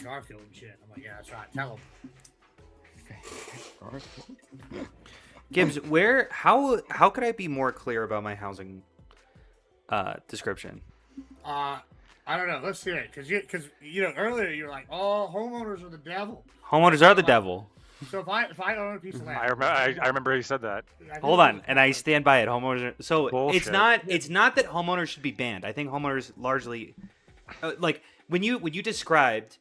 Garfield and shit. I'm like, yeah, that's right. Tell Gibbs, how could I be more clear about my housing description? them. I don't know. Let's hear it, because earlier you were like, oh, homeowners are the devil. Homeowners are the devil. So if I own a piece of land, I remember he said that. Hold on, and I stand by it. Homeowners. So Bullshit. it's not that homeowners should be banned. I think homeowners largely, like when you described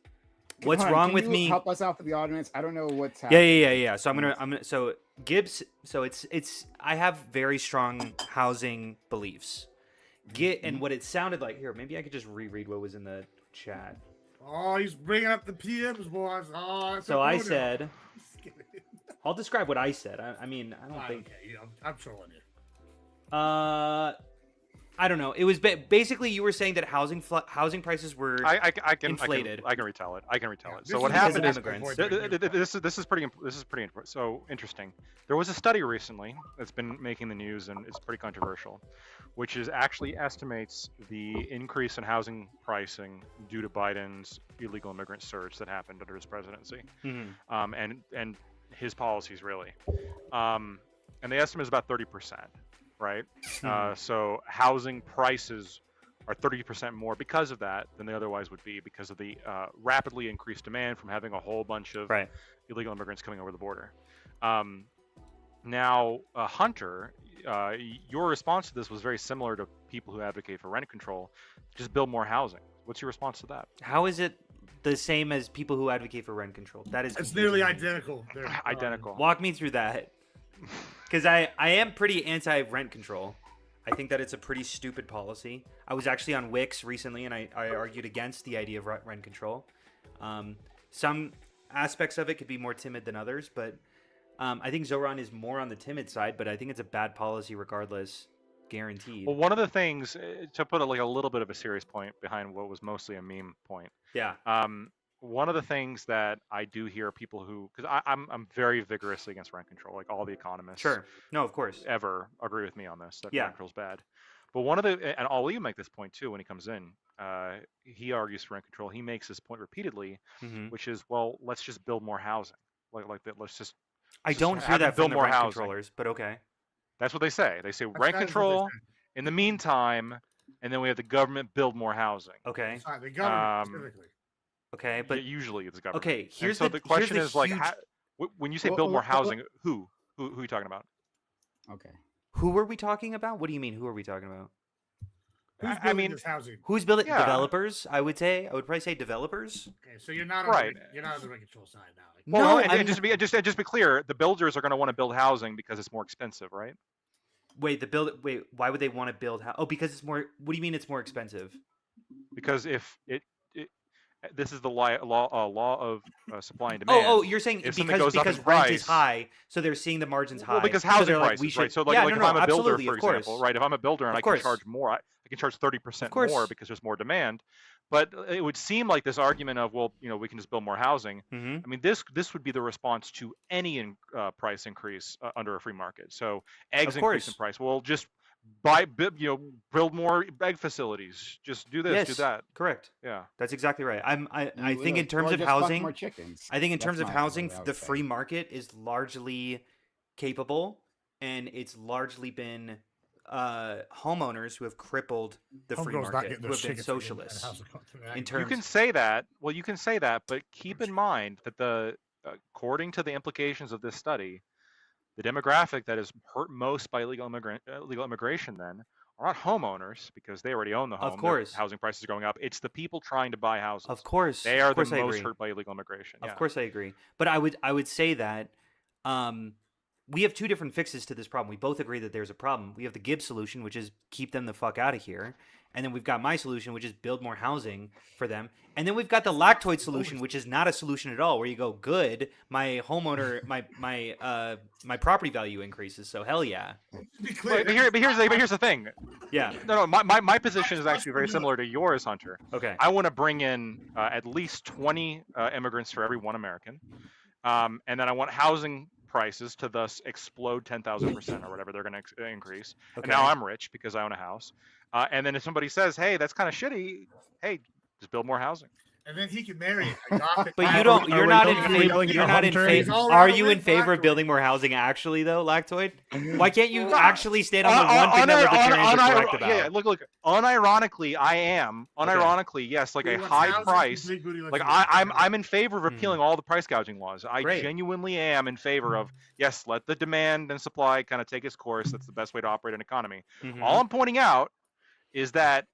what's Hold on, wrong can with you me. help us out for the audience. I don't know what's Yeah, happening. yeah. So I'm gonna. So Gibbs. So it's. I have very strong housing beliefs. And what it sounded like here. Maybe I could just reread what was in the chat. Oh, he's bringing up the PMs, boys. Oh, So I said. I'll describe what I said. I mean, I don't think. Okay, I'm trolling you. I don't know. It was basically you were saying that housing prices were I can inflated. I can retell it. Yeah, So this what is happened because is of immigrants. this is pretty so interesting. There was a study recently that's been making the news and it's pretty controversial, which is actually estimates the increase in housing pricing due to Biden's illegal immigrant surge that happened under his presidency, and his policies really, and the estimate is about 30%, right? So housing prices are 30% more because of that than they otherwise would be because of the rapidly increased demand from having a whole bunch of illegal immigrants coming over the border. Now, Hunter, your response to this was very similar to people who advocate for rent control. Just build more housing. What's your response to that? How is it the same as people who advocate for rent control? That is It's confusing. nearly identical. Identical. Walk me through that. Because I am pretty anti-rent control. I think that it's a pretty stupid policy. I was actually on Wix recently, and I argued against the idea of rent control. Some aspects of it could be more timid than others, but I think Zoran is more on the timid side, but I think it's a bad policy regardless, guaranteed. Well, one of the things, to put a little bit of a serious point behind what was mostly a meme point, Yeah. one of the things that I do hear people who, because I'm very vigorously against rent control, like all the economists. Sure. No, of course. Ever agree with me on this, that Yeah. rent control's bad. But one of the, and Ali make this point too when he comes in, he argues for rent control. He makes this point repeatedly, which is, well, let's just build more housing. Like that, let's just. I don't hear that from the rent controllers, but okay. That's what they say. They say rent control in the meantime, and then we have the government build more housing. Okay. Sorry, the government specifically. Okay, but usually it's government. Okay, here's so the question here's is the like, huge... when you say build more housing, who are you talking about? Okay. Who are we talking about? What do you mean? Who are we talking about? Who's building this housing? Who's building developers? I would probably say developers. Okay, so you're not you're not on the rent control side now. Well, no, and just be clear, the builders are going to want to build housing because it's more expensive, right? Wait, why would they want to build Oh, because it's more. What do you mean it's more expensive? Because if this is the law of supply and demand. Oh, you're saying because rent is high, so they're seeing the margins high. Well, because housing prices, like, right? So if I'm a builder, for example, example, right? If I'm a builder and I can charge more, I can charge 30% more because there's more demand. But it would seem like this argument of, well, we can just build more housing. I mean, this would be the response to any price increase under a free market. So eggs increase in price. Well, just build more egg facilities. Just do this, do that. Correct. Yeah, that's exactly right. I think in terms of housing, the free market is largely capable, and it's largely been homeowners who have crippled the free market, who have been socialists. You can say that. Well, you can say that, but keep in mind that according to the implications of this study, the demographic that is hurt most by illegal immigration then are not homeowners because they already own the home. Of course, housing prices are going up. It's the people trying to buy houses. Of course, they are the most hurt by illegal immigration. Of course, I agree. But I would say that we have two different fixes to this problem. We both agree that there's a problem. We have the Gibbs solution, which is keep them the fuck out of here. And then we've got my solution, which is build more housing for them. And then we've got the Lactoid solution, which is not a solution at all, where you go, good, my homeowner, my property value increases, so hell yeah. But here's the thing. Yeah. No, my position is actually very similar to yours, Hunter. Okay. I want to bring in at least 20 immigrants for every one American. And then I want housing prices to thus explode 10,000% or whatever they're going to increase. Okay. And now I'm rich because I own a house. And then if somebody says, hey, that's kind of shitty, hey, just build more housing. and then he can marry a gothic. But guy. you don't. Are You're we not in yelling- are we favor. yelling at You're not in Hunter? favor. He's all Are around you the in favor of Lactoid. building more housing? Actually, though, Lactoid. Why can't you actually stand on the Un- one thing that un- libertarians un- are un- correct about? Yeah, look. Unironically, I am. Okay. Unironically, yes, like He a wants high housing, price. big booty Like Latinos. I'm in favor of Hmm. repealing all the price gouging laws. I Great. genuinely am in favor of yes, let the demand and supply kind of take its course. That's the best way to operate an economy. Mhm. All I'm pointing out is that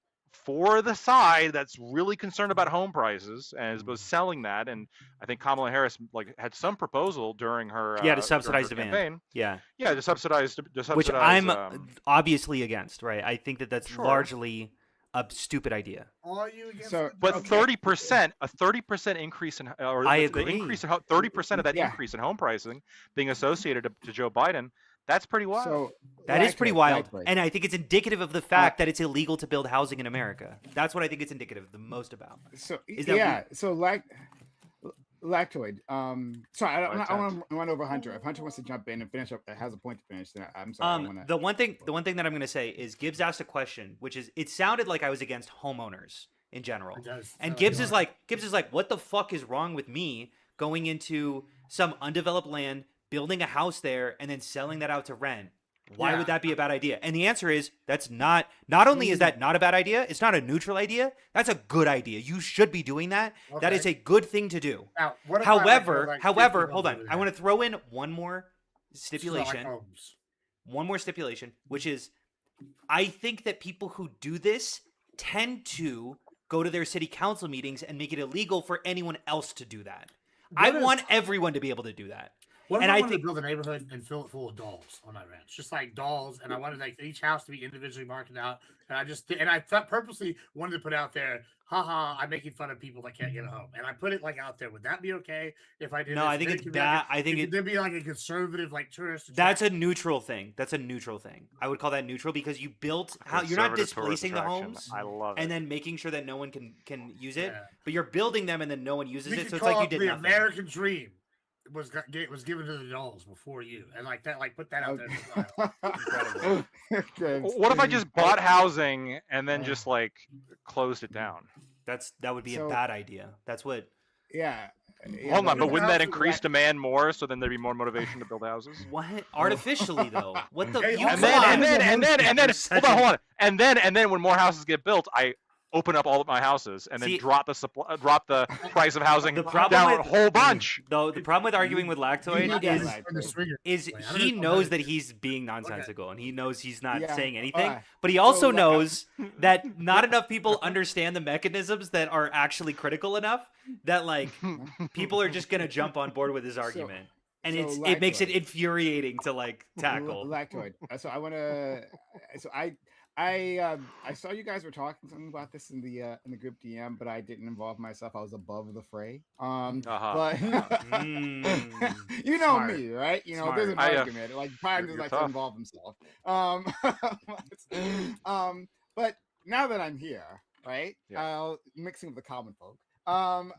for the side that's really concerned about home prices and was selling that, and I think Kamala Harris like had some proposal during her Yeah, to during subsidize her demand. campaign. Yeah, Yeah, to subsidize. which I'm obviously against. Right? I think that that's Sure. largely a stupid idea. Are you against So- it? But Okay. 30%, a 30% increase in, or I the agree. increase in 30% of that Yeah. increase in home pricing being associated to Joe Biden, that's pretty wild. So That is pretty wild, Lactoid. and I think it's indicative of the fact that it's illegal to build housing in America. That's what I think it's indicative the most about. So Is that yeah, so Lactoid. Sorry, I Right, want to run over Hunter. If Hunter wants to jump in and finish up, has a point to finish. Then I'm sorry. I wanna... The one thing that I'm going to say is Gibbs asked a question, which is it sounded like I was against homeowners in general. It does. And So Gibbs you is are. like, what the fuck is wrong with me going into some undeveloped land, building a house there, and then selling that out to rent? Why Yeah. would that be a bad idea? And the answer is that's not only is that not a bad idea, it's not a neutral idea. That's a good idea. You should be doing that. That is Okay. a good thing to do. Now, what if I, like, However, build, like, 50 hold on. homes I over want to there? throw in one more Just not like stipulation. homes. One more stipulation, which is I think that people who do this tend to go to their city council meetings and make it illegal for anyone else to do that. I What if- want everyone to be able to do that. What if And I I wanted think- to build a neighborhood and fill it full of dolls on my ranch, just like dolls, and I wanted like each house to be individually marked out, and I thought purposely wanted to put out there, haha, I'm making fun of people that can't get a home, and I put it like out there. Would that be okay if I did? No, this? I think Then it's it could be like bad. I think it it could then be like a conservative, like tourist. that's a attraction. neutral thing. That's a neutral thing. I would call that neutral because you built how you're not Conservative tourist displacing the attraction. homes I love it. and then making sure that no one can use it, Yeah. but you're building them and then no one uses We it. could So it's call like you it did the nothing. American dream was given to the dolls before you, and like that, like put that out there. Incredible. What if I just bought housing and then just like closed it down? That would be a So- bad idea. That's what Yeah. Hold on, but you wouldn't that have to, increase like- demand more? So then there'd be more motivation to build houses. what artificially though. What the Hey, you hold And on. thought- then hold on. And then when more houses get built, I open up all of my houses and then See- drop the price of housing The problem down with- a whole bunch. Though the problem with arguing with You Lactoid need Yeah, is right. in the swinger. is Wait, I don't he know if knows I'm that he's being nonsensical and he knows he's not Yeah, saying anything, alright. but he also like, knows that not enough people understand the mechanisms that are actually critical enough that like people are just gonna jump on board with his argument. And so it makes it Lactoid. infuriating to like tackle. Lactoid. So I want to. So I saw you guys were talking something about this in the group DM, but I didn't involve myself. I was above the fray. Uh-huh. But Mm. you know Smart. me, right? You know, there's an Smart. argument. Like Brian You're doesn't like tough. to involve himself. But now that I'm here, right? Yeah. Mixing with the common folk. Mm.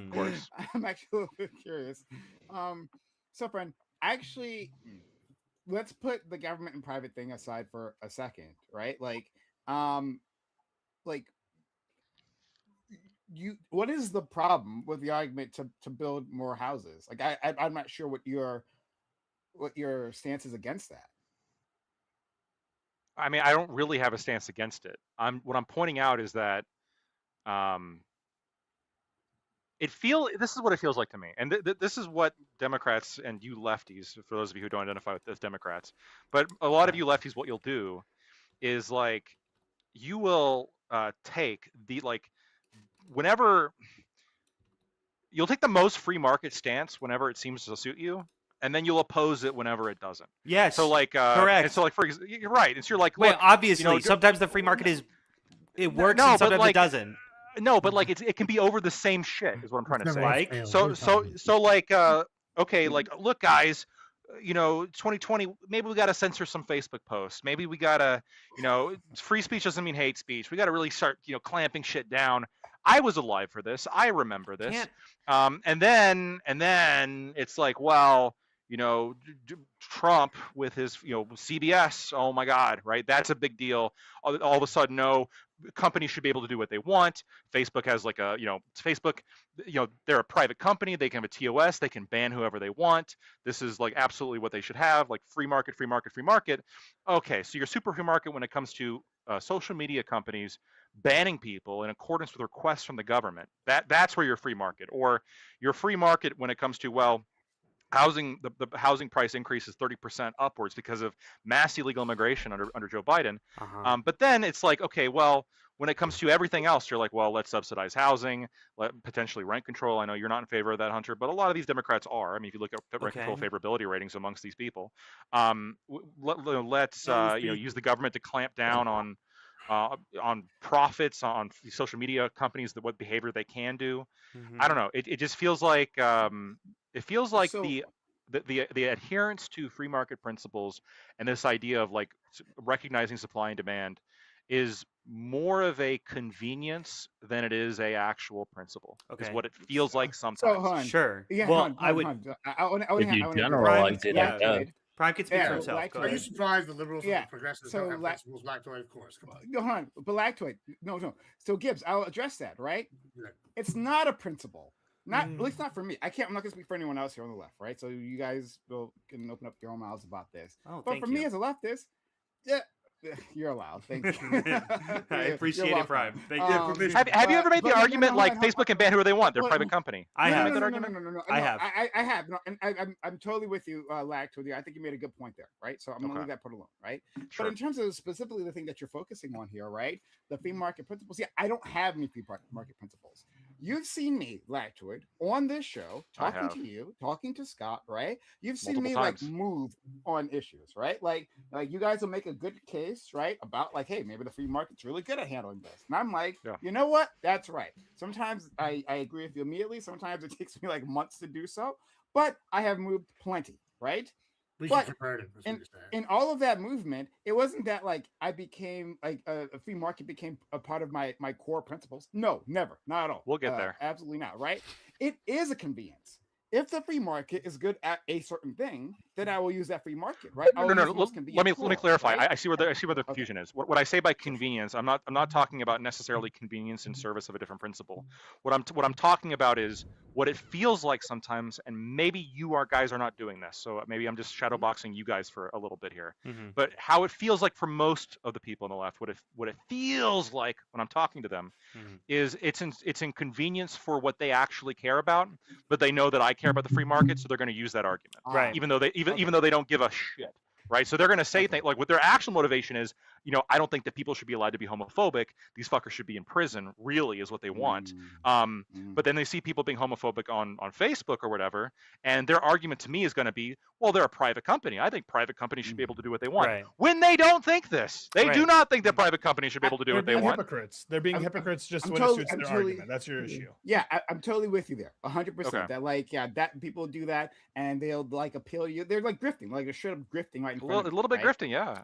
Of course. I'm actually a little bit curious. So, friend, actually, let's put the government and private thing aside for a second, right? Like you, what is the problem with the argument to build more houses? Like, I'm not sure what your stance is against that. I mean, I don't really have a stance against it. What I'm pointing out is that this is what it feels like to me, and this is what Democrats and you lefties, for those of you who don't identify as Democrats, but a lot of you lefties, what you'll do is like you will take the whenever you'll take the most free market stance whenever it seems to suit you, and then you'll oppose it whenever it doesn't. Yes. So like correct. And so like you're right. And so you're like, Wait, look, obviously, you know, sometimes the free market it works no, and but, sometimes like, it doesn't. no, but like it can be over the same shit is what I'm trying to Never say. Like, failed. So What are you talking like okay, like look guys, 2020, maybe we got to censor some Facebook posts. Maybe we got to, free speech doesn't mean hate speech. We got to really start, clamping shit down. I was alive for this. I remember this. Can't- And then it's like, well, Trump with his, CBS. Oh my God, right? That's a big deal. All of a sudden, no, companies should be able to do what they want. Facebook has like a, Facebook, they're a private company. They can have a TOS. They can ban whoever they want. This is like absolutely what they should have, like free market, free market, free market. Okay, so you're super free market when it comes to social media companies banning people in accordance with requests from the government. That's where you're free market. Or you're free market when it comes to, well, housing, the housing price increases 30% upwards because of mass illegal immigration under Joe Biden. But then it's like, okay, well, when it comes to everything else, you're like, well, let's subsidize housing, potentially rent control. I know you're not in favor of that, Hunter, but a lot of these Democrats are. I mean, if you look at rent control favorability ratings amongst these people, let's use the government to clamp down on profits on social media companies, what behavior they can do. I don't know. It just feels like the adherence to free market principles and this idea of like recognizing supply and demand is more of a convenience than it is a actual principle. Is what it feels like sometimes. Sure. Yeah, well, I would. If you generalize it, yeah. Prime can speak for Yeah, himself. Lactoid. Go Are you ahead. surprised the liberals and the progressives So don't have la- principles? Lactoid, of course. Come on. No, hold on. But Lactoid, no. So Gibbs, I'll address that, right? Yeah. It's not a principle. Not at least not for me. I'm not gonna speak for anyone else here on the left, right? So you guys can open up your own mouths about this. Oh, But thank for you. me as a leftist, yeah, you're allowed. Thank you. I appreciate You're it, Prime. Thank you. Have you ever made the argument like Facebook can ban who they want? They're a But- private company. I No, have. no, that no, argument? no. I have. I have. No, and I'm totally with you, Lactoid. I think you made a good point there, right? So I'm gonna Okay. leave that part alone, right? Sure. But in terms of specifically the thing that you're focusing on here, right? The free market principles. Yeah, I don't have any free market principles. You've seen me, Lactoid, on this show, I talking have. to you, talking to Scott, right? You've seen Multiple me times. like move on issues, right? Like you guys will make a good case, right? About like, hey, maybe the free market's really good at handling this. And I'm like, Yeah. you know what? That's right. Sometimes I agree with you immediately. Sometimes it takes me like months to do so, but I have moved plenty, right? We But should convert it. That's what you're saying. In all of that movement, it wasn't that like I became like a free market became a part of my core principles. No, never, not at all. We'll get there. Absolutely not. Right? It is a convenience. If the free market is good at a certain thing, then I will use that free market. Right? I will use the most Let convenient me tool, clarify. right? I see where the confusion is. What I say by convenience, I'm not talking about necessarily convenience in service of a different principle. What I'm talking about is what it feels like sometimes, and maybe guys are not doing this. So maybe I'm just shadowboxing you guys for a little bit here. But how it feels like for most of the people on the left, what it feels like when I'm talking to them is it's inconvenience for what they actually care about, but they know that I care about the free market, so they're going to use that argument, Right. even though they don't give a shit, right? So they're going to say things like what their actual motivation is. I don't think that people should be allowed to be homophobic. These fuckers should be in prison. Really, is what they want. But then they see people being homophobic on Facebook or whatever, and their argument to me is going to be, well, they're a private company. I think private companies should be able to do what they want. Right. When they don't think this, they do Right. not think that private companies should be able to do They're what they being want. hypocrites. They're being I'm- hypocrites just I'm when totally- it suits I'm their totally- argument. That's your issue. Yeah, I'm totally with you there, 100%. Okay. That like, yeah, that people do that and they'll like appeal you. They're like grifting, like they're straight up grifting right in A front of little bit right? grifting, yeah.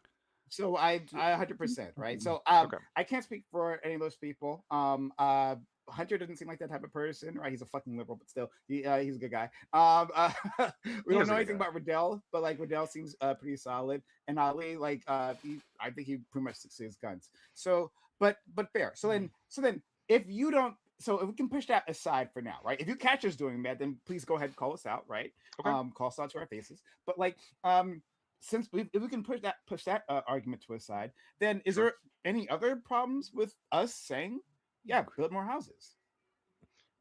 So I 100%, right? So Okay. I can't speak for any of those people. Hunter doesn't seem like that type of person, right? He's a fucking liberal, but still, he's a good guy. We He don't is a know good anything guy. about Riddell, but like Riddell seems pretty solid, and Ali, like, I think he pretty much sticks to his guns. So, but fair. So then, if you don't. So if we can push that aside for now, right? If you catch us doing that, then please go ahead and call us out, right? Okay. Call us out to our faces. But like, since if we can push that argument to a side, then is Sure. there any other problems with us saying, yeah, build more houses?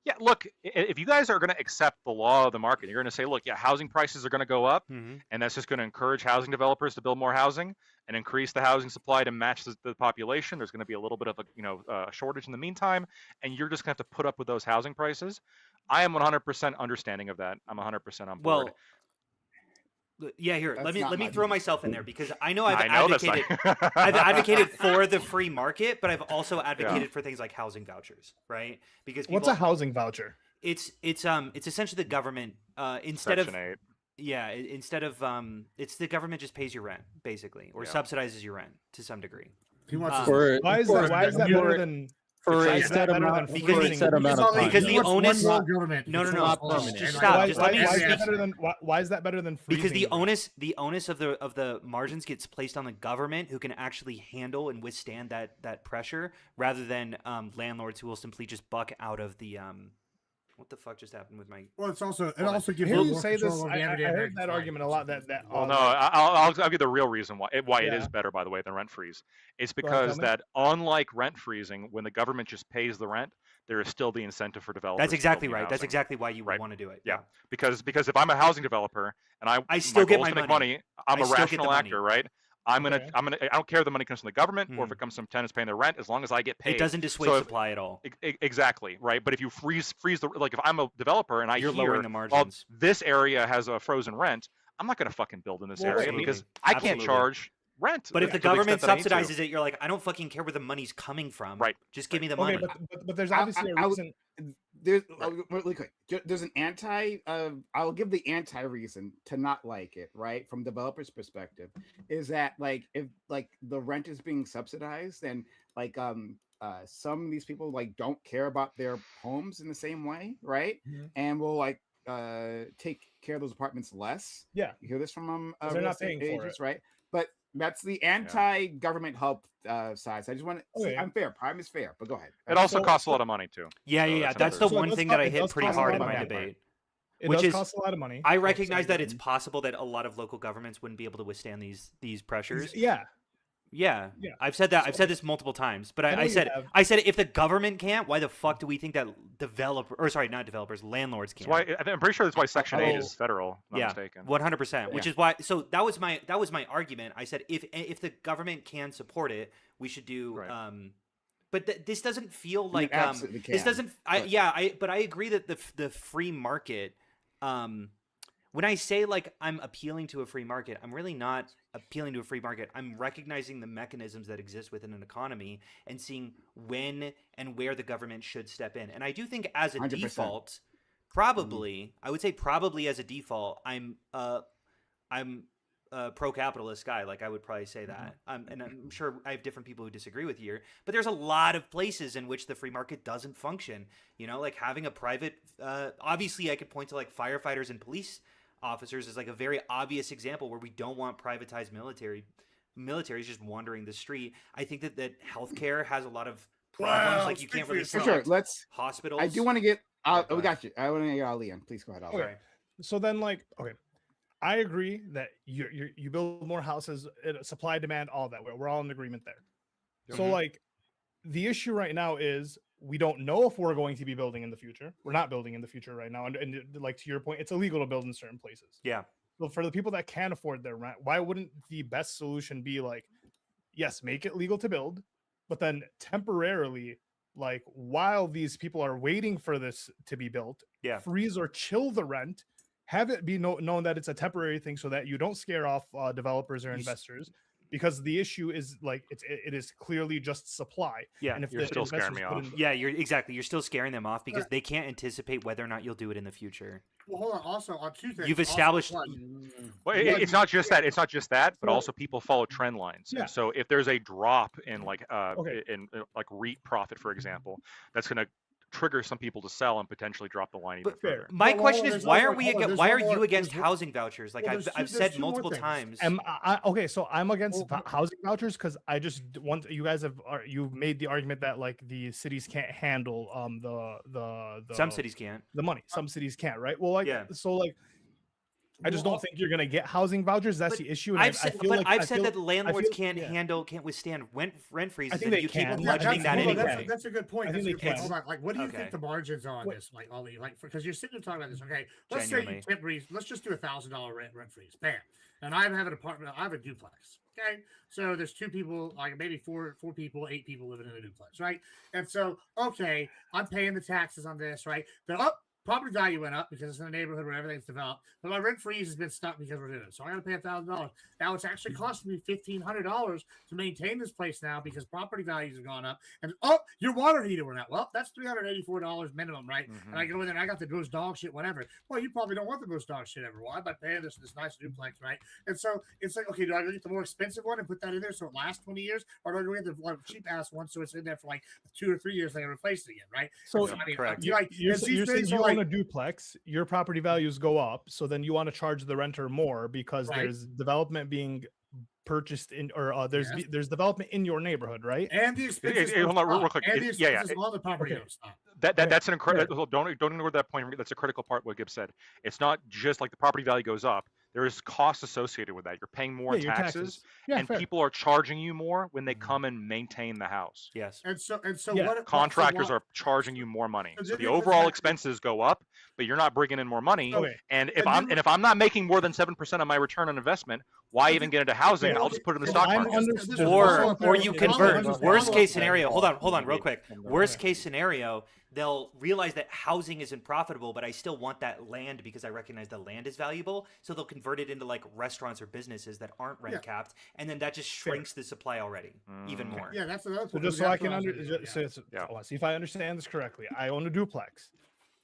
Yeah, look, if you guys are going to accept the law of the market, you're going to say, look, yeah, housing prices are going to go up, and that's just going to encourage housing developers to build more housing and increase the housing supply to match the population. There's going to be a little bit of a shortage in the meantime, and you're just going to have to put up with those housing prices. I am 100% understanding of that. I'm 100% on board. Well, yeah. Here, That's let me not let me my throw view. myself in there because I know I've I know this. advocated. I've advocated for the free market, but I've also advocated for things like housing vouchers, right? Because people, What's a housing voucher? it's essentially the government instead Section of 8. instead of it's the government just pays your rent basically or Yeah. subsidizes your rent to some degree. He wants Uh, to Why is that better than For Why a is that set better amount, than for a freezing? set amount of time. Because the onus- government. No, no, to no. control Not all. permanent. And, Just like, stop. Why, Just why, let me why is speak. that better than why is that better than freezing? Because the though? onus of the margins gets placed on the government, who can actually handle and withstand that pressure, rather than landlords who will simply just buck out of the What the fuck just happened with my? Well, it also I gives hear you you more say control this. over I the everyday heard American that life, argument a which lot. is That good. Well, no, like, I'll give you the real reason why it Yeah. is better, by the way, than rent freeze. It's Go ahead, tell because me. that unlike rent freezing, when the government just pays the rent, there is still the incentive for developers. That's to build exactly new right. That's housing. exactly why you would Right. want to do it. Yeah. Because if I'm a housing developer and I still my get goal is my to make money. money, I'm I a still get the rational money. actor, right? I don't care if the money comes from the government or if Mhm. it comes from tenants paying their rent, as long as I get paid. It doesn't dissuade So if- supply at all. Exactly, right? But if you freeze the, like, if I'm a developer and I You're hear, lowering the well, margins. this area has a frozen rent, I'm not going to fucking build in this Well, area wait, because Absolutely. I can't Absolutely. charge rent. But if the to extent government that I need to. subsidizes it, you're like, I don't fucking care where the money's coming from. Right. Just give me the Okay, money. but there's I- obviously I a would- reason. There's Right. really quick. There's an I'll give the anti reason to not like it, right? From developers' perspective, is that like if like the rent is being subsidized, then like some of these people like don't care about their homes in the same way, right? Mhm. And will like take care of those apartments less. Yeah, You hear this from 'Cause they're real not estate paying for agents, right? But that's the anti-government help side. So I just want to Okay. I'm fair. Prime is fair, but go ahead. It also So- costs a so- lot of money too. Yeah, So yeah, yeah. that's That's the another- So it one does thing co- that I it hit does pretty cost a hard lot in of my money. debate. it Which does is- cost a lot of money. I for recognize that it's subsidizing. possible that a lot of local governments wouldn't be able to withstand these pressures. Yeah, Yeah, Yeah. I've said that. I've So- said this multiple times, but I know I you said have. if the government can't, why the fuck do we think that not developers, landlords That's can't? why I'm pretty sure that's why Section 8 Oh. is federal. If I'm not Yeah, mistaken. 100%. Which Yeah. is why. So that was my argument. I said if the government can support it, we should do. Right. But this doesn't feel You like absolutely this can, doesn't. but- But I agree that the free market. When I say like I'm appealing to a free market, I'm really not appealing to a free market. I'm recognizing the mechanisms that exist within an economy and seeing when and where the government should step in. And I do think as a 100%. default, probably, I would say probably as a default, I'm a pro-capitalist guy. Like I would probably say that. And I'm sure I have different people who disagree with you, but there's a lot of places in which the free market doesn't function. You know, like having a private, obviously I could point to like firefighters and police officers is like a very obvious example where we don't want privatized military is just wandering the street. I think that healthcare has a lot of problems. Wow, like you speak can't for really yourself. For sure. select Let's. hospitals. I do want to get. go We ahead. got you. I want to get Ali in. Please go ahead, Ali. Okay. So then, like, okay, I agree that you build more houses, supply, demand, all that. We're all in agreement there. So Mhm. like, the issue right now is we don't know if we're going to be building in the future. We're not building in the future right now, and like to your point, it's illegal to build in certain places. Yeah. So for the people that can't afford their rent, why wouldn't the best solution be like, yes, make it legal to build, but then temporarily, like while these people are waiting for this to be built, Yeah. freeze or chill the rent, have it be known that it's a temporary thing so that you don't scare off developers or You s- investors, because the issue is like it is clearly just supply. Yeah. And if You're the still scaring investors me put off. in- Yeah, you're still scaring them off because they can't anticipate whether or not you'll do it in the future. Well, hold on. Also, on two things. You've Also, established- one, Well, But- it's not just that. It's not just that, but Well- also people follow trend lines. Yeah. And so if there's a drop in like Okay. like REIT profit, for example, that's going to trigger some people to sell and potentially drop the line even But further. My Well, question hold on, is, there's why also- are we hold on, against? there's Why one are you more- against there's one- housing vouchers? Like well, I've there's I've two- said there's two more multiple things. times. Okay, so I'm against Well, housing vouchers because I just want you guys you've made the argument that like the cities can't handle the Some cities can't. the money. Some cities can't, right? Well, like Yeah. so like I just Well, don't think you're gonna get housing vouchers. That's But the issue. And I've said, I feel but like, I've I said feel- that landlords feel- can't yeah. can't withstand rent freezes, think and they you keep can. Yeah, budgeting that hold on, anyway. that's a good point. I That's think a good they point. can. Hold on. Like, what do you Okay. think the margins are on Wait. this? Like, Ollie, like, because you're sitting there talking about this. Okay, let's say Genuinely. you temporary. Let's just do $1,000 rent freeze. Bam. And I have an apartment. I have a duplex. Okay, so there's two people, like maybe four people, 8 people living in a duplex, right? And so, okay, I'm paying the taxes on this, right? Then property value went up because it's in a neighborhood where everything's developed, but my rent freeze has been stuck because we're doing it. So I got to pay $1,000. Now it's actually costing me $1,500 to maintain this place now because property values have gone up. And your water heater went out. Well, that's $384 minimum, right? Mhm. And I go in there and I got the most dog shit, whatever. Well, you probably don't want the most dog shit ever. Why am I paying this nice duplex, right? And so it's like, okay, do I go get the more expensive one and put that in there so it lasts 20 years, or do I go get the cheap ass one so it's in there for like 2 or 3 years and I replace it again, right? So, I mean, correct. you're like, you're and these saying things you are like, own a duplex, your property values go up, so then you want to charge the renter more because Right. there's development being purchased in, or there's Yes. there's development in your neighborhood, right? and the expenses. hold on, real quick. And the Yeah, yeah. expenses on the property Okay. don't stop. That's an incredible. Don't ignore that point. That's a critical part. What Gibbs said. It's not just like the property value goes up. There is costs associated with that. You're paying more in Yeah, your taxes, Yeah, and fair. people are charging you more when they Mhm. come and maintain the house. Yes. And so Yeah. what Contractors so are charging you more money, So so then the you just overall have- expenses go up, but you're not bringing in more money. Okay. And if And then- if I'm not making more than 7% on my return on investment, why But even the- get into housing? Yeah. I'll just put it in the So stock I'm market. under- This is Or follow-up or there. you Follow-up convert. there. Worst Follow-up case there. scenario. Hold on, real quick. Yeah. Worst case scenario, they'll realize that housing isn't profitable, but I still want that land because I recognize the land is valuable. So they'll convert it into like restaurants or businesses that aren't rent Yeah. capped, and then that just shrinks the supply already even more. Yeah, that's another So point. just so That's I what can was gonna do, Yeah. I want to see if I understand this correctly. I own a duplex.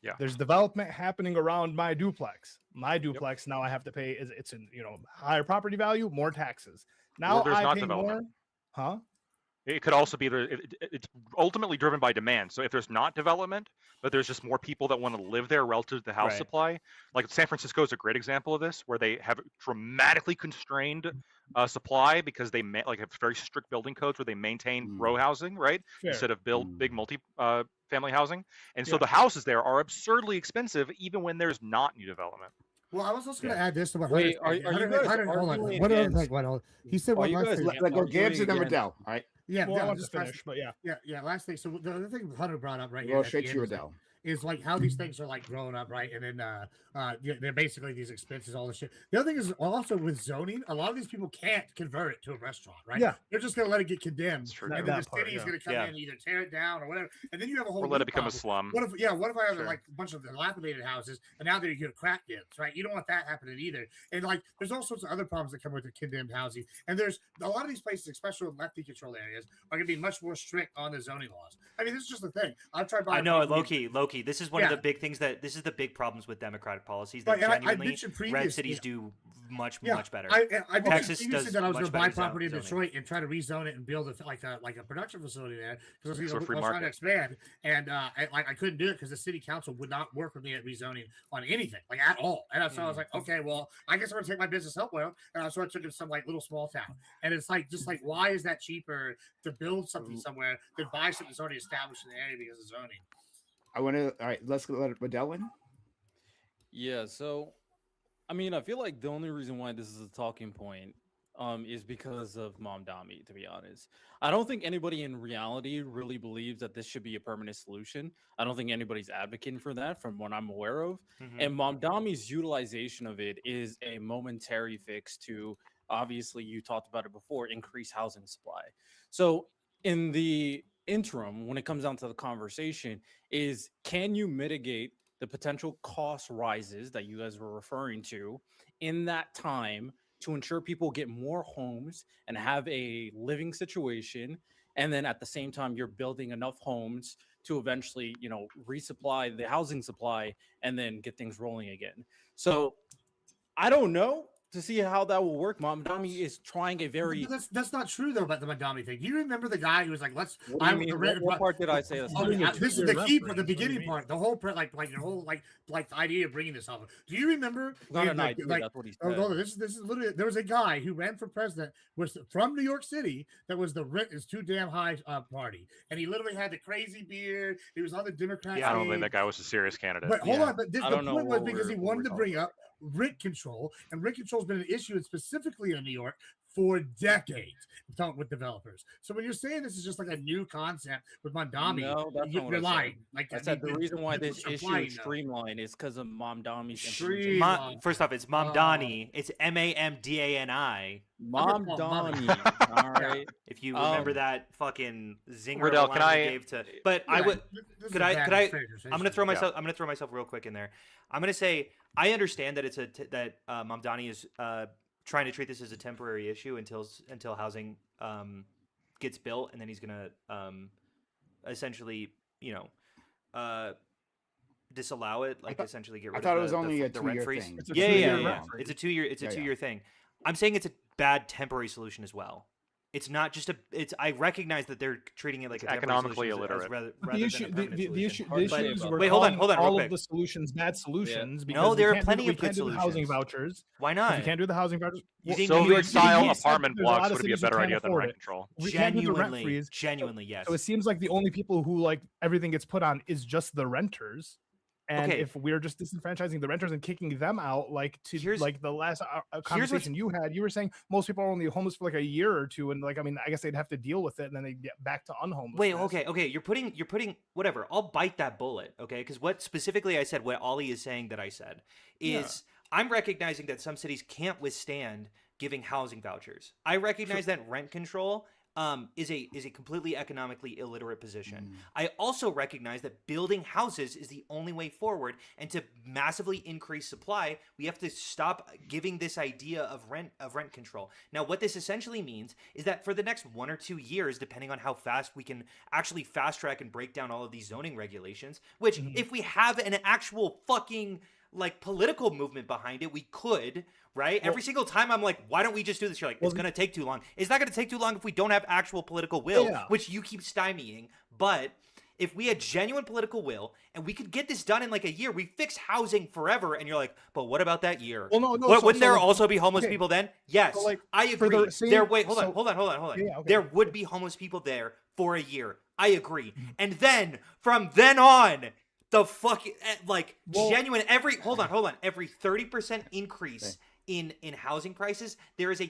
Yeah. There's development happening around my duplex. My duplex now I have to pay it's in higher property value, more taxes. Now there's I not pay development. more. Huh? It could also be it's ultimately driven by demand. So if there's not development, but there's just more people that want to live there relative to the house Right. supply, like San Francisco is a great example of this, where they have dramatically constrained supply because they have very strict building codes where they maintain Mm. row housing, right, Fair. instead of build Mm. big family housing, and so Yeah. the houses there are absurdly expensive even when there's not new development. Well, I was also going to add this to what Wait, Hunter said. are you Hunter- guys Hunter- hold on. arguing What other against- thing? What else? He said Are one you last guys thing. against- Let go arguing Gibbs and then against- Riddell. All right. Yeah, Well, I yeah, want to just finish, but yeah. yeah. Last thing. So the other thing Hunter brought up right Go here. straight to Riddell. Is like how these things are like growing up, right? And then they're basically these expenses, all this shit. The other thing is also with zoning, a lot of these people can't convert it to a restaurant, right? Yeah. They're just gonna let it get condemned, That's true. and then That the part, city is yeah. gonna come Yeah. in and either tear it down or whatever, and then you have a whole Or let new it become a problem. slum. What if I have Sure. like a bunch of dilapidated houses and now they're gonna crack dens, right? You don't want that happening either. And like there's all sorts of other problems that come with the condemned housing. And there's a lot of these places, especially in lefty controlled areas, are gonna be much more strict on the zoning laws. I mean, this is just the thing. I've tried buying I know, properties- Loki. This is one of Yeah. the big things this is the big problems with democratic policies But that and I genuinely mentioned red previously, cities do much Yeah, better. I mentioned Texas previously does that I was much going to buy better property in zoning. Detroit and try to rezone it and build a production facility there because I was, So free trying to market. expand, and I couldn't do it because the city council would not work with me at rezoning on anything like at all. And so I was like, okay, well, I guess I'm going to take my business elsewhere, and so I took it to some like little small town. And it's like just like why is that cheaper to build something somewhere than buy something that's already established in the area because of zoning? I want to. All right. Let's let Riddell in. Yeah, so I mean, I feel like the only reason why this is a talking point is because of Mamdani, to be honest. I don't think anybody in reality really believes that this should be a permanent solution. I don't think anybody's advocating for that from what I'm aware of. Mhm. And Mamdani's utilization of it is a momentary fix to, obviously, you talked about it before, increase housing supply. So in the interim, when it comes down to the conversation, is can you mitigate the potential cost rises that you guys were referring to in that time to ensure people get more homes and have a living situation, and then at the same time you're building enough homes to eventually resupply the housing supply and then get things rolling again. So I don't know to see how that will work. Mamdani is trying a very But that's not true though about the Mamdani thing. Do you remember the guy who was like, "Let's"? What do you mean? What part did I say? That's Oh, not yeah, true? this is Your the key reference, part, the what do you beginning mean? part, the whole your whole like the idea of bringing this up. Do you remember? It's not in an the- idea. like, That's what he oh, said. no, this is literally there was a guy who ran for president was from New York City that was the rent is too damn high party, and he literally had the crazy beard. He was on the Democrat. I don't team. think that guy was a serious candidate. But hold Yeah. on, but this, I the don't know point was what because he we're wanted to talking bring up rent control, and rent control has been an issue, and specifically in New York, for decades with developers. So when you're saying this is just like a new concept with Mamdani, No, that's not what you're I said. lying. Like I said the reason why this issue supplying is though. streamlined is because of Mamdani's Stream- implementation. First off, it's Mamdani. It's Mamdani. Mamdani. All right. If you remember Um, that fucking zinger Riddell, of a can line we I- gave to, but I Yeah, would. this is Could a I? bad Could I? conversation. I'm gonna throw myself. I'm gonna throw myself real quick in there. I'm gonna say I understand that that Mamdani is trying to treat this as a temporary issue until housing gets built, and then he's gonna essentially disallow it, like essentially get rid I of thought it the, was the, only a the rent 2-year freeze. thing. It's a Yeah, 2-year yeah. rent freeze. It's a 2-year. It's a Yeah, yeah. 2-year thing. I'm saying it's a bad temporary solution as well. It's not just a. It's. I recognize that they're treating it like It's a temporary economically solution illiterate. rather But than the a issue, permanent the solution. issue, Hard the to say issue is about we're Wait, hold on, calling hold on, real all quick. of the solutions bad solutions because No, we there are can't do- plenty we of good can't do the housing solutions. vouchers. Why If not? we can't do the housing vouchers, You think well, New York Soviet style you said that apartment there's a lot blocks of would be a cities who better can't idea than afford rent it. control. We can't do the rent Genuinely, freeze. genuinely, yes. So it seems like the only people who like everything gets put on is just the renters. And Okay. if we're just disenfranchising the renters and kicking them out, like to Here's- like the last what's- conversation you had, you were saying most people are only homeless for like a year or two, and like I mean, I guess they'd have to deal with it, and then they get back to unhomelessness. Wait, okay. You're putting whatever. I'll bite that bullet, okay? Because what specifically I said, what Ollie is saying that I said is I'm recognizing that some cities can't withstand giving housing vouchers. I recognize that rent control is a completely economically illiterate position. I also recognize that building houses is the only way forward, and to massively increase supply, we have to stop giving this idea of rent control. Now, what this essentially means is that for the next 1 or 2 years, depending on how fast we can actually fast track and break down all of these zoning regulations, which if we have an actual fucking like political movement behind it, we could, right? Every single time I'm like, why don't we just do this? You're like, it's going to take too long. It's not going to take too long if we don't have actual political will, Yeah. which you keep stymieing. But if we had genuine political will and we could get this done in like a year, we fix housing forever. And you're like, but what about that year? Well, no. Wouldn't there like, also be homeless okay, people then? Yes, like, I for the agree. same- Wait, hold on. Yeah, okay. There would be homeless people there for a year. I agree. Mm-hmm. And then from then on, the fucking like Well- genuine hold on every 30% increase in housing prices, there is a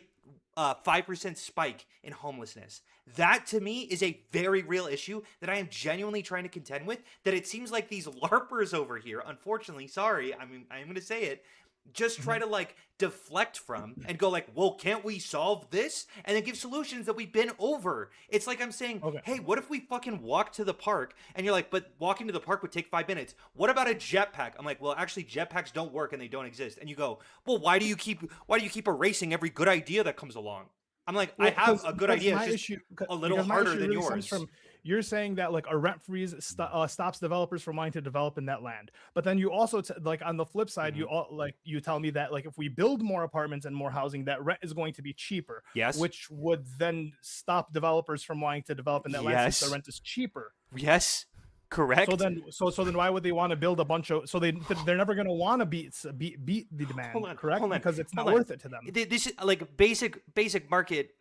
5% spike in homelessness. That to me is a very real issue that I am genuinely trying to contend with. That it seems like these LARPers over here, unfortunately, sorry, I mean I'm going to say it, just try to like deflect from and go like, well, can't we solve this? And then give solutions that we've been over. It's like I'm saying, Okay. hey, what if we fucking walk to the park? And you're like, but walking to the park would take 5 minutes. What about a jetpack? I'm like, well, actually jetpacks don't work and they don't exist. And you go, well, why do you keep erasing every good idea that comes along? I'm like, I have a good idea. My It's just issue, a little because my harder issue than really stems yours. From, you're saying that like a rent freeze stops developers from wanting to develop in that land, but then you also like on the flip side, you tell me that like if we build more apartments and more housing, that rent is going to be cheaper. Yes. which would then stop developers from wanting to develop in that land since Yes. the rent is cheaper. Yes, correct. So then why would they want to build a bunch of? So they're never going to want to beat the demand, Hold on, correct? hold on, Because it's not hold on. worth it to them. This is like basic market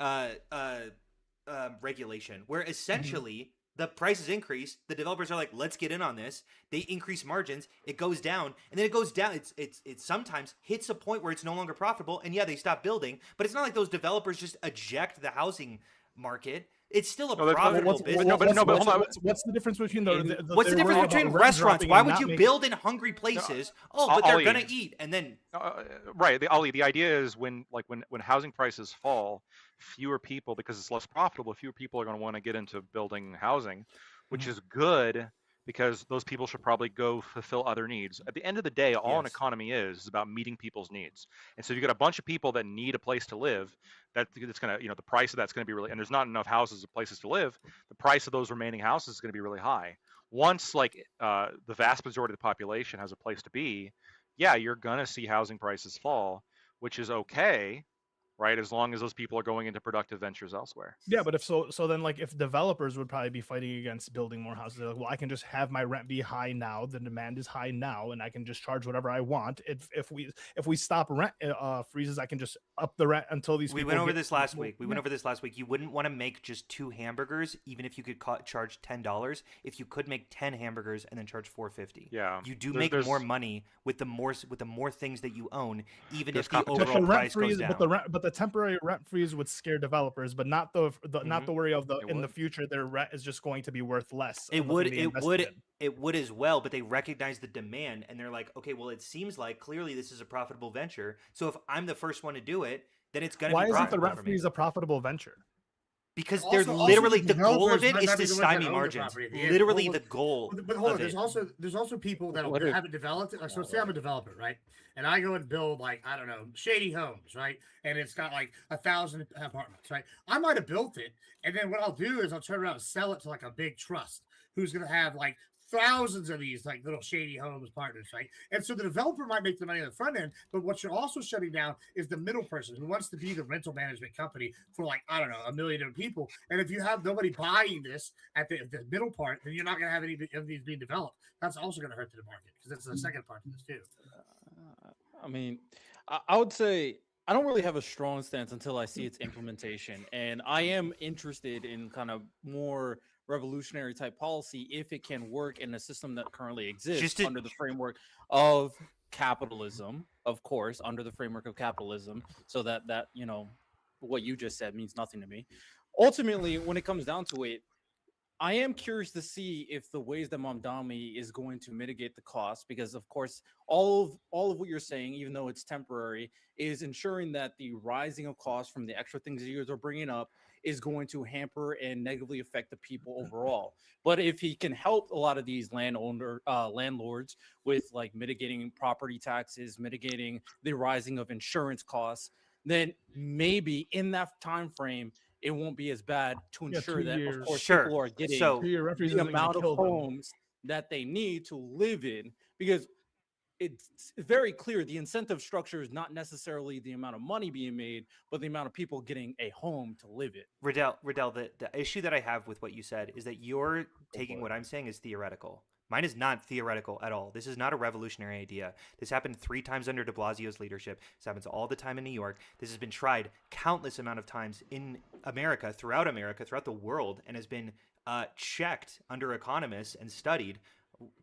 regulation, where essentially the prices increase, the developers are like, let's get in on this. They increase margins, it goes down, and then it goes down. It sometimes hits a point where it's no longer profitable, and yeah, they stop building. But it's not like those developers just eject the housing market. It's still a No, that's- profitable business. What's the difference between the What's the they're worried difference about between rent restaurants? dropping Why and would not you making- build in hungry places? but they're Ollie. gonna eat, and then Right, Ollie. The idea is when housing prices fall, fewer people, because it's less profitable, fewer people are going to want to get into building housing, which is good because those people should probably go fulfill other needs. At the end of the day, all an Yes. economy is about meeting people's needs. And so you got a bunch of people that need a place to live. It's going to, the price of that's going to be really, and there's not enough houses or places to live. The price of those remaining houses is going to be really high. Once the vast majority of the population has a place to be, yeah, you're going to see housing prices fall, which is okay, right? As long as those people are going into productive ventures elsewhere. Yeah, but so then like if developers would probably be fighting against building more houses, they're like, well, I can just have my rent be high now, the demand is high now, and I can just charge whatever I want. If we stop rent freezes, I can just up the rent until these. we people went over get this last more- week. We went over this last week. You wouldn't want to make just 2 hamburgers, even if you could charge $10. If you could make 10 hamburgers and then charge $4.50. Yeah, You do There's- make more money with the more things that you own, even There's if the competition. But overall the rent price freeze, goes down. but the temporary rent freeze would scare developers, but not the not Mhm. the worry of the It in the would. future their rent is just going to be worth less. It of the would, thing they it invested would, in. it would as well, but they recognize the demand and they're like, okay, well, it seems like clearly this is a profitable venture. So if I'm the first one to do it, then it's going to Why be isn't the profitable rent for me. freeze a profitable venture? Because Also- there's also literally the the goal of developers it might is not to be the ones that stymie own the margins. property at the end. Literally Well, the goal. But hold on, of there's it. also people that What if- haven't developed it. Like, so Oh, say I'm a right. developer, right? And I go and build like, I don't know, Shady Homes, right? And it's got like 1,000 apartments, right? I might have built it, and then what I'll do is I'll turn around and sell it to like a big trust who's gonna have like thousands of these like little Shady Homes partners, right? And so the developer might make the money on the front end, but what you're also shutting down is the middle person who wants to be the rental management company for like, I don't know, 1 million different people. And if you have nobody buying this at the middle part, then you're not going to have any of these being developed. That's also going to hurt the market because that's the second part of this too. I mean, I would say I don't really have a strong stance until I see its implementation, and I am interested in kind of more revolutionary type policy if it can work in a system that currently exists Just to- under the framework of capitalism, of course, under the framework of capitalism, so that what you just said means nothing to me. Ultimately, when it comes down to it, I am curious to see if the ways that Mamdani is going to mitigate the cost, because of course, all of what you're saying, even though it's temporary, is ensuring that the rising of costs from the extra things that you guys are bringing up is going to hamper and negatively affect the people overall. But if he can help a lot of these landlords with like mitigating property taxes, mitigating the rising of insurance costs, then maybe in that time frame it won't be as bad to Yeah, ensure 2 that, of years. course, Sure. people are getting So 2-year rent freeze the isn't gonna amount of kill them. homes that they need to live in, because it's very clear the incentive structure is not necessarily the amount of money being made, but the amount of people getting a home to live in. Riddell, the issue that I have with what you said is that you're taking what I'm saying as theoretical. Mine is not theoretical at all. This is not a revolutionary idea. This happened 3 times under de Blasio's leadership. This happens all the time in New York. This has been tried countless amount of times in America, throughout the world, and has been checked under economists and studied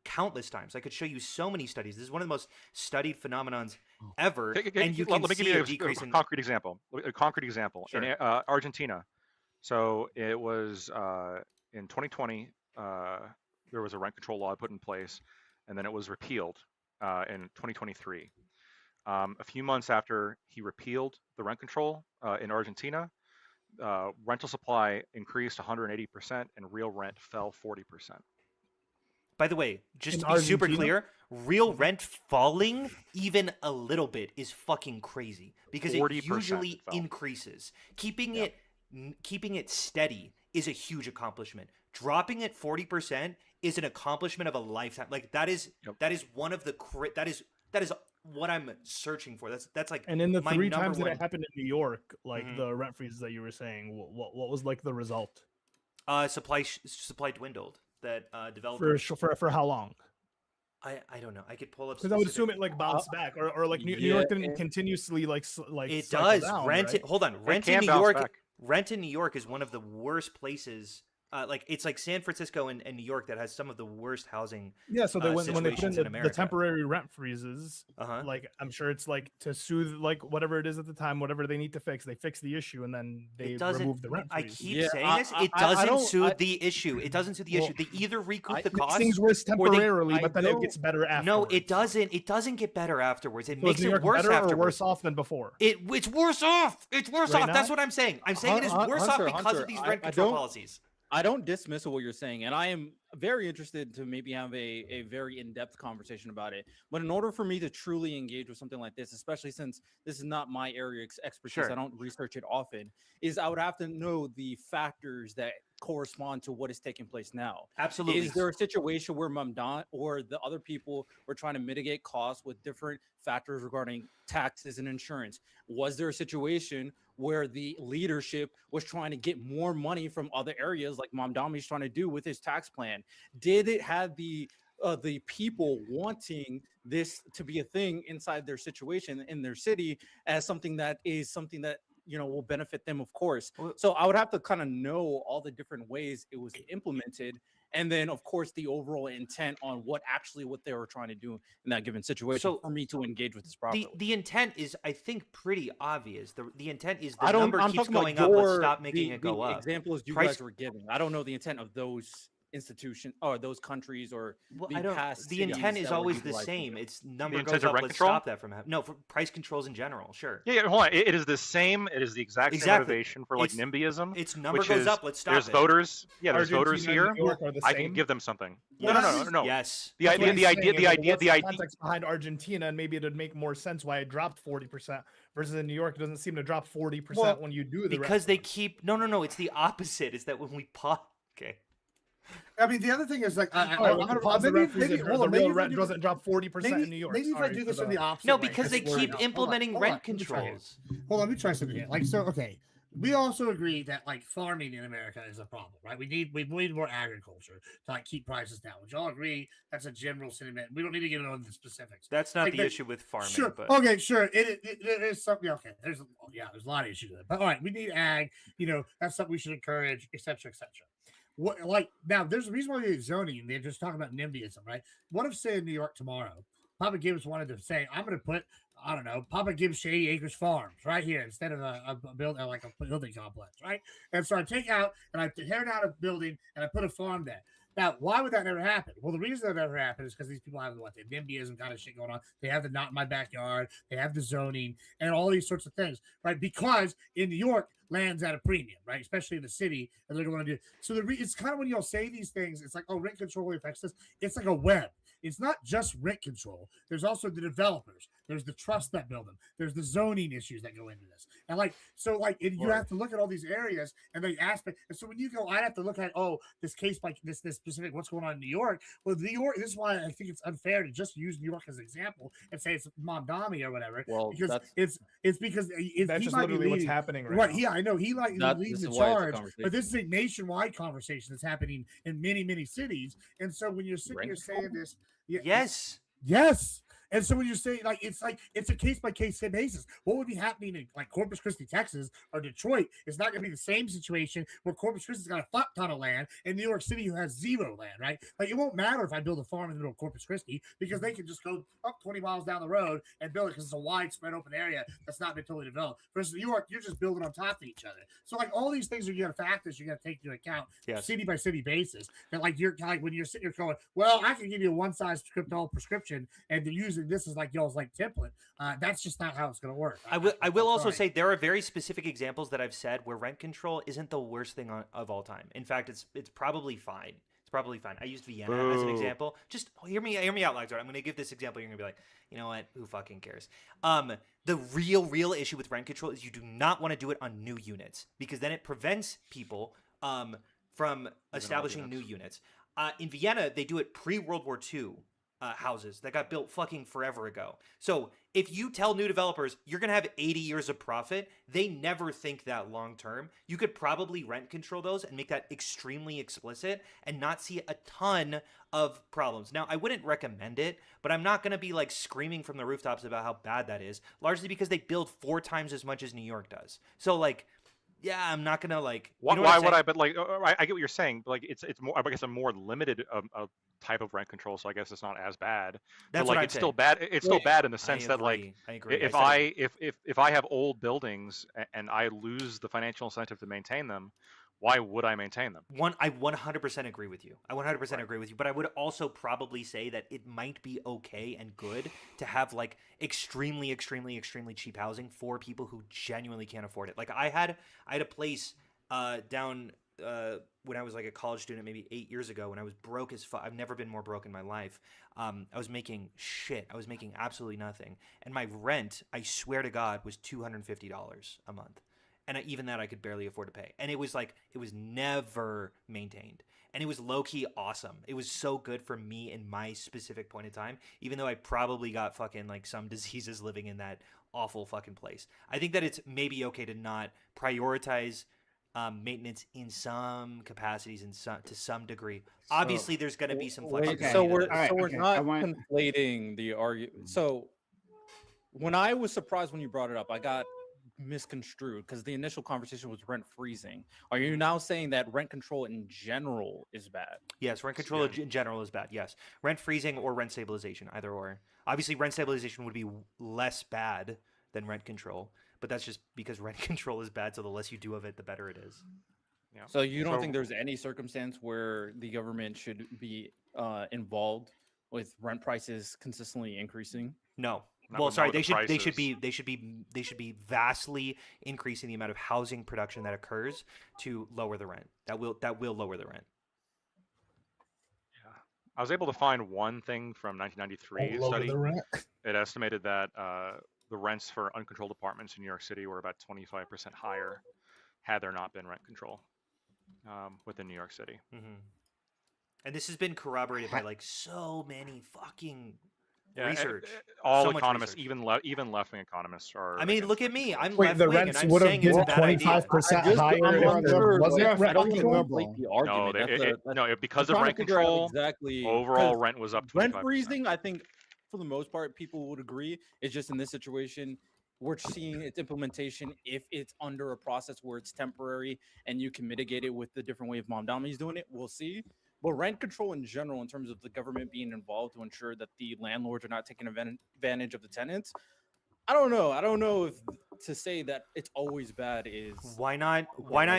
countless times. I could show you so many studies. This is one of the most studied phenomenons ever, and you can let me give see you a decrease in. concrete example. A concrete example in Sure. Argentina. So it was in 2020. There was a rent control law put in place, and then it was repealed in 2023. A few months after he repealed the rent control in Argentina, rental supply increased 180%, and real rent fell 40%. By the way, just In to be super Argentina? clear, real rent falling even a little bit is fucking crazy because it 40% usually fell. increases. Keeping it steady is a huge accomplishment. Dropping it 40% is an accomplishment of a lifetime. Like that is one of the that is what I'm searching for. That's like And in the my 3 number times that one. it happened in New York, like Mhm. the rent freezes that you were saying, what was like the result Supply dwindled. That developers for how long? I don't know. I could pull up Because I would specific- assume it like bounced back, or like New yeah, York didn't and- continuously like It cycle does. down, Rent. right? Hold on. Rent in can New bounce York. back. Rent in New York is one of the worst places. Like it's like San Francisco and New York that has some of the worst housing. Yeah, so they when they put in situations in the America. temporary rent freezes, Uh-huh. like I'm sure it's like to soothe like whatever it is at the time, whatever they need to fix, they fix the issue and then they It doesn't. remove the rent I freeze. keep Yeah, saying this. It I doesn't don't- soothe I- the issue. It doesn't soothe the Well, issue. They either recoup I- the It makes cost. things worse or they- temporarily, I but then it don't- gets better afterwards. No, it doesn't. It doesn't get better afterwards. It So is makes New it York worse better or afterwards. worse off than before? It's worse off. It's worse Right off. That's now? what I'm saying. I'm saying it is Hun- worse Hunter, off because Hunter, of these I- rent I control don't- policies. I don't dismiss what you're saying, and I am very interested to maybe have a very in-depth conversation about it. But in order for me to truly engage with something like this, especially since this is not my area of expertise, Sure. I don't research it often, is I would have to know the factors that correspond to what is taking place now. Absolutely. Is there a situation where Mamdani or the other people were trying to mitigate costs with different factors regarding taxes and insurance? Was there a situation where the leadership was trying to get more money from other areas like Mamdani's trying to do with his tax plan? Did it have the people wanting this to be a thing inside their situation in their city as something that will benefit them, of course? Well- So I would have to kind of know all the different ways it was implemented and then of course the overall intent on what they were trying to do in that given situation So, for me to engage with this properly. The intent is, I think, pretty obvious. The intent is the I don't. number I'm keeps talking about going up. Let's your- stop making the it go up. Examples you Price- guys were giving. I don't know the intent of those institutions or those countries or Well, the I don't. past The cities intent is that were always the utilizing same. it. It's number intent goes of up. rent Let's control? stop that from happening. No, for price controls in general. Sure. Yeah, hold on. It is the same. It is the exact same Exactly. motivation for like It's- NIMBYism. It's number which goes is up. Let's stop there's it. voters. Yeah, there's voters Argentina and here. New York are the I same. can give them something. Well, No, no, that's no, just- no. Yes. The That's idea, what the I'm idea, saying the is, idea, what's the idea. context behind Argentina, and maybe it'd make more sense why it dropped 40% versus in New York. It doesn't seem to drop 40% Well, when you do the Because they rest of keep no. It's the opposite. Is that when we pause? Okay. I mean, the other thing is like, it. All right, when you pause the rent, maybe, the hold on, real maybe rent if I do- doesn't drop 40% maybe, in New York. maybe if I Sorry do for this in the- the opposite No, way, because they that's where- keep hold on, implementing hold on, rent let me try here. controls. Hold on, let me try something here. Like, so, okay, we also agree that like farming in America is a problem, right? We need more agriculture to like keep prices down. Would y'all agree? That's a general sentiment. We don't need to get into the specifics. That's not Like, the but- issue with farming. Sure. But Okay. Sure. It is something. Okay. There's a lot of issues with it. But all right, we need ag. That's something we should encourage, et cetera, et cetera. What like now? There's a reason why they're zoning. They're just talking about NIMBYism, right? What if, say, in New York tomorrow, Papa Gibbs wanted to say, "I'm going to put, I don't know, Papa Gibbs Shady Acres Farms right here instead of a building like a building complex, right?" And so I take out and I tear down a building and I put a farm there. Now, why would that never happen? Well, the reason that never happened is because these people have the NIMBYism kind of shit going on. They have the not in my backyard, they have the zoning, and all these sorts of things, right? Because in New York, land's at a premium, right? Especially in the city, and they're going to do so. It's kind of when y'all say these things, it's like, oh, rent control affects this. It's like a web. It's not just rent control. There's also the developers. There's the trust that build them. There's the zoning issues that go into this. And you have to look at all these areas and the aspect. And so when you go, I'd have to look at, this case by this specific, what's going on in New York. Well, New York, this is why I think it's unfair to just use New York as an example and say it's Mamdani or whatever. Well, because that's it's because That's he just might be literally what's leading- happening right Right. now. Yeah, I know. He might be This leading is the why it's a charge, conversation. but this is a nationwide conversation that's happening in many, many cities. And so when you're sitting Rent here saying this, yes. yes. And so when you say it's a case by case basis, what would be happening in like Corpus Christi, Texas, or Detroit? It's not going to be the same situation where Corpus Christi's got a fuck ton of land and New York City who has zero land, right? Like it won't matter if I build a farm in the middle of Corpus Christi because they can just go up 20 miles down the road and build it because it's a widespread open area that's not been totally developed. Versus New York, you're just building on top of each other. So like all these things are you got factors you got to take into account, Yes. city by city basis. That like you're like when you're sitting here going, well, I can give you a one size script all prescription, and they're using this as like y'all's like template. That's just not how it's going to work. I will I'm also sorry. say there are very specific examples that I've said where rent control isn't the worst thing of all time. In fact, it's probably fine. It's probably fine. I used Vienna as an Boo. example. Just hear me out, Lagzor. I'm going to give this example. You're going to be like, you know what? Who fucking cares? The real issue with rent control is you do not want to do it on new units because then it prevents people from establishing new units. In Vienna, they do it pre-World War II. Houses that got built fucking forever ago. So if you tell new developers you're gonna have 80 years of profit, they never think that long term. You could probably rent control those and make that extremely explicit and not see a ton of problems. Now, I wouldn't recommend it, but I'm not gonna be like screaming from the rooftops about how bad that is, largely because they build 4 times as much as New York does. So like, yeah, I'm not gonna like. Why, you know what I'm would I? saying? But like, I get what you're saying. But like, it's more. I guess a more limited type of rent control. So I guess it's not as bad. That's but like, what I'm it's still saying. bad. It's still bad in the I sense that like, agree. I agree. if said it. if I have old buildings and I lose the financial incentive to maintain them, why would I maintain them? I 100% agree with you. I 100% agree with you. But I would also probably say that it might be okay and good to have like extremely, extremely, extremely cheap housing for people who genuinely can't afford it. Like I had a place down when I was like a college student, maybe 8 years ago, when I was broke as fuck. I've never been more broke in my life. I was making shit. I was making absolutely nothing, and my rent, I swear to God, was $250 a month. And even that I could barely afford to pay. And it was like, it was never maintained. And it was low-key awesome. It was so good for me in my specific point in time, even though I probably got fucking like some diseases living in that awful fucking place. I think that it's maybe okay to not prioritize maintenance in some capacities and to some degree. Obviously, there's going to be some flexibility. Okay. So All we're right, okay. not I want- conflating the argument. So when I was surprised when you brought it up, I got misconstrued because the initial conversation was rent freezing. Are you now saying that rent control in general is bad? Yes, rent control in general is bad. Yes, rent freezing or rent stabilization, either or. Obviously, rent stabilization would be less bad than rent control, but that's just because rent control is bad. So the less you do of it, the better it is. Yeah. So you don't think there's any circumstance where the government should be involved with rent prices consistently increasing? No. Not Well, with- sorry, not with the they should prices. be vastly increasing the amount of housing production that occurs to lower the rent. That will lower the rent. Yeah. I was able to find one thing from 1993 All over study. the rent. It estimated that the rents for uncontrolled apartments in New York City were about 25% higher had there not been rent control within New York City. Mm-hmm. And this has been corroborated by like so many fucking Yeah, research. all So much economists, research. even left-wing economists are. I mean, against look at rent me. control. I'm Wait, left the wing, and rents I'm would have saying it's a given bad idea. 25% higher if there wasn't like, rent I don't control. like the argument. Because I'm of trying rent to figure out control, exactly overall 'cause rent was up 25%. rent freezing. I think for the most part, people would agree. It's just in this situation, we're seeing its implementation if it's under a process where it's temporary and you can mitigate it with the different way of Mom Domi's doing it. We'll see. But rent control in general, in terms of the government being involved to ensure that the landlords are not taking advantage of the tenants, I don't know. I don't know if to say that it's always bad is Why not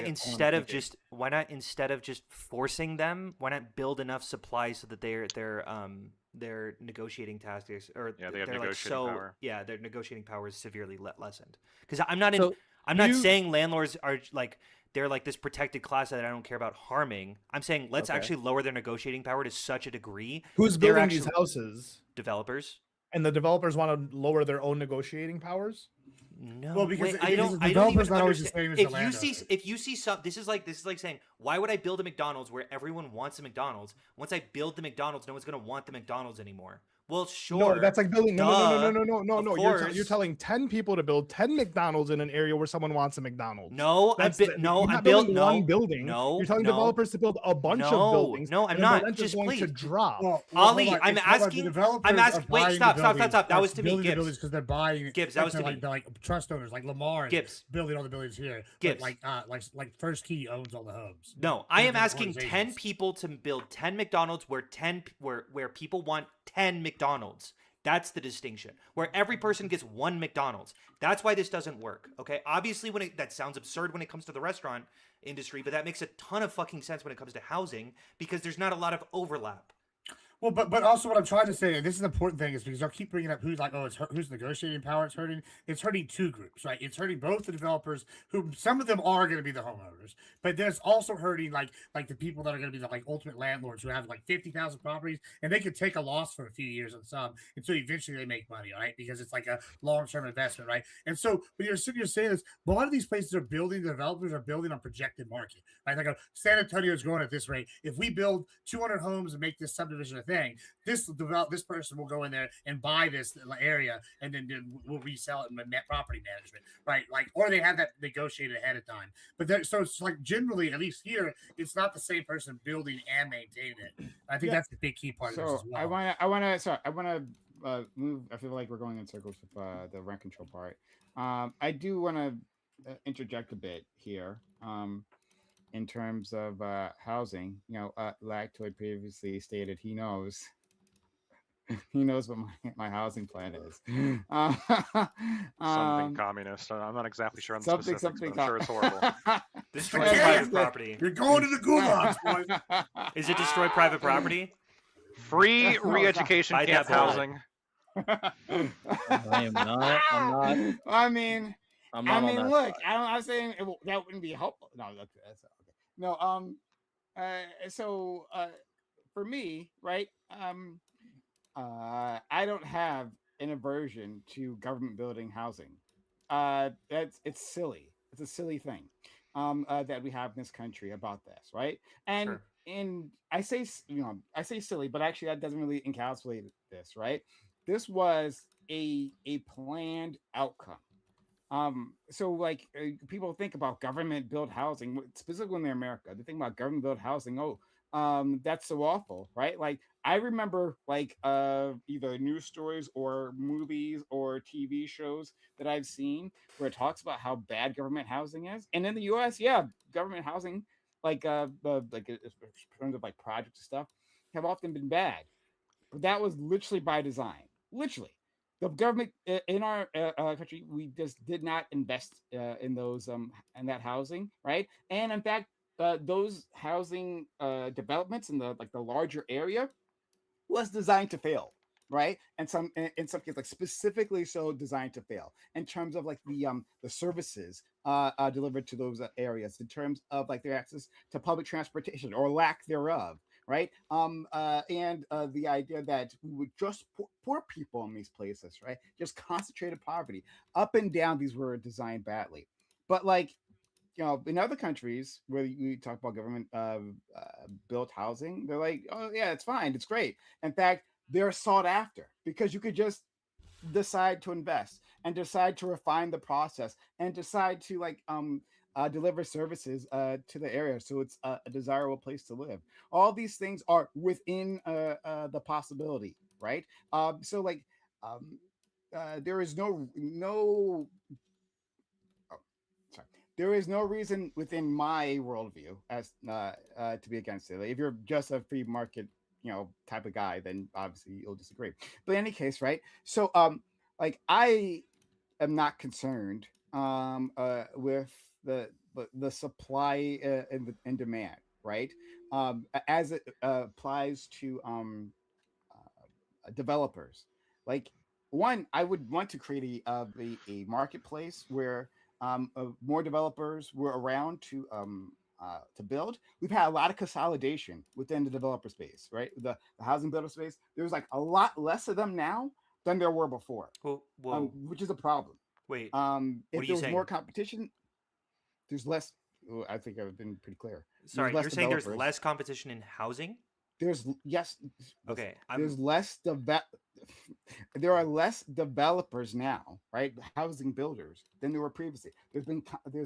instead of just forcing them, why not build enough supply so that their negotiating tactics or Yeah, they have they're like negotiating power. yeah, their negotiating power is severely lessened. Because I'm not So you- saying landlords are like they're like this protected class that I don't care about harming. I'm saying let's Okay. actually lower their negotiating power to such a degree. Who's They're building these actually- houses? Developers. And the developers want to lower their own negotiating powers? No, Well, because- wait, I because don't. the I don't developer's even not always the understand. same as the If you see some, this is like saying, why would I build a McDonald's where everyone wants a McDonald's? Once I build the McDonald's, no one's gonna want the McDonald's anymore. Well, sure. No, that's like building. No. Of You're course. telling 10 people to build 10 McDonald's in an area where someone wants a McDonald's. No, That's you're I'm not building building one building. No, You're telling no. developers to build a bunch No, of buildings. no, I'm and then not. The rent Just is going to please. drop. Ali, hold on. I'm It's not like the asking- developers I'm are asking- wait, buying stop. the That buildings, was to me, building the Gibbs. buildings because they're buying. Gibbs, that was to like, me. like trust owners, like Lamar, is Gibbs. building all the buildings here. Gibbs. But like First Key owns all the homes. No, I am Different asking 10 organizations. people to build 10 McDonald's where people want 10 McDonald's. That's the distinction. Where every person gets one McDonald's. That's why this doesn't work. Okay? Obviously that sounds absurd when it comes to the restaurant industry, but that makes a ton of fucking sense when it comes to housing because there's not a lot of overlap. Well, but also what I'm trying to say, and this is the important thing, is because I'll keep bringing up who's like, oh, who's negotiating power. It's hurting two groups, right? It's hurting both the developers, who some of them are going to be the homeowners, but there's also hurting like the people that are going to be the like ultimate landlords who have like 50,000 properties, and they could take a loss for a few years on some until eventually they make money, right? Because it's like a long-term investment, right? And so when you're sitting here saying this, a lot of these places are building, the developers are building on projected market, right? Like San Antonio is growing at this rate. If we build 200 homes and make this subdivision a thing, this person will go in there and buy this area and then we'll resell it in net property management, right? Like, or they have that negotiated ahead of time. But so it's like generally, at least here, it's not the same person building and maintaining it. I think that's the big key part of this as well. I want to move. I feel like we're going in circles with the rent control part. I do want to interject a bit here. In terms of housing, Lactoid previously stated he knows what my housing plan is. Something communist. I'm not exactly sure on the specifics, but I'm sure it's horrible. Destroy Okay. private property. You're going to the gulags, boys. Is it destroy private property? Free re-education Buy camp that bullet. housing. I am not. I'm not. I mean, I'm not on that look, side. I'm saying that wouldn't be helpful. No, look, that's okay. No, so for me, right, I don't have an aversion to government building housing. It's silly. It's a silly thing that we have in this country about this, right? And Sure. and I say silly, but actually that doesn't really encapsulate this, right? This was a planned outcome. So like people think about government built housing, specifically in America. They think about government built housing. Oh, that's so awful, right? Like I remember like either news stories or movies or TV shows that I've seen where it talks about how bad government housing is. And in the U.S., yeah, government housing, like in terms of like projects and stuff, have often been bad. But that was literally by design. Literally, the government in our country, we just did not invest in those in that housing, right? And in fact, those housing developments in the larger area was designed to fail, right? And in some cases, like specifically so designed to fail in terms of like the services delivered to those areas, in terms of like their access to public transportation or lack thereof, right? And the idea that we would just put poor people in these places, right? Just concentrated poverty. Up and down, these were designed badly. But like, in other countries where you talk about government built housing, they're like, oh yeah, it's fine, it's great. In fact, they're sought after because you could just decide to invest and decide to refine the process and decide to like deliver services to the area, so it's a desirable place to live. All these things are within the possibility, right? So like there is no sorry. There is no reason within my worldview as to be against it. Like, if you're just a free market, type of guy, then obviously you'll disagree. But in any case, right? So, like I am not concerned with the supply and demand, right? As it applies to developers. Like one, I would want to create a marketplace where more developers were around to build. We've had a lot of consolidation within the developer space, right? The housing builder space. There's like a lot less of them now than there were before, which is a problem. Wait, If what are there you was saying? more competition, there's less. I think I've been pretty clear. Sorry, less you're saying there's developers. less competition in housing? Yes. Okay, There's less there are less developers now, right? Housing builders than there were previously. There's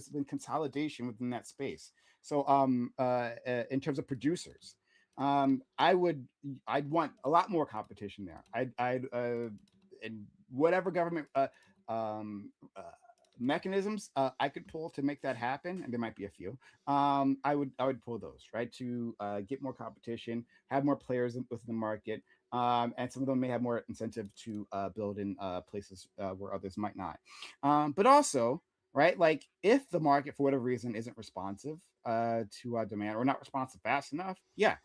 been consolidation within that space. So in terms of producers, I'd want a lot more competition there. And whatever government mechanisms I could pull to make that happen, and there might be a few. I would pull those, right, to get more competition, have more players within the market, and some of them may have more incentive to build in places where others might not. But also, right, like if the market for whatever reason isn't responsive to demand or not responsive fast enough, yeah,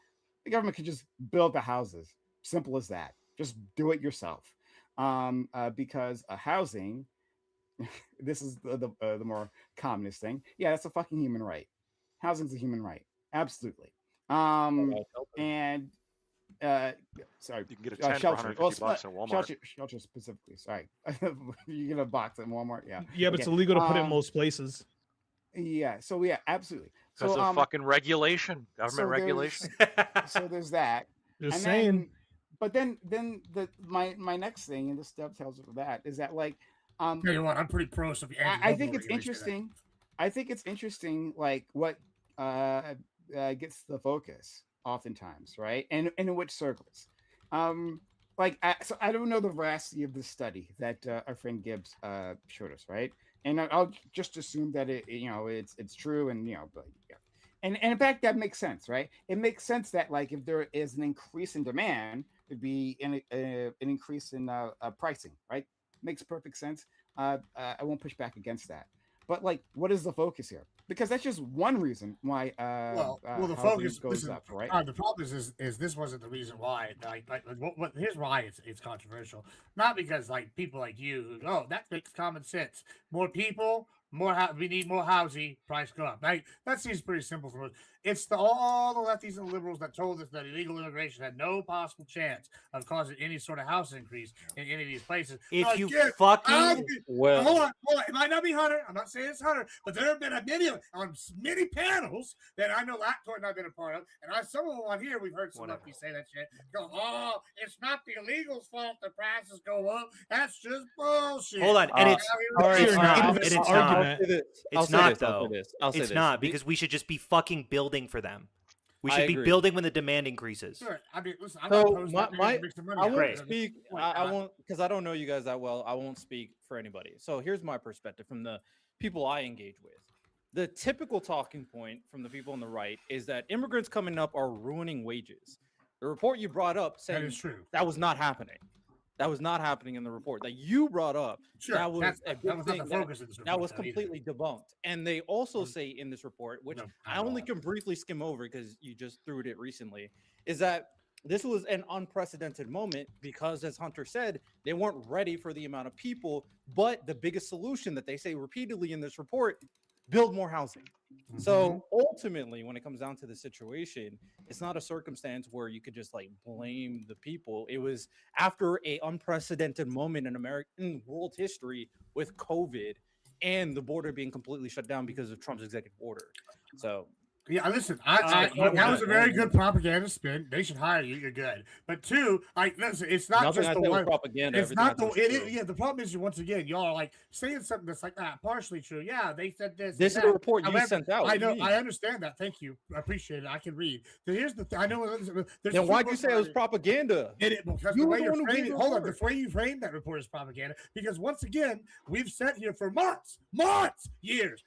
the government could just build the houses. Simple as that. Just do it yourself, because housing. This is the more communist thing. Yeah, that's a fucking human right. Housing's a human right, absolutely. And sorry, You can get a tent for shelter. $150 at Walmart. Shelter specifically. Sorry, you get a box at Walmart. Yeah. Yeah, but Okay. it's illegal to put it in most places. Yeah. So yeah, absolutely. Because So of fucking regulation, government so there's- regulation. so there's that. Just And saying. then, but then my next thing, and this dovetails with that, is that like Tell you what, I'm pretty pro. So I think it's interesting. I think it's interesting, like what gets the focus oftentimes, right? And in which circles. So I don't know the veracity of the study that our friend Gibbs showed us, right? And I'll just assume that it's true, and but yeah. And in fact, that makes sense, right? It makes sense that like if there is an increase in demand, there'd be an increase in pricing, right? Makes perfect sense. I won't push back against that. But like, what is the focus here? Because that's just one reason why the housing focus goes listen, up, right? The problem is this wasn't the reason why. Here's why it's controversial. Not because like people like you, that makes common sense. More people, we need more housing, price go up. Right? That seems pretty simple for us. It's all the lefties and liberals that told us that illegal immigration had no possible chance of causing any sort of house increase in any of these places. If you fucking Well, Hold on. It might not be Hunter. I'm not saying it's Hunter, but there have been many panels that I know Lactor and I've been a part of, and some of them on here we've heard some Whatever. lefties say that shit. Go, it's not the illegals' fault the prices go up. That's just bullshit. hold on, and it's Sorry, it's you're not. not And this it's argument. not. I'll It's say not this, I'll though. say this, I'll say It's this. not because we should just be fucking building for them. We I should be agree. building when the demand increases. Sure. I mean, listen, I'm not So opposed to my, that. my Make some money I out of won't it. speak. Point, I won't because I don't know you guys that well. I won't speak for anybody. So here's my perspective from the people I engage with. The typical talking point from the people on the right is that immigrants coming up are ruining wages. The report you brought up That saying is true. that was not happening. That was not happening in the report that you brought up. Sure. that was That's, a big that was not thing the that- focus of this report. That was though, either. completely debunked. And they also Mm. say in this report, which No, I not only all. can briefly skim over because you just threw it recently, is that this was an unprecedented moment because, as Hunter said, they weren't ready for the amount of people. But the biggest solution that they say repeatedly in this report, build more housing. Mm-hmm. So ultimately, when it comes down to the situation, it's not a circumstance where you could just like blame the people. It was after a unprecedented moment in American world history with COVID and the border being completely shut down because of Trump's executive order. So Yeah, listen, you that was a very yeah. good propaganda spin. They should hire you. You're good. But two, listen, it's not nothing just I the said was one. propaganda. It's everything I not the. said was It true. is, yeah, the problem is, once again, y'all are like saying something that's like partially true. Yeah, they said this. This is and a that. report you However, sent out. I What do you know. mean? I understand that. Thank you. I appreciate it. I can read. So here's the. I know. There's Then why'd you say it was propaganda? Because You the were way the you're one who gave framing, the hold on, report. the way you frame that report is propaganda. Because once again, we've sat here for months, years,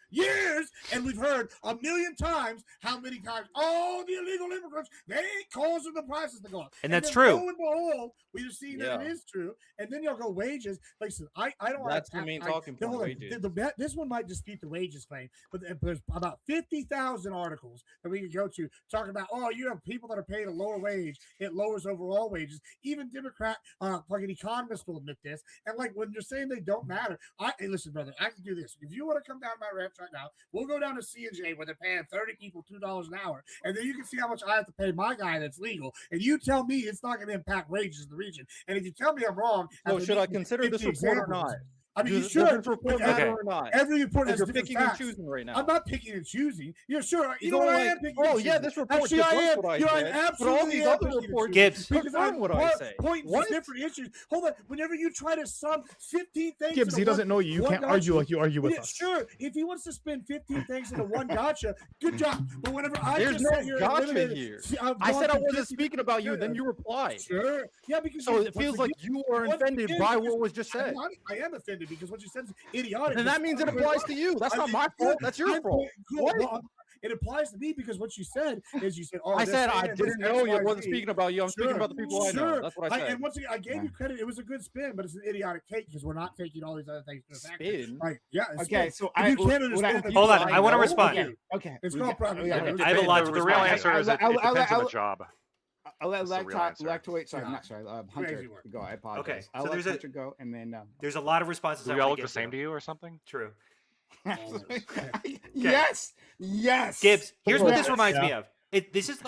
and we've heard a million times how many times, oh, the illegal immigrants, they ain't causing the prices to go up. And that's then true. Lo and behold, we've seen that it Yeah. is true. And then y'all go wages. Listen, I don't. That's the main talking point, hold on. wages. This one might dispute the wages claim, but there's about 50,000 articles that we can go to talking about. Oh, you have people that are paid a lower wage. It lowers overall wages. Even Democrat, fucking economists will admit this. And like when you're saying they don't matter, hey, listen, brother, I can do this. If you want to come down my ranch right now, we'll go down to C&J where they're paying 30 people $2 an hour, and then you can see how much I have to pay my guy that's legal. And you tell me it's not going to impact wages in the region. And if you tell me I'm wrong, So after should I meeting consider this 50 report or examples, not? I mean, you Does should. this report but matter Okay. or not? Every report has You're different picking and facts. choosing right now. I'm not picking and choosing. Yeah, sure. You You're know what? I going am like, picking oh and yeah, choosing. this report Actually, I debunks am. what I You know, I said, but all absolutely these am other picking and reports choosing. Gibbs. Because confirm I'm what I say. pointing What? to different issues. Hold on. Whenever you try to sum 15 things, Gibbs, into he doesn't know you. You one can't argue gotcha. like you argue with Yeah, us. sure. If he wants to spin 15 things into one gotcha, good job. But whenever I There's just no sat here and gotcha eliminated- here. See, I've I gone said I through wasn't 50 speaking about you, then Sure. you replied. Sure. Yeah, because So you- it feels once like you are once offended again, by because what was just said. I am offended because what you said is idiotic. And that means it applies to you. That's not my fault. That's your fault. What? It applies to me because what you said is you said, "Oh, I they're said I saying this didn't know you X, Y, wasn't Z." speaking about you. I'm speaking Sure, about the people I know. sure. That's what I said. And once again, I gave you credit. It was a good spin, but it's an idiotic take because we're not taking all these other things to effect. Spin. Like, yeah, it's Okay, spin. so If you can't understand Hold on, I wanna know, respond. okay. Okay. It's we called got- propaganda. yeah, It's I have a lot to The real respond. answer is it I'll- depends on I'll- the job. I'll let That's the real answer. Lactoid. Sorry, Yeah. not sorry. Hunter Crazy work. go. I apologize. Okay, I'll so let there's a- Hunter go, and then There's a lot of responses. Do I we all wanna look get the same to. to you or something? True. yes, yes. Gibbs, here's what this Yeah. reminds me Yeah. of. This is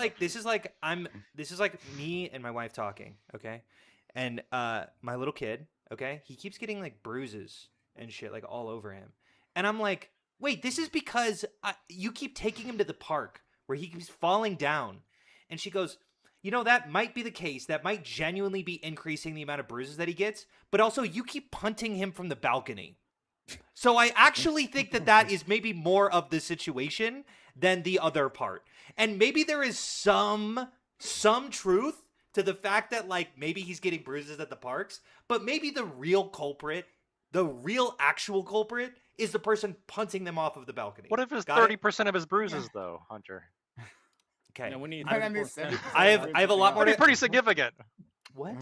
like me and my wife talking, okay? And my little kid, okay, he keeps getting like bruises and shit like all over him. And I'm like, wait, this is because you keep taking him to the park where he keeps falling down. And she goes, you know, that might be the case. That might genuinely be increasing the amount of bruises that he gets. But also, you keep punting him from the balcony. So I actually think that is maybe more of the situation than the other part. And maybe there is some truth to the fact that like maybe he's getting bruises at the parks, but maybe the real culprit, the real actual culprit is the person punting them off of the balcony. What if it's Got it? 30% of his bruises though, Hunter? Okay. No, we need I mean, 30%. I have a lot more Pretty, to- pretty significant. What?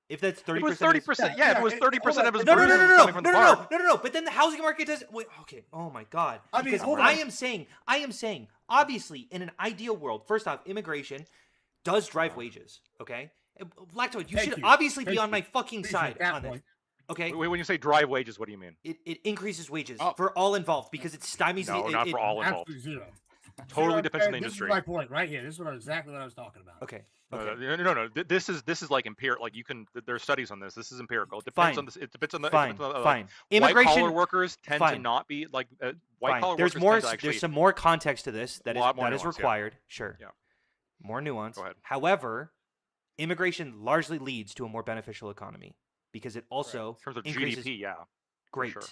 If that's 30%. It was 30%. Yeah, if it was 30% of his No, bruises coming from the park. no. But then the housing market does. Wait, okay. Oh my god. I mean, Because hold on. I am saying, obviously, in an ideal world, first off, immigration does drive wages. Okay, Lactoid, you Thank should you. obviously be Thank on my you. fucking Appreciate side that on this. point. Okay, When you say drive wages, what do you mean? it increases wages Oh. for all involved because it stymies. No, not for all involved. Absolutely zero. Totally Zero, depends on the this industry. is my point right here. This is exactly what I was talking about. Okay. No, Okay. no. This is like empirical. Like you can. There are studies on this. This is empirical. It depends Fine. on this. It depends on the. Fine. It depends on, Fine. White collar Immigration. workers tend to fine. not be like white Fine. collar There's workers more. tend to actually. There's some more context to this that A is lot more that is nuance, yeah. required. Sure. Yeah. More nuance. Go ahead. However, immigration largely leads to a more beneficial economy because it also in terms of increases. GDP, yeah. Great. sure.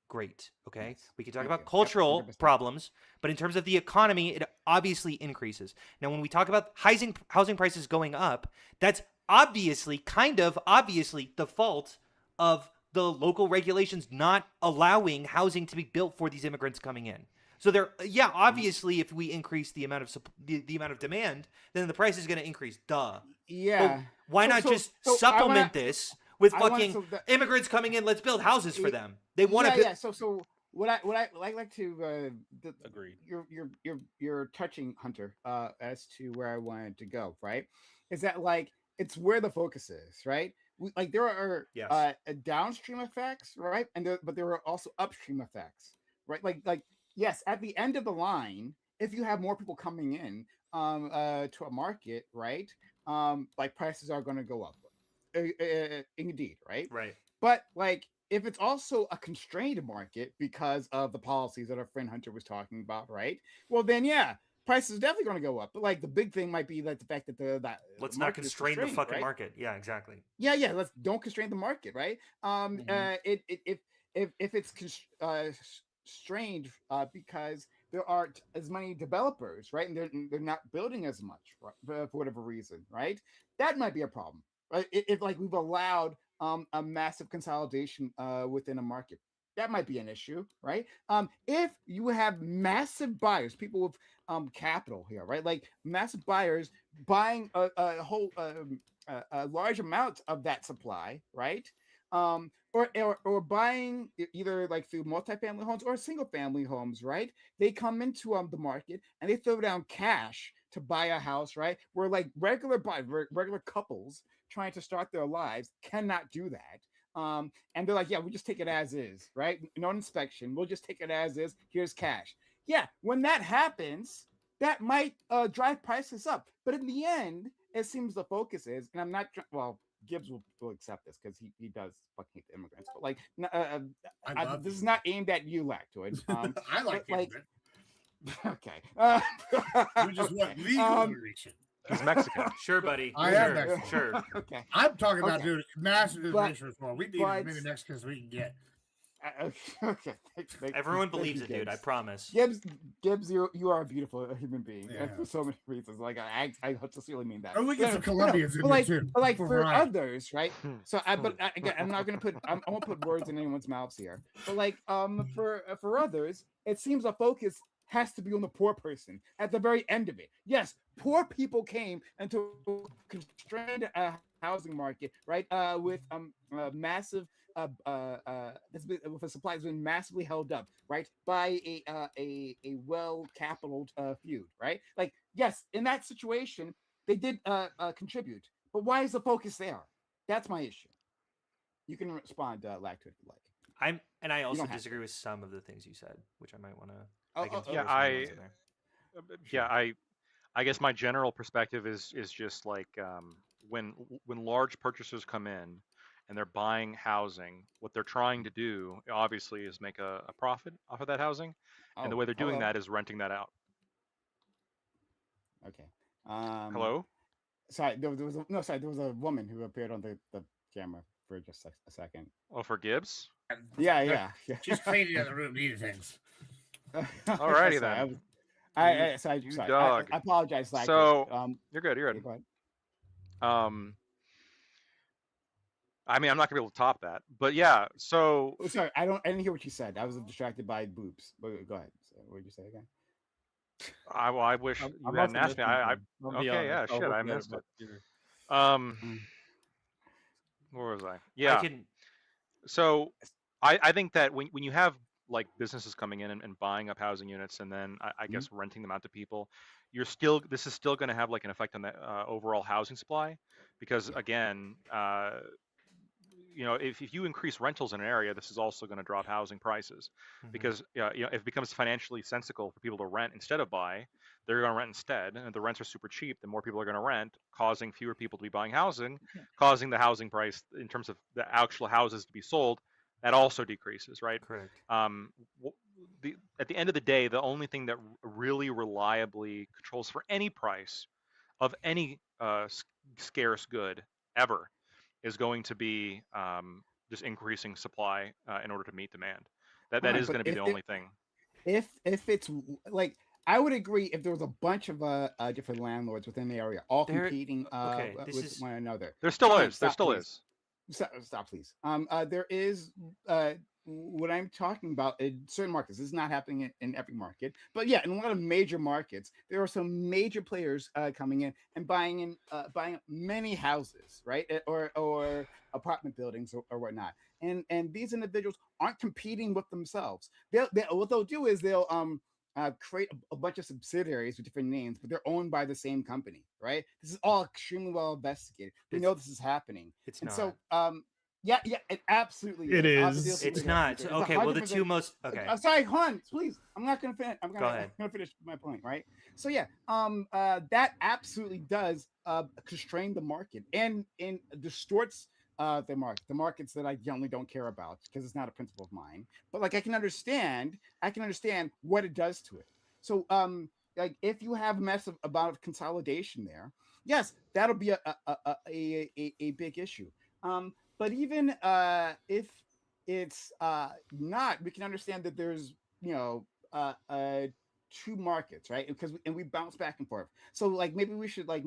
great. Okay, Yes. we can talk Thank about you. Yep, cultural 100%. problems, but in terms of the economy, it obviously increases. Now, when we talk about housing prices going up, that's obviously, kind of obviously, the fault of the local regulations not allowing housing to be built for these immigrants coming in. So there, yeah, obviously, if we increase the amount of the amount of demand, then the price is going to increase. Duh. Yeah. But why So- not so- just so I supplement wanna- this with I wanna- fucking so that- immigrants coming in? Let's build houses for Y- them. They want yeah, to. yeah. So what I like to Agreed. you're touching, Hunter, as to where I wanted to go, right? Is that like it's where the focus is, right? Like there are Yes. downstream effects, right? But there are also upstream effects, right? Like yes, at the end of the line, if you have more people coming in to a market, right? Like prices are going to go up. Indeed, right? Right. But like if it's also a constrained market because of the policies that our friend Hunter was talking about, right? Well, then yeah, prices are definitely going to go up. But like the big thing might be like the fact that that Let's the not market is constrain the constrained, fucking right? market. Yeah, exactly. Yeah. Let's don't constrain the market, right? If it's constrained because there aren't as many developers, right, and they're not building as much, right, for whatever reason, right? That might be a problem, right? If like we've allowed a massive consolidation within a market, that might be an issue, right? If you have massive buyers, people with capital here, right, like massive buyers buying a whole a large amount of that supply, right? Or buying either like through multifamily homes or single family homes, right? They come into the market and they throw down cash to buy a house, right? Where like regular couples trying to start their lives cannot do that. And they're like, yeah, we just take it as is, right? No inspection. We'll just take it as is. Here's cash. Yeah, when that happens, that might drive prices up. But in the end, it seems the focus is, and I'm not well. Gibbs will accept this because he does fucking hate the immigrants. But like, I love this is you. not aimed at you, Lactoid. I like but, like, immigrant. okay. You just want okay. legal immigration. He's Mexican. Sure, buddy. I am sure. Mexican. Sure. Okay. I'm talking about Okay. doing massive But- immigration reform. We need as but- many Mexicans as we can get. Okay. Everyone Thank believes you, it, dude. I Gibbs. promise. Gibbs, you are a beautiful human being Yeah. for so many reasons. Like I sincerely mean that. And we get No, some no, Colombians in but there like, too. but like for for variety. others, right? So again, I'm not gonna put I won't put words in anyone's mouths here. But like for others, it seems the focus has to be on the poor person at the very end of it. Yes, poor people came into a constrained housing market, right? With massive with a supply that's been massively held up, right, by a well capitaled feud, right? Like, yes, in that situation, they did contribute, but why is the focus there? That's my issue. You can respond, Lacto, if you like. I also don't have disagree with some of the things you said, which I might want to. Yeah, yeah, I guess my general perspective is just like when large purchasers come in and they're buying housing, what they're trying to do obviously is make a profit off of that housing, and the way they're doing that is renting that out. Okay. Hello? Sorry, there was a woman who appeared on the camera for just a second. Oh, for Gibbs? Yeah. She's cleaning in the room, needing things. Alrighty Sorry, then. sorry, You sorry. dog. I apologize. Lacto. So you're good. You're yeah, good. go ahead. I mean, I'm not gonna be able to top that, but yeah. So Oh, sorry, I didn't hear what you said. I was distracted by boobs. But go ahead. So, what did you say again? I wish I you must hadn't have asked me. missed I something. I'll be okay, yeah, honest. I'll shit, look I at missed but it. you're- Where was I? Yeah. I can. So I think that when you have like businesses coming in and buying up housing units and then I guess renting them out to people, this is still going to have like an effect on the overall housing supply, because again, if you increase rentals in an area, this is also going to drop housing prices, because if it becomes financially sensible for people to rent instead of buy, they're going to rent instead, and if the rents are super cheap, then more people are going to rent, causing fewer people to be buying housing, causing the housing price in terms of the actual houses to be sold, that also decreases, right? Correct. At the end of the day, the only thing that really reliably controls for any price of any scarce good ever is going to be just increasing supply in order to meet demand. That Fine, is but going to be the only thing. if it's like I would agree if there was a bunch of different landlords within the area all There- competing okay, this with is- one another. There still Fine, is. There stop, still please. is. Stop, please. There is what I'm talking about in certain markets. This is not happening in every market, but yeah, in a lot of major markets, there are some major players coming in and buying up many houses, right, or apartment buildings or whatnot. And these individuals aren't competing with themselves. What they'll do is they'll create a bunch of subsidiaries with different names, but they're owned by the same company, right? This is all extremely well investigated. We know this is happening. It's And not. so, yeah, it absolutely It is. I'll have to is. deal with It's it not. later. It's Okay, well, the 100%. two most. Okay. I'm sorry, Juan, please. I'm not gonna finish. I'm Go gonna, ahead. I'm gonna finish my point, right? So yeah, that absolutely does constrain the market and distorts the markets that I generally don't care about because it's not a principle of mine. But like I can understand what it does to it. So like if you have a massive amount of consolidation there, yes, that'll be a big issue. But even if it's not, we can understand that there's two markets, right? Because we bounce back and forth. So like maybe we should like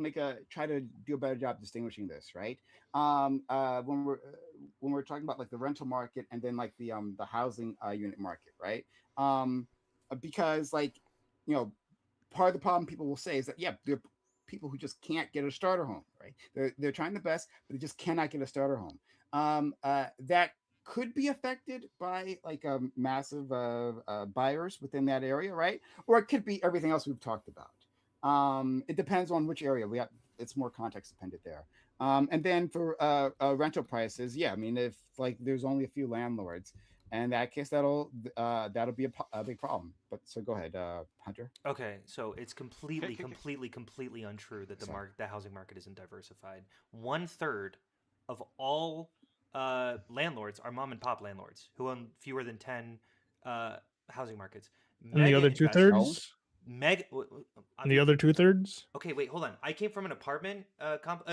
try to do a better job distinguishing this, right? When we're talking about like the rental market and then like the housing unit market, right? Because like part of the problem people will say is that yeah, there are people who just can't get a starter home, right? They're trying the best, but they just cannot get a starter home. That could be affected by like massive buyers within that area, right? Or it could be everything else we've talked about. It depends on which area. It's more context dependent there. And then for rental prices, yeah, I mean, if like there's only a few landlords, and in that case, that'll be a big problem. But so go ahead, Hunter. Okay, so it's completely, Okay. completely untrue that Sorry. the housing market isn't diversified. 1/3 of all landlords are mom and pop landlords who own fewer than 10 housing markets. And the other Mega two investors- thirds. Mega. And the other 2/3. Okay, wait, hold on. I came from an apartment.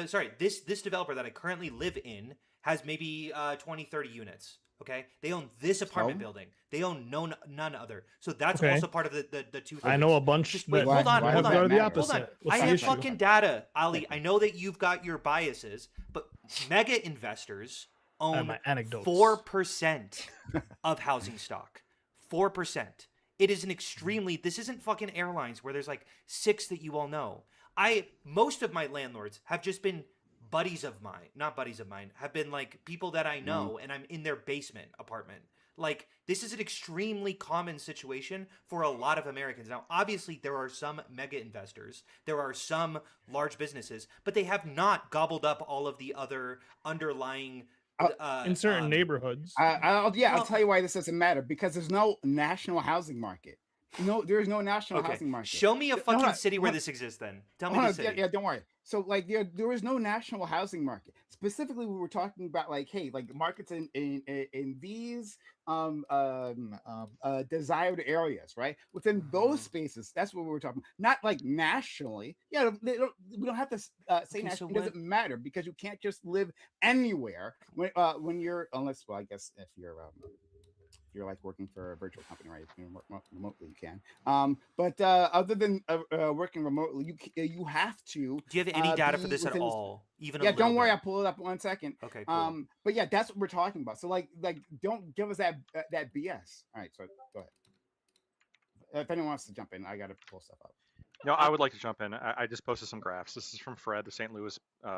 Sorry, this developer that I currently live in has maybe 20, 30 units. Okay, they own this apartment So? building. They own none other. So that's Okay. also part of the two. I know a bunch Just that wait, hold on, why hold does on, that are the matter? opposite. hold on. What's I the have issue? fucking data, Ali. I know that you've got your biases, but mega investors And own my anecdotes. 4% of housing stock. 4%. It is an extremely. This isn't fucking airlines where there's like 6 that you all know. Most of my landlords have just been buddies of mine, not buddies of mine, have been like people that I know, and I'm in their basement apartment. Like, this is an extremely common situation for a lot of Americans. Now, obviously, there are some mega investors, there are some large businesses, but they have not gobbled up all of the other underlying. in certain neighborhoods. I'll Well- tell you why this doesn't matter because there's no national housing market. No, there's no national Okay, housing market. show me a No, fucking hold on, city where hold on. this exists. Then tell me Hold the on, city. yeah, don't worry. So like there is no national housing market. Specifically, we were talking about like, hey, like markets in these desired areas, right? Within those spaces, that's what we were talking. Not like nationally. Yeah, we don't have to say Okay, national. so It doesn't matter because you can't just live anywhere when you're unless I guess if you're like working for a virtual company, right? If you can work remotely, you can. But other than working remotely, you have to. Do you have any data for be this at within- all? Even Yeah, a little don't worry. bit? I'll pull it up 1 second. Okay, cool. But yeah, that's what we're talking about. So like, don't give us that BS. All right, so go ahead. If anyone wants to jump in, I got to pull stuff up. No, I would like to jump in. I just posted some graphs. This is from Fred, the St. Louis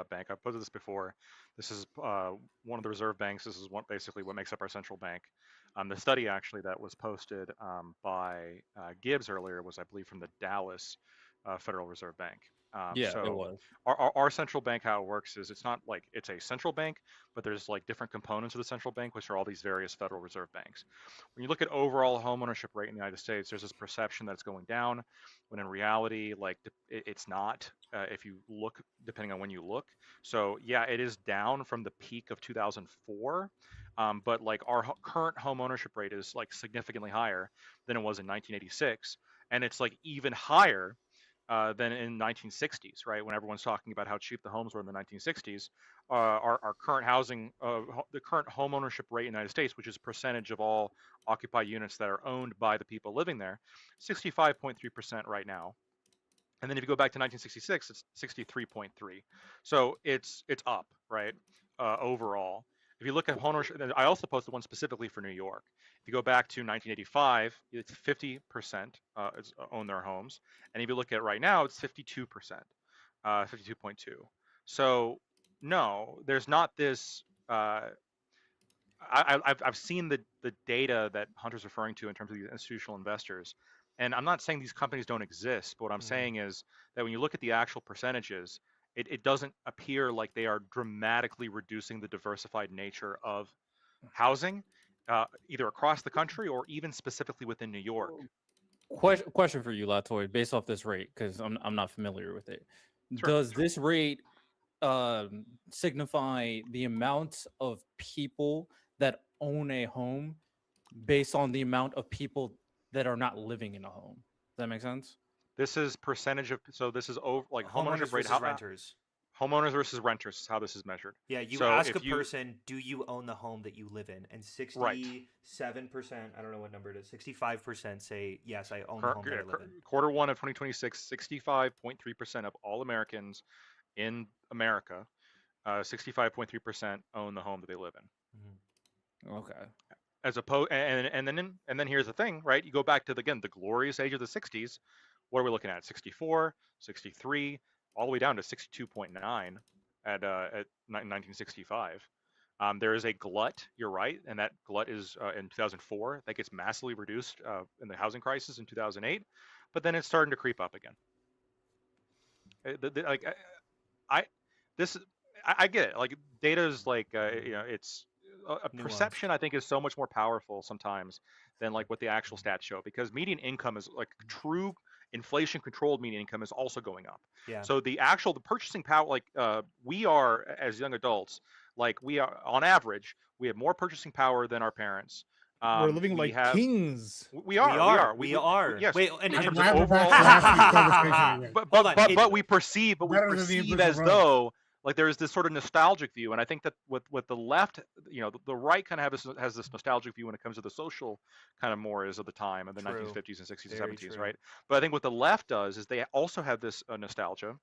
bank. I've posted this before. This is one of the reserve banks. This is basically what makes up our central bank. The study actually that was posted by Gibbs earlier was, I believe, from the Dallas Federal Reserve Bank. Yeah, so it was. Our central bank, how it works is it's not like it's a central bank, but there's like different components of the central bank, which are all these various Federal Reserve banks. When you look at overall homeownership rate in the United States, there's this perception that it's going down, when in reality, like it's not. If you look, depending on when you look. So yeah, it is down from the peak of 2004. But like our current home ownership rate is like significantly higher than it was in 1986, and it's like even higher than in 1960s, right? When everyone's talking about how cheap the homes were in the 1960s, our current housing, the current home ownership rate in the United States, which is percentage of all occupied units that are owned by the people living there, 65.3% right now. And then if you go back to 1966, it's 63.3. So it's up, right? Overall. If you look at homeownership, I also posted one specifically for New York. If you go back to 1985, it's 50% own their homes, and if you look at right now, it's 52%, 52.2. So no, there's not this. I've seen the data that Hunter's referring to in terms of these institutional investors, and I'm not saying these companies don't exist, but what I'm saying is that when you look at the actual percentages, it doesn't appear like they are dramatically reducing the diversified nature of housing, either across the country or even specifically within New York. Question for you, Latoy, based off this rate, because I'm not familiar with it. Sure. Does this rate signify the amount of people that own a home based on the amount of people that are not living in a home? Does that make sense? This is percentage of, so this is over like Homeowners homeownership rate. versus renters. Homeowners versus renters is how this is measured. Yeah, you So ask a if you- person, do you own the home that you live in? And 67%, I don't know what number it is, 65% say, yes, I own the home that I live in. Quarter one of 2026, 65.3% of all Americans in America, 65.3% own the home that they live in. Okay. As opposed, and then here's the thing, right? You go back to the glorious age of the 60s. What are we looking at? 64, 63, all the way down to 62.9 at 1965. There is a glut. You're right, and that glut is in 2004. That gets massively reduced in the housing crisis in 2008, but then it's starting to creep up again. I get it. Like data is like it's a perception. I think is so much more powerful sometimes than like what the actual stats show, because median income is like true inflation controlled median income is also going up. Yeah. So the purchasing power, like we are as young adults, like we are on average, we have more purchasing power than our parents. We're living like kings. We are. Yes. Wait, and in terms Why of we're back overall, to last week's conversation again. Hold on, but we perceive Better than the Emperor's as Road. though like there is this sort of nostalgic view, and I think that with the left, the right kind of has this nostalgic view when it comes to the social kind of mores of the time of the True. 1950s and 60s Very and 70s, true. right? But I think what the left does is they also have this nostalgia,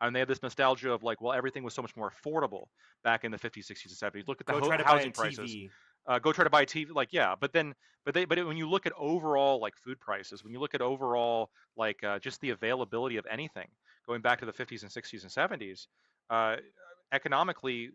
and they have this nostalgia of like, well, everything was so much more affordable back in the 50s, 60s, and 70s. Look at the go try to housing buy a prices. TV. Go try to buy a TV, like yeah, but when you look at overall like food prices, when you look at overall like just the availability of anything, going back to the 50s and 60s and 70s, economically,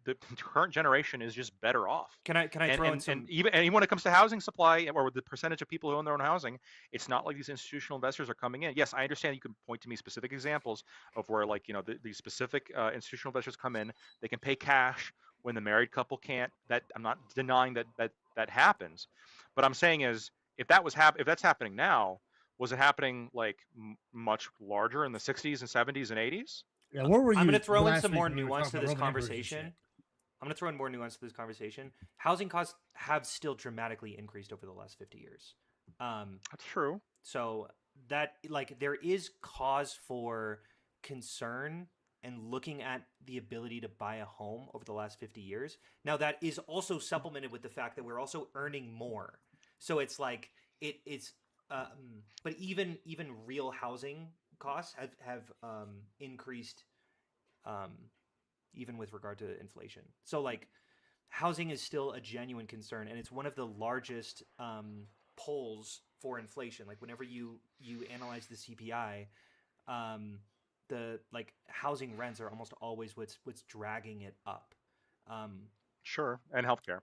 the current generation is just better off. Can I throw in some? And even when it comes to housing supply or the percentage of people who own their own housing, it's not like these institutional investors are coming in. Yes, I understand you can point to me specific examples of where like these specific institutional investors come in. They can pay cash when the married couple can't. That I'm not denying that happens, but I'm saying is if that's happening now, was it happening like much larger in the 60s and 70s and 80s? Yeah, where were you? I'm going to throw in last some week more when we were nuance to talking this about Roman emperors and conversation. shit? I'm going to throw in more nuance to this conversation. Housing costs have still dramatically increased over the last 50 years. That's true. So that like there is cause for concern and looking at the ability to buy a home over the last 50 years. Now that is also supplemented with the fact that we're also earning more. So it's like it's but even real housing costs have increased even with regard to inflation. So like housing is still a genuine concern, and it's one of the largest polls for inflation. Like whenever you analyze the CPI, the like housing rents are almost always what's dragging it up. Sure, and healthcare.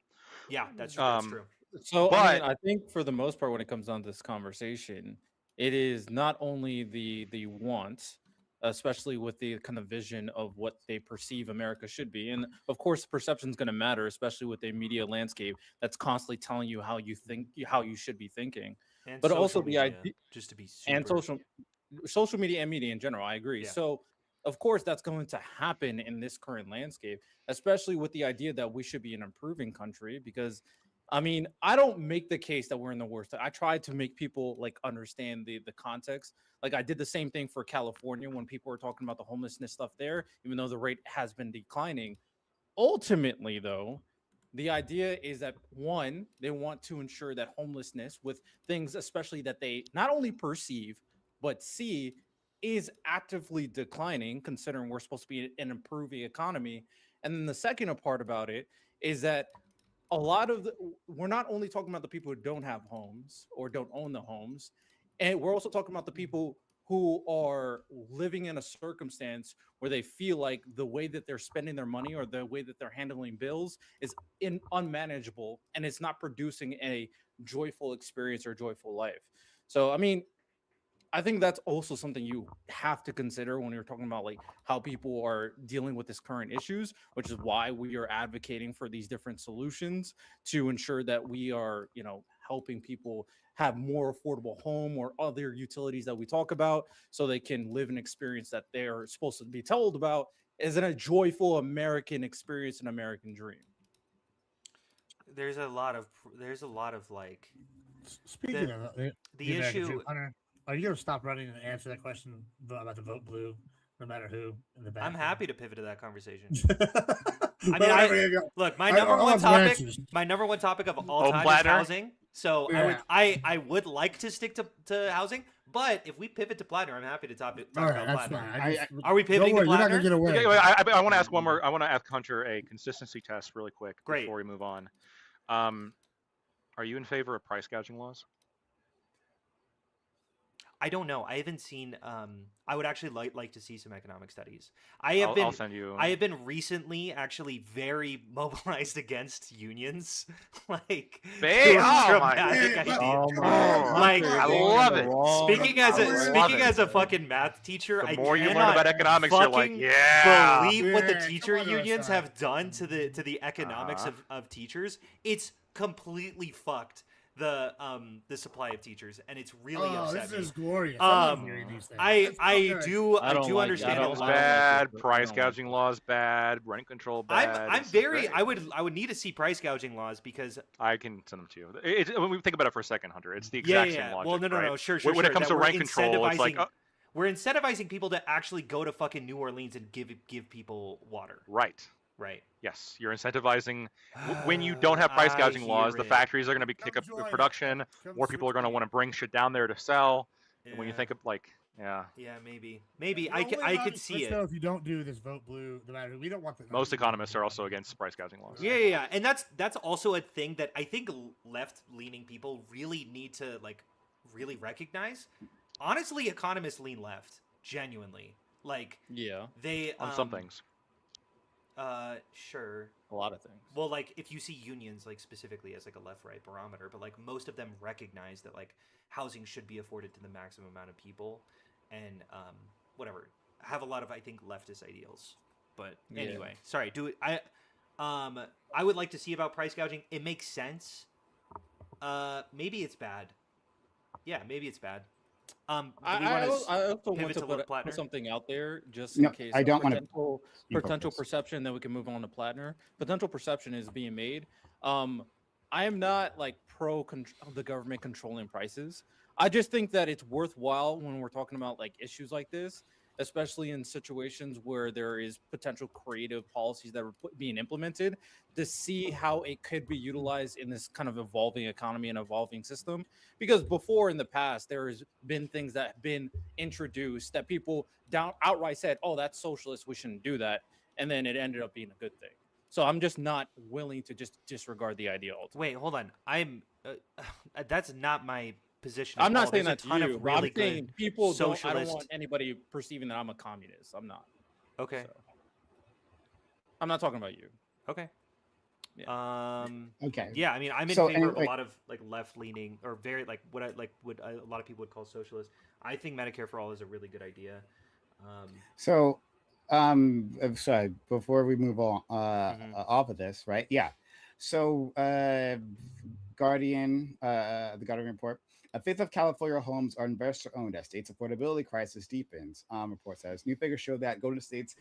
Yeah, that's true. So But- I think for the most part, when it comes down to this conversation, it is not only the want, especially with the kind of vision of what they perceive America should be, and of course, perception is going to matter, especially with a media landscape that's constantly telling you how you think, how you should be thinking, And but social also the media, idea just to be super, and social media and media in general. I agree. Yeah. So of course that's going to happen in this current landscape, especially with the idea that we should be an improving country, because I mean, I don't make the case that we're in the worst. I try to make people like understand the context. Like I did the same thing for California when people were talking about the homelessness stuff there, even though the rate has been declining. Ultimately, though, the idea is that one, they want to ensure that homelessness with things, especially that they not only perceive but see, is actively declining, considering we're supposed to be an improving economy. And then the second part about it is that a lot of we're not only talking about the people who don't have homes or don't own the homes, and we're also talking about the people who are living in a circumstance where they feel like the way that they're spending their money or the way that they're handling bills is unmanageable, and it's not producing a joyful experience or joyful life. So I mean, I think that's also something you have to consider when you're talking about like how people are dealing with this current issues, which is why we are advocating for these different solutions to ensure that we are, helping people have more affordable home or other utilities that we talk about so they can live an experience that they're supposed to be told about is in a joyful American experience, an American dream. There's a lot of like Speaking The- of the American issue. dream, Hunter, are you gonna stop running and answer that question about the vote blue, no matter who in the back? I'm happy to pivot to that conversation. I mean, Look, my number one topic of all time is Platter? housing. So Yeah. I would like to stick to housing, but if we pivot to Plattner, I'm happy to talk All right, about that's Plattner. fine. I just, Are we don't pivoting worry, to you're not gonna Plattner? get away. Okay, wait, I want to ask one more. I want to ask Hunter a consistency test really quick Great. before we move on. Are you in favor of price gouging laws? I don't know. I haven't seen. I would actually like to see some economic studies. I'll send you. I have been recently actually very mobilized against unions. Like Hey, to a oh my dramatic God. idea. Oh Like, I love it. Speaking as I a love it. fucking math teacher, The I more you learn cannot about economics, you're like, fucking yeah. believe what the Yeah, teacher come on to our unions side. have done to the economics Uh-huh. of teachers. It's completely fucked the supply of teachers, and it's really Oh, upset this me. is glorious. I love Um, hearing these things. I It's so good. do I don't like- understand I a don't Laws lot like of bad, this, price I don't like gouging laws bad, rent control I'm bad. I'm It's very great. I would need to see price gouging laws because I can send them to you. When we think about it for a second, Hunter, it's the yeah, exact same logic. well no right? sure When it comes that to we're rent control, it's like incentivizing- we're incentivizing people to actually go to fucking New Orleans and give people water, right. right? Yes, you're incentivizing. When you don't have price I gouging laws, hear the it. factories are going to be kick Come up join us. production. Come More people are going to switch want to bring shit down there to sell. And when you Yeah. think of like, yeah, Yeah, maybe You're I only could allowed to see switch, it. though, if you don't do this vote blue, no matter. We don't want the most economists are also against price gouging laws. Yeah, and that's also a thing that I think left-leaning people really need to like really recognize. Honestly, economists lean left, genuinely. Like Yeah, they On some things. Sure. a lot of things. Well, like if you see unions like specifically as like a left-right barometer, but like most of them recognize that like housing should be afforded to the maximum amount of people, and whatever have a lot of I think leftist ideals. But Yeah. anyway, sorry. I would like to see about price gouging. It makes sense. Maybe it's bad. Yeah, maybe it's bad. Do we I wanna also pivot want to to put Plattner? something out there just No, in case. I don't wanna- potential You go potential first. perception. Then we can move on to Plattner. Potential perception is being made. I am not like pro the government controlling prices. I just think that it's worthwhile when we're talking about like issues like this, especially in situations where there is potential creative policies that are being implemented, to see how it could be utilized in this kind of evolving economy and evolving system. Because before in the past, there has been things that have been introduced that people outright said, "Oh, that's socialist. We shouldn't do that," and then it ended up being a good thing. So I'm just not willing to just disregard the idea altogether. Wait, hold on. I'm that's not my position. at I'm not all. saying There's that a ton to you. of But really I'm saying good people don't. I don't socialist. want anybody perceiving that I'm a communist. I'm not. Okay. So. I'm not talking about you. Okay. Yeah. Okay. Yeah, I mean, I'm in So, favor of a anyway- lot of like left-leaning or very like what a lot of people would call socialist. I think Medicare for all is a really good idea. So, sorry, before we move on Mhm. off of this, right? Yeah. So, Guardian, the Guardian report: a fifth of California homes are investor-owned as state's affordability crisis deepens. Report says new figures show that Golden State's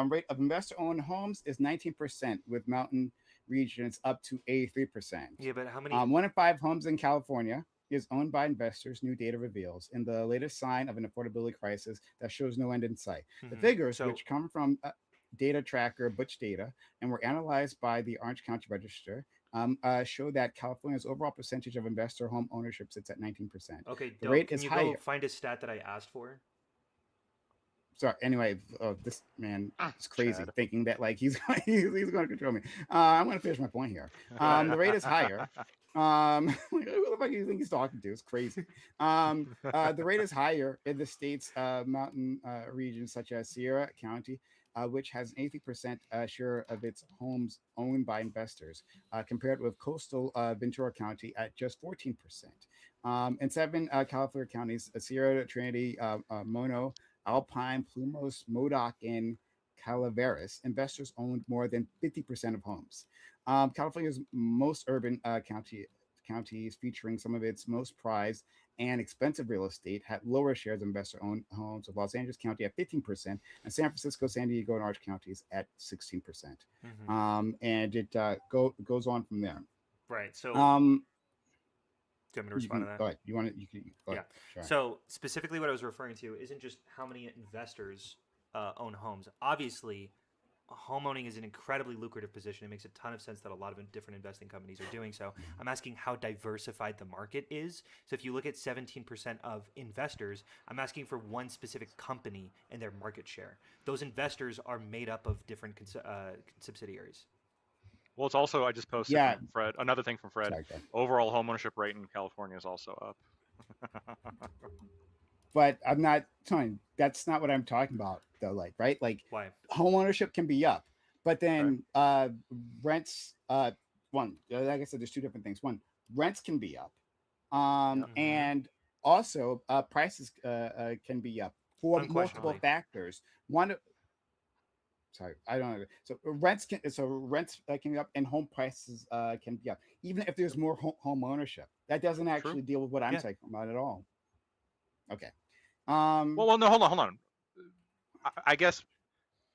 rate of investor-owned homes is 19%, with Mountain regions up to 83%. Yeah, but how many? 1 in 5 homes in California is owned by investors, new data reveals, in the latest sign of an affordability crisis that shows no end in sight. The Mhm. figures, So- which come from data tracker Butch Data and were analyzed by the Orange County Register, show that California's overall percentage of investor home ownership sits at 19%. Okay, The Dope, rate can is you higher. go find a stat that I asked for? So anyway, this man is crazy, Chad. thinking that like he's he's going to control me. I'm going to finish my point here. The rate is higher. Who the fuck do you think he's talking to? It's crazy. The rate is higher in the state's mountain regions such as Sierra County, which has an 80% share of its homes owned by investors, compared with coastal Ventura County at just 14%. In 7 California counties, Sierra, Trinity, Mono, Alpine, Plumos, Modoc, and Calaveras, investors owned more than 50% of homes. California's most urban counties, featuring some of its most prized and expensive real estate, had lower shares of investor-owned homes, with Los Angeles County at 15%, and San Francisco, San Diego, and Orange counties at 16%. And it goes on from there. Right. So, do you want me to You respond can, to that? go ahead. You want to? You can. Go Yeah. ahead. Sure. So specifically, what I was referring to isn't just how many investors own homes. Obviously, home owning is an incredibly lucrative position. It makes a ton of sense that a lot of different investing companies are doing so. I'm asking how diversified the market is. So if you look at 17% of investors, I'm asking for one specific company and their market share. Those investors are made up of different subsidiaries. Well, it's also, I just posted Yeah. from Fred, another thing from Fred. Sorry, go ahead. Overall homeownership rate in California is also up. But I'm not telling. That's not what I'm talking about, though. Like, right? Like, Why? home ownership can be up, but then rents. One, like I said, there's 2 different things. One, rents can be up, and also prices can be up for multiple Unquestionably. factors. One. Sorry, I don't know. So rents can be up, and home prices can be up, even if there's more home ownership. That doesn't actually deal with what I'm Yeah. talking about at all. Okay. Well, no, hold on. I guess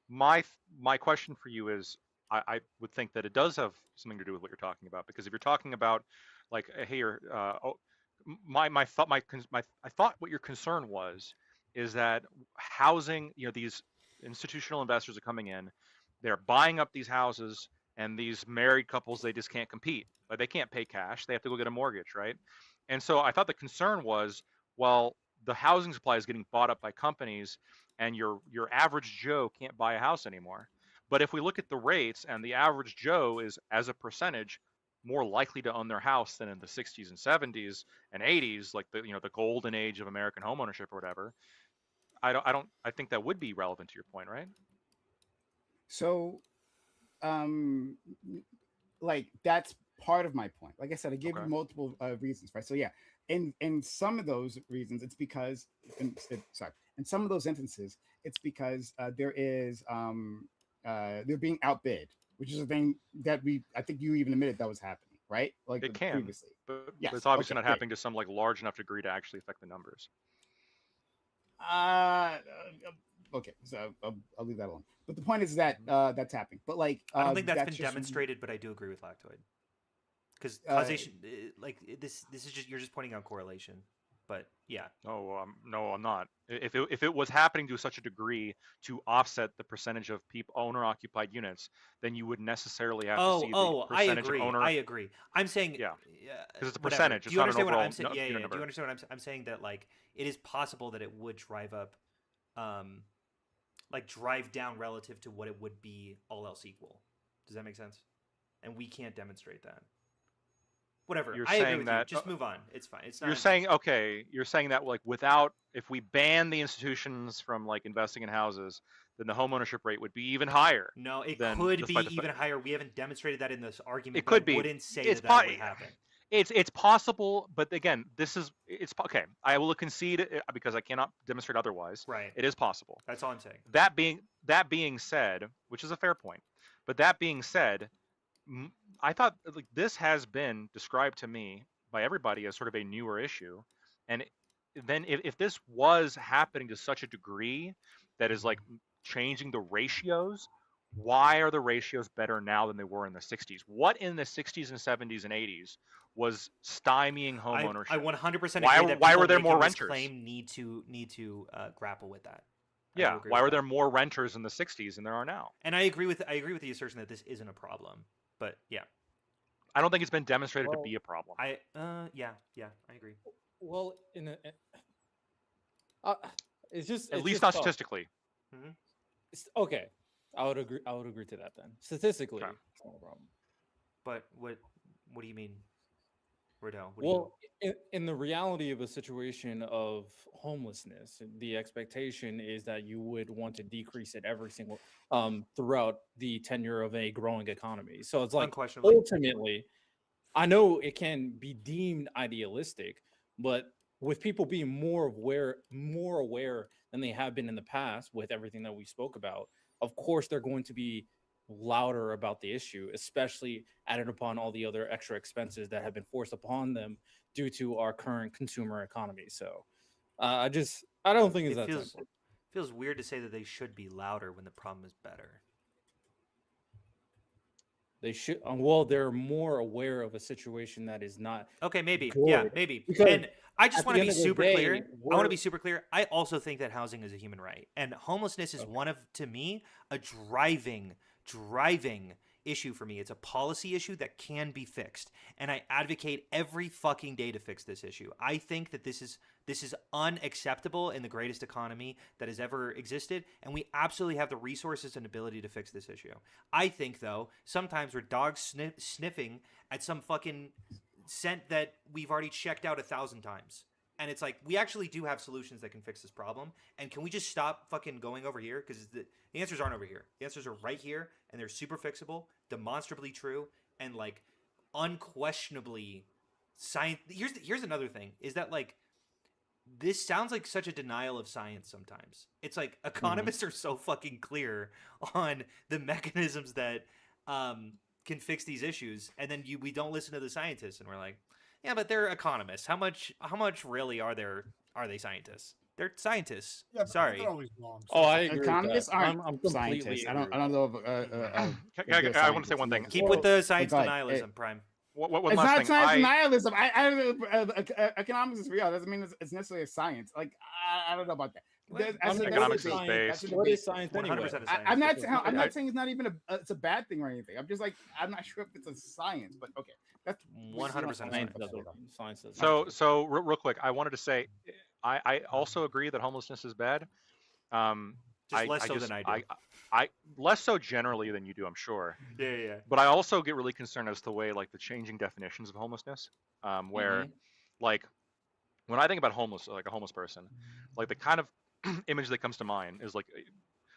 my question for you is, I would think that it does have something to do with what you're talking about, because if you're talking about, like, hey, I thought what your concern was is that housing, these institutional investors are coming in, they're buying up these houses, and these married couples, they just can't compete. Like, they can't pay cash, they have to go get a mortgage, right? And so I thought the concern was, well, the housing supply is getting bought up by companies, and your average Joe can't buy a house anymore. But if we look at the rates, and the average Joe is, as a percentage, more likely to own their house than in the 60s and 70s and 80s, like the golden age of American homeownership or whatever. I think that would be relevant to your point, right? So, like, that's part of my point. Like I said, I gave you Okay. multiple reasons, right? So yeah, in some of those reasons, it's because in some of those instances, it's because they're being outbid, which is a thing that I think you even admitted that was happening, right? Like It can, previously. but Yes, it's obviously okay, not great. happening to some like large enough degree to actually affect the numbers. Okay, so I'll leave that alone. But the point is that that's happening. But like, I don't think that's been just- demonstrated, but I do agree with Lactoid. Because causation, this is just, you're just pointing out correlation. But yeah, No, I'm not. If it was happening to such a degree to offset the percentage of owner-occupied units, then you would necessarily have to see the I percentage agree. of owner. I agree. I'm saying, Yeah. 'Cause it's a whatever. percentage, Do it's you not an understand what overall I'm saying? Yeah, unit yeah. Do number. you understand what I'm saying? That like it is possible that it would drive up, like drive down relative to what it would be all else equal. Does that make sense? And we can't demonstrate that. Whatever. You're I agree saying with that- you. Just move on. It's fine. It's not. You're saying that like if we ban the institutions from like investing in houses, then the homeownership rate would be even higher. No, it then could be despite the even higher. We haven't demonstrated that in this argument. It but could I be. wouldn't say It's that would po- happen. It's possible, but again, it's okay. I will concede because I cannot demonstrate otherwise. Right. It is possible. That's all I'm saying. That being said, which is a fair point, but that being said, I thought like this has been described to me by everybody as sort of a newer issue, and then if this was happening to such a degree that is like changing the ratios, why are the ratios better now than they were in the 60s? What in the 60s and 70s and 80s was stymieing home I ownership? 100% Why- agree that why people were there more making this renters? claim need to grapple with that. I do Yeah, agree why with were that. there more renters in the 60s than there are now? And I agree with the assertion that this isn't a problem. But yeah, I don't think it's been demonstrated to Well, be a problem. yeah, I agree. Well, it's just At it's least just not tough. statistically. Okay, I would agree. I would agree to that then. Statistically, Okay. it's not a problem. But what do you mean, Riddell? What do you Well, in the reality of a situation of homelessness, the expectation is that you would want to decrease it every single throughout the tenure of a growing economy. So it's like Unquestionably. ultimately, I know it can be deemed idealistic, but with people being more aware than they have been in the past with everything that we spoke about, of course they're going to be louder about the issue, especially added upon all the other extra expenses that have been forced upon them due to our current consumer economy. So I don't think it's It that feels simple. feels weird to say that they should be louder when the problem is better. They should well, they're more aware of a situation that is not Okay, maybe. Yeah, good, maybe. because And I just at want the to be end of the super day, clear. I want we're- to be super clear. I also think that housing is a human right. And homelessness is Okay. one of, to me, a driving issue for me. It's a policy issue that can be fixed. And I advocate every fucking day to fix this issue. I think that this is unacceptable in the greatest economy that has ever existed, and we absolutely have the resources and ability to fix this issue. I think, though, sometimes we're dogs sniffing at some fucking scent that we've already checked out 1,000 times. And it's like, we actually do have solutions that can fix this problem. And can we just stop fucking going over here? Because the answers aren't over here. The answers are right here, and they're super fixable, demonstrably true, and like unquestionably science. Here's another thing: is that like this sounds like such a denial of science sometimes. It's like economists are so fucking clear on the mechanisms that can fix these issues, and then we don't listen to the scientists, and we're like, yeah, but they're economists. How much really are they scientists? They're scientists. Yeah, but Sorry. they're always wrong. Oh, I agree. Economists with that. aren't I'm completely scientists. I agree don't with know if I want to say one thing. Keep with the science go ahead. denialism, Prime. One It's last not thing. science denialism. Economics is real. Doesn't mean it's necessarily a science. Like I don't know about that. There's- I mean, that's a economics is debate. based. That's a What debate. is science 100% anyway? of science. I'm not. Because I'm not saying it's not even it's a bad thing or anything. I'm just like I'm not sure if it's a science, but okay. That's 100% Science science. doesn't. Science doesn't. So real quick, I wanted to say, I also agree that homelessness is bad. Just less so than I do. I less so generally than you do, I'm sure. Yeah. But I also get really concerned as to the way like the changing definitions of homelessness, where like when I think about homeless, like a homeless person, like the kind of image that comes to mind is like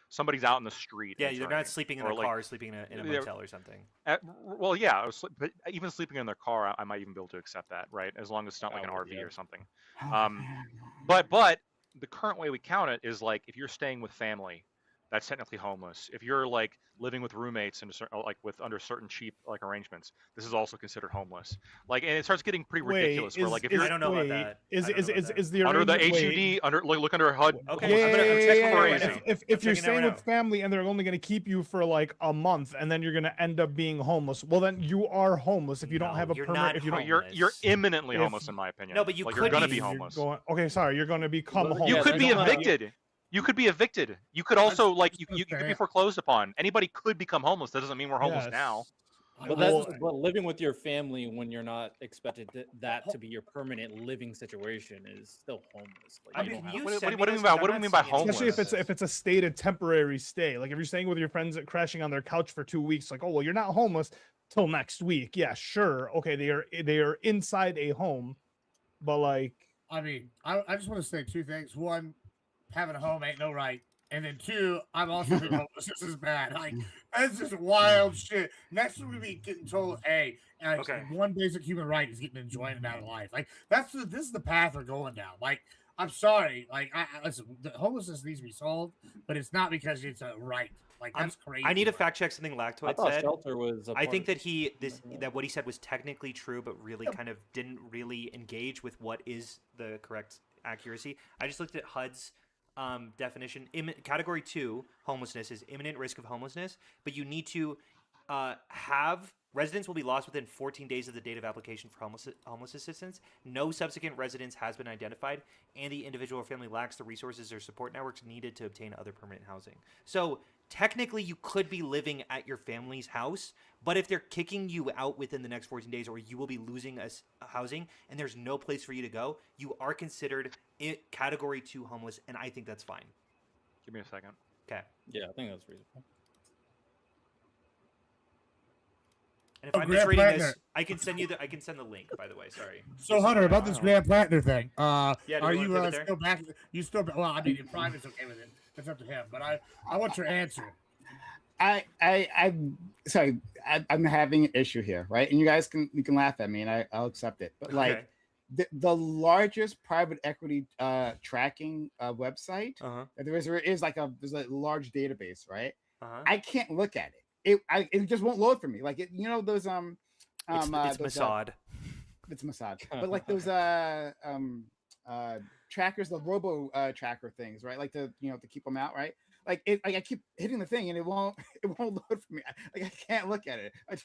somebody's out in the street. Yeah, and they're it's raining, not sleeping in or, their like, car, sleeping in a they're- motel or something. Well, yeah, but even sleeping in their car, I might even be able to accept that, right? As long as it's not like an would, RV yeah. or something. But the current way we count it is like if you're staying with family, that's technically homeless. If you're like living with roommates and like with under certain cheap like arrangements, this is also considered homeless. Like, and it starts getting pretty ridiculous. Where like if you're I don't know about that. Is I don't know about that. is the under the arrangement- wait, HUD, under look under HUD. Okay, Yeah, I'm gonna yeah, check yeah, for yeah, it yeah. right now. If I'm you're checking it staying right with now. family and they're only going to keep you for like a month, and then you're going to end up being homeless, well, then you are homeless if you don't No, have a you're permit. not If you don't, You're homeless. imminently If- homeless in my opinion. No, but you like, could you're gonna be. be You're homeless. okay, sorry, you're going to become Well, homeless. You Yeah, could that's be not- evicted. You could be evicted. You could also like you could be okay. foreclosed upon. Anybody could become homeless. That doesn't mean we're homeless Yes. now. But Well, that's but living with your family when you're not expected that to be your permanent living situation is still homeless. Like, I you mean, don't have- you What do sent you me mean this, by- but I'm what do not you mean by seeing any especially if evidence. it's a stated temporary stay. Like if you're staying with your friends crashing on their couch for 2 weeks, like, oh well, you're not homeless till next week. Yeah, sure. Okay, they are inside a home, but like I mean, I just want to say two things. One, having a home ain't no right. And then two, I'm also think homelessness is bad. Like, that's just wild shit. Next week we be getting told, hey, Okay. one basic human right is getting enjoyment out of life. Like, this is the path we're going down. Like, I'm sorry. Like, listen, the homelessness needs to be solved, but it's not because it's a right. Like, that's crazy. I need to bro. fact check something I Lactoid thought said. shelter was. I think that that what he said was technically true, but really kind of didn't really engage with what is the correct accuracy. I just looked at HUD's definition. Category 2 homelessness is imminent risk of homelessness, but you need to have residents will be lost within 14 days of the date of application for homeless assistance. No subsequent residence has been identified, and the individual or family lacks the resources or support networks needed to obtain other permanent housing. So technically, you could be living at your family's house, but if they're kicking you out within the next 14 days, or you will be losing housing, and there's no place for you to go, you are considered category 2 homeless, and I think that's fine. Give me a second. Okay. Yeah, I think that's reasonable. And if I'm Grant misreading Plattner. this, I can send the link. By the way, sorry. So Hunter, about this Grant Plattner thing, do are we wanna you pivot there? still back? You still? Well, I mean, if private's okay with it, that's up to him. But I want your answer. I'm sorry. I'm having an issue here, right? And you guys can laugh at me, and I'll accept it. But like Okay. the largest private equity tracking website Uh-huh. that there is like there's a large database, right? Uh-huh. I can't look at it. It just won't load for me. Like those It's those, Mossad. it's Mossad, but like those trackers, the robo tracker things, right? Like to keep them out, right? Like I keep hitting the thing and it won't load for me. I can't look at it. I'm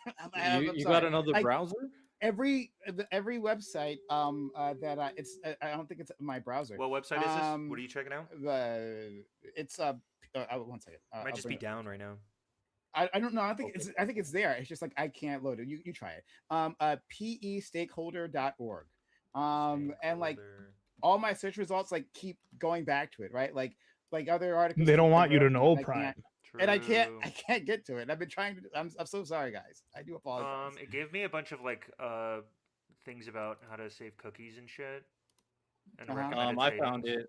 You sorry. got another Like, browser? every website that it's I don't think it's my browser. What website is this? What are you checking out? It's 1 second. It might just be down right now. I don't know. I think it's there. It's just like I can't load it. You try it. PEstakeholder.org. And like all my search results like keep going back to it, right? Like other articles. They don't want you to and know, I Prime. can't- And I can't get to it. I've been trying to. I'm so sorry, guys. I do apologize. It gave me a bunch of like things about how to save cookies and shit. And recommended I savings. found it.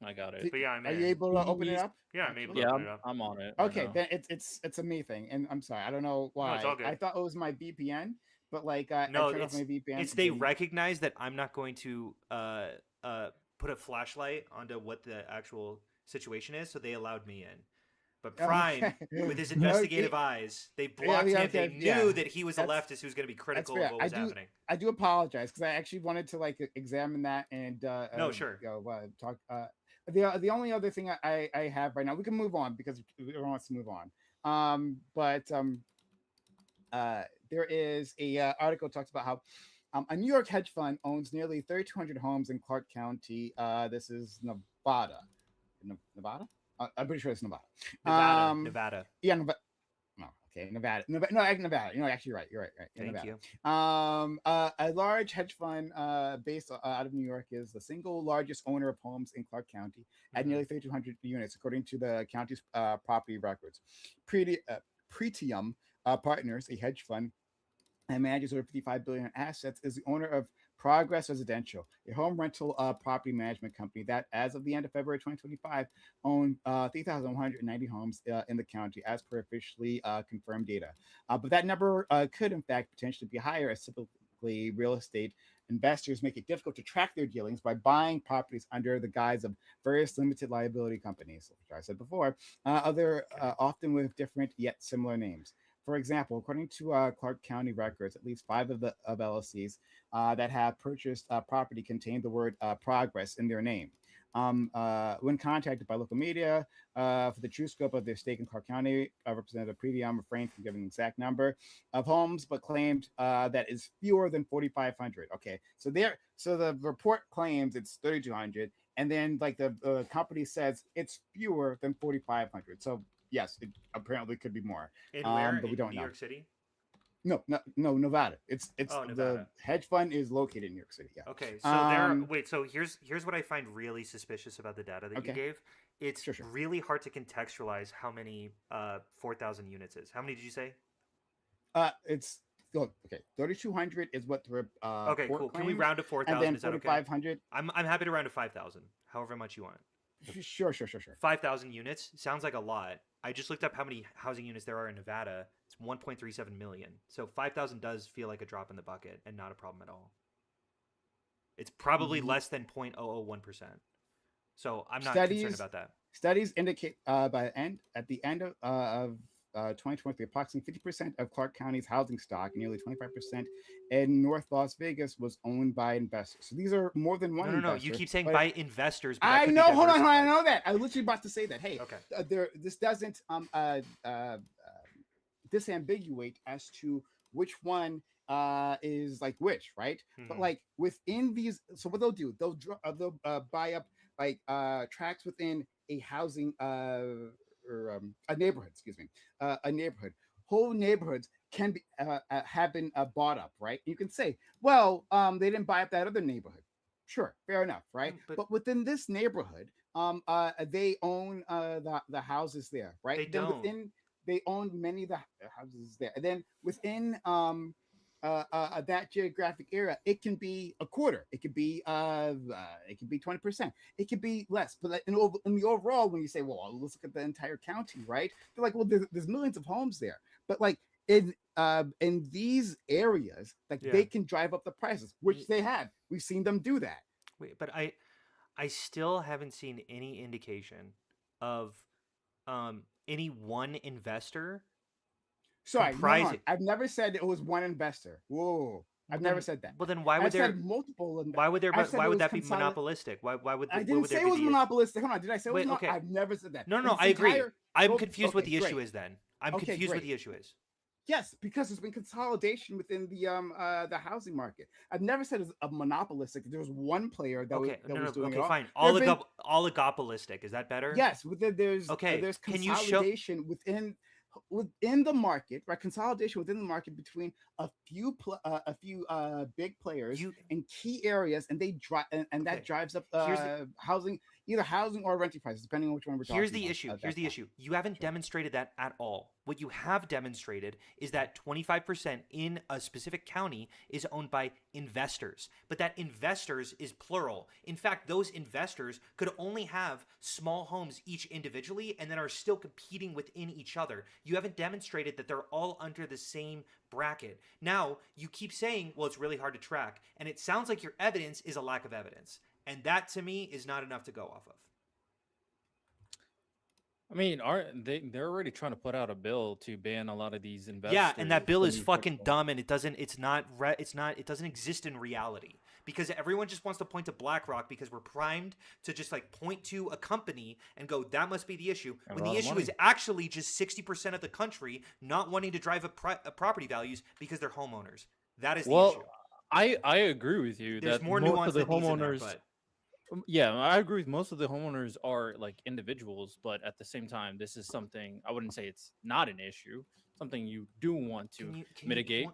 I got it. But yeah, I'm Are in. you able to open it up? Yeah, I'm able to Yeah, open it up. I'm on it. right Okay, now. then it's a me thing, and I'm sorry. I don't know why. it's all good. I thought it was my VPN, but like No, I turned off my VPN. It's they recognize that I'm not going to put a flashlight onto what the actual situation is, so they allowed me in. But Prime, with his investigative eyes, they blocked him. okay, They yeah. knew that he was a That's- leftist who was going to be critical fair. of what was happening. I do apologize because I actually wanted to like examine that and No, sure. talk. The only other thing I have right now, we can move on because everyone wants to move on. There is a article talks about how a New York hedge fund owns nearly 3,200 homes in Clark County. This is Nevada. Nevada? I'm pretty sure it's Nevada. Nevada. Yeah, Nevada. No, okay, Nevada. Nevada. You know, actually, right. You're right. Yeah, Thank Nevada. you. A large hedge fund based out of New York is the single largest owner of homes in Clark County at nearly 3,200 units, according to the county's property records. Pretium Partners, a hedge fund and manages over 55 billion in assets, is the owner of Progress Residential, a home rental property management company that, as of the end of February 2025, owned 3,190 homes in the county, as per officially confirmed data. But that number could, in fact, potentially be higher, as typically real estate investors make it difficult to track their dealings by buying properties under the guise of various limited liability companies, which I said before, often with different yet similar names. For example, according to Clark County records, at least 5 of LLCs that have purchased property contain the word progress in their name. When contacted by local media for the true scope of their stake in Clark County, Representative Pretium refrained from giving an exact number of homes, but claimed that is fewer than 4,500. Okay, so the report claims it's 3,200, and then like the company says it's fewer than 4,500. So yes, it apparently could be more. In where? But we In don't New know. York City? No, Nevada. It's Oh, the Nevada. hedge fund is located in New York City. Yeah. Okay, so Wait, so here's what I find really suspicious about the data that you Okay. gave. It's Sure. really hard to contextualize how many 4,000 units is. How many did you say? It's okay. 3,200 is what the Okay, report cool. Can we claims, round to and 4,000? then Is that okay? 4,500. I'm happy to round to 5,000. However much you want. Sure. 5,000 units sounds like a lot. I just looked up how many housing units there are in Nevada. It's 1.37 million. So 5,000 does feel like a drop in the bucket and not a problem at all. It's probably less than 0.001%. So I'm not concerned about that. Studies indicate at the end of 2023, approximately 50% of Clark County's housing stock, nearly 25% in North Las Vegas, was owned by investors. So these are more than one No. investor. You keep saying but by investors, but that I could be know. Hold on. I diversified. know that. I was literally about to say that. Hey, Okay. this doesn't disambiguate as to which one is like which, right? But Mhm. like within these, so what they'll do, they'll buy up like tracks within a housing or a neighborhood, excuse me, a neighborhood. Whole neighborhoods can be have been bought up, right? You can say, well, they didn't buy up that other neighborhood. Sure, fair enough, right? But within this neighborhood, they own the houses there, right? they Then don't. within they own many of the houses there, and then within that geographic area, it can be a quarter, it could be 20%, it could be less. But like, in the overall, when you say, well, let's look at the entire county, right? They're like, well, there's millions of homes there, but like in these areas, like Yeah. they can drive up the prices, which they have. We've seen them do that. Wait, but I still haven't seen any indication of any one investor Sorry, no, hold on. comprising. I've never said it was one investor. Whoa, I've never said that. Well, then why would I've there? said multiple. Why would there? I've said Why it would was that be consolid- monopolistic? Why would? I why didn't would there say be it was the issue? monopolistic. Hold on, did I say it was Wait, not? okay. I've never said that. No, This I agree. entire- I'm Well, confused what okay, the issue great. is. Then I'm Okay, confused what great. the issue is. Yes, because there's been consolidation within the housing market. I've never said it's a monopolistic. There was one player that Okay, was doing it all. fine. There have been- Oligopolistic. Is that better? Yes, there's Okay, there's can you show- consolidation within the market, right? Consolidation within the market between a few big players You in key areas, and they drive and that Okay, drives up here's the- housing, either housing or renting prices, depending on which one we're talking Here's about. the issue. at Here's that the time. issue. You haven't Sure. demonstrated that at all. What you have demonstrated is that 25% in a specific county is owned by investors, but that investors is plural. In fact, those investors could only have small homes each individually and then are still competing within each other. You haven't demonstrated that they're all under the same bracket. Now, you keep saying, well, it's really hard to track, and it sounds like your evidence is a lack of evidence. And that to me is not enough to go off of. I mean, they're already trying to put out a bill to ban a lot of these investors? Yeah, and that bill from is these fucking crypto- dumb, and it doesn't exist in reality because everyone just wants to point to BlackRock because we're primed to just like point to a company and go, that must be the issue. And When a the lot of issue money. is actually just 60% of the country not wanting to drive up property values because they're homeowners. That is the issue. I agree with you There's that more most nuance of the than needs in there, homeowners. but Yeah, I agree with most of the homeowners are like individuals, but at the same time, this is something I wouldn't say it's not an issue. Something you do want to can you mitigate.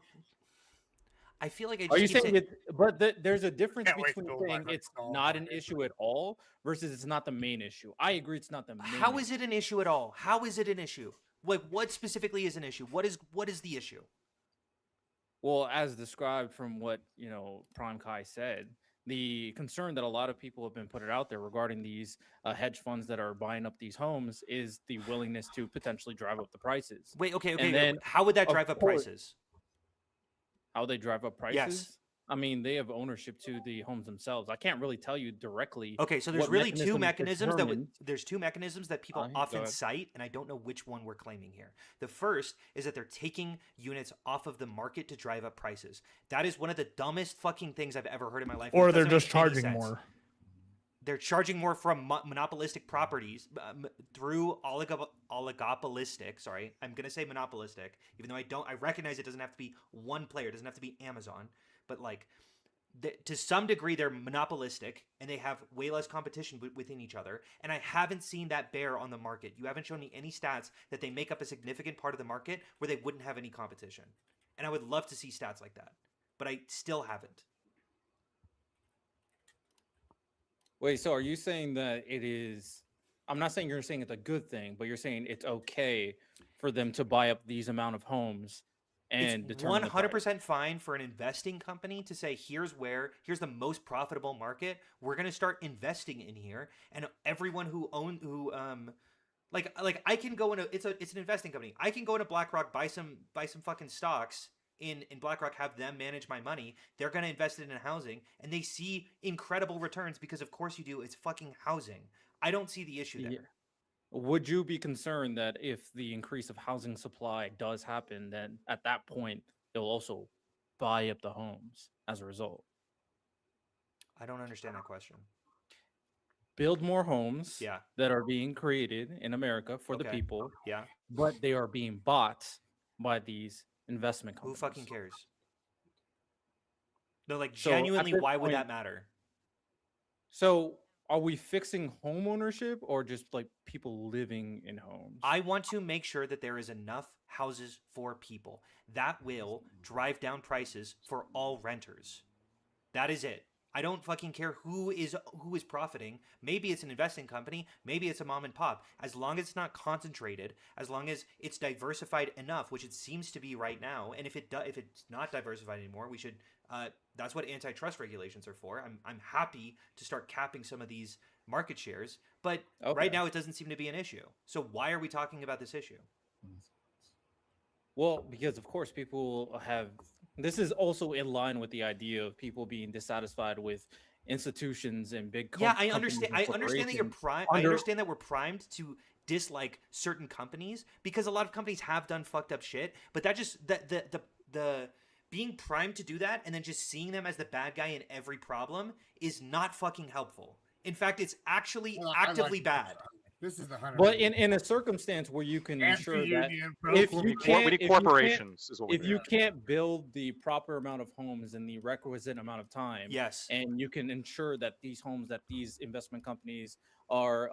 I feel like I just Are you keep saying it? But there's a difference Can't wait to between build my saying it's first not stall. an issue at all versus it's not the main issue. I agree, it's not the main. How is it an issue at all? How is it an issue? Like, what specifically is an issue? What is the issue? Well, as described from what Prime Kai said, the concern that a lot of people have been put out there regarding these hedge funds that are buying up these homes is the willingness to potentially drive up the prices. Wait, okay. And then, how would that of drive up course- prices? How they drive up prices? Yes. I mean, they have ownership to the homes themselves. I can't really tell you directly. Okay, so there's what really two mechanism mechanisms there's two mechanisms that people go often ahead. cite, and I don't know which one we're claiming here. The first is that they're taking units off of the market to drive up prices. That is one of the dumbest fucking things I've ever heard in my life. and Or it they're doesn't just make any charging sense. more. They're charging more from monopolistic properties through oligopolistic. Sorry, I'm gonna say monopolistic, even though I recognize it doesn't have to be one player. It doesn't have to be Amazon, but like. To some degree, they're monopolistic and they have way less competition within each other. And I haven't seen that bear on the market. You haven't shown me any stats that they make up a significant part of the market where they wouldn't have any competition. And I would love to see stats like that, but I still haven't. Wait, so are you saying that it is? I'm not saying you're saying it's a good thing, but you're saying it's okay for them to buy up these amount of homes and It's determine the price. 100% fine for an investing company to say, here's the most profitable market. We're going to start investing in here. And everyone like I can go in it's an investing company. I can go into BlackRock, buy some fucking stocks in BlackRock, have them manage my money. They're going to invest it in housing and they see incredible returns because of course you do. It's fucking housing. I don't see the issue there. Yeah. would you be concerned that if the increase of housing supply does happen, then at that point they'll also buy up the homes as a result? I don't understand that question. Build more homes Yeah. that are being created in America for the Okay. people, Yeah. but they are being bought by these investment Who companies. fucking cares? No, like So at genuinely, this why would that point- matter? So are we fixing home ownership or just like people living in homes? I want to make sure that there is enough houses for people. That will drive down prices for all renters. That is it. I don't fucking care who is profiting. Maybe it's an investing company, maybe it's a mom and pop. As long as it's not concentrated, as long as it's diversified enough, which it seems to be right now. And if it's not diversified anymore, we should. That's what antitrust regulations are for. I'm happy to start capping some of these market shares, but Okay. right now it doesn't seem to be an issue. So why are we talking about this issue? Well, because of course people have. This is also in line with the idea of people being dissatisfied with institutions and big. Yeah, I companies understand. and I understand that you're corporations primed. I under- understand that we're primed to dislike certain companies because a lot of companies have done fucked up shit. But that just the being primed to do that and then just seeing them as the bad guy in every problem is not fucking helpful. In fact, it's actually Well, I like actively this. bad. This is the hunter. But in a circumstance where you can ensure that Anti-union, if pro-corporate. you We can't- need if you can't- corporations, is what we if need. you can't build the proper amount of homes in the requisite amount of time, Yes. and you can ensure that these homes that these investment companies are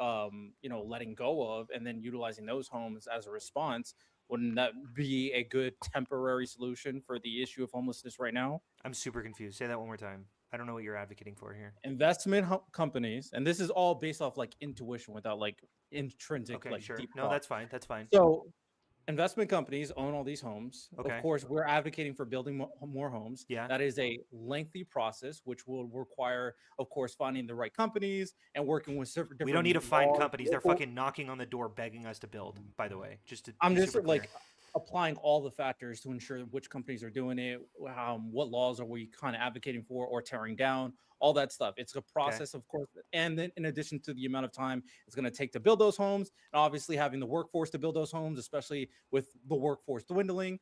letting go of and then utilizing those homes as a response, wouldn't that be a good temporary solution for the issue of homelessness right now? I'm super confused. Say that one more time. I don't know what you're advocating for here. Investment companies, and this is all based off like intuition without like intrinsic Okay, like sure. deep No, thought. that's fine. That's fine. So investment companies own all these homes. Okay. Of course, we're advocating for building more homes. Yeah. That is a lengthy process, which will require, of course, finding the right companies and working with different. We don't need to find laws, companies. They're local- fucking knocking on the door begging us to build, by the way. Just to I'm be just super like clear. applying all the factors to ensure which companies are doing it, what laws are we kind of advocating for or tearing down, all that stuff. It's a process, of course, and then in addition to the amount of time it's going to take to build those homes, and obviously having the workforce to build those homes, especially with the workforce dwindling,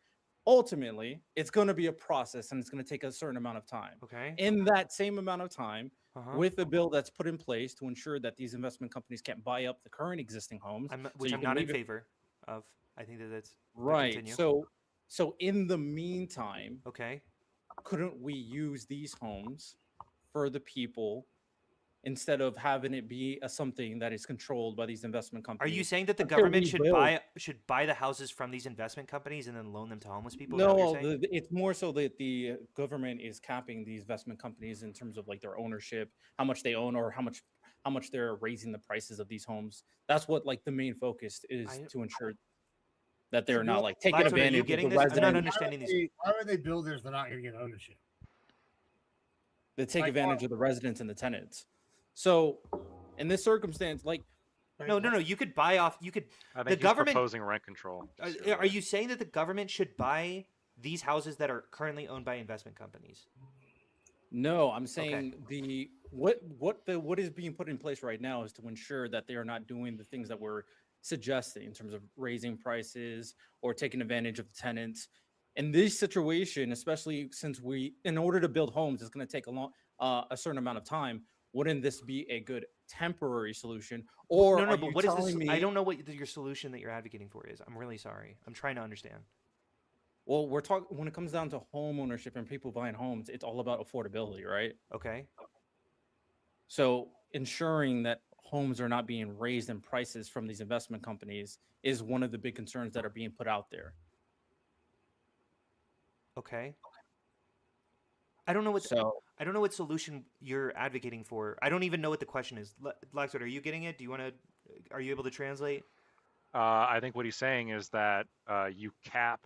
ultimately it's going to be a process and it's going to take a certain amount of time. Okay. In that same amount of time, Uh-huh. with the bill that's put in place to ensure that these investment companies can't buy up the current existing homes, Which you I'm can not in leave it- favor of. I think that that's right? continue. So in the meantime, okay. couldn't we use these homes for the people instead of having it be something that is controlled by these investment Are companies? you saying that the until government we should build- buy the houses from these investment companies and then loan them to homeless people? Is that what No, you're saying? it's more so that the government is capping these investment companies in terms of like their ownership, how much they own, or how much they're raising the prices of these homes. That's what like the main focus is, to ensure that they're not like taking Blackstone, are you advantage of getting the this? I'm not residents. understanding these. Why would they build this? They're not going to get ownership. They take Like advantage what? of the residents and the tenants. So in this circumstance, like No. You could buy off. You could. I the think he's government- proposing rent control. Are you saying that the government should buy these houses that are currently owned by investment companies? no, I'm saying what is being put in place right now is to ensure that they are not doing the things that we're suggesting in terms of raising prices or taking advantage of the tenants. In this situation, especially since in order to build homes, it's going to take a certain amount of time. Wouldn't this be a good temporary solution? Or No, are but you what is telling this? me? I don't know what your solution that you're advocating for is. I'm really sorry. I'm trying to understand. Well, we're talking when it comes down to home ownership and people buying homes, it's all about affordability, right? Okay. So ensuring that homes are not being raised in prices from these investment companies is one of the big concerns that are being put out there. Okay. I don't know what So I don't know what solution you're advocating for. I don't even know what the question is. Laxwood, are you getting it? Do you want to? Are you able to translate? I think what he's saying is that you cap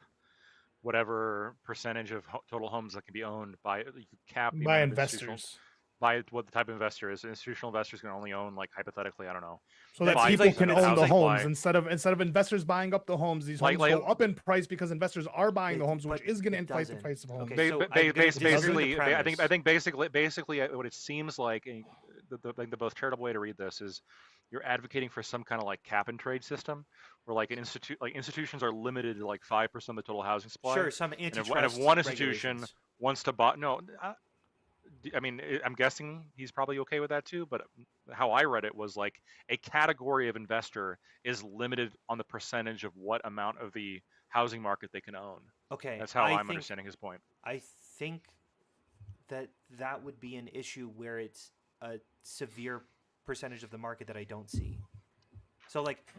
whatever percentage of total homes that can be owned by you cap the By amount of institutional- investors. by what the type of investor is. An institutional investors can only own, like, hypothetically, I don't know. So that That seems people like- can it own sounds the like homes why- instead of investors buying up the homes. These homes Like- go up in price because investors are buying the It- homes, which but is going to it inflate the doesn't. price of homes. Okay, so I'm gonna disagree with Basically, the I think premise. basically what it seems like, the most charitable way to read this is you're advocating for some kind of like cap and trade system, where like institutions are limited to like 5% of the total housing supply. Sure, some And if antitrust one institution regulations. wants to buy, no, I mean, I'm guessing he's probably okay with that too. But how I read it was like a category of investor is limited on the percentage of what amount of the housing market they can own. Okay, That's how I'm understanding his point. I think that would be an issue where it's a severe percentage of the market that I don't see. So like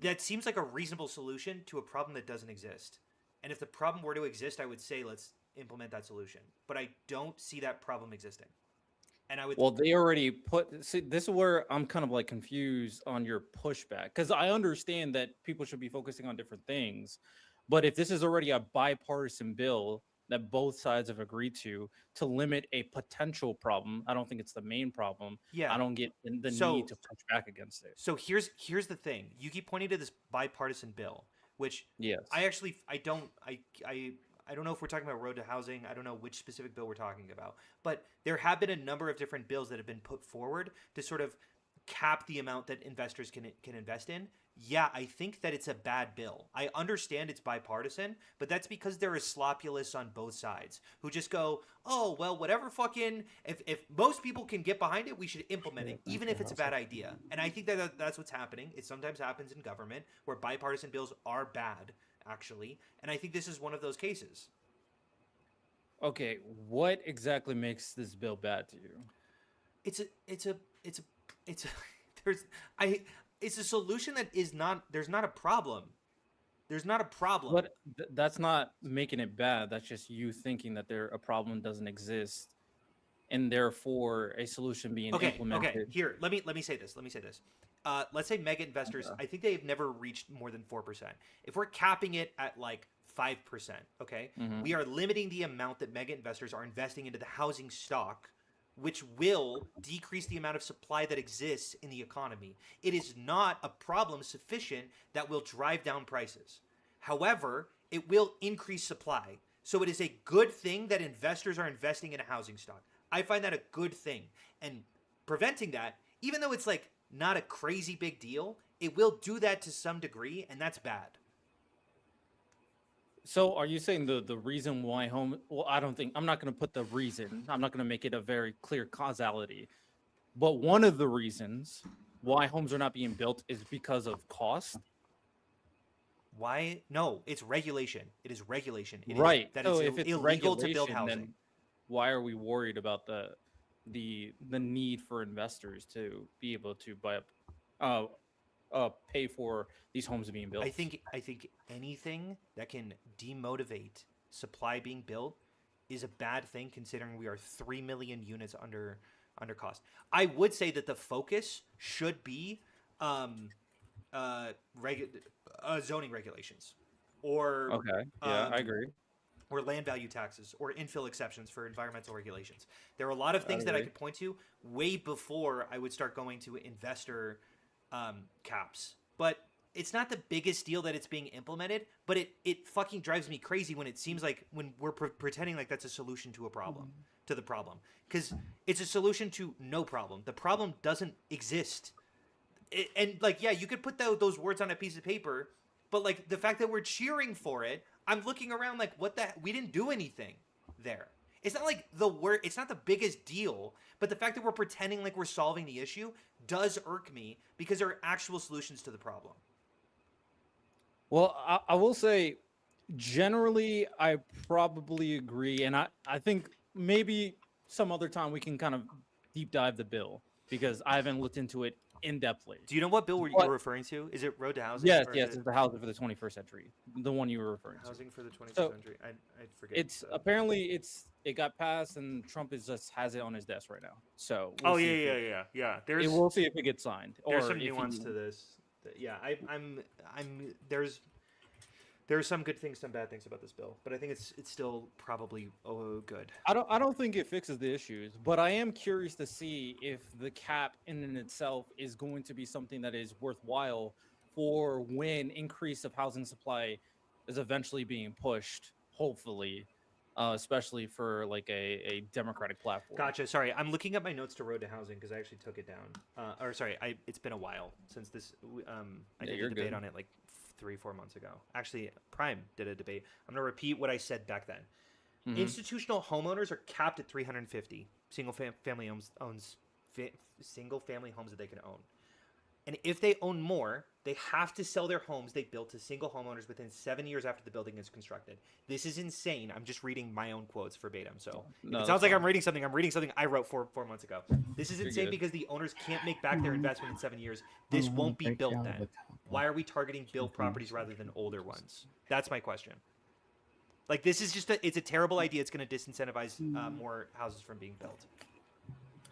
that seems like a reasonable solution to a problem that doesn't exist. And if the problem were to exist, I would say let's implement that solution. But I don't see that problem existing. And I would Well, they already see, this is where I'm kind of like confused on your pushback, because I understand that people should be focusing on different things, but if this is already a bipartisan bill that both sides have agreed to limit a potential problem, I don't think it's the main problem. yeah. I don't get the So- need to push back against it. So here's the thing. You keep pointing to this bipartisan bill, which Yes. I don't know if we're talking about road to housing. I don't know which specific bill we're talking about. But there have been a number of different bills that have been put forward to sort of cap the amount that investors can invest in. Yeah, I think that it's a bad bill. I understand it's bipartisan, but that's because there is slopulous on both sides who just go, oh, well, whatever fucking, if most people can get behind it, we should implement it, even if it's a bad idea. And I think that that's what's happening. It sometimes happens in government where bipartisan bills are bad, actually. And I think this is one of those cases. Okay, what exactly makes this bill bad to you? It's a solution that is not, there's not a problem. There's not a problem. But that's not making it bad. That's just you thinking that a problem doesn't exist, and therefore a solution being implemented. Okay. Here, let me say this. Let's say mega investors. I think they've never reached more than 4%. If we're capping it at like 5%, okay, we are limiting the amount that mega investors are investing into the housing stock, which will decrease the amount of supply that exists in the economy. It is not a problem sufficient that will drive down prices. However, it will increase supply. So it is a good thing that investors are investing in a housing stock. I find that a good thing. And preventing that, even though it's like not a crazy big deal, it will do that to some degree, and that's bad. So are you saying the reason why well, I'm not going to put the reason. I'm not going to make it a very clear causality. But one of the reasons why homes are not being built is because of cost. Why? No, it's regulation. It is regulation. It Right. Is, that so it's if it's illegal to build regulation, housing. then why are we worried about the need for investors to be able to pay for these homes being built? I think anything that can demotivate supply being built is a bad thing, considering we are 3 million units under cost. I would say that the focus should be zoning regulations, or Okay. Yeah, I agree. or land value taxes, or infill exceptions for environmental regulations. There are a lot of things that I agree. could point to way before I would start going to investor caps. But it's not the biggest deal that it's being implemented, but it fucking drives me crazy when it seems like when we're pretending like that's a solution to a problem, to the problem. Because it's a solution to no problem. The problem doesn't exist. And like, yeah, you could put those words on a piece of paper, but like the fact that we're cheering for it, I'm looking around like, what the? We didn't do anything there. It's not like it's not the biggest deal, but the fact that we're pretending like we're solving the issue does irk me, because there are actual solutions to the problem. Well, I will say, generally, I probably agree. And I think maybe some other time we can kind of deep dive the bill, because I haven't looked into it in-depthly. Do you know what bill But- you're referring to? Is it Road to Housing? Yes, or is yes, it it's the housing for the 21st century, the one you were referring to. Housing for the 21st So, century. I forget. It's apparently it got passed, and Trump just has it on his desk right now. So Oh we'll see if yeah. we'll see if it gets signed. There's or some if he- nuance to this. Yeah, I'm there's some good things, some bad things about this bill, but I think it's still probably good. I don't think it fixes the issues, but I am curious to see if the cap in and itself is going to be something that is worthwhile for when increase of housing supply is eventually being pushed, hopefully, especially for like a democratic platform. Gotcha. Sorry, I'm looking at my notes to Road to Housing because I actually took it down. Or sorry, it's been a while since this. I Yeah, did you're a debate good. on it like 3-4 months ago. Actually, Prime did a debate. I'm gonna repeat what I said back then. Mhm. Institutional homeowners are capped at 350 family owns single family homes that they can own. And if they own more, they have to sell their homes they built to single homeowners within 7 years after the building is constructed. This is insane. I'm just reading my own quotes verbatim. So if No, it that's sounds like fine. I'm reading something I wrote four months ago. This is You're insane good. because the owners can't make back their investment in 7 years. This won't be built then. Why are we targeting built properties rather than older ones? That's my question. Like, this is just it's a terrible idea. It's going to disincentivize more houses from being built.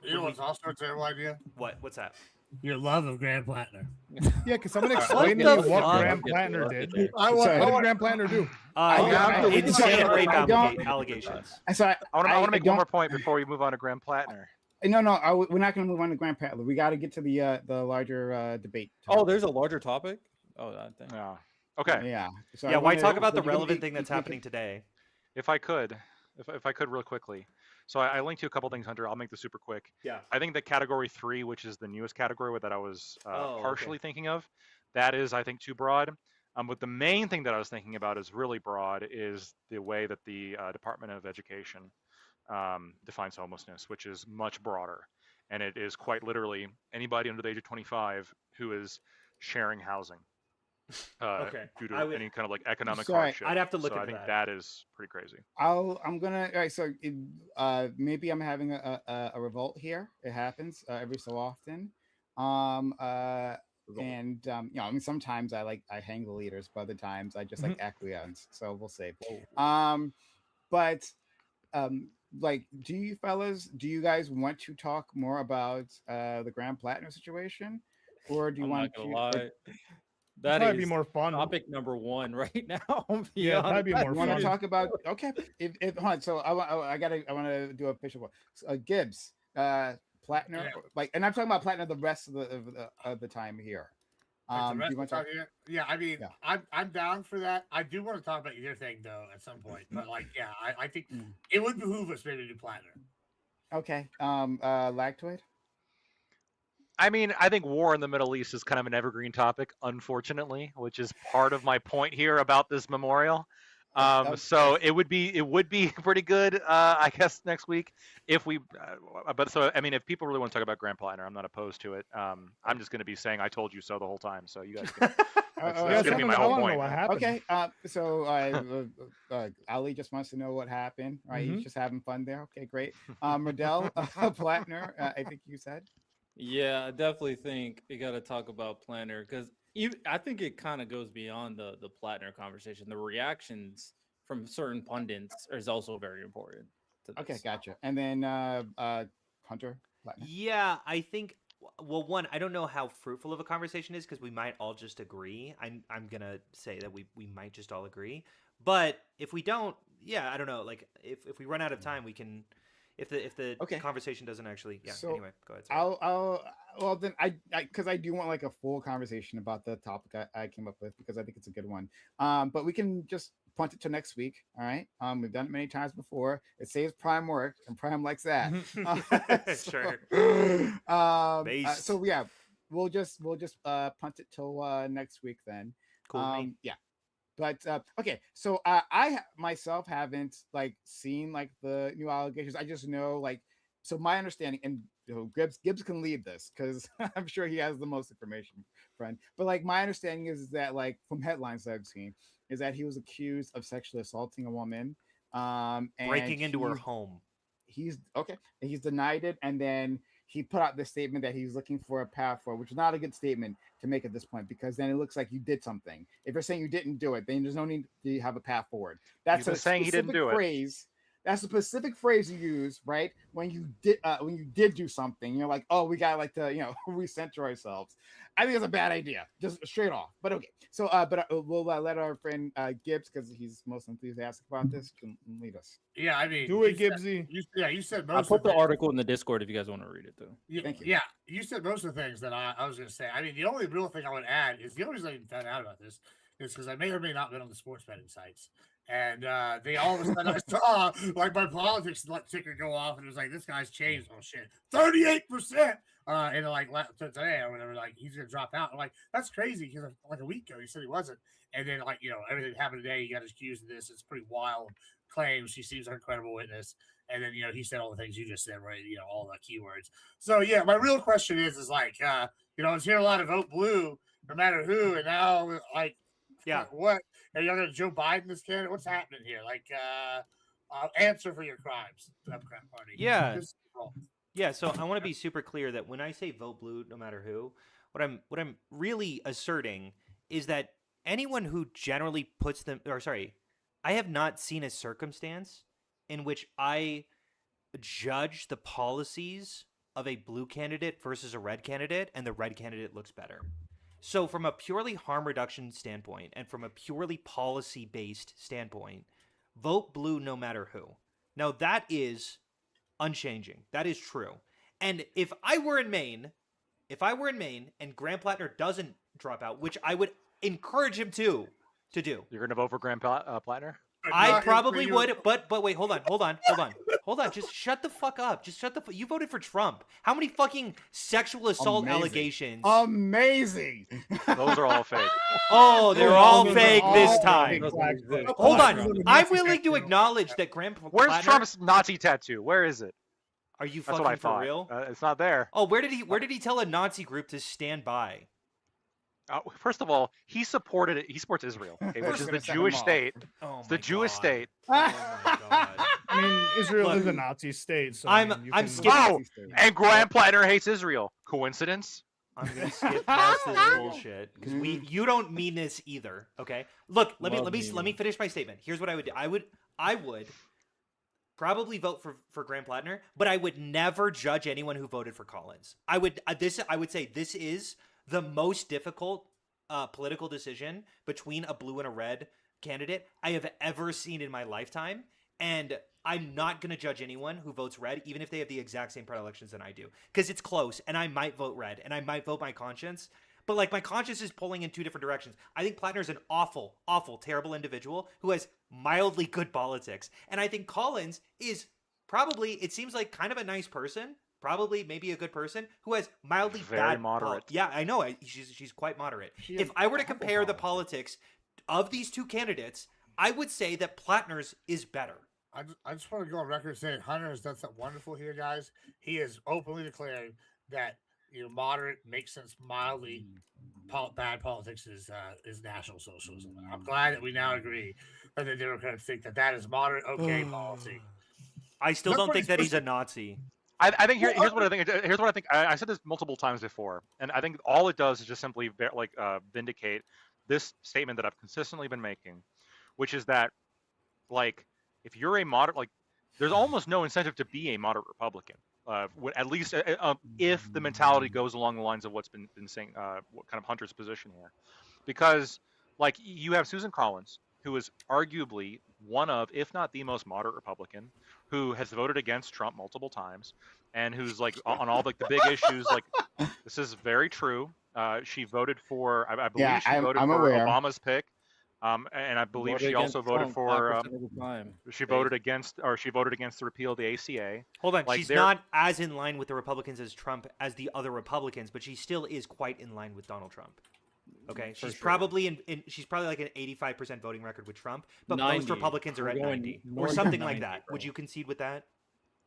You know what's also a terrible idea? What's that? Your love of Grand Platinum. Yeah, can someone What explain to the me what fuck? Graham Get Plattner the- did? get I Sorry. What did want, Graham Plattner do? Insane rape I don't- allegations. So I want to make one don't- more point before we move on to Graham Plattner. No, we're not going to move on to Grand Plattner. We got to get to the larger debate. Oh, there's a larger topic. Oh, that thing. Yeah. Okay. Yeah. So Yeah, I why wanna- talk about the we're gonna relevant be- thing that's we can- happening today? If I could real quickly. So I linked you a couple things, Hunter. I'll make this super quick. Yeah. I think that category 3, which is the newest category that I was Oh, okay. partially thinking of, that is, I think, too broad. But the main thing that I was thinking about is really broad, is the way that the Department of Education defines homelessness, which is much broader. And it is quite literally anybody under the age of 25 who is sharing housing Okay. due to I would- any kind of like economic Sorry, hardship. I'd have to look so I into think that. that is pretty crazy. I'm gonna. All right, so maybe I'm having a revolt here. It happens every so often. And you know, I mean, sometimes I hang the leaders, but other times I just like acquiesce. So we'll see. But like, do you guys want to talk more about the Grand Platinum situation, or do you I'm want not gonna to? lie. That'd That probably be is more fun. topic number one right now. Yeah, beyond that'd be that. more You want fun. to talk about? Okay, if hold on, so I want to do a official one. So, Gibbs, Plattner, Yeah. like, and I'm talking about Plattner the rest of the time here. Like the Do rest you want to of talk? the time here? Yeah, I mean, Yeah. I'm down for that. I do want to talk about your thing though at some point, but like, yeah, I think Mm. it would behoove us maybe to do Platinum. Okay, Lactoid. I mean, I think war in the Middle East is kind of an evergreen topic, unfortunately, which is part of my point here about this memorial. So it would be pretty good, I guess, next week if we. But so I mean, if people really want to talk about Grand Platinum, I'm not opposed to it. I'm just going to be saying "I told you so" the whole time. So you guys. Can, that's Oh, gonna be my whole I wanna point. know what happened. Okay, so Ali just wants to know what happened, right? He's just having fun there. Okay, great. Riddell, Plattner, I think you said. Yeah, I definitely think you got to talk about Planner because I think it kind of goes beyond the Plattner conversation. The reactions from certain pundits is also very important. To Okay, this. gotcha. And then Hunter, Plattner. Yeah, I think. Well, one, I don't know how fruitful of a conversation is because we might all just agree. I'm gonna say that we might just all agree. But if we don't, yeah, I don't know. Like if we run out of time, we can. If the Okay. conversation doesn't actually, yeah. So, anyway, go ahead. sorry. Well then I because I do want like a full conversation about the topic I came up with because I think it's a good one. But we can just punt it to next week. All right. We've done it many times before. It saves Prime work, and Prime likes that. Sure. Based. So yeah, we'll just punt it till next week then. Cool. with me. Yeah. But okay, so I myself haven't like seen like the new allegations. I just know like so my understanding, and you know, Gibbs can lead this because I'm sure he has the most information, friend. But like my understanding is that like from headlines I've seen is that he was accused of sexually assaulting a woman, and Breaking into her he's- home. He's okay. And he's denied it, and then he put out this statement that he's looking for a path forward, which is not a good statement to make at this point because then it looks like you did something. If you're saying you didn't do it, then there's no need to have a path forward. That's He's been a saying he didn't specific do it. phrase. That's a specific phrase you use, right? When you did do something, you're like, oh, we got like to recenter ourselves. I think it's a bad idea, just straight off. But okay, so we'll let our friend Gibbs, because he's most enthusiastic about this, can lead us. Yeah, I mean, Do it, you said- Gibbsy. You said I most. put of the things- article in the Discord if you guys want to read it too. Yeah, Thank you. yeah, you said most of the things that I was going to say. I mean, the only real thing I would add is the only reason I even found out about this is because I may or may not been on the sports betting sites, And they all of a sudden I saw like my politics ticker go off, and it was like this guy's changed. Oh shit, 38%. And like today or whatever, like he's gonna drop out. I'm like, that's crazy because like a week ago he said he wasn't, and then like everything happened today. He got accused of this. It's pretty wild claims. She seems like a credible witness, and then he said all the things you just said, right? All the keywords. So yeah, my real question is like I was hearing a lot of vote blue no matter who, and now like Yeah. what are y'all gonna Joe Biden this candidate? What's happening here? Like answer for your crimes, Democrat Party. Yeah. This is wrong. Yeah, so I want to be super clear that when I say vote blue, no matter who, what I'm really asserting is that anyone who generally puts them, or sorry, I have not seen a circumstance in which I judge the policies of a blue candidate versus a red candidate, and the red candidate looks better. So from a purely harm reduction standpoint and from a purely policy-based standpoint, vote blue no matter who. Now that is unchanging. That is true. And if I were in Maine and Graham Plattner doesn't drop out, which I would encourage him to do, You're gonna vote for Graham Plattner? I probably would. But wait, hold on. Just shut the fuck up. You voted for Trump. How many fucking sexual assault Amazing. allegations? Amazing. Those are all fake. Oh, they're all Those are fake all this fake time. flags. Hold on. Plattner. I'm willing to acknowledge that Graham Where's Plattner. Trump's Nazi tattoo? Where is it? Are you That's what I fucking for thought. real? It's not there. Oh, where did he tell a Nazi group to stand by? First of all, he supported it. He supports Israel, okay, which is Gonna the set Jewish them off. state. Oh, It's the my Jewish God. state. Oh my God. I mean, Israel Look, is a Nazi state, so I'm you I'm can- skipping. Oh, and Graham Plattner hates Israel. Coincidence? I'm gonna skip past this bullshit because you don't mean this either. Okay, look, let Love me memeing. finish my statement. Here's what I would do. I would probably vote for Graham Plattner, but I would never judge anyone who voted for Collins. I would say this is the most difficult political decision between a blue and a red candidate I have ever seen in my lifetime, and I'm not going to judge anyone who votes red, even if they have the exact same predilections than I do, because it's close, and I might vote red, and I might vote my conscience, but like my conscience is pulling in two different directions. I think Plattner's an awful, terrible individual who has mildly good politics, and I think Collins is probably, it seems like kind of a nice person, probably maybe a good person who has mildly Very bad moderate. yeah, I know. She's quite moderate. She If has I were to awful compare the politics. politics of these two candidates, I would say that Plattner's is better. I just want to go on record saying Hunter has done something wonderful here, guys. He has openly declared that moderate makes sense, mildly bad politics is National Socialism. I'm glad that we now agree that the Democrats think that is moderate, okay policy. I still That's don't what think he's that he's a supposed Nazi. I think here's what I think. Here's what I think. I said this multiple times before, and I think all it does is just simply vindicate this statement that I've consistently been making, which is that, like, if you're a moderate, like, there's almost no incentive to be a moderate Republican. At least if the mentality goes along the lines of what's been saying, what kind of Hunter's position here, because like you have Susan Collins, who is arguably one of, if not the most moderate Republican, who has voted against Trump multiple times, and who's like on all like the big issues. Like, this is very true. She voted for, I believe Yeah, she I'm voted for aware. Obama's pick, and I believe she also voted for. She voted against the repeal of the ACA. Hold on, Like, she's they're- not as in line with the Republicans as Trump as the other Republicans, but she still is quite in line with Donald Trump. Okay, For she's sure. probably she's probably like an 85% voting record with Trump, but 90. most Republicans are We're at going 90 or north of something like 90, that. Would bro. you concede with that?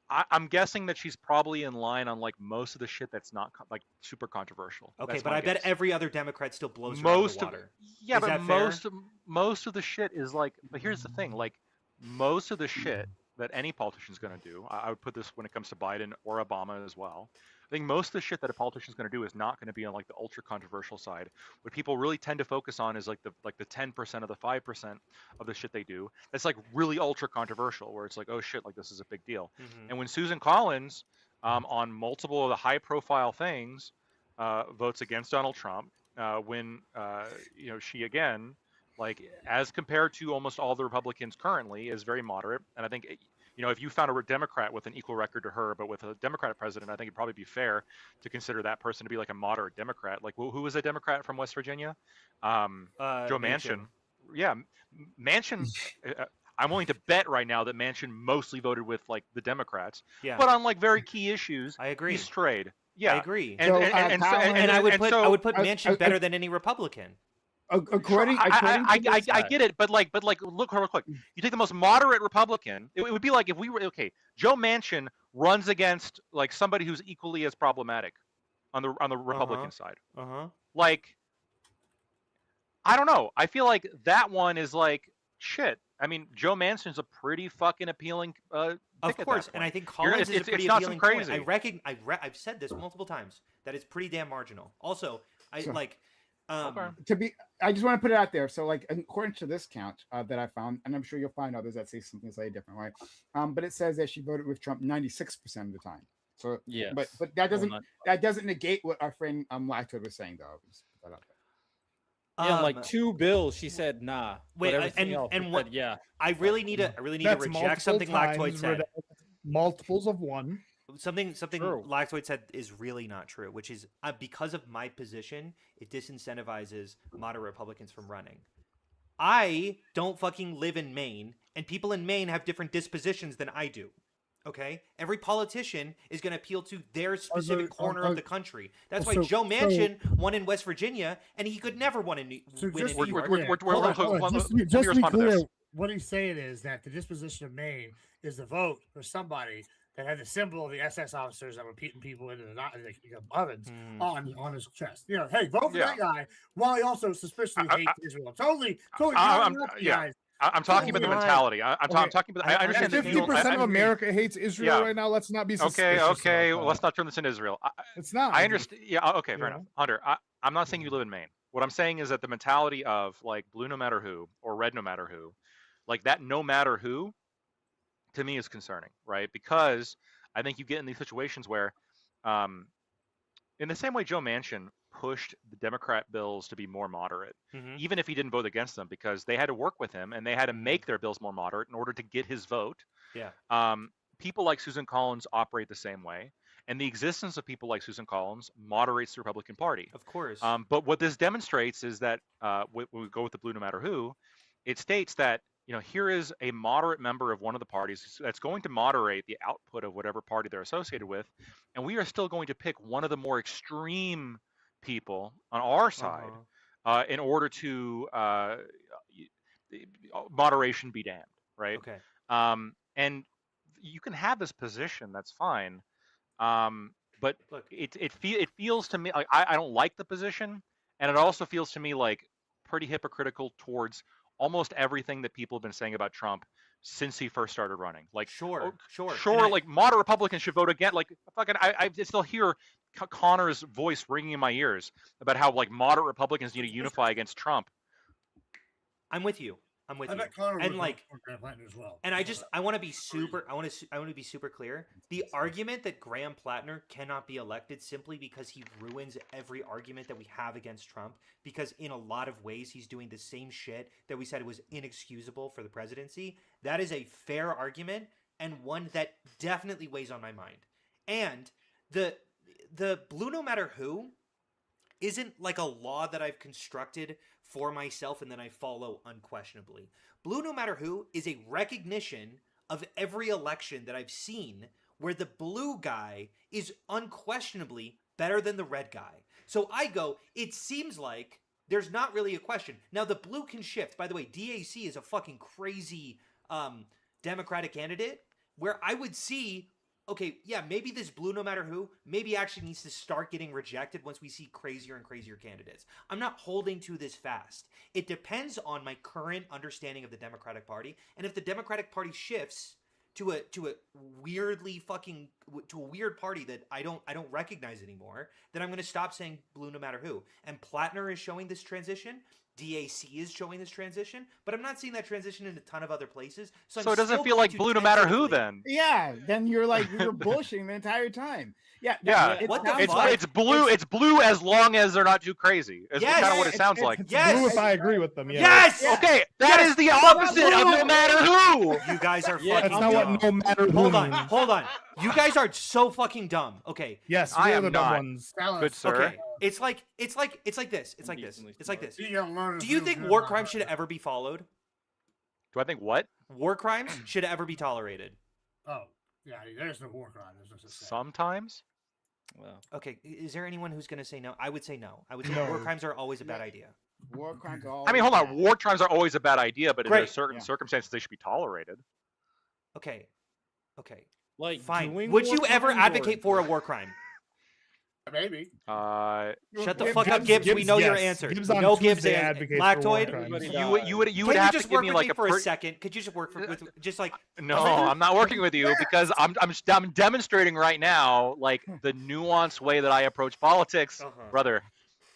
I'm guessing that she's probably in line on like most of the shit that's not like super controversial. Okay, That's but my I bet guess. every other Democrat still blows her out of most the of water. yeah, Is but that fair? most of the shit is like. But here's the thing, like most of the shit that any politician's going to do, I would put this when it comes to Biden or Obama as well. I think most of the shit that a politician's going to do is not going to be on like the ultra controversial side. What people really tend to focus on is like the 10% or the 5% of the shit they do that's like really ultra controversial, where it's like, oh shit, like this is a big deal. Mhm. And when Susan Collins, on multiple of the high-profile things, votes against Donald Trump, when she again, like as compared to almost all the Republicans currently, is very moderate. And I think, if you found a Democrat with an equal record to her, but with a Democratic president, I think it'd probably be fair to consider that person to be like a moderate Democrat. Like, who was a Democrat from West Virginia? Joe Manchin. yeah, Manchin. I'm willing to bet right now that Manchin mostly voted with like the Democrats, Yeah, but on like very key issues, I agree. he strayed. I Yeah, agree. and So, and, so, Colin- And I would and put so, I would put I- Manchin I- better than any Republican. According, Sure, according to this, I get it, but like, look real quick. You take the most moderate Republican. It would be like if we were okay. Joe Manchin runs against like somebody who's equally as problematic on the Republican side. Uh-huh. Like, I don't know. I feel like that one is like shit. I mean, Joe Manchin's a pretty fucking appealing. Of pick at course, that and I point. think You're- Collins is a it's pretty not some appealing point. crazy. I've said this multiple times that it's pretty damn marginal. Also, I So- like Okay. I just want to put it out there. So, like, according to this count that I found, and I'm sure you'll find others that say something slightly different, right? But it says that she voted with Trump 96% of the time. So, Yes. but that Well, doesn't not- that doesn't negate what our friend Lactoid was saying, though. Just put that out there. Yeah, like 2 bills, she said nah. wait, but everything and- else, and she what- said, yeah. I really need to That's reject multiple something Lactoid times said. multiples of one. Something True. Lactoid said is really not true, which is because of my position, it disincentivizes moderate Republicans from running. I don't fucking live in Maine, and people in Maine have different dispositions than I do. Okay, every politician is going to appeal to their specific corner of the country. That's why so- Joe so- Manchin won in West Virginia, and he could never win in So win just in to New be York. we're- clear- we're- hold on, just to let me be clear, this. what he's saying is that the disposition of Maine is the vote for somebody that had the symbol of the SS officers that were beating people into the ovens Hmm. on his chest. You know, hey, vote for Yeah. that guy while he also suspiciously I- hates Israel. Totally I'm- Nazi yeah. guys. I'm talking about the Why? mentality. I'm Okay. talking about. I I understand that. 50% of I- America hates Israel Yeah. right now. Let's not be Okay, suspicious. okay. about Well, that. let's not turn this into Israel. It's not. I understand. Yeah, okay, fair Yeah. enough. Hunter, I'm not saying you live in Maine. What I'm saying is that the mentality of like blue no matter who or red no matter who, like that no matter who, to me is concerning, right? Because I think you get in these situations where, in the same way Joe Manchin pushed the Democrat bills to be more moderate, Mhm. even if he didn't vote against them, because they had to work with him and they had to make their bills more moderate in order to get his vote. Yeah. People like Susan Collins operate the same way, and the existence of people like Susan Collins moderates the Republican Party. Of course. But what this demonstrates is that when we go with the blue no matter who, it states that here is a moderate member of one of the parties that's going to moderate the output of whatever party they're associated with, and we are still going to pick one of the more extreme people on our side in order to moderation be damned, right? Okay. And you can have this position, that's fine. But Look, it feels to me like I don't like the position, and it also feels to me like pretty hypocritical towards almost everything that people have been saying about Trump since he first started running. Like sure. like moderate Republicans should vote again. Like fucking, I still hear Connor's voice ringing in my ears about how like moderate Republicans need to unify against Trump. I'm with you. I'm with I you. bet Connor And would like, vote for Graham Plattner as well. and I want to be super. I want to be super clear. The argument that Graham Plattner cannot be elected simply because he ruins every argument that we have against Trump, because in a lot of ways he's doing the same shit that we said was inexcusable for the presidency. That is a fair argument and one that definitely weighs on my mind. And the blue no matter who isn't like a law that I've constructed for myself and then I follow unquestionably. Blue no matter who is a recognition of every election that I've seen where the blue guy is unquestionably better than the red guy. So I go, it seems like there's not really a question. Now the blue can shift. By the way, DAC is a fucking crazy Democratic candidate where I would see, okay, yeah, maybe this blue no matter who maybe actually needs to start getting rejected once we see crazier and crazier candidates. I'm not holding to this fast. It depends on my current understanding of the Democratic Party, and if the Democratic Party shifts to a weirdly fucking to a weird party that I don't recognize anymore, then I'm going to stop saying blue no matter who. And Plattner is showing this transition. DAC is showing this transition, but I'm not seeing that transition in a ton of other places. So it doesn't still feel going like to blue no matter who tentatively- then. Yeah, then you're like you're bullshitting the entire time. Yeah, Yeah, What the sounds fuck? it's blue. It's blue as long as they're not too crazy. Is Yes! kind of what it sounds like. It's Yes! blue if I agree with them. Yeah. Yes! Okay, that is the opposite of no matter who. You guys are Yeah, fucking That's not dumb. what no matter who Hold on, means. hold on. You guys are so fucking dumb. Okay, Yes, I we're am the dumb not. ones. Dallas, Good sir. okay. It's like this. It's like this. Indecently It's like smart. this. You gotta learn Do to you do think good war by crimes should that. ever be followed? Do I think what? War crimes should ever be tolerated. Oh, yeah. There's no war crime. There's no such thing. Sometimes. Well, Okay, is there anyone who's going to say no? I would say no. I would say No. war crimes are always a bad idea. War crimes are I mean, always hold on. bad. War crimes are always a bad idea, but in Great. certain Yeah. circumstances they should be tolerated. Okay, like fine. doing Would war you ever crimes or- advocate for a war crime? Maybe. Shut the Gibbs- fuck up, Gibbs. We know your yes. answer. Gibbs You on know Gibbs Tuesday is advocates for war Lactoid. crimes. Everybody You would Can have you to just give work me with like me a for per- a second? Could you just work with just like No, I'm not working with you because I'm demonstrating right now like the nuanced way that I approach politics, Uh-huh. brother.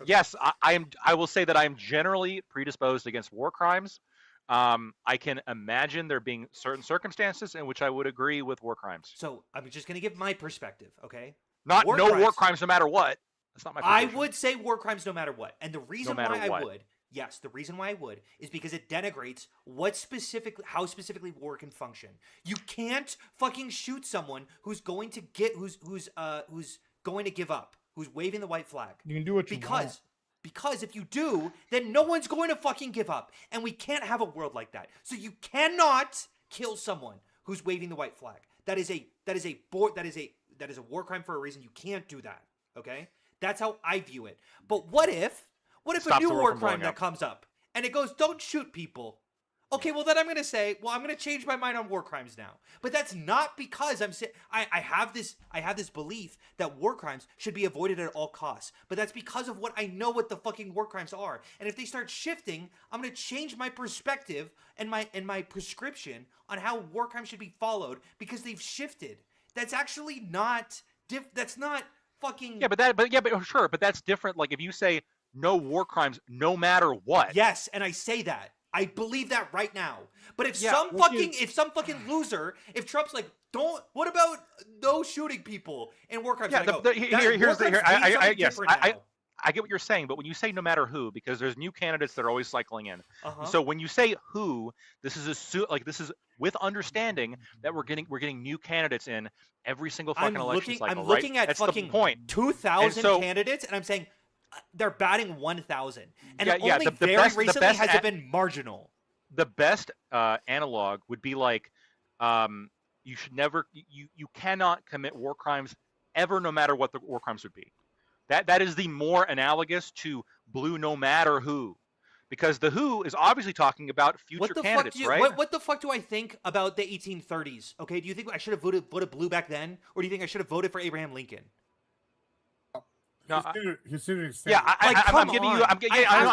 Yes, I will say that I am generally predisposed against war crimes. I can imagine there being certain circumstances in which I would agree with war crimes. So I'm just gonna give my perspective, okay? Not War no war crimes. crimes no matter what. That's not my I position. would say war crimes no matter what. And the reason matter why I what. would, yes, the reason why I would is because it denigrates how specifically war can function. You can't fucking shoot someone who's going to going to give up, who's waving the white flag. You can do what you want. Because if you do, then no one's going to fucking give up. And we can't have a world like that. So you cannot kill someone who's waving the white flag. That is a war crime for a reason. You can't do that. Okay? That's how I view it. But what if a Stops new the world war from blowing crime that up. comes up and it goes, don't shoot people. Okay, well then I'm gonna say, well, I'm gonna change my mind on war crimes now. But that's not because I have this belief that war crimes should be avoided at all costs. But that's because of what I know what the fucking war crimes are. And if they start shifting, I'm gonna change my perspective and my prescription on how war crimes should be followed because they've shifted. That's actually not that's not fucking but sure, but that's different. Like if you say no war crimes, no matter what. Yes, and I say that. I believe that right now. But if Yeah, some fucking loser, if Trump's like, what about no shooting people in war crimes? Yeah, And I go, here's the war crimes mean something yes, different now. I get what you're saying, but when you say no matter who, because there's new candidates that are always cycling in. Uh-huh. So when you say who, this is with understanding that we're getting new candidates in every single fucking election cycle. I'm looking right? at That's fucking the point. 2,000 so- candidates, and I'm saying they're batting 1,000. And Yeah, only the very best- the recently best has it at- been marginal. The best analog would be like you should never you cannot commit war crimes ever, no matter what the war crimes would be. That is the more analogous to blue no matter who, because the who is obviously talking about future candidates, right? What the fuck do I think about the 1830s? Okay, do you think I should have voted blue back then, or do you think I should have voted for Abraham Lincoln? No, Consider yeah, I'm come giving on. you, I have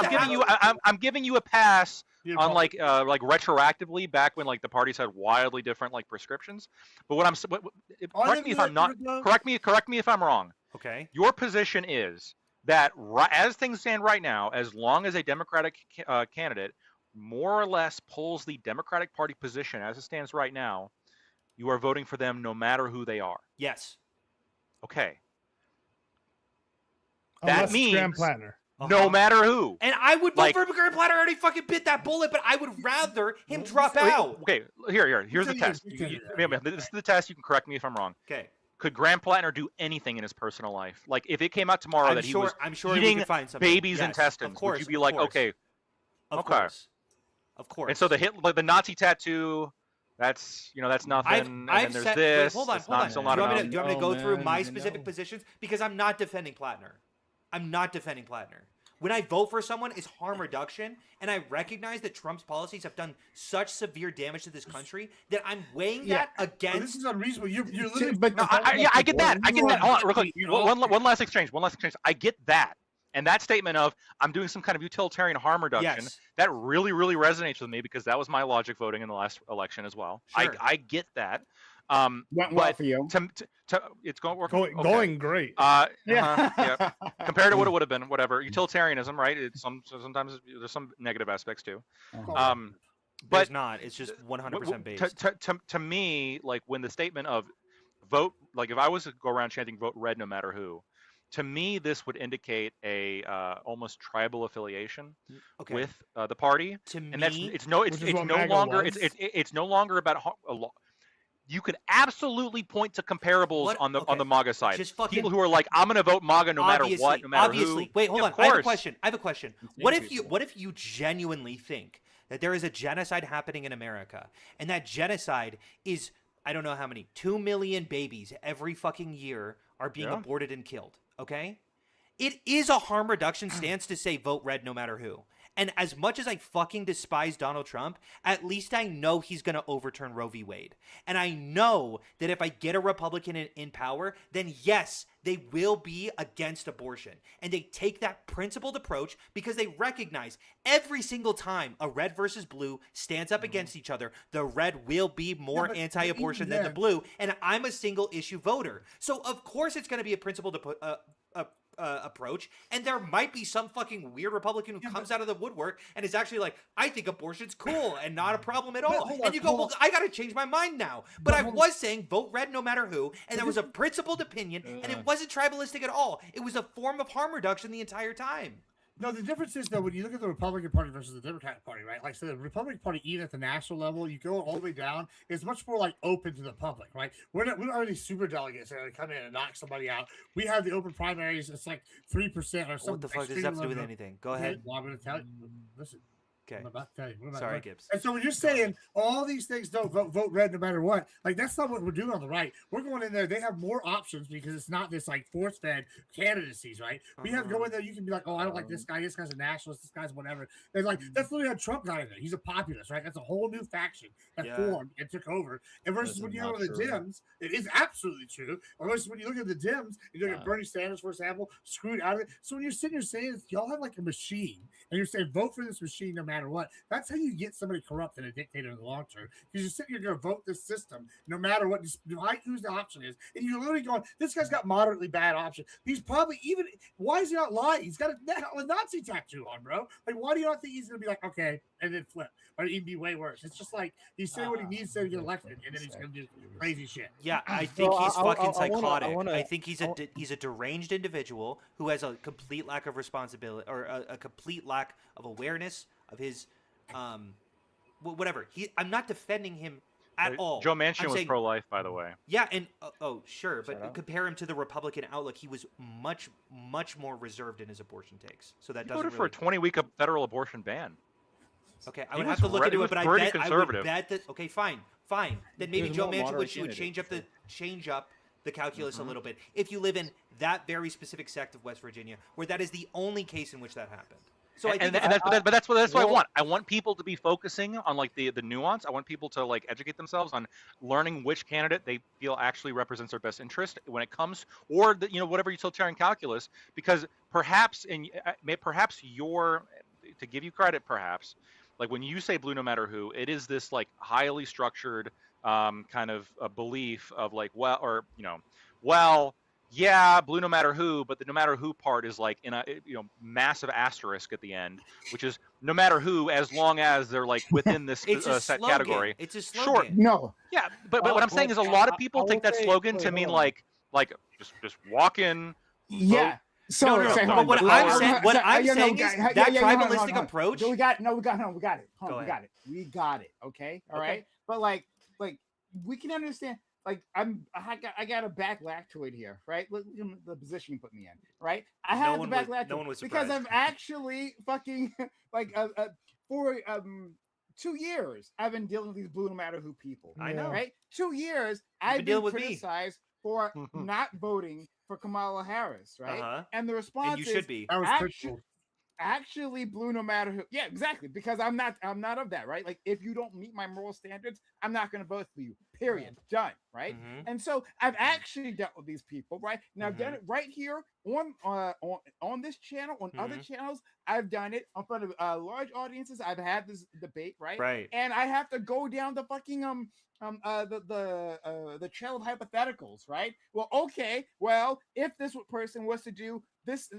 to giving you, I'm giving you a pass on like retroactively back when like the parties had wildly different like prescriptions. But correct me if I'm not, correct me if I'm wrong. Okay. Your position is that as things stand right now, as long as a Democratic candidate more or less pulls the Democratic Party position as it stands right now, you are voting for them no matter who they are. Yes. Okay. Unless That it's means Graham Plattner. no matter who. And I would vote Like- for Graham Platter. I already fucking bit that bullet, but I would rather him drop Wait, out. Okay, here's the Continue, test. continue. This is the test. You can correct me if I'm wrong. Okay. Could Graham Plattner do anything in his personal life? Like if it came out tomorrow that he was I'm sure we eating could find something. babies' Yes, intestines, of course, would you be of like, course, okay? Of okay. course. Of course. And so the Nazi tattoo, that's that's nothing. and then there's this. Wait, hold on, that's hold not on. still Do you not want me to, enough. do you want me to Oh, go through man, my I specific know. positions? Because I'm not defending Plattner. I'm not defending Plattner. When I vote for someone, it's harm reduction, and I recognize that Trump's policies have done such severe damage to this country that I'm weighing Yeah. that against. This is unreasonable. You're literally. But No, I get that. I get that. Hold on, real quick. One last exchange. I get that. And that statement of I'm doing some kind of utilitarian harm reduction, Yes. that really, really resonates with me because that was my logic voting in the last election as well. Sure. I get that. Went well But for you. it's going Going great. yeah. Compared to what it would have been, whatever. Utilitarianism, right? It's sometimes there's some negative aspects too. There's But not. It's just 100% based. to me, like when the statement of vote, like if I was to go around chanting vote red no matter who, to me this would indicate a almost tribal affiliation Okay. with the party, to and that's me, it's no Which is what no MAGA longer was. it's no longer about you could absolutely point to comparables What- on the okay, MAGA side. just fucking- People who are like, I'm gonna vote MAGA no matter what, no matter obviously. who. Wait, hold Yeah, on. of I have a course. question. Insane What if you people. what if you genuinely think that there is a genocide happening in America, and that genocide is, I don't know how many, 2 million babies every fucking year are being Yeah. aborted and killed, okay? It is a harm reduction stance to say vote red no matter who. And as much as I fucking despise Donald Trump, at least I know he's going to overturn Roe v. Wade. And I know that if I get a Republican in power, then yes, they will be against abortion. And they take that principled approach because they recognize every single time a red versus blue stands up against each other, the red will be more but anti-abortion even than the then- blue. And I'm a single issue voter. So of course it's going to be a principled approach, and there might be some fucking weird Republican who comes out of the woodwork and is actually like, I think abortion's cool and not a problem at all. hold And on, you go, hold well, on. I gotta change my mind now. But I hold on. was saying vote red no matter who, and that was a principled opinion, and it wasn't tribalistic at all. It was a form of harm reduction the entire time. No, the difference is though when you look at the Republican Party versus the Democratic Party, right? Like, so the Republican Party, even at the national level, you go all the way down, is much more like open to the public, right? We don't have any super delegates that are gonna come in and knock somebody out. We have the open primaries. It's like 3% or something. What the fuck does this have to do with anything? Go ahead. Well, I'm going to tell you. Listen. Okay. I'm about to tell you. What am I Sorry, doing? Gibbs. And so when you're saying all these things don't vote red no matter what, like that's not what we're doing on the right. We're going in there. They have more options because it's not this like force fed candidacies, right? We have go in there. You can be like, oh, I don't like this guy. This guy's a nationalist. This guy's whatever. And like that's literally how Trump got in there. He's a populist, right? That's a whole new faction that Yeah. formed and took over. And versus This when is you go not to the true. Dems, it is absolutely true. Or versus when you look at the Dems, you look at Yeah. Bernie Sanders, for example, screwed out of it. So when you're sitting here saying y'all have like a machine, and you're saying vote for this machine no matter what, that's how you get somebody corrupt and a dictator in the long term. Because you're sitting here going to vote this system no matter what, despite who's the option is, and you're literally going, this guy's got moderately bad option. He's probably even, why is he not lying? He's got a Nazi tattoo on, bro. Like, why do you not think he's going to be like, okay, and then flip, or even be way worse? It's just like he's saying what he needs to get elected, and then he's going to do crazy shit. Yeah, I think So he's I fucking wanna- psychotic. I wanna- think he's he's a deranged individual who has a complete lack of responsibility or a complete lack of awareness of his whatever. I'm not defending him at all. Joe Manchin I'm was saying- pro-life, by the way. Yeah, and oh sure, Shut but up. compare him to the Republican outlook. He was much more reserved in his abortion takes. So that He doesn't voted for really... a 20-week federal abortion ban. Okay, I He would was have to look re- into he it, but was I pretty bet I would conservative. bet that. Okay, fine. Then maybe There's Joe more Manchin moderate would candidates change up the calculus a little bit if you live in that very specific sect of West Virginia, where that is the only case in which that happened. So I think But that's what I well- want. I want people to be focusing on like the nuance. I want people to like educate themselves on learning which candidate they feel actually represents their best interest when it comes, or the, whatever utilitarian calculus. Because perhaps perhaps to give you credit, perhaps like when you say blue no matter who, it is this like highly structured kind of a belief of like yeah, blue no matter who, but the no matter who part is like in a massive asterisk at the end, which is no matter who, as long as they're like within this it's a set slogan. category. It's a Sure. slogan. No, Yeah, but what I'm saying is a lot of people I take will that say- slogan to wait, mean hold on. like just walk in. yeah. So, No, say, no, hold but on. what I'm saying- what I'm yeah, no, saying guy- is yeah, that yeah, hold on, tribalistic hold on. approach- We got it. We got it. Hold Go on, we ahead. got it. We got it. Okay. All Okay. right. But like we can understand. Like I got to back to it here, right? Look at the position you put me in, right? I No have to one back was- to no it one was because surprised. I've actually fucking like for 2 years I've been dealing with these blue no matter who people. I know. Right? 2 years been I've been dealing with me. criticized for not voting for Kamala Harris, right? Uh-huh. And the response And you is should be. That was Actu- principled. actually blue no matter who. Yeah, exactly. Because I'm not of that, right? Like if you don't meet my moral standards, I'm not going to vote for you. Period. Done. Right. Mhm. And so I've actually dealt with these people, right? And I've done it right here on this channel, on other channels. I've done it in front of large audiences. I've had this debate, right? Right. And I have to go down the fucking the trail of hypotheticals, right? Well, okay, well, if this person was to do this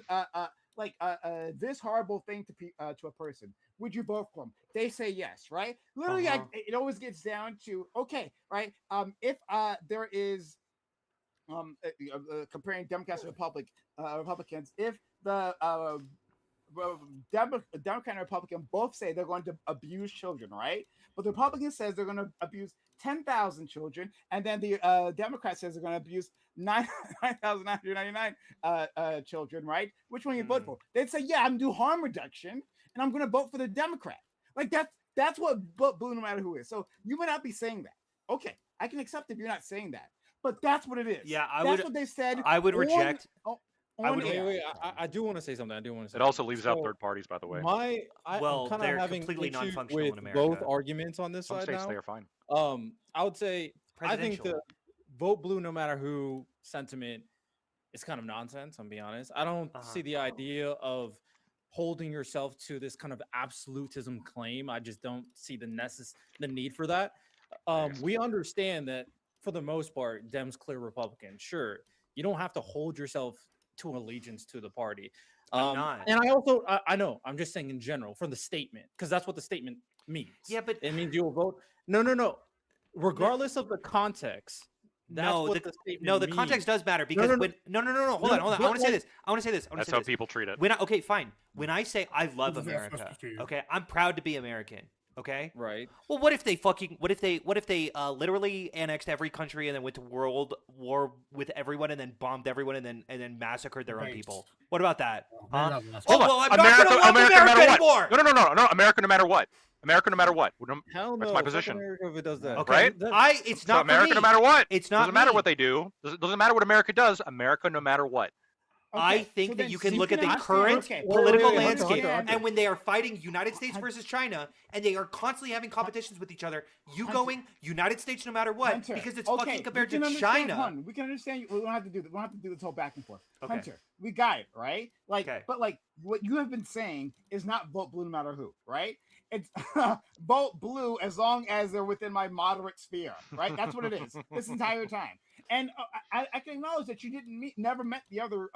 this horrible thing to a person, would you vote for them? They say yes, right? Literally, Uh-huh. it always gets down to okay, right? If there is comparing Democrats to Republicans, if the Democrat and Republican both say they're going to abuse children, right? But the Republican says they're going to abuse 10,000 children, and then the Democrat says they're going to abuse 9,999 children, right? Which one you vote for? They'd say, yeah, I'm gonna do harm reduction, and I'm going to vote for the Democrat. Like that's what blue no matter who is. So you may not be saying that. Okay, I can accept if you're not saying that, but that's what it is. Yeah, that's what they said. I would reject. I would- Wait, I do want to say something. I do want to say It also something. leaves out So, third parties, by the way. Well, I'm kind they're of having completely issue non-functional with in both America. arguments on this Some side states now. they are fine. I would say I think the Presidential. vote blue no matter who sentiment is kind of nonsense. I'm being honest. I don't see the idea of holding yourself to this kind of absolutism claim. I just don't see the need for that. We understand that for the most part, Dems clear Republican. Sure, you don't have to hold yourself to allegiance to the party. I'm not. And I also I know I'm just saying in general for the statement because that's what the statement means. Yeah, but it means you will vote. No. Regardless of the context, that's no, what the statement no, the means. context does matter because no. when Hold on. I but want to say like- this. I want to say this. That's how people treat it. When okay, fine. When I say I love This is not supposed America, to be. okay, I'm proud to be American. Okay. Right. Well, what if they literally annexed every country and then went to world war with everyone and then bombed everyone and then massacred their own Right. people? What about that? Well, Huh? maybe that's- Oh, Hold on. well, I'm not gonna love America America no matter anymore. what. No. America no matter what. America no matter what. Hell no. That's my fuck position. America if it does that. Okay. Right? It's So not America for me. no matter what. It's not Doesn't matter me. what they do. Doesn't matter what America does. America no matter what. I Okay, think so that then you can you look at the understand- current okay, political wait, Hunter, landscape, Hunter. and when they are fighting United States versus China, and they are constantly having competitions with each other, you Hunter. going United States no matter what Hunter, because it's okay, fucking compared we to can understand, China. Hun, we can understand you. We don't have to do that. We don't have to do this whole back and forth. Okay. Hunter, we got it, right? Like, Okay. but like what you have been saying is not vote blue no matter who, right? It's vote blue as long as they're within my moderate sphere, right? That's what it is this entire time. And I can acknowledge that you never met the other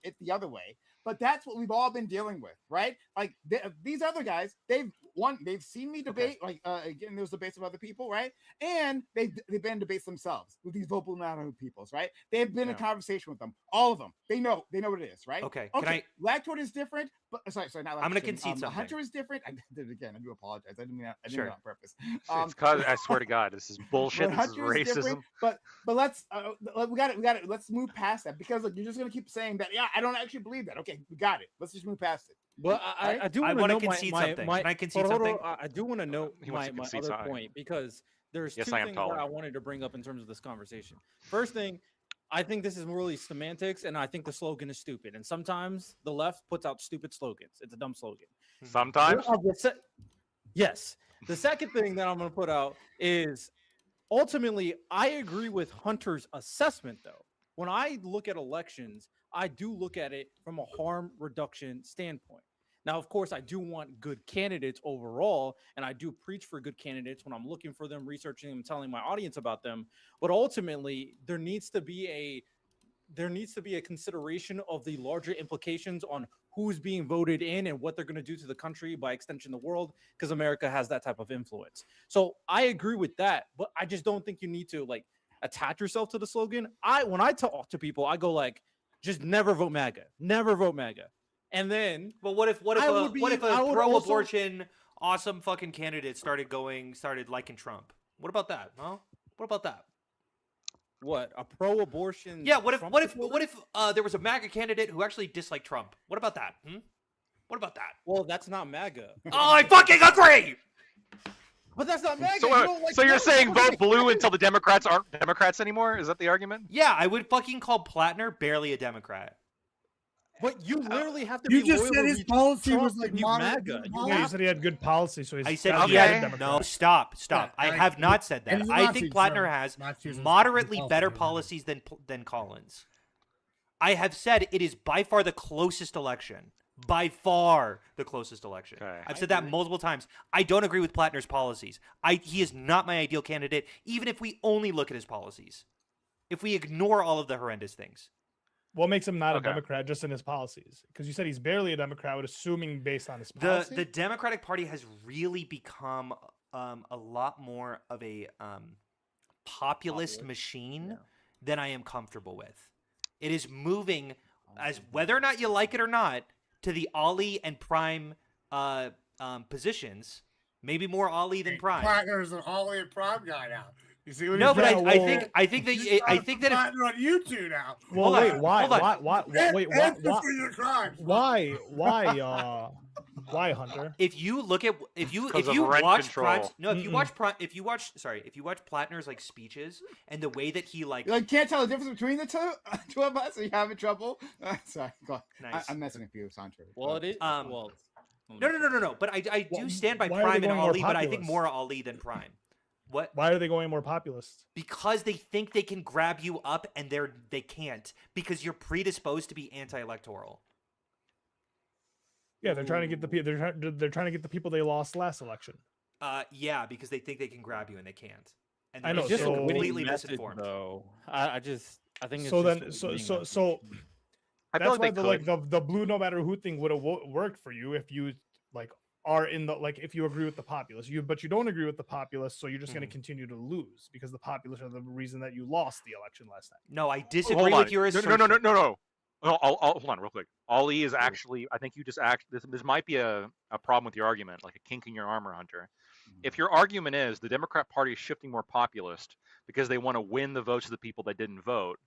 it the other way, but that's what we've all been dealing with, right? Like these other guys, they've seen me debate, like again, there's debates of other people, right? And they've been in debates themselves with these vocal matter peoples, right? They've been in conversation with them, all of them. They know what it is, right? Okay. Lactort is different, but sorry, not Lactort. I'm gonna concede something. Hunter is different. I did it again. I do apologize. I didn't mean it Sure. on purpose. It's cause I swear to God, this is bullshit. But This is Hunter is racism. different, but let's we got it. Let's move past that because look, you're just gonna keep saying that. Yeah, I don't actually believe that. Okay, we got it. Let's just move past it. But I do I want wanna to know concede my, something. my, Can I concede hold on, something? I do want to know He wants my to concede other something. point because there's Yes, two I am things taller. that I wanted to bring up in terms of this conversation. First thing, I think this is really semantics, and I think the slogan is stupid. And sometimes the left puts out stupid slogans. It's a dumb slogan. Sometimes. Yes. The second thing that I'm going to put out is ultimately, I agree with Hunter's assessment, though. When I look at elections, I do look at it from a harm reduction standpoint. Now, of course, I do want good candidates overall, and I do preach for good candidates when I'm looking for them, researching them, telling my audience about them. But ultimately, there needs to be a consideration of the larger implications on who's being voted in and what they're going to do to the country, by extension the world, because America has that type of influence. So I agree with that, but I just don't think you need to like attach yourself to the slogan. When I talk to people, I go like, just never vote MAGA, never vote MAGA. And then Well, what if I would a also- pro-abortion awesome fucking candidate started liking Trump? What about that? Huh? What about that? what, a pro-abortion? Yeah. What Trump if supporter? there was a MAGA candidate who actually disliked Trump? What about that? What about that? Well, that's not MAGA. Oh, I fucking agree. But that's not MAGA. So, You don't like so you're Trump. saying vote blue until the Democrats aren't Democrats anymore? Is that the argument? Yeah, I would fucking call Plattner barely a Democrat. But you literally have to You be just loyal said to his each policy Trump was to like be moderate. MAGA. You Oh, Yeah, you have said he had good policy, so he's I said gotta be he a Okay. Democrat. No, stop. I Yeah, have not said and that. he's I Nazi, think Plattner so has Nazis are moderately policy, better whatever. policies than Collins. I have said it is by far the closest election. By far the closest election. Okay. I've said that multiple times. I don't agree with Plattner's policies. He is not my ideal candidate, even if we only look at his policies. If we ignore all of the horrendous things. What makes him not Okay. a Democrat just in his policies? Because you said he's barely a Democrat, I would assuming based on his The policy. Democratic Party has really become a lot more of a populist machine than I am comfortable with. It is moving as whether or not you like it or not, to the Ali and Prime positions. Maybe more Ali than Prime. Plattner's an Ollie and Prime guy now. You see what No, he's but doing? I think that if, Plattner on you two now. Well, Hold on, wait, why? hold on. Wait, Answer for your crimes. why? Why, Hunter? if you look at if you 'Cause of rent watch control. Prime's, no, if you watch Plattner's like speeches and the way that he like You like, can't tell the difference between the two of us. Are you having trouble? Sorry, go on. Nice. I'm messing with you, Sancho. Well, it is. No. But I do Why- stand by why are they Prime and going more Ali, but I think populist? more Ali than Prime. What? Why are they going more populist? Because they think they can grab you up, and they can't because you're predisposed to be anti-electoral. Yeah, they're trying to get the people. They're trying to get the people they lost last election. Yeah, because they think they can grab you and they can't. And I they're know, It's just so- a completely winning message, misinformed. though. I think it's So just then, a so winning so message. so I that's feel why like they the could. the blue no matter who thing would have worked for you if you like are in the like if you agree with the populace. But you don't agree with the populace, so you're just going to continue to lose because the populace are the reason that you lost the election last time. No, I Hold disagree on. with your assertion. No. I'll hold on real quick. Ali is actually, I think you just this might be a problem with your argument, like a kink in your armor, Hunter. If your argument is the Democrat Party is shifting more populist because they want to win the votes of the people that didn't vote,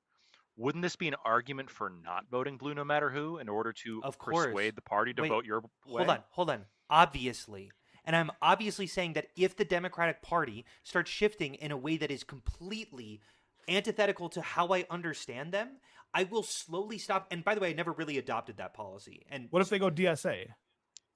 wouldn't this be an argument for not voting blue no matter who in order to Of course. persuade the party to Wait, vote your way? Hold on. Obviously. And I'm obviously saying that if the Democratic Party starts shifting in a way that is completely antithetical to how I understand them, I will slowly stop. And by the way, I never really adopted that policy. And What if they go DSA?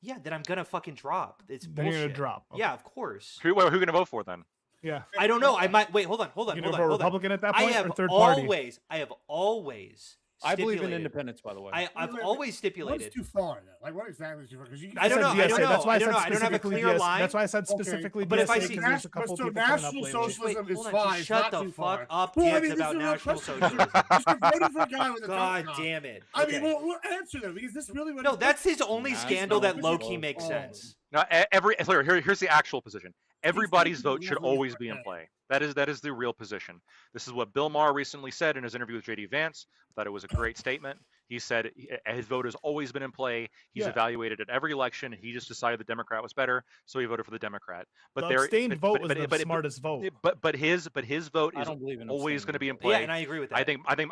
yeah, then I'm gonna fucking drop. It's Then you're gonna bullshit. drop. Okay. Yeah, of course. Who are you going to vote for then? Yeah. I don't know. I might wait. Hold on. You gonna vote Republican at that point or third party? I have always. I believe in stipulated- independence, by the way. I've Wait, always What's stipulated. too far though? Like what exactly is too far? Because you. I don't said know, I don't DSA. That's know, why I I don't said know, I don't have a specifically clear DSA. line. That's why I said Okay, specifically but if I DSA see- because there's a couple so people coming up National lately. Socialism Wait, is hold on, fine. just It's shut not the too fuck far. up, Well, I Gibbs, mean, this about is a real National question. Socialism. You're voting for a guy with a God tough damn it. I Okay. mean, we'll answer them because this really. No, that's his only National scandal that low key Socialism. makes sense. Now, here's the actual position. Everybody's vote should level always be in yeah. play. That is the real position. This is what Bill Maher recently said in his interview with JD Vance. I thought it was a great statement. He said his vote has always been in play. He's Yeah. evaluated at every election. He just decided the Democrat was better, so he voted for the Democrat. But The abstained vote was but- the smartest vote. But his vote I is don't believe in always abstaining going to be in vote. play. Yeah, and I agree with that. I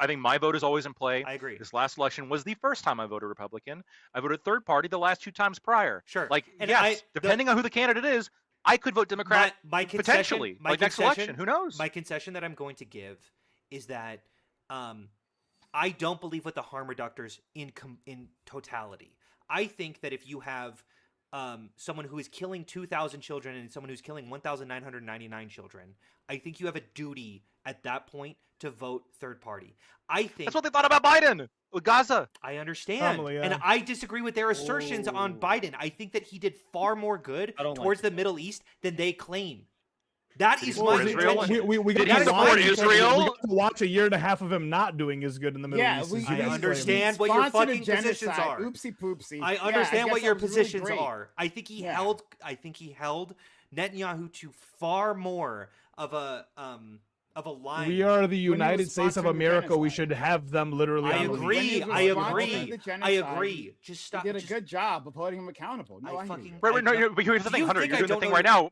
think my vote is always in play. I agree. This last election was the first time I voted Republican. I voted third party the last two times prior. Sure. Like, And yes, depending on who the candidate is, I could vote Democrat my concession, potentially. my Like next concession- election, who knows? My concession that I'm going to give is that I don't believe with the harm reductors in totality. I think that if you have someone who is killing 2,000 children and someone who's killing 1,999 children, I think you have a duty at that point to vote third party. I think That's what they thought about Biden with Gaza. I understand. Probably, And yeah. I disagree with their assertions on Oh. Biden. I think that he did far more good I don't like towards the that. Middle East than they claim. That Did he is support my Israel? contention. We Did got he to support watch- Israel? We got to watch a year and a half of him not doing as good in the Middle Yeah, East. we- as I he is understand claiming. what your Sponsored a fucking positions genocide. are. Oopsie poopsie. I Yeah, understand guess what that your was really positions great. are. I think he Yeah. held Netanyahu to far more of a line. We are the When he United was States of sponsoring the America. We genocide. should have them literally. I on the lead. agree. When he was I responsible agree. for the I genocide, agree. Just stop. He did a just- good job of holding him accountable. No, I I, hear fucking- you. Right, no, don't- but here's the Do thing, you Hunter. think You're I doing the don't thing know right now.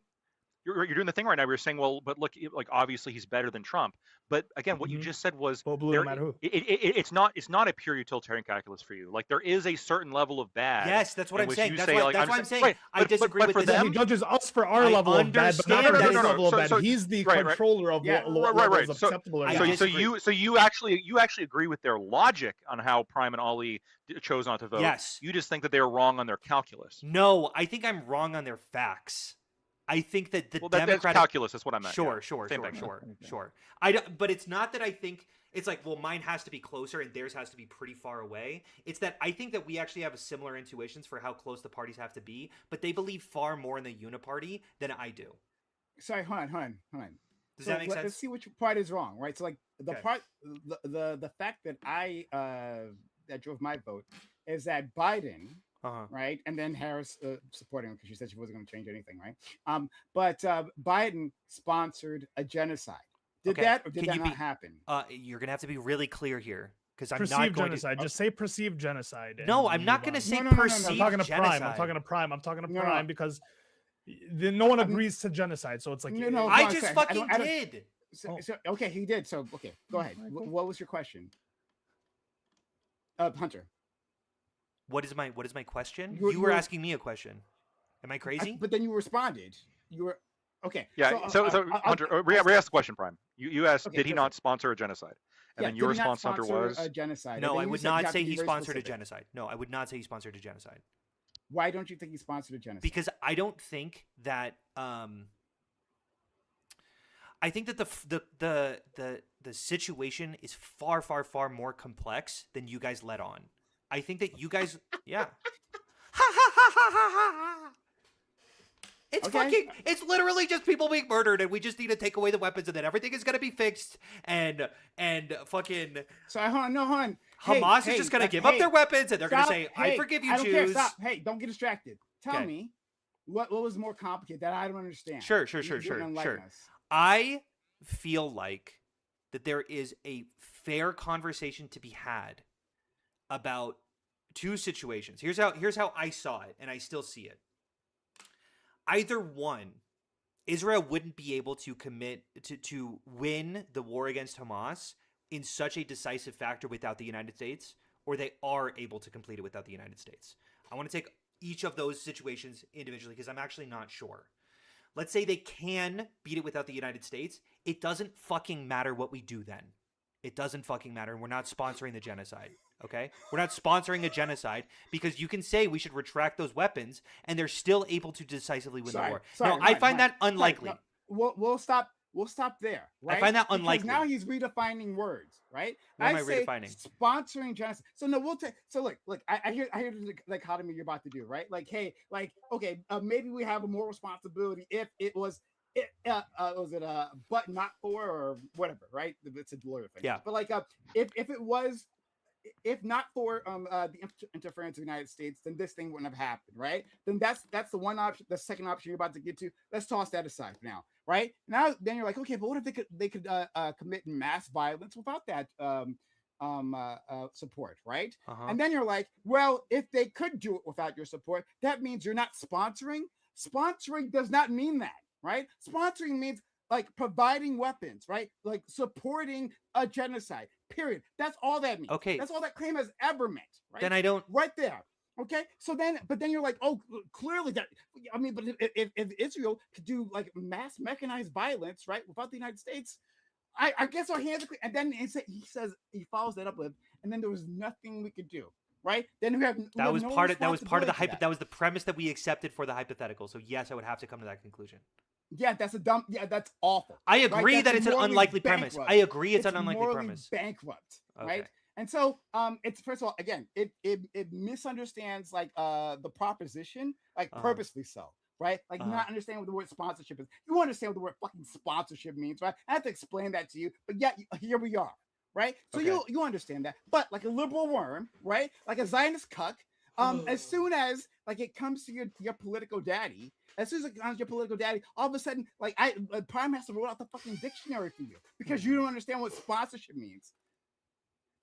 You're doing the thing right now. You're saying, well, but look, like obviously he's better than Trump. But again, what you Mhm. just said was Well, blue there- no matter who. it's not a pure utilitarian calculus for you. Like there is a certain level of bad. Yes, that's what in I'm which saying. you That's say, why, like, that's I'm why I'm saying- saying right, I but disagree for with this. Yeah, them- he judges us for our I level of bad, but not understand for that. his No, level of so- bad. so- He's the right. controller of Yeah, what right. levels So- acceptable or I not. disagree. So you actually agree with their logic on how Prime and Ali chose not to vote. Yes. You just think that they were wrong on their calculus. No, I think I'm wrong on their facts. I think that the Well, that's Democratic calculus. That's what I meant. Sure, yeah. sure, Same sure, thing. sure. I don't, but it's not that I think it's like, well, mine has to be closer and theirs has to be pretty far away. It's that I think that we actually have similar intuitions for how close the parties have to be, but they believe far more in the uniparty than I do. Sorry, hold on. Does So that make let's sense? see which part is wrong, right? So like the Okay. part, the fact that I that drove my vote is that Biden, Uh-huh. right, and then Harris supporting him because she said she wasn't going to change anything, right? But Biden sponsored a genocide. Did Okay. that or did Can that you not be- happen? You're gonna have to be really clear here. because I'm Perceived not going genocide. Just say perceived genocide. No, and I'm not move going to on. say No, no, no, no, no. perceived I'm talking to genocide. Prime. I'm talking to Prime. I'm talking to No, no. Prime because no one agrees to genocide. So it's like No, no, I no, just sorry. fucking I don't- did. Oh. So, okay, he did. So okay, go ahead. What was your question? Hunter. What is my question? You- You were you're- asking me a question. Am I crazy? But then you responded. You were okay. Yeah. So, Hunter, re-ask the question, Prime. You asked, Okay, did he perfect. not sponsor a genocide? And Yeah, then your did he not response, Hunter, sponsor was a genocide. No, And then I you would said you not have say to be he very sponsored a specific. genocide. No, I would not say he sponsored a genocide Why don't you think he sponsored a genocide? because I don't think that I think that the situation is far more complex than you guys let on. I think that you guys, yeah. It's Okay. it's literally just people being murdered, and we just need to take away the weapons, and then everything is gonna be fixed, and fucking So hold on. Hey, Hamas hey, is just gonna like, give hey, up their weapons, and they're gonna stop. say, Hey, "I forgive you, I don't care. Jews." Stop. Hey, don't get distracted. Tell Okay. me what was more complicated that I don't understand. Sure. You didn't enlighten us. I feel like that there is a fair conversation to be had about two situations. Here's how I saw it, and I still see it. Either one, Israel wouldn't be able to commit to win the war against Hamas in such a decisive factor without the United States, or they are able to complete it without the United States. I want to take each of those situations individually because I'm actually not sure. Let's say they can beat it without the United States. It doesn't fucking matter what we do then. It doesn't fucking matter. And we're not sponsoring the genocide. Okay? We're not sponsoring a genocide because you can say we should retract those weapons and they're still able to decisively win the war. No, I find that unlikely. We'll stop. We'll stop there. Right? I find that Because unlikely. now he's redefining words, right? What am I say redefining? Sponsoring genocide. So no, we'll take. So look. I hear the dichotomy you're about to do, right? Like, hey, like, okay, maybe we have a moral responsibility if it was. Was it but not for or whatever, right? It's a lawyer thing. Yeah. But like, if it was, if not for the interference of the United States, then this thing wouldn't have happened, right? Then that's the one option. The second option you're about to get to. Let's toss that aside for now, right? Now, then you're like, okay, but what if they could commit mass violence without that support, right? Uh-huh. And then you're like, well, if they could do it without your support, that means you're not sponsoring. Sponsoring does not mean that, right? Sponsoring means like providing weapons, right? Like supporting a genocide, period. That's all that means. Okay. That's all that claim has ever meant, right? Then I don't. Right there. Okay. So then, but then you're like, oh, clearly that, I mean, but if Israel could do like mass mechanized violence, right, without the United States, I guess our hands are clean. And then he says, he follows that up with, and then there was nothing we could do. Right? Then we have That was no part of the responsibility for that was the premise that we accepted for the hypothetical. So yes, I would have to come to that conclusion. Yeah, that's that's awful. I agree right? that That's it's an morally unlikely premise. bankrupt. I agree it's an unlikely morally premise. bankrupt, Okay. right? And so it's first of all, again, it misunderstands like the proposition, like Uh-huh. purposely so, right? Like Uh-huh. not understand what the word sponsorship is. You understand what the word fucking sponsorship means, right? I have to explain that to you, but yet here we are, right? So Okay. you understand that, but like a liberal worm, right? Like a Zionist cuck. As soon as like it comes to your political daddy, as soon as it comes to your political daddy, all of a sudden, like Prime has to roll out the fucking dictionary for you because you don't understand what sponsorship means.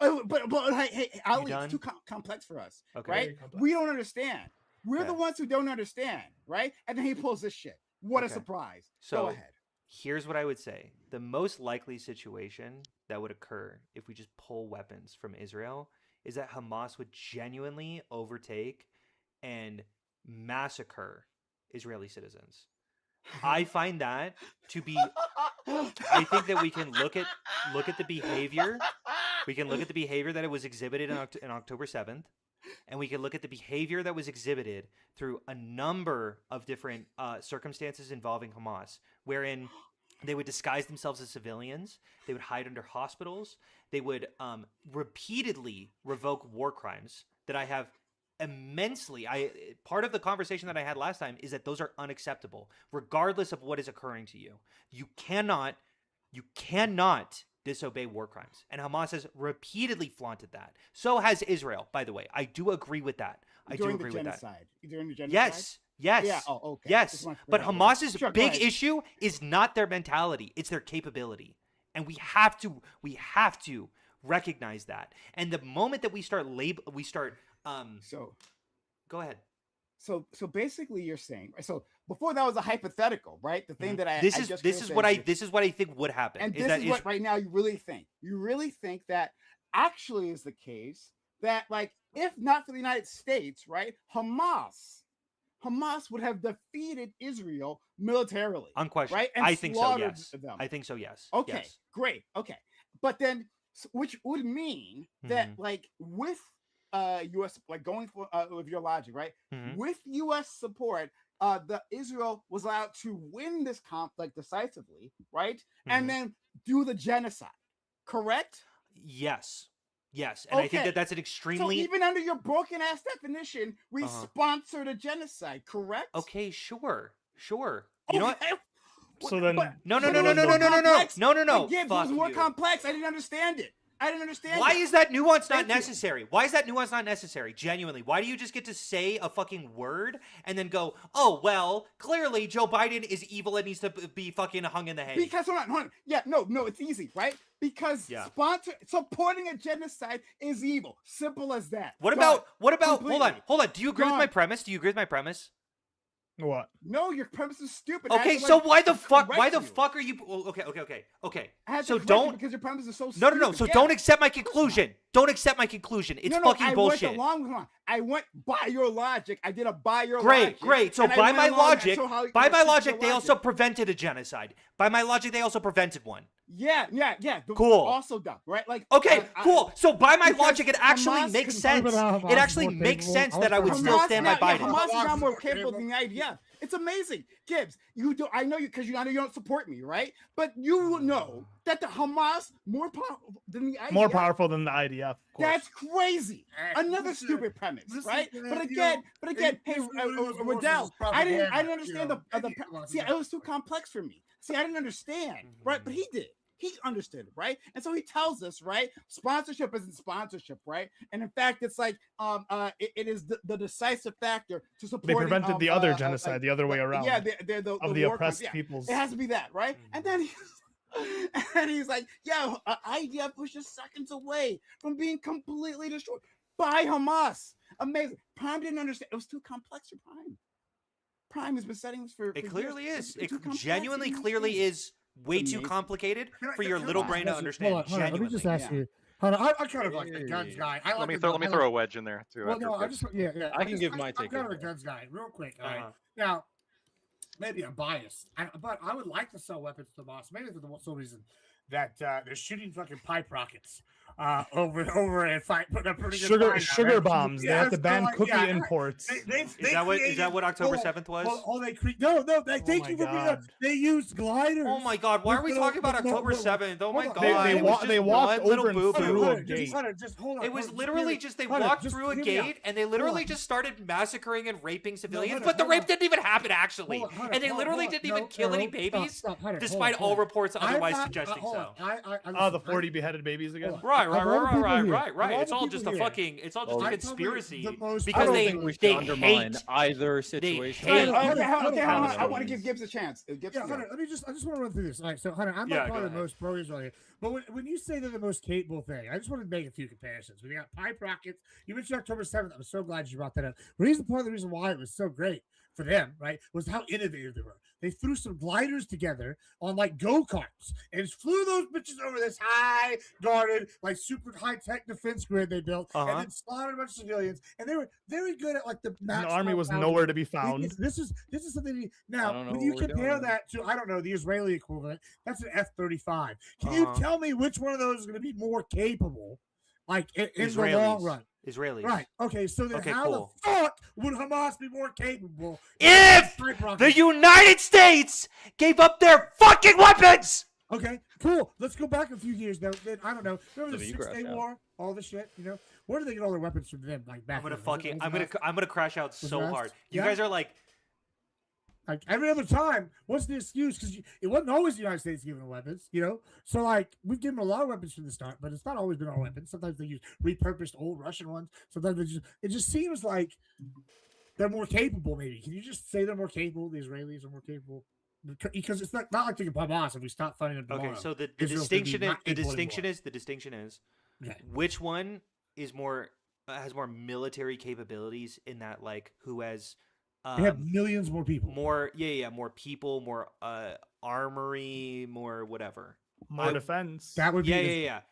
But hey, Ali, done? it's too complex for us, Okay. right? Very complex. We don't understand. We're the Okay. ones who don't understand, right? And then he pulls this shit. What a Okay. surprise! So Go ahead. here's what I would say: the most likely situation that would occur if we just pull weapons from Israel is that Hamas would genuinely overtake and massacre Israeli citizens. I find that to be. I think that we can look at the behavior. We can look at the behavior that it was exhibited in October 7th, and we can look at the behavior that was exhibited through a number of different circumstances involving Hamas, wherein they would disguise themselves as civilians, they would hide under hospitals, they would repeatedly revoke war crimes that I have immensely. Part of the conversation that I had last time is that those are unacceptable, regardless of what is occurring to you. You cannot disobey war crimes, and Hamas has repeatedly flaunted that. So has Israel, by the way. I do agree with that. I do During agree the with that. genocide. During the genocide. Yes. Yes. Yeah. Oh, okay. Yes. Just wanted to But put that out. Hamas's Sure, go big ahead. issue is not their mentality, it's their capability. And we have to recognize that. And the moment that we start So go ahead. so basically you're saying, so before that was a hypothetical, right? The thing that I This I is just this is criticized what I you. this is what I think would happen. And is this that is what right now you really think. You really think that actually is the case that, like, if not for the United States, right, Hamas would have defeated Israel militarily, unquestioned. right? And I think so. slaughtered Yes. them. I think so. Yes. Okay, Yes. great. Okay, but then, which would mean that, like, with U.S. like going for with your logic, right? Mhm. With U.S. support, the Israel was allowed to win this conflict decisively, right? Mhm. And then do the genocide. Correct? Yes. Yes. And I think Okay. that that's an So extremely even under your broken ass definition, we Uh-huh. sponsored a genocide. Correct? okay. Sure. Sure. You know what? Okay. So then, No, no, But no, it no, was no, more no, no, no, no, complex. no, no, no. But Gibbs, it Fuck was more you. complex. I didn't understand it. I didn't understand Why it. is that nuance not Thank you. necessary? Why is that nuance not necessary? Genuinely, why do you just get to say a fucking word and then go, "Oh well, clearly Joe Biden is evil and needs to be fucking hung in the hay." Because hold on. Yeah, no, it's easy, right? Because Yeah. supporting a genocide is evil. Simple as that. What Gone. about? Hold Completely. on. Do you agree with my Gone. premise? Do you agree with my premise? what? No, your premise is stupid. I had Okay, to, so like, why the fuck? correct Why the you. fuck are you? Oh, okay. I had to So correct you don't. because your premise is so No, stupid. no, no. So Yeah. don't accept my conclusion. Don't accept my conclusion. It's No, fucking I bullshit. went along with one. I went by your logic. I did a by your Great, logic. great. So and I by went my along and logic, showed how by you're my stupid logic, with they your also logic. prevented a genocide. By my logic, they also prevented one. Yeah. Cool. Also dumb, right? Like, Okay, cool. So by my because logic, it actually Hamas makes can- sense. Hamas It actually more makes capable. sense I that I was would for still Hamas stand now, by yeah, Biden. Hamas is Hamas now is more more capable capable. than the IDF. It's amazing. Gibbs, you do. I know you because I know you don't support me, right? But you know that the Hamas more powerful than the IDF. More powerful than the IDF. Of course. That's crazy. Another Listen, stupid premise, listen, right? man, But you know, again, hey, this is more Riddell, just I didn't propaganda, understand you know. the see, it was too complex for me. See, I didn't understand, right? But he did. He understood it, right? And so he tells us, right? Sponsorship isn't sponsorship, right? And in fact, it's like it is the decisive factor to support. They prevented the other genocide the other way around. Yeah, they're of the war oppressed crimes. Yeah, peoples. it has to be that, right? And then he's like, yeah, IDF was just seconds away from being completely destroyed by Hamas. Amazing. Prime didn't understand. It was too complex for Prime. Prime has been setting this for It years. clearly It's is. It too complex. genuinely, He didn't clearly understand. is way too Amazing. complicated Can for I- your can I little ask brain to you- understand. Hold on, let me just Genuinely. ask you. Hold on, I kind of like the guns guy. I Let like me the throw gun- let me I throw like- a wedge in there too. Well, after no, I Gibbs. just yeah. I can give my I'm take kind on of a it. guns guy, real quick. All right. Uh-huh. Now, maybe I'm biased, but I would like to sell weapons to Hamas. Maybe for the sole reason that they're shooting fucking pipe rockets over and putting up pretty good Sugar fight, sugar right? bombs. They Yeah, have to so, ban like, cookie yeah, imports. They Is that what October 7th was? No. Oh Thank my you for bringing up. God. They used gliders. Oh my God! Why are we With talking about no- October hold 7th? Oh my on. God! They it was wa- just they walked one little over and boo-boo. through a Hunter, gate. just hold on. It was Hunter, literally hear me. just they Hunter, walked just through a hear me out. gate and they literally on. just started massacring and raping civilians. Hunter, but the hold rape on. didn't even happen actually, Hold on, Hunter, and they hold on, literally hold on. didn't even No, kill any no, babies, stop, Hunter, despite all reports I'm otherwise not- suggesting hold so. on. Oh, the listen, 40 beheaded babies again. Hold on. Right. Of all the people here- It's all just a fucking. It's all just a I conspiracy probably the most- I because don't they think we should they undermine hate. either situation. hate- Okay, Hunter, hold on. I Hunter. want to give Gibbs a chance. Gibbs, Yeah, go. Hunter, I just want to run through this. All right, so Hunter, I'm Yeah, not go probably the ahead. most pro-Israel here, but when you say they're the most capable thing, I just want to make a few comparisons. We got pipe rockets. You mentioned October 7th. I'm so glad you brought that up. Part of the reason why it was so great for them, right, was how innovative they were. They threw some gliders together on like go-karts and just flew those bitches over this high guarded, like super high-tech defense grid they built, and then slaughtered a bunch of civilians. And they were very good at like the The army was nowhere to be found. This is something I now don't know when you what we're compare doing. that to, I don't know, the Israeli equivalent, that's an F-35. Can you tell me which one of those is going to be more capable, like in the long Israelis. run? Israelis. Right. Okay. So then, Okay, how cool. the fuck would Hamas be more capable If Pipe rockets? the United States gave up their fucking weapons. Okay, cool. Let's go back a few years though. Then I don't know. Remember the The 6 Day Vietnam. War? All the shit. You know, where do they get all their weapons from? Them like back. I'm gonna then? Was it I'm gonna crash out Was so it us? hard. You Yeah? guys are like, like every other time? What's the excuse? Because it wasn't always the United States giving them weapons. You know, so like we've given them a lot of weapons from the start, but it's not always been our weapons. Sometimes they use repurposed old Russian ones. Sometimes it just seems like they're more capable. Maybe can you just say they're more capable? The Israelis are more capable. Because it's not like they can bomb us if we stop fighting them tomorrow. okay. So the Israel's gonna be distinction not capable is the distinction is Okay. Which one is more has more military capabilities in that like who has They have millions more people. more more people, more armory, more whatever. More defense. That would be Yeah.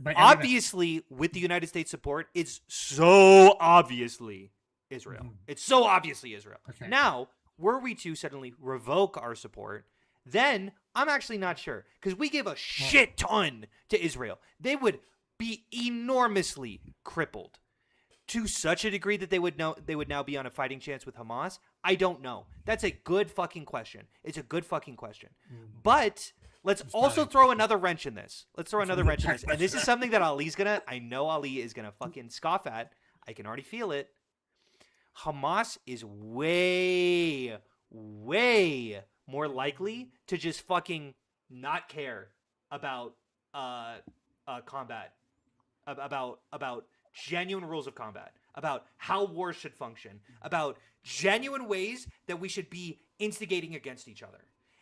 by every- Obviously, with the United States support, it's so obviously Israel. Mhm. It's so obviously Israel. Okay. Now, were we to suddenly revoke our support, then I'm actually not sure because we give a shit ton to Israel. They would be enormously crippled to such a degree that they would now be on a fighting chance with Hamas. I don't know. That's a good fucking question. It's a good fucking question. But let's also throw another wrench in this. Let's throw another wrench in this. And this is something that I know Ali is gonna fucking scoff at. I can already feel it. Hamas is way more likely to just fucking not care about combat, about genuine rules of combat, about how wars should function, about genuine ways that we should be instigating against each other.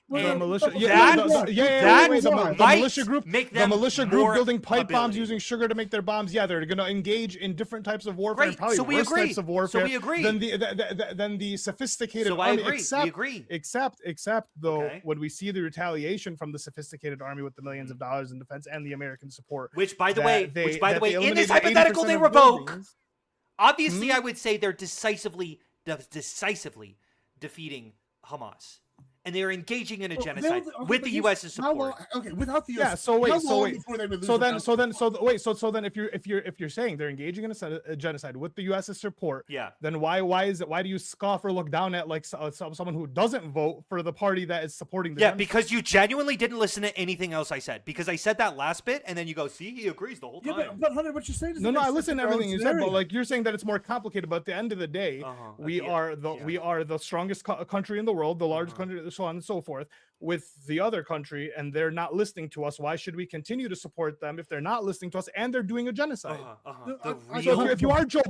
The And militia, that- the might militia group, make the them militia group more building pipe bombs ability. using sugar to make their bombs. Yeah, they're going to engage in different types of warfare, Great, probably so we worse agree. types of warfare So we agree. than the sophisticated So I army. agree. Except, we agree. except though, Okay. when we see the retaliation from the sophisticated army with the millions of dollars in defense and the American support, Which, by the that way, they- in this that they eliminated hypothetical, 80% they of revoke. buildings. Obviously, I would say they're decisively defeating Hamas, and they are engaging in a Well, genocide they'll- okay, with but the here's- U.S.'s how support. long- okay, without the Yeah. US, So wait. how So long wait. before they would lose So then, without- so then, if you're saying they're engaging in a genocide with the U.S.'s support, Yeah. then why do you scoff or look down at like someone who doesn't vote for the party that is supporting the Yeah, genocide? because you genuinely didn't listen to anything else I said. Because I said that last bit, and then you go, "See, he agrees the whole Yeah, time." but Hunter, what you're saying is No, that I it's listen to their own everything you said, but scenario. like you're saying that it's more complicated. But at the end of the day, Uh-huh. we Yeah, are the yeah. we are the strongest country in the world, the largest Uh-huh. country, so on and so forth. With the other country, and they're not listening to us. Why should we continue to support them if they're not listening to us and they're doing a genocide? The I- So real, if you are Joe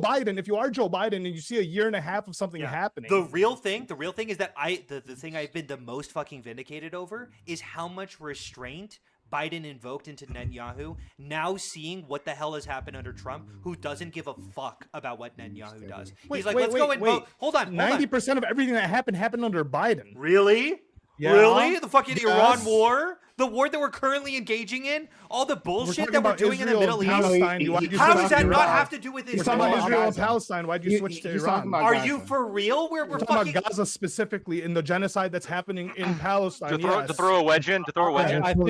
Biden, and you see a year and a half of something Yeah. happening, the real thing is that the thing I've been the most fucking vindicated over is how much restraint Biden invoked into Netanyahu. Now seeing what the hell has happened under Trump, who doesn't give a fuck about what Netanyahu does. He's like, let's go and vote. Hold on. 90% of everything that happened under Biden. Really? Yeah. Really? The fucking Iran Yes. war? The war that we're currently engaging in? All the We're bullshit talking that we're about doing in the Israel Middle and East? Palestine. Why'd you How switch does to that not Iraq? have to do with We're talking about Israel? Israel and Gaza. Palestine. Why'd you switch to He's talking Iran? about Are Gaza. you for real? We're We're fucking... talking about Gaza specifically in the genocide that's happening in Palestine. To throw a wedge in, I think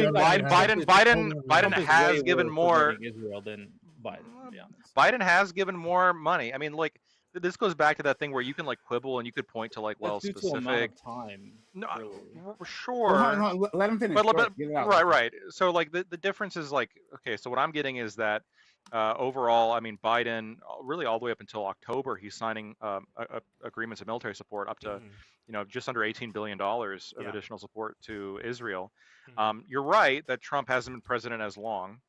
Biden Trump is has way given worse more. supporting Israel than Biden. To be honest. Biden has given more money. I mean, like this goes back to that thing where you can like quibble and you could point to like That's due to amount specific. of time. No, really. sure. Well, hold on, let him finish. But, Go but ahead, get it out. right. So like the difference is like, okay, so what I'm getting is that overall, I mean, Biden really all the way up until October, he's signing agreements of military support up to, just under $18 billion of Yeah. additional support to Israel. Mhm. You're right that Trump hasn't been president as long,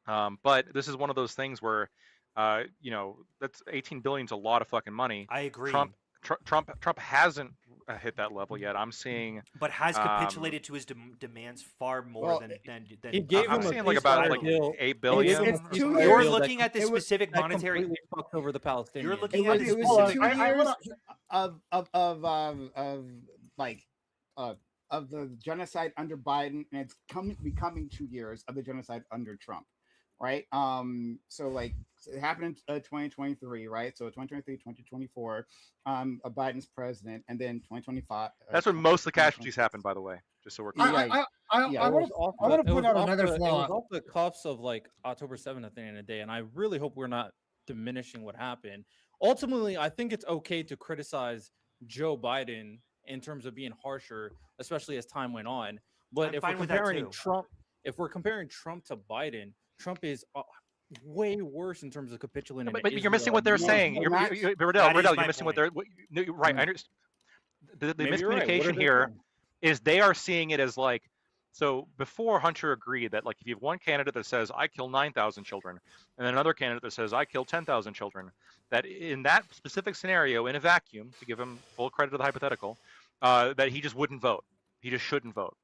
but this is one of those things where, that's 18 billion is a lot of fucking money. I agree. Trump hasn't hit that level yet. I'm seeing. But has capitulated to his demands far more Well, than He gave I'm him a seeing like about ceasefire like deal. 8 billion. It's 2 Ceasefire You're years. deal that looking at the it was- specific that monetary. completely fucked over the Palestinians. You're It looking was, at the it was specific. 2 I- years of the genocide under Biden, and it's becoming 2 years of the genocide under Trump, right? So like it happened in 2023, right? So 2023, 2024, Biden's president, and then 2025. That's when most of the casualties happen, by the way. Just so we're clear. Yeah. I Yeah, want to point out another It was flaw. off the cuffs of like October 7th at the end of the day, and I really hope we're not diminishing what happened. Ultimately, I think it's okay to criticize Joe Biden in terms of being harsher, especially as time went on. But I'm if fine we're with that comparing too. Trump to Biden, Trump is way worse in terms of capitulating. But to you're missing Israel. what they're No, saying. no, You're, Max- you Riddell, That is Riddell, my you're missing what point. they're. No, you're right. I understand. The Maybe you're right. What are miscommunication they here saying? is they are seeing it as like. So before Hunter agreed that like if you have one candidate that says I kill 9,000 children, and then another candidate that says I kill 10,000 children, that in that specific scenario in a vacuum, to give him full credit to the hypothetical, that he just wouldn't vote. He just shouldn't vote.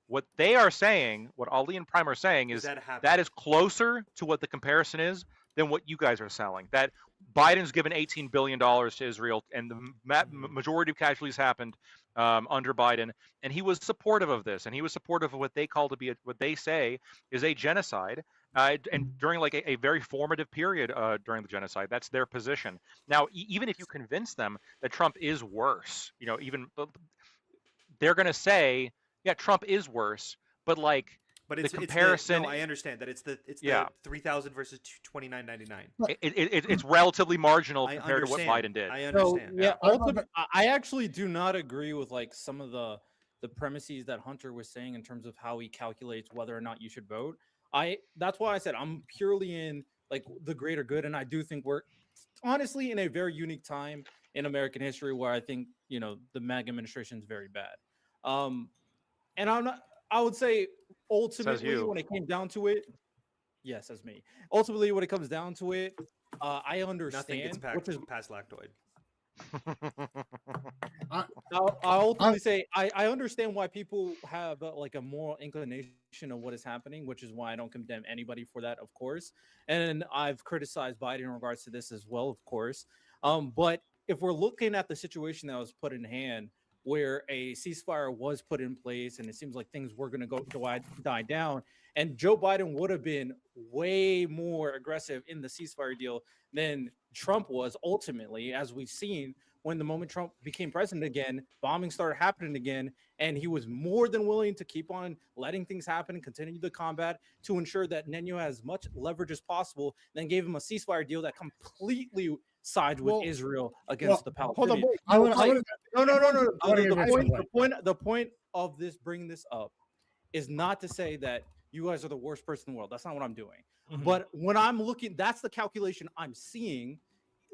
What they are saying, what Ali and Prime are saying, is that is closer to what the comparison is than what you guys are selling. That Biden's given $18 billion to Israel, and the majority of casualties happened under Biden, and he was supportive of this, and he was supportive of what they call to be what they say is a genocide, and during like a very formative period during the genocide. That's their position. Now, even if you convince them that Trump is worse, even they're going to say, yeah, Trump is worse, but like. But the comparison. No, I understand that it's the 3,000 versus 29.99. It's relatively marginal compared to what Biden did. I understand. So, I actually do not agree with like some of the premises that Hunter was saying in terms of how he calculates whether or not you should vote. That's why I said I'm purely in like the greater good, and I do think we're honestly in a very unique time in American history where I think the MAGA administration is very bad. And I would say ultimately when it came down to it, yes, that's me. Ultimately, when it comes down to it, I understand. Nothing gets past lactoid. I'll ultimately say I understand why people have like a moral inclination of what is happening, which is why I don't condemn anybody for that, of course. And I've criticized Biden in regards to this as well, of course. But if we're looking at the situation that was put in hand, where a ceasefire was put in place and it seems like things were going to die down, and Joe Biden would have been way more aggressive in the ceasefire deal than Trump was ultimately, as we've seen when the moment Trump became president again, bombing started happening again, and he was more than willing to keep on letting things happen and continue the combat to ensure that Netanyahu has as much leverage as possible, then gave him a ceasefire deal that completely side with Israel against the Palestinians. Hold on, No. The point of bringing this up is not to say that you guys are the worst person in the world. That's not what I'm doing. Mm-hmm. But when I'm looking, that's the calculation I'm seeing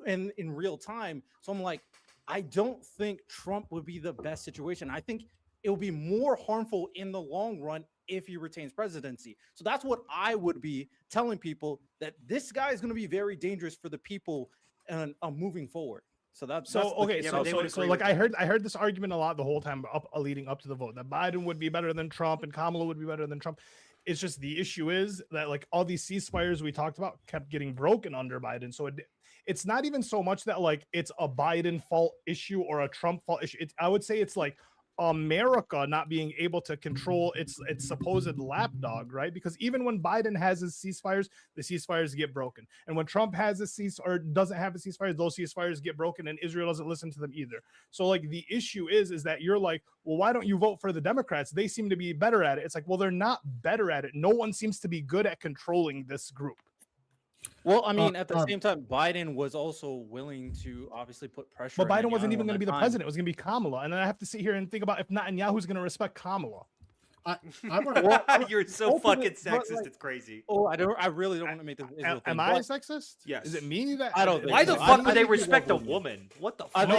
in real time. So I'm like, I don't think Trump would be the best situation. I think it will be more harmful in the long run if he retains presidency. So that's what I would be telling people, that this guy is going to be very dangerous for the people and moving forward. So that's okay. So like I heard this argument a lot the whole time leading up to the vote, that Biden would be better than Trump and Kamala would be better than Trump. It's just the issue is that like all these ceasefires we talked about kept getting broken under Biden. So it's not even so much that like it's a Biden fault issue or a Trump fault issue. I would say it's like America not being able to control its supposed lapdog, right? Because even when Biden has his ceasefires, the ceasefires get broken. And when Trump has a or doesn't have a ceasefire, those ceasefires get broken, and Israel doesn't listen to them either. So like the issue is that you're like, well, why don't you vote for the Democrats? They seem to be better at it. It's like, well, they're not better at it. No one seems to be good at controlling this group. Well, I mean, at the same time, Biden was also willing to obviously put pressure. But Biden wasn't even going to be the president. It was going to be Kamala. And then I have to sit here and think about if Netanyahu's going to respect Kamala. You're so fucking sexist. Like, it's crazy. Oh, I really don't want to make this. Am I sexist? Yes. Is it me that? I don't. Why the fuck would they respect a woman? What the fuck? No,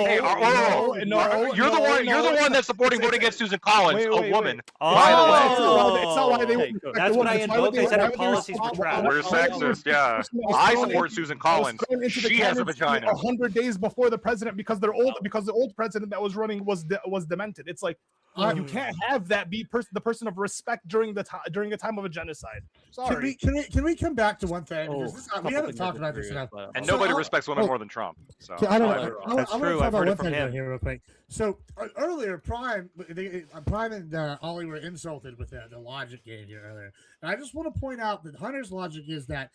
you're the one that's supporting voting against Susan Collins, a woman. By the way, it's not why they. That's what I invoked. They said our policies were trash. We're sexist. Yeah, I support Susan Collins. She has a vagina. 100 days before the president, because they're old. Because the old president that was running was demented. It's like. You can't have that be the person of respect during a time of a genocide. Sorry. Can we come back to one thing? We haven't talked about this enough. And nobody respects women more than Trump. So I don't know. That's true. I've heard it from him. Here real quick. So earlier, Prime and Ollie were insulted with the logic game here earlier, and I just want to point out that Hunter's logic is that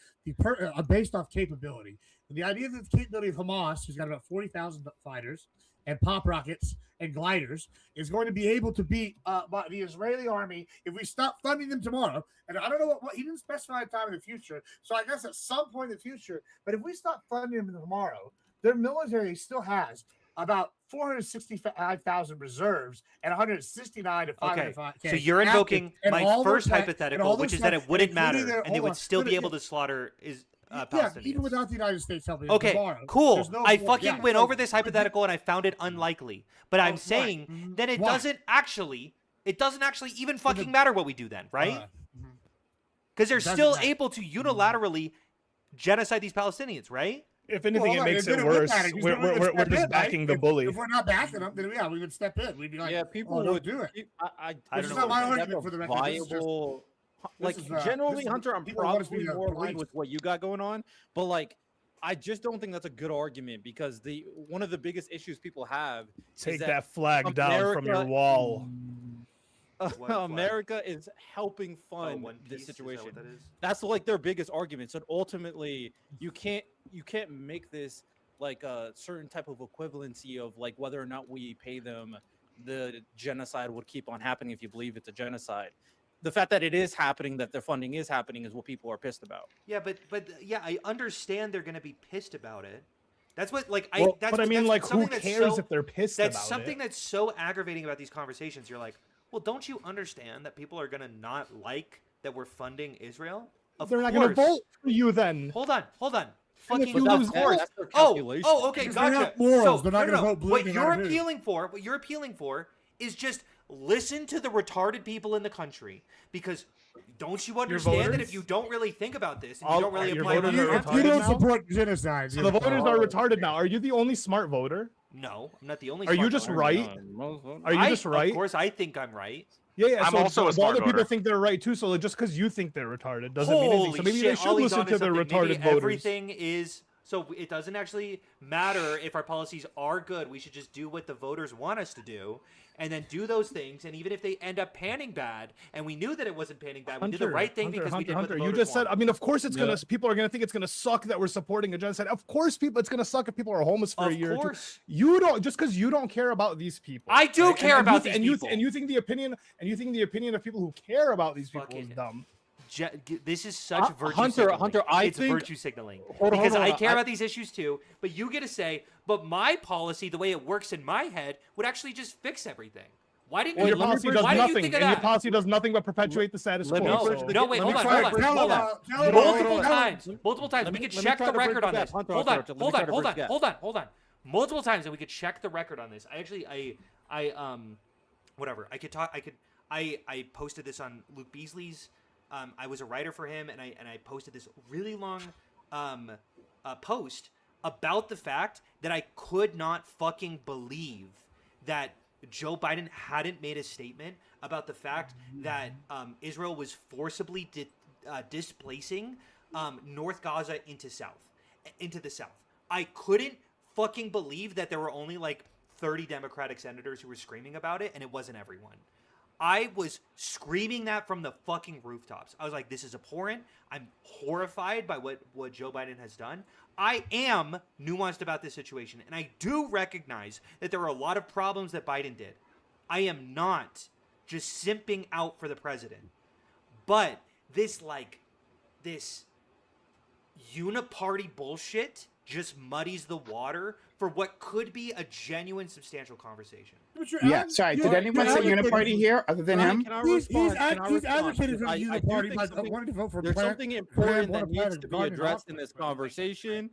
based off capability. The idea that the capability of Hamas, who's got about 40,000 fighters and pop rockets and gliders, is going to be able to beat the Israeli army if we stop funding them tomorrow. And I don't know what he didn't specify a time in the future. So I guess at some point in the future, but if we stop funding them tomorrow, their military still has about 465,000 reserves and 169 to 505. Okay, so you're invoking my first hypothetical, which is that it wouldn't matter and they would still be able to slaughter even without the United States helping. Okay, tomorrow, cool. I fucking went over this hypothetical and I found it unlikely. But I'm saying that it doesn't actually even fucking matter what we do then, right? Because they're still able to unilaterally genocide these Palestinians, right? If anything, Well, it makes then it it would worse. matter, 'cause We're, then we would we're step just in, right? backing the bully. If we're not backing them, then yeah, we would step in. We'd be like, yeah, people oh, don't would do it. I Which don't is know not my what have argument a for the record. This is just- viable. Like this is, generally, this is- Hunter, I'm people want us to probably be the more aligned police. with what you got going on, but like, I just don't think that's a good argument because one of the biggest issues people have Take is that flag down from your America- wall. flag? America is helping Oh, fund One this Piece, is that situation. what that is? That's like their biggest argument. So ultimately, you can't make this like a certain type of equivalency of like whether or not we pay them. The genocide would keep on happening if you believe it's a genocide. The fact that it is happening, that their funding is happening, is what people are pissed about. Yeah, but yeah, I understand they're gonna be pissed about it. That's what like Well, That's but I what- mean, that's like, who something that's cares so- if they're pissed That's about something it? that's so aggravating about these conversations. You're like, well, don't you understand that people are gonna not like that we're funding Israel? Of They're not going to course. vote for you then. Hold on. And if Fucking you of lose course. that's their Oh, calculation. okay, Because they gotcha. have morals. So, They're not no, gonna no, vote blue What no you're matter who. appealing for is just listen to the retarded people in the country. Because don't you understand that if voters? you don't really think about this and All- you don't really your apply voters the are You, context- if you retarded don't now? support genocide, So you're the voters are retarded. retarded now. Are you the only smart voter? No, I'm not the only. Are you smart just voter. right? Are you just right? Of course, I think I'm right. Yeah. I'm So also a the smart other people voter. think they're right too. So just because you think they're retarded doesn't mean anything. Holy So maybe shit, they should Ollie's listen onto to the something. retarded Maybe voters. everything is so it doesn't actually matter if our policies are good. We should just do what the voters want us to do, and then do those things. And even if they end up panning bad, and we knew that it wasn't panning bad, we did the right thing because we did what the You voters just said. wanted. I mean, of course it's Yeah. gonna. People are gonna think it's gonna suck that we're supporting a genocide. Of course, it's gonna suck if people are homeless for a Of year or two. course. You don't just because you don't care about these people. I do right? care And about you, these and people. You think the opinion of people who care about these people is Fucking- dumb. This is such virtue Hunter, signaling. Hunter, I it's think- virtue signaling Hold on, because hold on, I care I- about these issues too. But you get to say, but my policy, the way it works in my head, would actually just fix everything. Why didn't And you? your let me policy bridge- does why did you nothing. think of And your that? policy does nothing but perpetuate the status let quo. me No, bridge so- the no, gap. wait, Let me hold on, try hold to on, bridge hold the on. gap. Multiple Hold on. times, multiple times. Let We me- could let me check try the to bridge record the on gap. this. Hunter, Hold Hunter, on, let me hold try on, to hold bridge on, the gap. hold on. Multiple times, and we could check the record on this. I actually, whatever. I could talk. I posted this on Luke Beasley's. I was a writer for him, and I posted this really long post about the fact that I could not fucking believe that Joe Biden hadn't made a statement about the fact that Israel was forcibly displacing North Gaza into the south. I couldn't fucking believe that there were only like 30 Democratic senators who were screaming about it, and it wasn't everyone. I was screaming that from the fucking rooftops. I was like, this is abhorrent. I'm horrified by what Joe Biden has done. I am nuanced about this situation, and I do recognize that there are a lot of problems that Biden did. I am not just simping out for the president. But this uniparty bullshit just muddies the water for what could be a genuine, substantial conversation. But you're Yeah. ad- Sorry. Did you're- anyone you're say advocating uniparty for- here other than him? Can I He's respond? Can I he's respond? advocating for the Because I do uniparty think by something- wanting to vote for There's Plan- something Plan important that Bonaparte needs and to be Garden addressed in House. this conversation.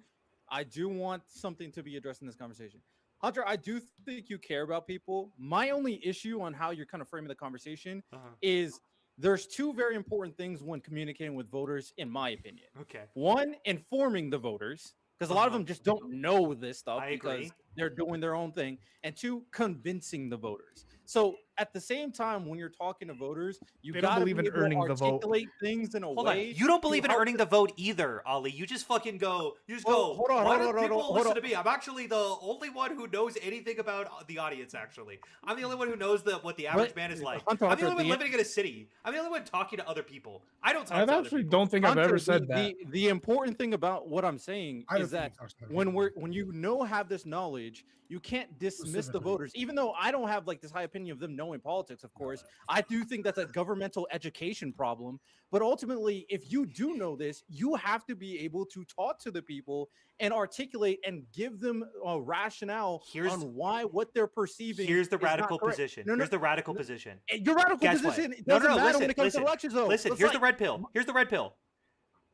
I do want something to be addressed in this conversation. Hunter, I do think you care about people. My only issue on how you're kind of framing the conversation is there's two very important things when communicating with voters, in my opinion. Okay. One, informing the voters, because a lot of them just don't know this stuff I because agree. they're doing their own thing. And two, convincing the voters. So at the same time, when you're talking to voters, you They don't got to believe in earning the vote. articulate things in a Hold on. way. You don't believe to in help earning the vote either, Ollie. You just fucking go. You just Well, go. hold on, Why hold do on, hold people on, hold listen on. to me? I'm actually the only one who knows anything about the audience. Actually, I'm the only one who knows what the average But, man is like. Hunter, I'm the only Hunter, one living in a city. I'm the only one talking to other people. I don't talk I to other actually people. don't think I've Hunter, ever said that. the important thing about what I'm saying I don't is think that he talks to other when people. when you have this knowledge, you can't dismiss the Specifically. voters. Even though I don't have like this high opinion of them knowing politics, of course, I do think that's a governmental education problem. But ultimately, if you do know this, you have to be able to talk to the people and articulate and give them a rationale Here's- on why what they're perceiving. Here's the is not radical correct. position. No, no, Here's the radical position. your radical Guess what? position No, doesn't matter listen, when it comes listen, to elections, though. Listen, It's here's like- the red pill. Here's the red pill.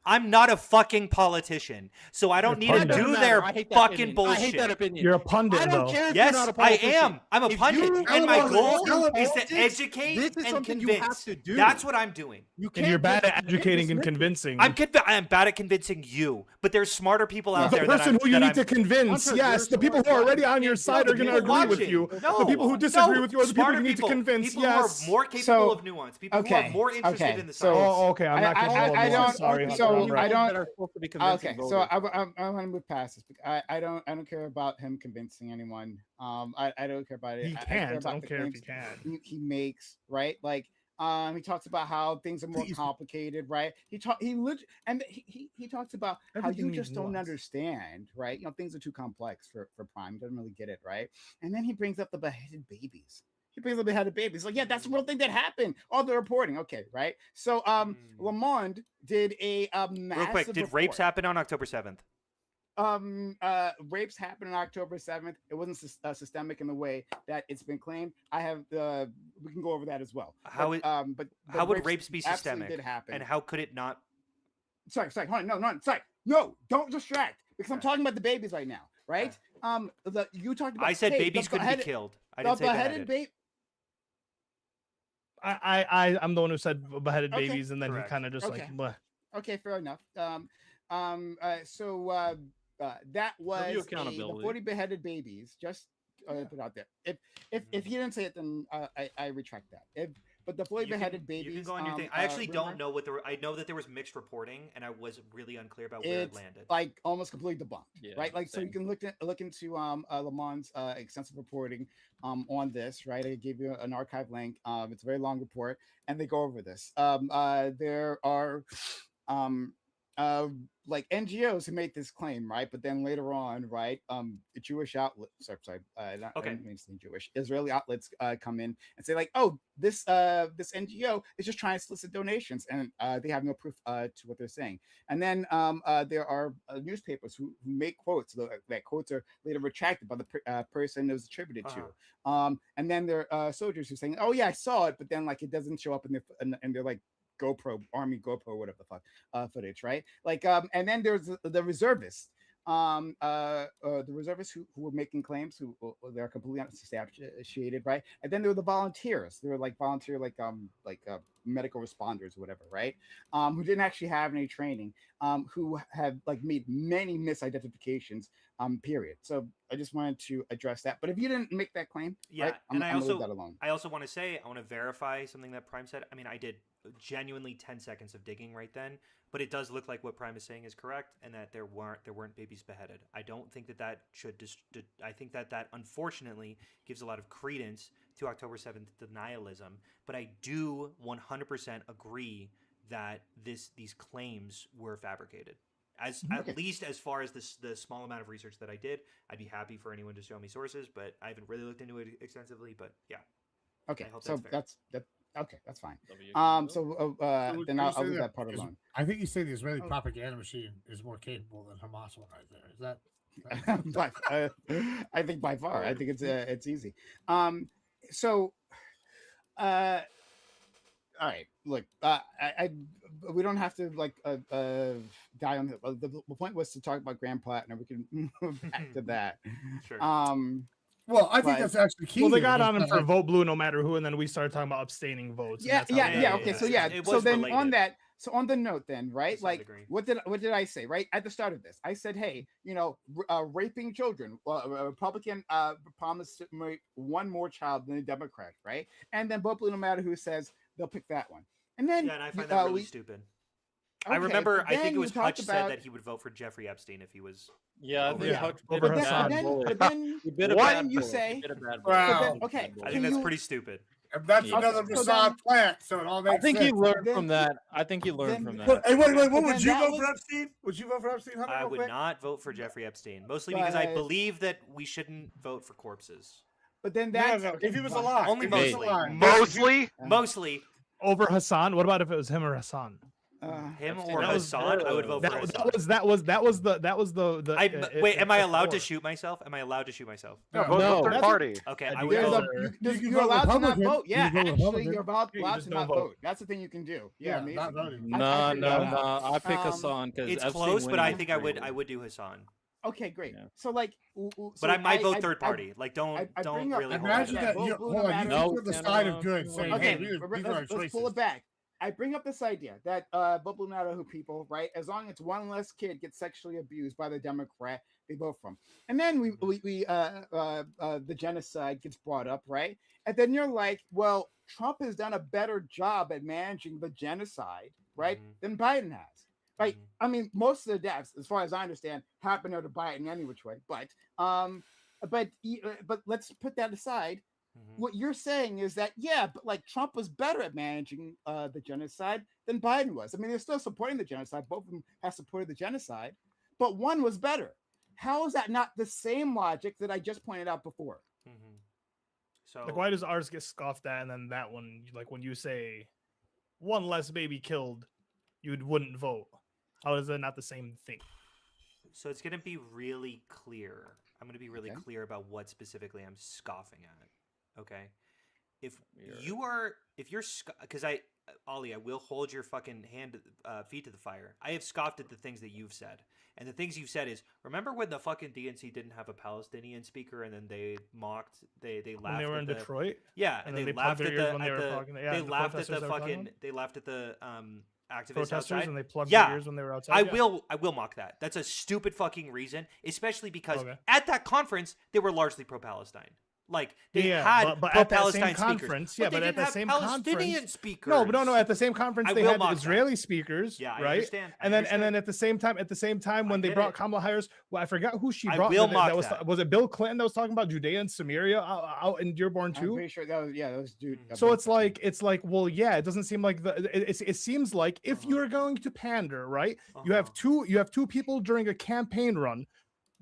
I'm not a fucking politician, so I don't need You're to a pundit. do Doesn't their matter. I hate that fucking opinion. bullshit. I hate that opinion. You're a pundit, I don't though. care if Yes, you're not a I politician. am. I'm a If pundit, you- and my Elon, goal Elon, is to politics, educate this is and something you convince. have to do. That's what I'm doing. You And you're bad just- at you can't educating and dismiss it. convincing. I am bad at convincing you, but there's smarter people out the there that person I'm, who you that need I'm, to convince. Hunter, Yes, you're the people who are already on your side No, are the going to people agree with watching. you. No, The people who disagree no, with you are the people smarter you need to convince. People Yes. who are more capable So- of nuance. People who okay, are more interested okay, in the so- science. Oh, okay. I'm not I capable of don't- nuance. Sorry, okay, Hunter, so I'm right. I don't- That are supposed to be Okay, convincing so voters. I want to move past this. I don't care about him convincing anyone. I don't care about it. He I care can't. I about don't the care if claims he can. he makes, right? Like he talks about how things are more complicated, right? He talks about how Everything you needs just don't nuance. understand, right? You know, things are too complex for Prime. He doesn't really get it, right? And then he brings up the beheaded babies. He brings up the beheaded babies. Like, yeah, that's a real thing that happened. All the reporting, okay, right? So Lamond did a massive Real quick, did rapes report. happen on October 7th? Rapes happened on October 7th. It wasn't systemic in the way that it's been claimed. I have we can go over that as well. How but how would rapes be absolutely systemic? did happen. And how could it not? Sorry, hold on, no, sorry, no, don't distract because I'm Okay. talking about the babies right now, right? You talked about. I said hey, babies the couldn't be beheaded- killed. I The didn't say beheaded beheaded. baby. I'm the one who said beheaded Okay. babies, and then Correct. he kind of just Okay. like, bleh. Okay, fair enough. That was the accountability. 40 beheaded babies. Just put out there. If he didn't say it, then I retract that. But the 40 You can- beheaded babies. You can go on your thing. I actually rumor, don't know what I know that there was mixed reporting, and I was really unclear about where it It's landed. like almost completely debunked, Yeah, right? Like so, you same. can look into Lamond's extensive reporting on this, right? I gave you an archive link. It's a very long report, and they go over this. There are like NGOs who make this claim, right? But then later on, right, Jewish outlets, sorry, not Okay. I didn't mean to say Jewish, Israeli outlets come in and say like, oh, this NGO is just trying to solicit donations, and they have no proof to what they're saying. And then there are newspapers who make quotes that quotes are later retracted by the person it was attributed to. And then there are soldiers who are saying, oh yeah, I saw it, but then like it doesn't show up in their like GoPro, Army GoPro, whatever the fuck footage, right? Like, and then there's the reservists, the reservists who were making claims, who they're completely unsubstantiated, right? And then there were the volunteers. They were like volunteer, like medical responders or whatever, right? Who didn't actually have any training, who have like made many misidentifications, period. So I just wanted to address that. But if you didn't make that claim, Yeah, right, and I'm I gonna leave also that alone. I also want to say I want to verify something that Prime said. I mean, I did genuinely 10 seconds of digging right then, but it does look like what Prime is saying is correct, and that there weren't babies beheaded. I don't think that should. I think that unfortunately gives a lot of credence to October 7th denialism. But I do 100% agree that these claims were fabricated. At least as far as the small amount of research that I did, I'd be happy for anyone to show me sources, but I haven't really looked into it extensively. But yeah, Okay, I hope so that's fair. okay, that's fine. So Then are you I'll saying leave that that part is- alone. I think you say the Israeli propaganda machine is more capable than Hamas one right there. Is that? I think by far. I think it's easy. So, all right. Look, we don't have to like die on the point was to talk about Grand Platinum. We can move back to that. Sure. Well, I think But- that's actually key. Well, they here, got is on him that, for like, vote blue no matter who, and then we started talking about abstaining votes. and that's how we- yeah, Okay. yeah. So yeah. It So was then on related. that. So on the note, then, right? some Like, degree. what did I say? Right at the start of this, I said, hey, raping children. Well, a Republican promised to rape one more child than a Democrat, right? And then vote blue, no matter who says they'll pick that one. And then Yeah, and I find that really stupid. I remember, I think it was Hutch said that he would vote for Jeffrey Epstein if he was. yeah, I Over think yeah. Hutch Over bit a Hassan. bad bullet. But then, He bit a What bad you bullet. say? He bit a bad bullet. Wow. But then- okay, I can think that's you- pretty stupid. and that's Yeah. another So Mossad then- plant, so it all makes I think sense. he learned Then- from that. I think he learned then- from that. But, hey, wait, what But would then you that vote for was- Epstein? Would you vote for Epstein? Hunter, I real would quick? not vote for Jeffrey Epstein, mostly because I But- believe that we shouldn't vote for corpses. But then No, that's no, if he was alive. Only if he was mostly. alive. Mostly, Mostly, Over Hassan. What about if it was him or Hassan? Him I've seen or that. Hassan, I would vote for Hassan. That was the. Wait, am I allowed to before. shoot myself? Am I allowed to shoot myself? No, No, vote no, third that's- party. Okay, Yeah, I you would guys vote. are- You You're vote allowed to not Republican. vote. You Yeah, can vote actually, Republican. you're allowed You to just not don't vote. vote. That's the thing you can do. Yeah, amazing. not voting. I No, figured no, that no. out. I pick Um, Hassan because It's close, but I think I would do Hassan. Okay, great. Yeah. So like, But I might vote third party. Like, don't I don't bring up- really. hold Imagine on Yeah, that. vote You, blue hold no on, you matter- took the No, side no, of good, no, saying, no. Okay, "Hey, these are our let's pull choices." it back. I bring up this idea that Bobulnato people, right? As long as one less kid gets sexually abused by the Democrat, they vote for him. And then the genocide gets brought up, right? And then you're like, well, Trump has done a better job at managing the genocide, right, Mhm. than Biden has. Right? Mhm. I mean, most of the deaths, as far as I understand, happen under Biden any which way. But let's put that aside. Mhm. What you're saying is that, yeah, but like Trump was better at managing the genocide than Biden was. I mean, they're still supporting the genocide. Both of them have supported the genocide, but one was better. How is that not the same logic that I just pointed out before? Mhm. So Like, why does ours get scoffed at, and then that one, like when you say one less baby killed, you wouldn't vote? How is that not the same thing? So it's gonna be really clear. I'm gonna be really Okay. clear about what specifically I'm scoffing at. Okay, if Weird. if you're because Ollie, I will hold your fucking feet to the fire. I have scoffed at the things that you've said, and the things you've said is, remember when the fucking DNC didn't have a Palestinian speaker, and then they laughed, they laughed When they were at in the, Detroit, yeah, and and then they they plugged laughed their at ears the, when they at were the talking. Yeah, they the laughed at protesters the they were talking fucking about. they laughed at the activists Protesters, outside. and they plugged Yeah. their ears when they were outside. I yeah. will mock that. That's a stupid fucking reason, especially because Okay. at that conference they were largely pro-Palestine. Like they Yeah, had but at that same pro-Palestine speakers. conference, yeah, they but at didn't that have same Palestinian conference, speakers. No, at the same conference I they will had mock that. Israeli speakers, Yeah, I right? understand. I And then understand. at the same time I when they get brought it. Kamala Harris, well, I forgot who she I brought. will that mock was that. was it Bill Clinton that was talking about Judea and Samaria out in Dearborn I'm too? pretty sure that was dude. Mhm. So it's like, well, yeah, it doesn't seem like it seems like if Uh-huh. you're going to pander, right? You Uh-huh. have two people during a campaign run,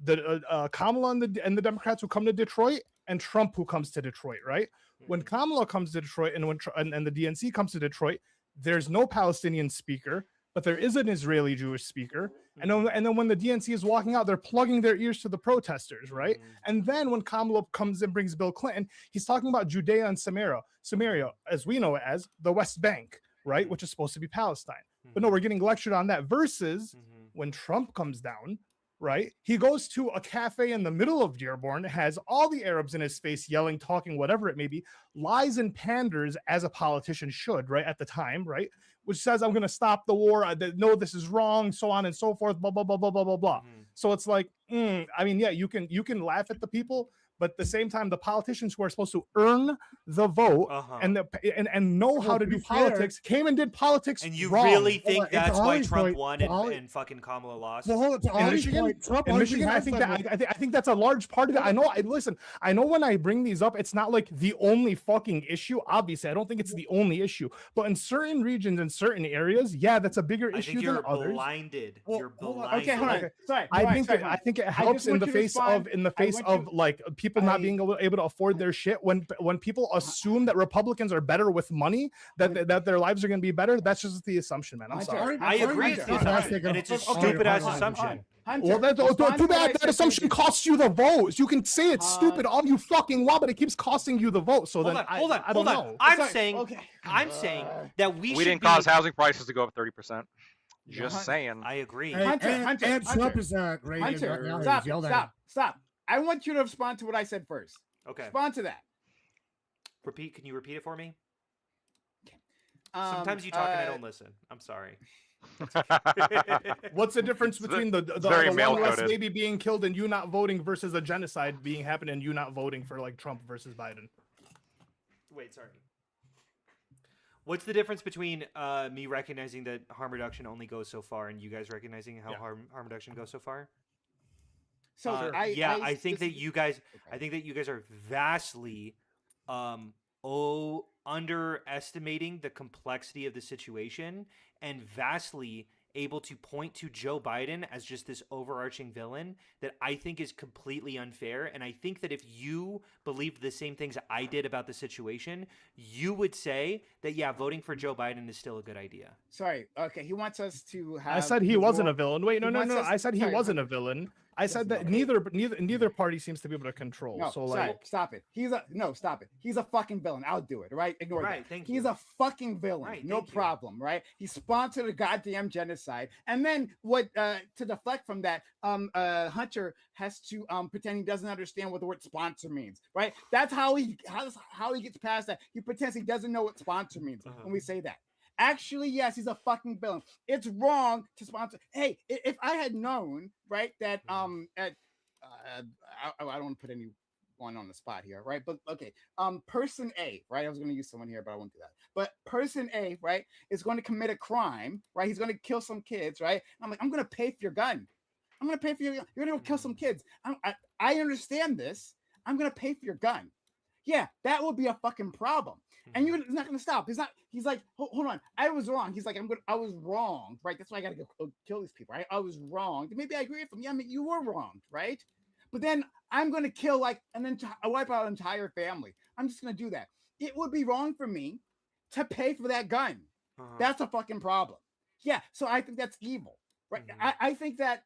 the Kamala and the Democrats who come to Detroit, and Trump who comes to Detroit, right? When Mhm. Kamala comes to Detroit and and the DNC comes to Detroit, there's no Palestinian speaker, but there is an Israeli Jewish speaker. And then when the DNC is walking out, they're plugging their ears to the protesters, right? Mhm. And then when Kamala comes and brings Bill Clinton, he's talking about Judea and Samaria, as we know it as the West Bank, right? Mhm. Which is supposed to be Palestine. But no, we're getting lectured on that. Versus Mhm. when Trump comes down, right? He goes to a cafe in the middle of Dearborn, has all the Arabs in his face yelling, talking, whatever it may be, lies and panders as a politician should, right? At the time, right? Which says, I'm going to stop the war. No, this is wrong, so on and so forth, blah, blah, blah, blah, blah, blah, blah. Mhm. So it's like, I mean, yeah, you can laugh at the people, but at the same time, the politicians who are supposed to earn the vote Uh-huh. and know how Well, to to do be fair- politics came and did politics And you wrong. really Well, think and to that's why Ollie's Trump point- won to Ollie- and fucking Kamala lost? Well, hold on. To In Ollie's Michigan, point, Trump in obviously Michigan, I has think done that I think that's a large part of it. I know. I know when I bring these up, it's not like the only fucking issue. Obviously, I don't think it's the only issue. But in certain regions, in certain areas, yeah, that's a bigger I issue think you're than others. blinded. Well, You're hold on. blinded. Okay, hold on. Okay. Sorry. I think sorry, I think it just helps in want the you to face respond. of like people not being able to afford their shit. When people assume that Republicans are better with money, that their lives are going to be better. That's just the assumption, man. I'm Hunter, sorry. I Hunter, agree Hunter, with you, Hunter, Hunter, and it's a Okay, stupid ass hold on, assumption. Hunter, Well, that's respond too to what I bad. That said assumption previously. costs you the votes. You can say it's Uh, stupid all you fucking want, but it keeps costing you the vote. So Hold then on, hold on, I don't hold on. know. I'm Sorry, saying, okay. I'm saying that we We should didn't be. cause housing prices to go up 30%. Just Hun- saying. I agree. And, Hunter, and, Hunter, and Trump Hunter, is Reagan Hunter, right now. stop, He's yelled at stop, him. stop. I want you to respond to what I said first. Okay. Respond to that. Repeat. Can you repeat it for me? Um, Sometimes you talk and I don't listen. I'm sorry. What's the difference It's between the very one less male-coded. baby being killed and you not voting versus a genocide being happened and you not voting for like Trump versus Biden? Wait, sorry. What's the difference between me recognizing that harm reduction only goes so far and you guys recognizing how Yeah. harm reduction goes so far? So I think that you guys Okay. I think that you guys are vastly underestimating the complexity of the situation and vastly able to point to Joe Biden as just this overarching villain that I think is completely unfair. And I think that if you believed the same things I did about the situation, you would say that, yeah, voting for Joe Biden is still a good idea. Sorry. Okay, he wants us to have. I said he wasn't a villain. Wait, no, he no, wants no. us- I said he sorry, wasn't hold- a villain. I said that Okay. neither party seems to be able to control. No, so sorry, like, stop it. Stop it. He's a fucking villain. I'll do it. Right? Ignore Right, that. thank He's you. a fucking villain. Right, no thank you. problem. Right? He sponsored a goddamn genocide, and then what? To deflect from that, Hunter has to pretend he doesn't understand what the word sponsor means. Right? That's how he gets past that. He pretends he doesn't know what sponsor means when we say that. Actually, yes, he's a fucking villain. It's wrong to sponsor. Hey, if I had known, right, that I don't want to put anyone on the spot here, right? But okay, person A, right? I was going to use someone here, but I won't do that. But person A, right, is going to commit a crime, right? He's going to kill some kids, right? I'm like, I'm going to pay for your gun. I'm going to pay for your. You're going to go kill some kids. I understand this. I'm going to pay for your gun. Yeah, that would be a fucking problem. And he's not going to stop. He's like, hold on. I was wrong. He's like, I was wrong, right? That's why I got to go kill these people, right? I was wrong. Maybe I agree with him. Yeah, I mean, you were wrong, right? But then I'm going to kill wipe out an entire family. I'm just going to do that. It would be wrong for me to pay for that gun. That's a fucking problem. Yeah, so I think that's evil, right? I think that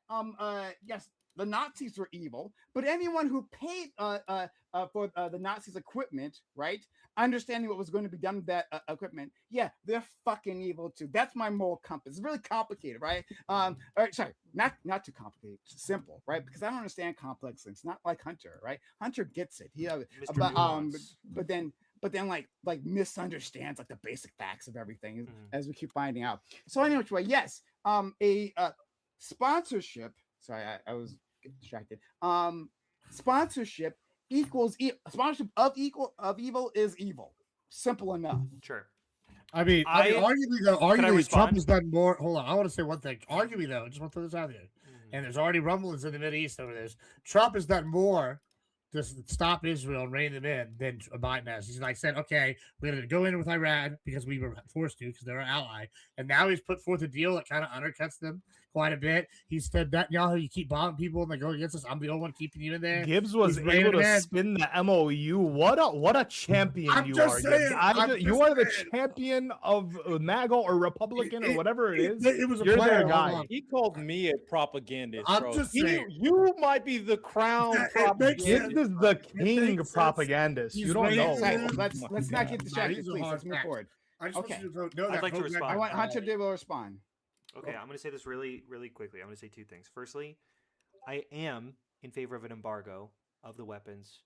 yes, the Nazis were evil, but anyone who paid for the Nazis' equipment, right, understanding what was going to be done with that equipment, yeah, they're fucking evil too. That's my moral compass. It's really complicated, right? All right, sorry, not too complicated, simple, right? Because I don't understand complex things. Not like Hunter, right? Hunter gets it. But then like misunderstands like the basic facts of everything as we keep finding out. So anyway, yes, a sponsorship. Sorry, I was distracted. Sponsorship equals sponsorship of evil is evil. Simple enough. Sure. I mean, arguably, respond? Trump has done more. Hold on, I want to say one thing. Arguably, though, I just want to throw this out there. And there's already rumblings in the Mideast over this. Trump has done more to stop Israel and rein them in than Biden has. He's like said, okay, we're going to go in with Iran because we were forced to because they're our ally. And now he's put forth a deal that kind of undercuts them quite a bit. He said, Netanyahu, you keep bombing people and they go against us. I'm the only one keeping you in there. Gibbs was He's reining able them to in. spin the MOU. What a champion I'm you just are. saying, Gibbs. You are the champion of MAGA or Republican or whatever it is. It was a You're player. their Hold guy. on. He called me a propagandist. I'm bro. just You- saying. you might be the crown It makes propagandist. Gibbs is the king makes sense. propagandist. He's You don't know. raising Right, them. let's not get Nah, distracted, these are please. hard Let's move facts. forward. I just Okay. want you to know I'd that like to Pope respond. I want Hunter Magdalene- to respond. Okay, I'm going to say this really, really quickly. I'm going to say two things. Firstly, I am in favor of an embargo of the weapons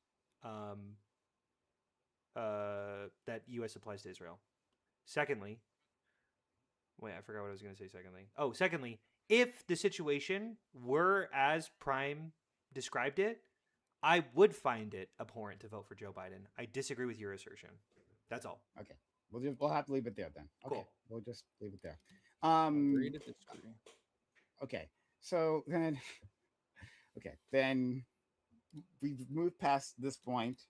that U.S. supplies to Israel. Secondly, wait, I forgot what I was going to say secondly. Oh, secondly, if the situation were as Prime described it, I would find it abhorrent to vote for Joe Biden. I disagree with your assertion. That's all. Okay. We'll have to leave it there then. Okay. Cool. We'll just leave it there. Agree to disagree. Okay. So then we've moved past this point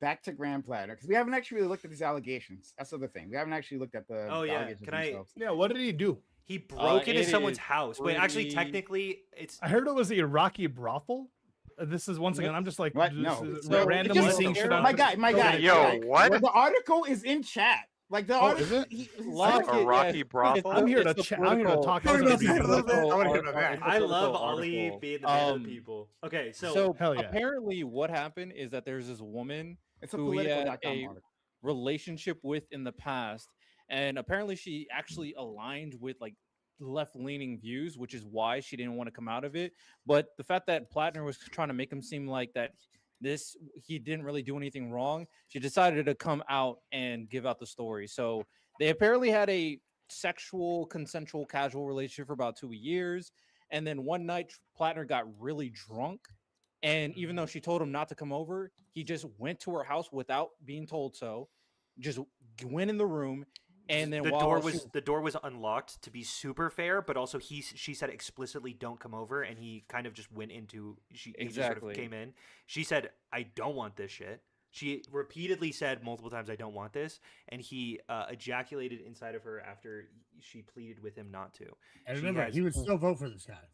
back to Grand Platter because we haven't actually really looked at these allegations. That's the other thing. We haven't actually looked at the Oh, yeah. allegations Can I- themselves. Yeah, what did he do? He broke into it someone's is house. Wait, actually, pretty- technically, it's I heard it was the Iraqi brothel. This is once again. I'm just like What? this No. is So, randomly just- seeing shit on My guy. Yo, what? Well, the article is in chat. Like the Oh, article. is it? he's Lock a it, Rocky yes. brothel? I'm here to It's a chat. I'm here to political- talk. Talk about about this. that a little bit. I wanna hear about that. It's a I love political Ali article. being the man of Um, the people. Okay, So Hell yeah. apparently, what happened is that there's this woman It's a who he had political.com a article. relationship with in the past, and apparently she actually aligned with like left-leaning views, which is why she didn't want to come out of it. But the fact that Plattner was trying to make him seem like that he didn't really do anything wrong, she decided to come out and give out the story. So they apparently had a sexual, consensual, casual relationship for about 2 years, and then one night Plattner got really drunk. And even though she told him not to come over, he just went to her house without being told so. Just went in the room, and then the while door was unlocked to be super fair, but also she said explicitly don't come over, and he kind of just went into he just sort of Exactly. came in. She said, I don't want this shit. She repeatedly said multiple times, "I don't want this," and he ejaculated inside of her after she pleaded with him not to. And She remember, has- he would still vote for this guy.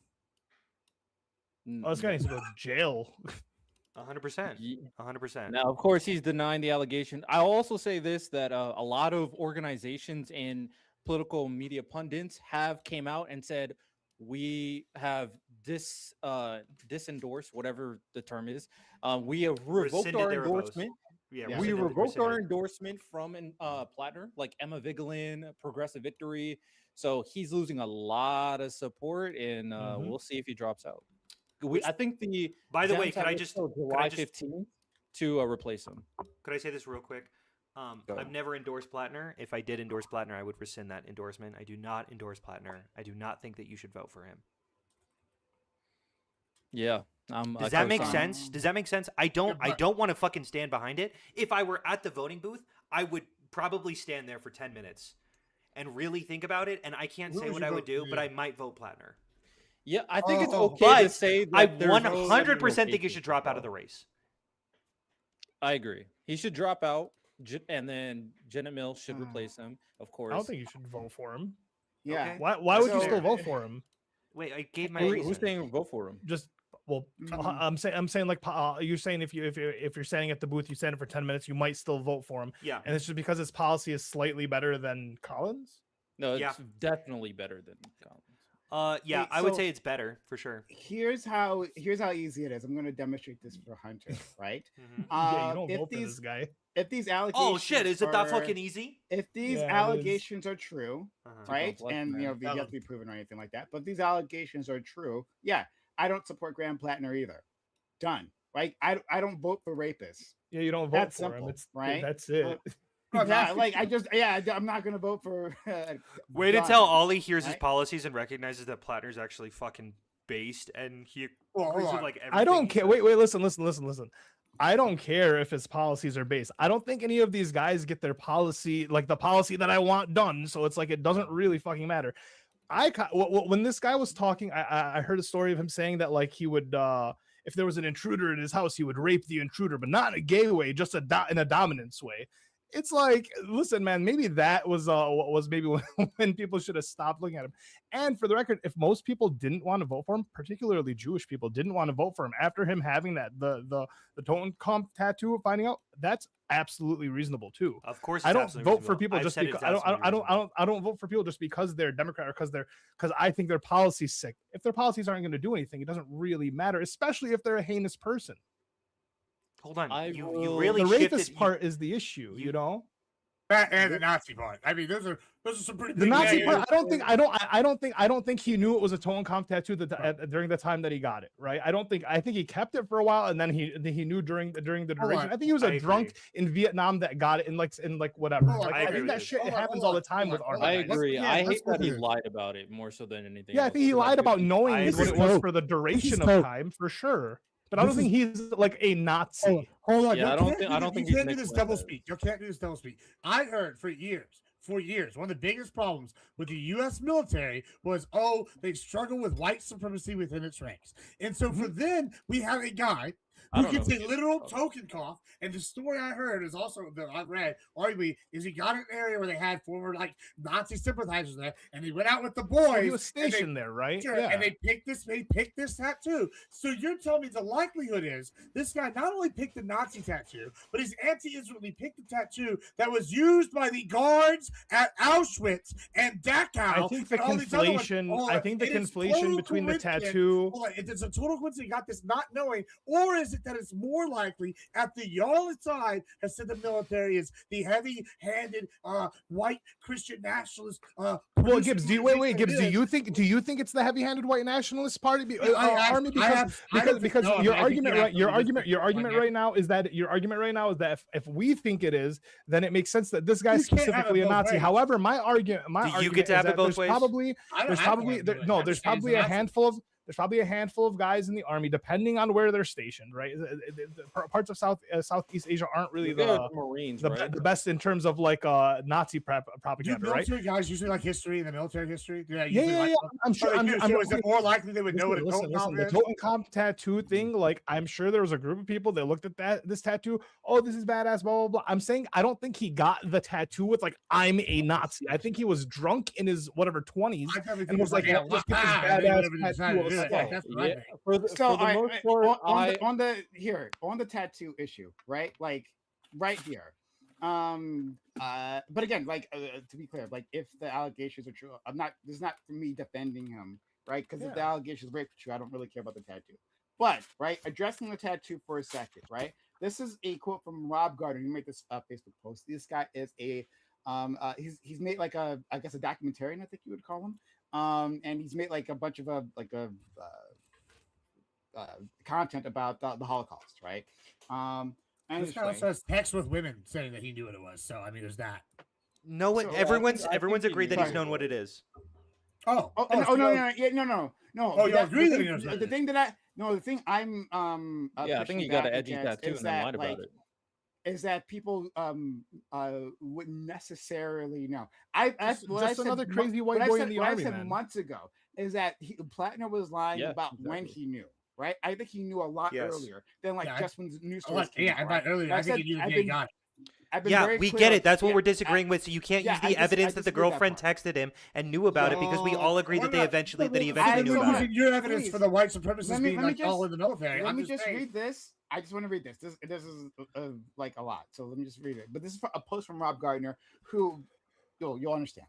Oh, this guy needs to go to jail. 100%. Ye- 100%. Now, of course, he's denying the allegation. I'll also say this, that a lot of organizations and political media pundits have came out and said, we have disendorsed, whatever the term is. We have revoked Rescinded our their votes. endorsement. Yeah, Yeah. We rescinded- revoked our rescinded. endorsement from Plattner, like Emma Vigeland, Progressive Victory. So he's losing a lot of support, and we'll see if he drops out. I think the By the way, Dems could have I it just till could I July just 15th to replace him. could I say this real quick? Go. I've never endorsed Plattner. If I did endorse Plattner, I would rescind that endorsement. I do not endorse Plattner. I do not think that you should vote for him. Yeah. Does that make sense? Does that make sense? I don't want to fucking stand behind it. If I were at the voting booth, I would probably stand there for 10 minutes and really think about it. And I can't Who say would what you I would vote do, for? but I might vote Plattner. Yeah, I think it's Oh, okay to but say that I there's no 100% think he rotation should drop out of the football. race. I agree. He should drop out, and then Janet Mills should replace him, of course. I don't think you should vote for him. Yeah. Okay. Why would you So- still vote for him? Wait, I gave my Who's reason. saying vote for him? Just well, I'm saying like you're saying if you're standing at the booth, you stand it for 10 minutes, you might still vote for him, Yeah. and it's just because his policy is slightly better than Collins. No, it's Yeah. definitely better than Collins. Yeah, Wait, I would so- say it's better for sure. Here's how easy it is. I'm going to demonstrate this for Hunter, right? Mhm. Yeah, you don't if vote for these this guy. if these allegations Oh shit! Is it that are- fucking easy? if these Yeah, it is. allegations are true, Uh-huh. right? complex, And man. you know they have to be proven or anything like that. But these allegations are true. Yeah, I don't support Graham Plattner either. Done. Right? I don't vote for rapists. Yeah, you don't vote That's for him. simple, It's right? that's it. Yeah, like I'm not gonna vote for. Way to done, tell Ollie hears his right? policies and recognizes that Plattner's actually fucking based, and he Well, agrees hold with on. like everything. I don't he care. says. Wait, listen. I don't care if his policies are based. I don't think any of these guys get their policy, like the policy that I want done. So it's like it doesn't really fucking matter. When this guy was talking, I heard a story of him saying that like he would, if there was an intruder in his house, he would rape the intruder, but not in a gay way, just in a dominance way. It's like, listen, man, maybe that was maybe when people should have stopped looking at him. And for the record, if most people didn't want to vote for him, particularly Jewish people didn't want to vote for him after him having that the Totenkopf tattoo, finding out, that's absolutely reasonable too. Of course, I it's don't absolutely vote for reasonable. people I've just said because it's absolutely reasonable. I don't vote for people just because they're Democrat or because I think their policy's sick. If their policies aren't going to do anything, it doesn't really matter, especially if they're a heinous person. Hold on, I you will- really The shifted. rapist part is the issue, you know. That and the Nazi part. I mean, those are some pretty. The big Nazi negatives. part, I don't think he knew it was a Totenkopf tattoo during the time that he got it, right? I think he kept it for a while, and then he knew during the duration. on. I think he was I a drunk agree. in Vietnam that got it in whatever. Hold on, Like, I I agree think with that you. shit Hold on, happens hold all the on, time hold with on, art. hold on. I Let's- agree. yeah, I let's hate that look he at it. lied about it more so than anything. Yeah, I else, think he because lied about 15 knowing This what is it was dope. for the duration of dope. time, for sure. But I don't This think he's like a Nazi. Oh, hold on. Yeah, You I don't can't think- do I don't this- think you he's can't do this mixed double with it. speak. You can't do this double speak. I heard for years, one of the biggest problems with the U.S. military was, they struggle with white supremacy within its ranks. And so for then, we have a guy I who don't gets know a who he literal is. token cough. And the story I heard is also that I read, arguably, is he got an area where they had former like Nazi sympathizers there, and he went out with the boys. He was and they- stationed there, right? Sure, and they picked this tattoo. So you're telling me the likelihood is this guy not only picked the Nazi tattoo, but he's anti-Israel. He picked the tattoo that was used by the guards at Auschwitz and Dachau. I think the and all these other ones. conflation. Hold I on. think the It is conflation total between the coincidence. tattoo. Hold on. It's a total coincidence he got this not knowing, or is it that it's more likely after y'all side has said the military is the heavy-handed white Christian nationalist? Well, producing Gibbs, do you organization Gibbs? that is? Do you think it's the heavy-handed white nationalist party I army? Because your argument right now is that if we think it is, then it makes sense that this guy's You can't have it specifically a both Nazi. ways. However, my argument Do you get to is have it that both ways? there's probably I don't there's have probably one, there, but no I'm there's just saying probably it's a Nazi. handful of There's probably a handful of guys in the army, depending on where they're stationed, right? Parts of Southeast Asia aren't really The Marines, the right? best in terms of like Nazi Do propaganda, right? military guys usually like history and the military history? Yeah, usually yeah, like yeah. I'm sure. So I'm, is it more likely they would know what a listen, Totenkopf the is? Totenkopf tattoo thing, like I'm sure there was a group of people that looked at this tattoo. Oh, this is badass, blah blah blah. I'm saying I don't think he got the tattoo with like I'm a Nazi. I think he was drunk in his whatever 20s I definitely and think was like, yeah, let's get this and they badass would've tattoo decided on to do the it. skull. Like, that's what I think. For the, So for the I- most I- part, on the tattoo issue, right? Like right here. But again, like to be clear, like if the allegations are true, this is not for me defending him, right? Because if the allegations are very true, I don't really care about the tattoo. But right, addressing the tattoo for a second, right? This is a quote from Rob Gardner. He made this Facebook post. This guy is a he's made like a I guess a documentarian, I think you would call him. And he's made like a bunch of content about the Holocaust, right? And This guy also has text with women saying that he knew what it was. So I mean, there's that. No one, So, everyone's I think everyone's he agreed that knew. he's known what it is. Oh, no, so no, you- no. Oh, you that's- agree the that he thing- knows what the it thing that I no, the thing I'm yeah, I think pushing he got an back edgy against tattoo is and then that, lied about like, it. is that people wouldn't necessarily know. I what I Just said another mo- crazy white what I boy said- in the what army, I said man. months ago is that Plattner was lying Yeah, about when exactly. he knew. Right, I think he knew a lot Yes. earlier than like Yeah, just when the news Oh, stories like, came yeah, out, and right? by earlier, I think he knew I've he been- got it. I've been Yeah, very we clear get on- it. That's what yeah, we're disagreeing with. So you can't yeah, use I the dis- I evidence that the disagree with that girlfriend part. texted him and knew about it because we all agreed that they eventually that he eventually I knew so about much- it. Your evidence Please. for the white supremacists Let me- being let me like all just- in the military. Let I'm me just just saying. read this. I just want to read this. This is like a lot. So let me just read it. But this is a post from Rob Gardner, who you'll understand.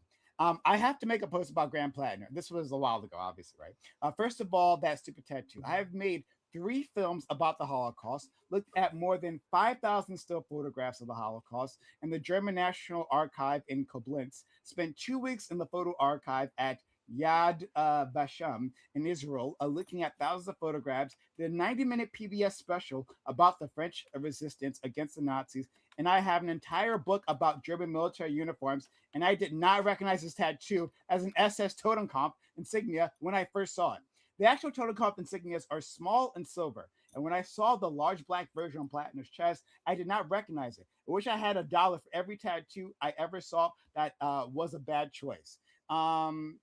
I have to make a post about Graham Plattner. This was a while ago, obviously, right? First of all, that stupid tattoo. I have made 3 films about the Holocaust, looked at more than 5,000 still photographs of the Holocaust, and the German National Archive in Koblenz, spent 2 weeks in the photo archive at Yad Vashem in Israel, looking at thousands of photographs, did a 90-minute PBS special about the French resistance against the Nazis, and I have an entire book about German military uniforms, and I did not recognize this tattoo as an SS Totenkopf insignia when I first saw it. The actual Totenkopf insignias are small and silver, and when I saw the large black version on Plattner's chest, I did not recognize it. I wish I had $1 for every tattoo I ever saw that was a bad choice. Well,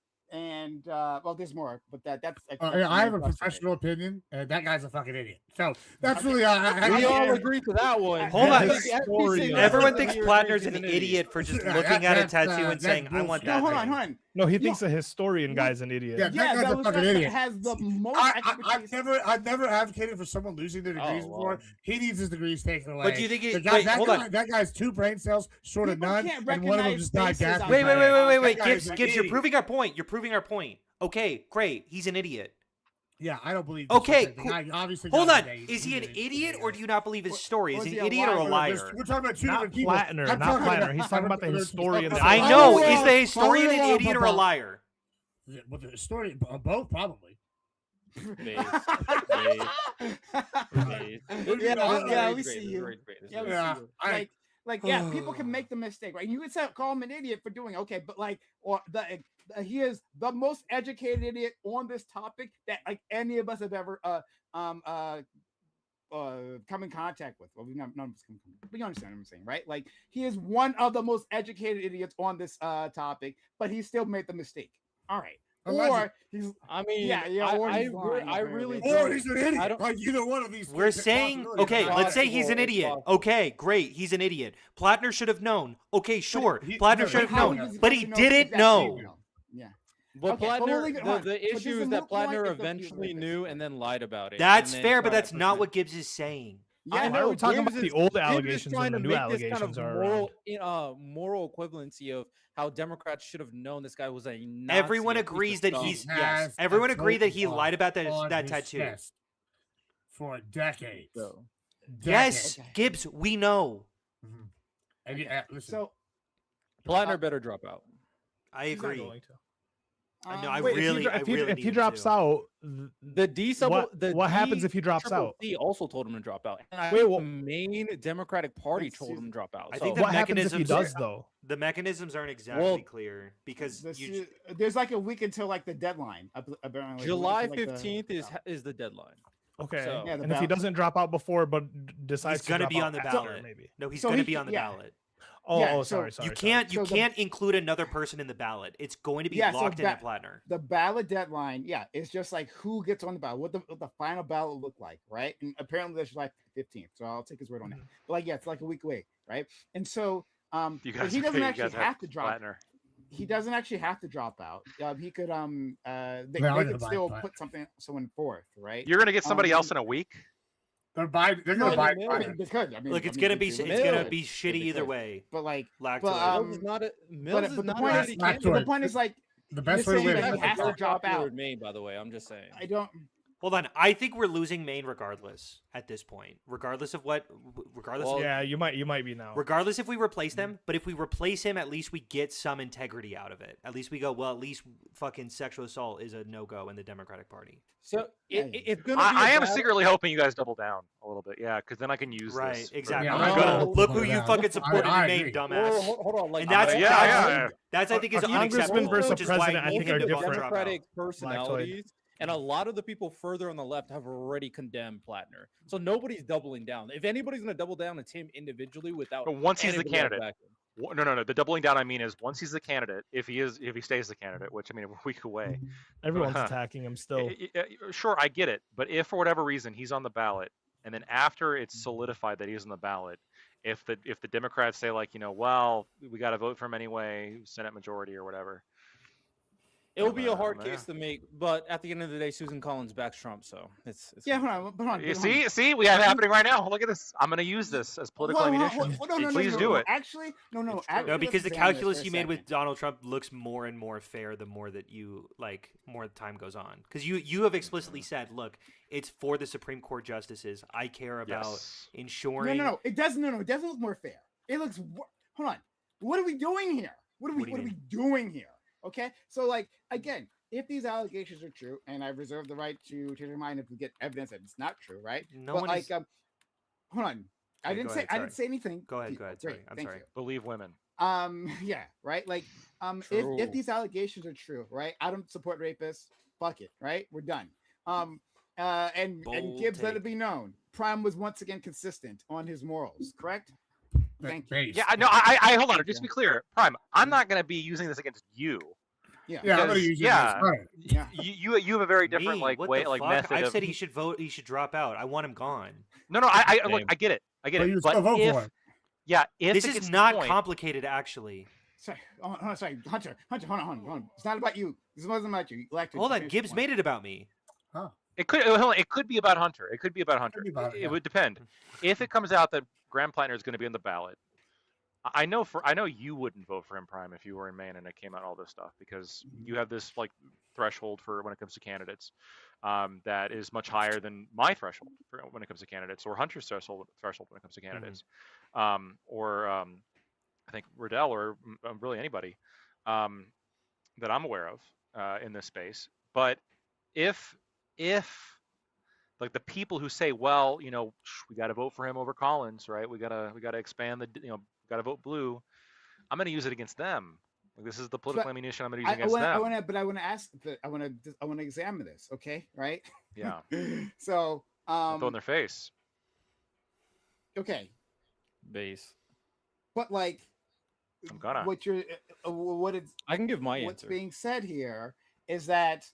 there's more, but that's Yeah, I have a professional opinion, and that guy's a fucking idiot. So that's really I We all can't- agree to that one. Hold on. Historian. Everyone Every thinks year Plattner's he's an idiot for just Yeah, looking at a that's, tattoo and that's saying, "I want bullshit. that." No, hold on, thing." hold on. No, he No. thinks a historian guy's an idiot. Yeah, that guy's a was fucking that idiot. has the most I've expertise. never advocated for someone losing their degrees Oh, before. well. He needs his degrees taken away. But do you think The it? guy, Wait, that, hold guy, on. that guy's 2 brain cells short of People none, can't and one of them recognize just died faces gas. on Wait, wait, wait, wait, wait, wait. That guy's Gibbs, an Gibbs, you're idiot. proving our point. You're proving our point. Okay, great. He's an idiot. Yeah, I don't believe. Okay, The cool. guy obviously Hold got on. the Is he an he's idiot or do you not believe his story? Is was he he an a idiot or a liar? liar? We're talking about 2 Not different people. Plattner, I'm not talking Plattner. He's talking about the there's- historian that- I Oh, know. well, Is the historian well, an idiot or a well, liar? Well, the historian, both probably. Yeah, we see you. Yeah, we Yeah, see you. I- Yeah, people can make the mistake, right? You would say call him an idiot for doing it, okay, but like, or he is the most educated idiot on this topic that like any of us have ever come in contact with. Well, we've not none of us come, but you understand what I'm saying, right? Like he is one of the most educated idiots on this topic, but he still made the mistake. All right, or he's I mean, or I he's lying, I apparently. really Or don't. he's an I idiot. don't- Like either one of these. We're things are saying, possibilities. okay, It's let's say he's an possible, it's idiot. possible. Okay, great, he's an idiot. Plattner should have known. Okay, sure, he- Plattner no, should have how known, was he but supposed he to know didn't exactly know. know? Yeah. But Okay, but we'll Plattner, leave it on. the But this issue is is a that moot point Plattner if the- eventually knew and then lied about it. That's and then fair, but tried that's to not present- what Gibbs is saying. Yeah, Why I are know. we talking Gibbs about the is- old Gibbs is allegations trying and to the new make this kind allegations of are moral equivalency of how Democrats should have known this guy was a Nazi. Everyone a piece of agrees that scum. he's Has yes. a Everyone agreed that he token lied about that on that his tattoo. chest for decades. So, Yes, Okay. Gibbs, we know. Mhm. And listen, So Plattner better drop out. I He's not agree. going to. No, I Um, Wait, really, if he, I really if he need him drops to. out, The D sub. what happens if he drops out? He also told him to drop out. And Wait, the well- main Democratic Party Next told him to drop out. I So think the What happens if he mechanisms- does though? The mechanisms aren't exactly Well, clear because this you. is- there's like a week until like the deadline. Apparently, like, a week July until, like, the- 15th is the deadline. Okay, So- Yeah, the and if he ballot- doesn't drop out before, but decides He's gonna to be drop on the out after, ballot. maybe. No, he's So going to he be ca- on the yeah. ballot. Oh, Yeah, oh, so sorry, sorry. You can't So the- include another person in the ballot. It's going to be Yeah, so locked in that- at Plattner. the ballot deadline, yeah, it's just like who gets on the ballot, what the final ballot look like, right? And apparently there's like 15th, so I'll take his word on that. But like, yeah, it's like a week away, right? And so, You but guys, he doesn't you actually guys have to drop. Plattner. He doesn't actually have to drop out. He could, they Well, could gonna still buy put someone fourth, right? You're gonna get somebody else in Um, a week. They're buying. They're No, gonna buy. they- I mean, they could. I mean, Look, I it's mean, gonna they be would. it's gonna Mills. be shitty They either could. way. But like, Lack but, to it. Mills is not a Mills but is the not point a is- ready Lack to candidate. it. the point is like, The best You're way to saying win. that is he has to to drop popular out. in Maine, by the way. I'm just saying. I don't. Hold on, I think we're losing Maine regardless at this point. Regardless of what, regardless, Well, of, Yeah, you might be now. regardless if we replace them. But if we replace him, at least we get some integrity out of it. At least we go, well, at least fucking sexual assault is a no go in the Democratic Party. So Yeah. it's gonna be. I a am battle- secretly hoping you guys double down a little bit, yeah, because then I can use Right, this. for- exactly. Yeah, I'm I gonna gotta go, look who hold you down. fucking supported I in Maine, agree. dumbass. Whoa, hold on, like And that's Yeah, that's, yeah. that's I think is A congressman unacceptable. versus a which is why president, I both think, of are them don't different. drop out. Democratic personalities, and a lot of the people further on the left have already condemned Plattner. So nobody's doubling down. If anybody's going to double down, it's him individually without. But once he's the anybody else candidate. backing. No. The doubling down I mean is once he's the candidate, if he stays the candidate, which I mean we're a week away. Everyone's Huh. attacking him still. Sure, I get it, but if for whatever reason he's on the ballot, and then after it's solidified that he's on the ballot, if the Democrats say like well we got to vote for him anyway, Senate majority or whatever. It'll be a hard Yeah. case to make, but at the end of the day, Susan Collins backs Trump, so it's Yeah, hold on, but hold on. You but hold on. see, we have it happening right now. Look at this. I'm going to use this as political Well, ammunition. no, Please do it. Actually, no. It's true. Actually, No, because the let's examine this calculus for a you made with second. Donald Trump looks more and more fair the more that you more time goes on. Because you have explicitly said, look, it's for the Supreme Court justices. I care about Yes. ensuring. No. It doesn't. No. It doesn't look more fair. It looks. Hold on. What are we doing here? What are What do you we mean? doing here? Okay. So like again, if these allegations are true, and I reserve the right to change my mind if we get evidence that it's not true, right? No but one like is- hold on. I Okay, didn't go say ahead, I didn't say anything. Go ahead. Great, Sorry. I'm thank sorry. you. Believe women. Yeah, right. Like, True. if these allegations are true, right? I don't support rapists. Fuck it, right? We're done. And Bold Gibbs let take. it be known. Prime was once again consistent on his morals. Correct? Thank you. Base. Yeah, I hold on. Thank Just to you. be clear, Prime. I'm not going to be using this against you. Yeah. Yeah, I'm gonna because- use it. yeah. All right. Yeah. You have a very different Me? like What way the like fuck? method. I've of, said he should vote. He should drop out. I want him gone. No, I look. Same. I get it. But you But still vote if for it. yeah, if This it is gets to the not point- complicated, actually. Sorry. Sorry. Hunter. Hold on. It's not about you. This wasn't about you. Hold on. Gibbs made it about me. It could be about Hunter. It could be about Hunter. be about it, It yeah. would depend. If it comes out that Graham Plattner is going to be on the ballot, I know you wouldn't vote for him, Prime, if you were in Maine and it came out all this stuff because you have this like threshold for when it comes to candidates that is much higher than my threshold for when it comes to candidates or Hunter's threshold when it comes to candidates, or I think Riddell or really anybody that I'm aware of in this space. But if like the people who say, well, we got to vote for him over Collins, right? We gotta expand the, got to vote blue. I'm going to use it against them. Like this is the political ammunition I'm going to use against them. I want to examine this. Okay. Right. Yeah. So, Throw in their face. okay. Base. But like, I'm gonna. what is I can give my what's answer. being said here is that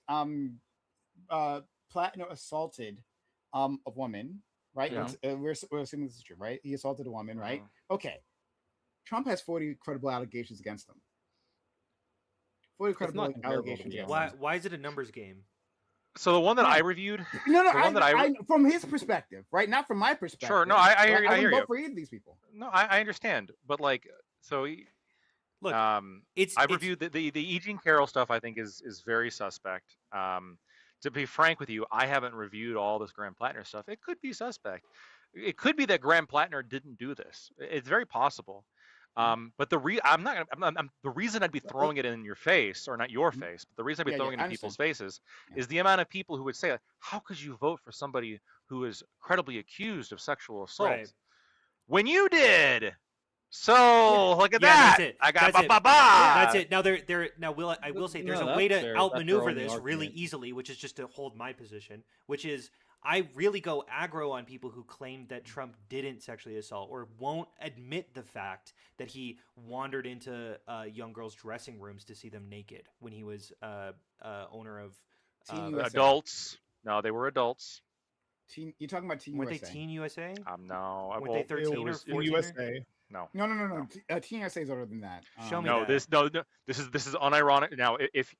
Plattner assaulted a woman, right? Yeah. We're assuming this is true, right? He assaulted a woman, right? Uh-huh. Okay. Trump has 40 credible allegations against him. 40 credible not comparable to allegations the against Why? him. Why is it a numbers game? So the one that Yeah. I reviewed. No, the one that I from his perspective, right? Not from my perspective. Sure. No, I hear, Right? I wouldn't hear vote you. for either of these people. No, I understand. But like, so Look, I've it's reviewed the E. Jean Carroll stuff. I think is very suspect. To be frank with you, I haven't reviewed all this Graham Plattner stuff. It could be suspect. It could be that Graham Plattner didn't do this. It's very possible. But the reason I'd be throwing it in your face, or not your face, but the reason I'd be Yeah, throwing yeah, it I in people's understand. faces Yeah. is the amount of people who would say, like, how could you vote for somebody who is credibly accused of sexual assault Right. when you did? So look at Yeah, that. that's it. I got That's it. ba. That's it. Now I will say there's No, a way that's to fair. That's their outmaneuver only this really argument. easily, which is just to hold my position, which is I really go aggro on people who claim that Trump didn't sexually assault or won't admit the fact that he wandered into young girls' dressing rooms to see them naked when he was owner of Teen USA. Adults. No, they were adults. You're talking about Teen weren't USA. they Teen USA? No. Weren't well, they It 13 or was in 14? USA. No. No. Teen USA is older than that. Show me No, that. this is unironic. Now, if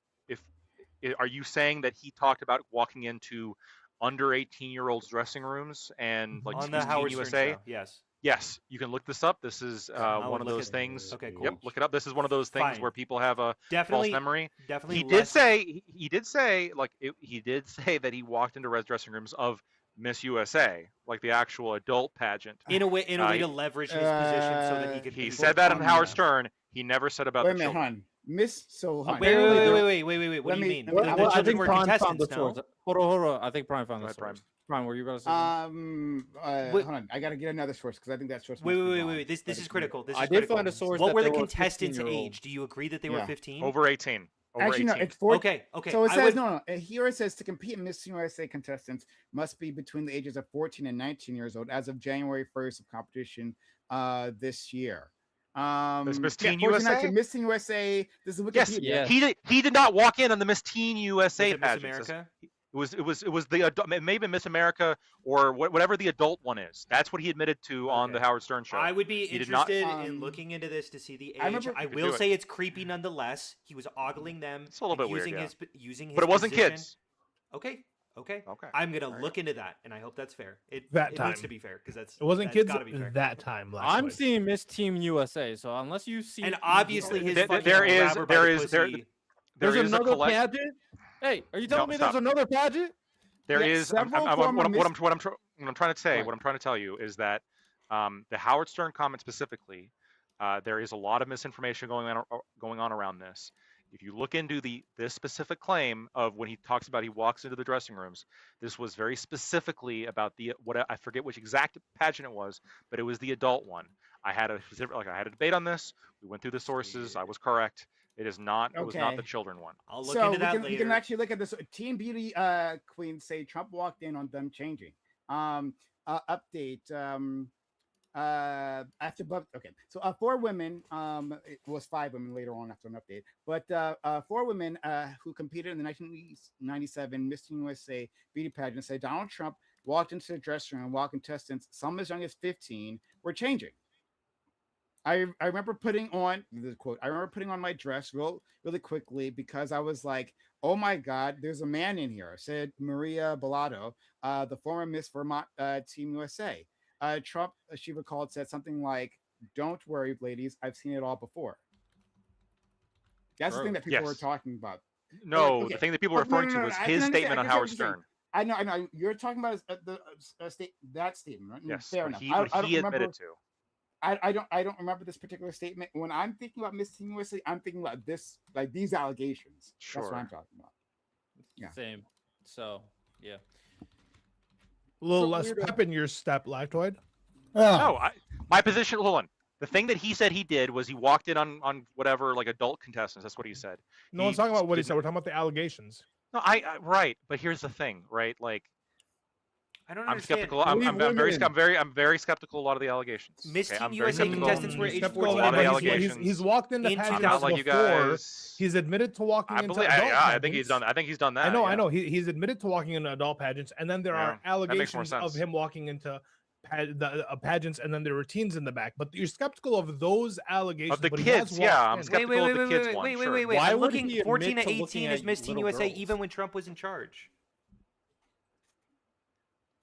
are you saying that he talked about walking into under 18-year-olds dressing rooms and like On the Miss Teen Howard Stern USA? show. Yes. Yes, you can look this up. This is I one would of look those at- things. Okay, cool. Yep, look it up. This is one of those things Fine. where people have a Definitely false memory. Definitely He did less- say he did say that he walked into dressing rooms of Miss USA, like the actual adult pageant. in a way Uh, to leverage his position so that he could He influence said that in on- Howard Stern. He never said about Wait a the minute, children. hon. Miss. So, hon. Wait. apparently What Let do you me- mean? let me- The I children think were Prime found the contestants, source. no? Hold on. I think Prime found Go the ahead, Prime. source. Prime, were you about to say? Wait. Hold on. I gotta get another source because I think that source. Wait. must be wrong, This but is it's critical. This I is did critical. find a source What that were the there were contestants' 15-year-olds. age? Do you agree that they were Yeah. 15? Over 18. Over Actually, 18. no. It's 4. Okay. So it I says would- no. Here it says to compete in Miss USA contestants must be between the ages of 14 and 19 years old as of January 1st of competition this year. Is Miss Teen 14, USA? 19, Miss Teen USA. This is Yes, Wikipedia. Yeah. he did not walk in on the Miss Teen Was USA it Miss pageant. America? It was the adult, maybe Miss America or whatever the adult one is. That's what he admitted to on Okay. the Howard Stern show. I would be He did not- interested in Um, looking into this to see the age. I remember- I You could will do it. say it's creepy nonetheless. He was ogling them. It's a little and bit weird, using yeah. using his But it wasn't position. kids. Okay. Okay. I'm gonna There you look into that, and I hope that's fair. It That it time. needs to be fair because that's It wasn't that's kids gotta be fair. that time last I'm night. seeing Miss Team USA, so unless you see, And obviously his There- fucking there is- grab her by there the is- there- pussy- there's There is a another collect- pageant. Hey, are you telling No, me stop. there's another pageant? There Yeah, is. I'm- several I'm- former what I'm Miss- trying to say, Right. what I'm trying to tell you is that the Howard Stern comment specifically, there is a lot of misinformation going on around this. If you look into this specific claim of when he talks about he walks into the dressing rooms, this was very specifically about I forget which exact pageant it was, but it was the adult one. I had a debate on this. We went through the sources. I was correct. It is not. It was not Okay. the children one. I'll look So into that we later. can actually look at this. Teen Beauty queens say Trump walked in on them changing. Update. After okay, so 4 women. It was 5 women later on after an update, but 4 women who competed in the 1997 Miss USA beauty pageant say Donald Trump walked into the dressing room while contestants, some as young as 15, were changing. I remember putting on the quote. I remember putting on my dress really quickly because I was like, "Oh my God, there's a man in here," said Maria Bellato, the former Miss Vermont Team USA. Trump, she recalled, said something like, "Don't worry, ladies, I've seen it all before." That's the thing that people were Yes. talking about. No, okay. the thing that people were Oh, no, referring no, to no, was I his can statement understand- on I Howard can understand. Stern. I know. You're talking about that statement, right? Yes, Fair what enough. I don't he remember. admitted to. I don't remember this particular statement. When I'm thinking about Miss Teen USA, I'm thinking about this, like these allegations. That's Sure. what I'm talking about. Yeah. Same. So yeah. A little So less weird, pep in your step, Lactoid. No, my position. Hold on. The thing that he said he did was he walked in on whatever like adult contestants. That's what he said. No one's He talking about what he didn't- said. We're talking about the allegations. No, I right. But here's the thing, right? Like I don't I'm understand. skeptical. I'm very skeptical of a lot of the allegations. Miss okay? Team I'm very USA skeptical. contestants were You're age skeptical of 14. A lot of the everybody. allegations. He's walked into In pageants I'm not like you before. guys. He's admitted to walking I into believe. adult I think he's pageants. done. I think he's done that. I know, yeah. I know. He's admitted to walking into adult pageants, and then there Yeah, are that makes more allegations of sense. him walking into pageants, and then there were teens in the back. But you're skeptical of those allegations. Of the but he has kids, yeah, walked I'm in. skeptical of the kids one. Sure. Wait. Why I'm would looking he 14 to admit to looking 18 as at Miss Teen little USA, girls? even when Trump was in charge.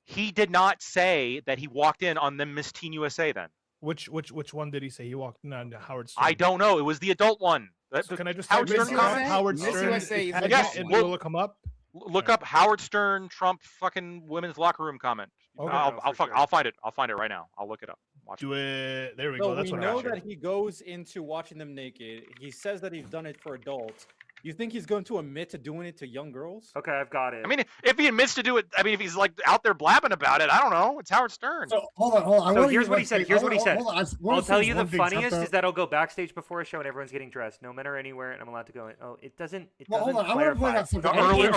He did not say that he walked in on the Miss Teen USA. Then Which one did he say he walked in on? Howard Stern. I don't know. It was the adult one. So can I just Howard type in Stern Miss comment? Howard Miss Stern USA is pageant Yes, and well- will it come up? Look up Howard Stern Trump fucking women's locker room comment. Okay. I'll find it. I'll find it right now. I'll look it up. Watch. Do it. There we So go. That's we what I know want. that he goes into watching them naked. He says that he's done it for adults. You think he's going to admit to doing it to young girls? Okay, I've got it. I mean, if he admits to do it, I mean, if he's like out there blabbing about it, I don't know. It's Howard Stern. So hold on. I So wanna here's get what he one said. thing- Here's what he hold on, said. hold on, I just wanna I'll tell say you the one thing, funniest something- is that I'll go backstage before a show and everyone's getting dressed. No men are anywhere, and I'm allowed to go in. Oh, it doesn't. It Well, doesn't hold on, I wanna point clarify. out something. And earlier, in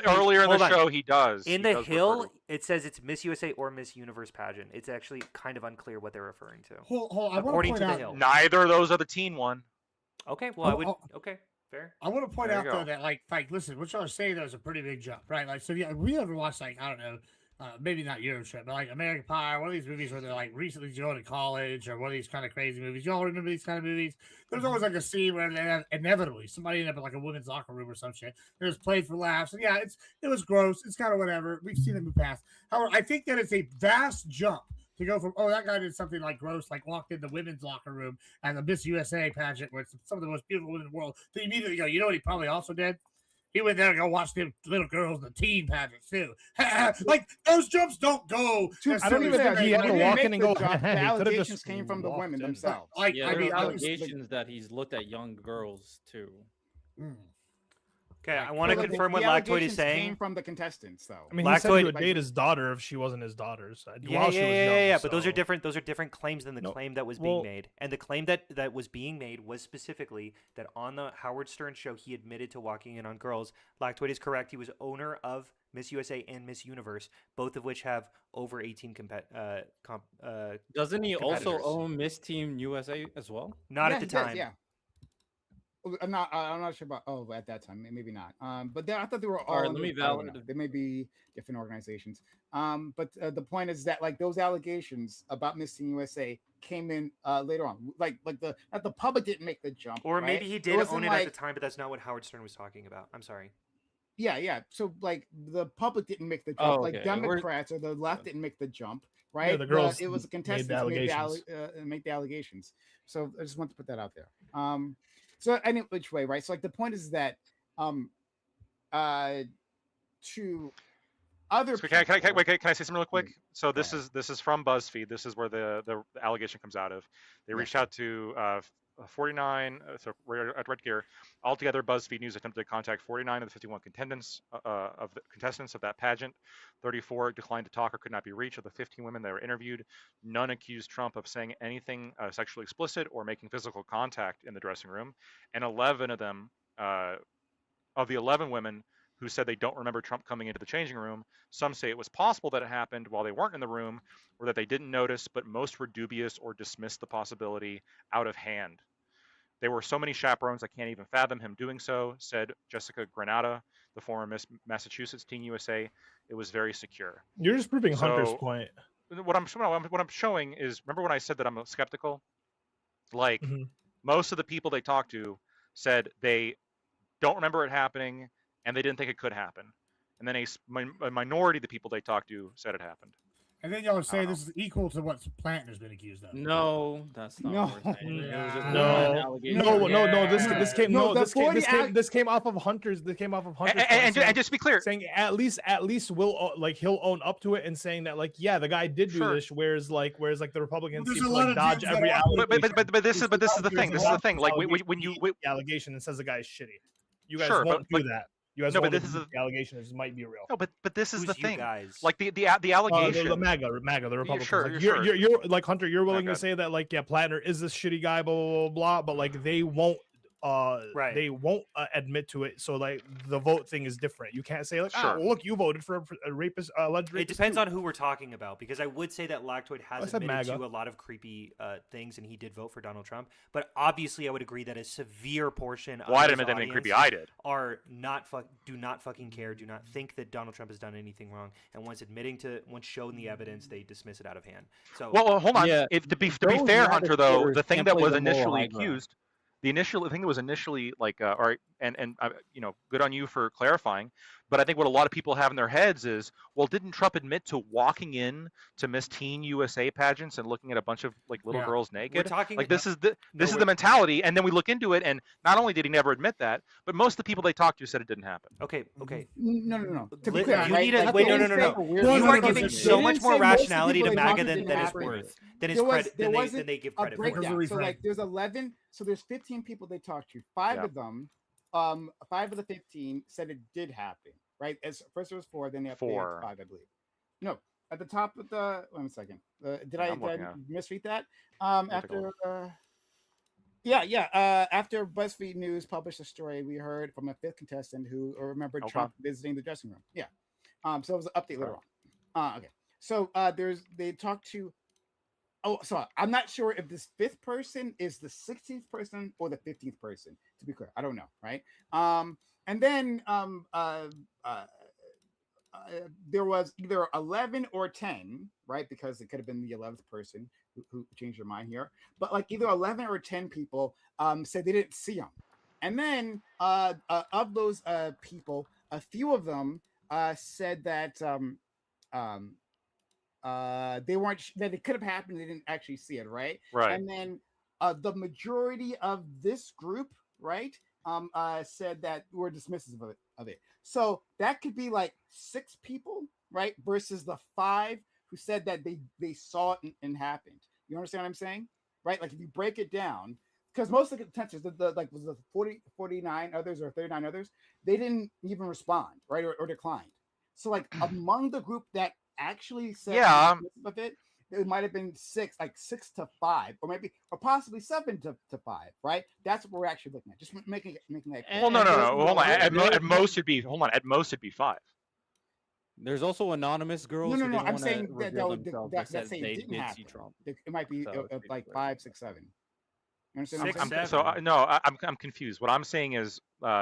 the- earlier in the hold on. show, he does. In He the does refer Hill, to- it says it's Miss USA or Miss Universe pageant. It's actually kind of unclear what they're referring to. Hold, I want to According point to the out. Hill. Neither of those are the teen one. Okay, well I Oh, would. oh. Okay, fair. I want to point There out you though go. that like listen, what y'all are saying though is a pretty big jump, right? Like so yeah, we ever watched like I don't know, maybe not Eurotrip, but like American Pie, one of these movies where they're like recently going to college, or one of these kind of crazy movies. Y'all remember these kind of movies? There's always like a scene where they have, inevitably somebody end up in like a women's locker room or some shit. It was played for laughs, and yeah, it was gross. It's kind of whatever. We've seen it in the past. However, I think that it's a vast jump to go from that guy did something like gross, like walked in the women's locker room and the Miss USA pageant where it's some of the most beautiful women in the world. To immediately go, you know what he probably also did? He went there to go watch them little girls in the teen pageants too. Like those jumps don't go. I don't even think he had to walk in and go. The He could've allegations just came from the walked women in. themselves. Like Yeah, I there's mean, allegations that he's looked at young girls too. Okay, I want to Well, confirm what the Lactoid is allegations saying. Came from the contestants, though. I mean, he said he would Lactoid- date his daughter if she wasn't his daughter's. Yeah, While she was young, yeah. But those are so- different. Those are different claims than the No, claim that was well- being made. And the claim that was being made was specifically that on the Howard Stern show, he admitted to walking in on girls. Lactoid is correct. He was owner of Miss USA and Miss Universe, both of which have over 18 Doesn't he also competitors. own Miss Team USA as well? Not Yeah, at the he does, time. yeah. I'm not sure about. Oh, at that time, maybe not. But I thought they were all. All right, under- let me I don't know. validate. They may be different organizations. But the point is that like those allegations about Miss Teen USA came in later on. Like the public didn't make the jump. Or right? maybe he It did wasn't own it like, at the time, but that's not what Howard Stern was talking about. I'm sorry. Yeah. So like the public didn't make the jump. Oh, Like okay. We're- Democrats or the left didn't make the jump. Right. the girls It was a made contestant the who made allegations. make the allegations. So I just want to put that out there. So any which way, right? So like the point is that to other So can I people- wait, can I say something real quick? So Go this is from BuzzFeed. This is where the allegation comes out of. They Yeah. reached out to 49. So at Red Gear, altogether, BuzzFeed News attempted to contact 49 of the 51 contestants of that pageant. 34 declined to talk or could not be reached. Of the 15 women that were interviewed, none accused Trump of saying anything sexually explicit or making physical contact in the dressing room. And 11 of them, of the 11 women who said they don't remember Trump coming into the changing room, some say it was possible that it happened while they weren't in the room or that they didn't notice, but most were dubious or dismissed the possibility out of hand. There were so many chaperones I can't even fathom him doing so, said Jessica Granata, the former Miss Massachusetts Teen USA. It was very secure. You're just proving Hunter's So- point. What I'm showing is, remember when I said that I'm skeptical? Like, Mhm. most of the people they talked to said they don't remember it happening and they didn't think it could happen. And then a minority of the people they talked to said it happened. And then y'all are saying don't this is equal to what Plantner's been accused of. No, that's not No. what we're saying. It was just No. one allegation. No. This came No, the this 40 came off of Hunter's. This came off of Hunter's. And point, just to be clear, saying at least will like he'll own up to it and saying that like yeah the guy did do Sure. this whereas the Republicans There's seem a to lot like of dodge dudes that every are- allegation. but this is the thing. This is the thing. Like when you the allegation and says the guy is shitty. You guys Sure, won't but- do that. You guys no, but won't this is admit the allegations might be real. no, but this is Who's the you thing. guys? Like the allegation. The MAGA, the Republicans. sure, like, sure. you're like Hunter. You're willing Okay. to say that like yeah, Plattner is this shitty guy, blah blah blah, blah but like they won't. Right. They won't admit to it. So like the vote thing is different. You can't say like, Sure. well, look, you voted for a rapist, alleged It rapist. depends too." on who we're talking about, because I would say that Lactoid has said admitted MAGA. to a lot of creepy things, and he did vote for Donald Trump. But obviously, I would agree that a severe portion of Well, I his didn't admit anything creepy. audience I did. are do not fucking care, do not think that Donald Trump has done anything wrong, and once shown the evidence, they dismiss it out of hand. So Well, hold on. Yeah, To be those fair, Hunter, though, navigators the thing can't that play was the moral initially high ground. accused, the thing that was initially like, all right, and you know, good on you for clarifying. But I think what a lot of people have in their heads is, well, didn't Trump admit to walking in to Miss Teen USA pageants and looking at a bunch of like little Yeah. girls We're naked? talking Like this is the no, the we're- mentality, and then we look into it, and not only did he never admit that, but most of the people they talked to said it didn't happen. Okay. No. To be Li- clear, you right? need to like, wait. they No, didn't no, say no. for weird You reasons. are They giving didn't so say much most more of the rationality people to they talked MAGA to than didn't it's happen. worth. Than There is was, credit. there Than wasn't they give a credit for. breakdown. Because So of like reframe. there's 11, so there's 15 people they talked to. Five Yeah. of them, 5 of the 15 said it did happen, right? As first it was 4, then they updated to 4. 5, I believe. No, at the top of the wait a second. Did I I'm looking at it. misread that? Let me take a After look. after BuzzFeed News published a story, we heard from a 5th contestant who remembered Okay. Trump visiting the dressing room. Yeah. So it was an update later Okay. on. Okay. So they talked to. Oh, so I'm not sure if this 5th person is the 16th person or the 15th person. To be clear, I don't know, right? And then there was either 11 or 10, right? Because it could have been the 11th person who changed their mind here. But like either 11 or 10 people said they didn't see him. And then of those people, a few of them said that they weren't that it could have happened. They didn't actually see it, right? Right. And then the majority of this group, right, said that were dismissive of it. So that could be like 6 people, right, versus the 5 who said that they saw it and happened. You understand what I'm saying? Right? Like if you break it down, because most of the contestants, the like was the 49 others or 39 others, they didn't even respond, right, or declined. So like among the group that actually said Yeah. dismissive of it, it might have been 6 to 5, or maybe, or possibly 7 to 5, right? That's what we're actually looking at. Just making that clear. And- Well, no. Hold on. there- At most it'd be. Hold on. At most it'd be 5. There's also anonymous girls. No, who no. didn't I'm wanna saying that reveal that themselves that said saying they it didn't did happen. see Trump. It might be So it's like pretty 5, 6, 7. You understand? what I'm 6, saying? 7. I'm confused. What I'm saying is,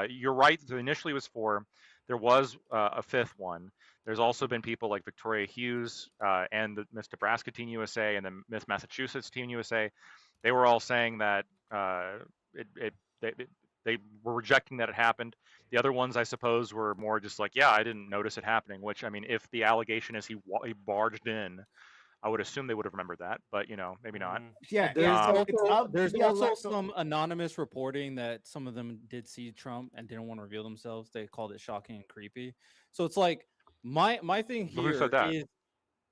you're right. So initially it was 4. There was a 5th one. There's also been people like Victoria Hughes and the Miss Nebraska Teen USA and the Miss Massachusetts Teen USA. They were all saying that they were rejecting that it happened. The other ones, I suppose, were more just like, yeah, I didn't notice it happening. Which, I mean, if the allegation is he barged in, I would assume they would have remembered that. But maybe not. Yeah, There's yeah. So also, it's up. there's yeah, also so- some anonymous reporting that some of them did see Trump and didn't want to reveal themselves. They called it shocking and creepy. So it's like my thing But who here said that? is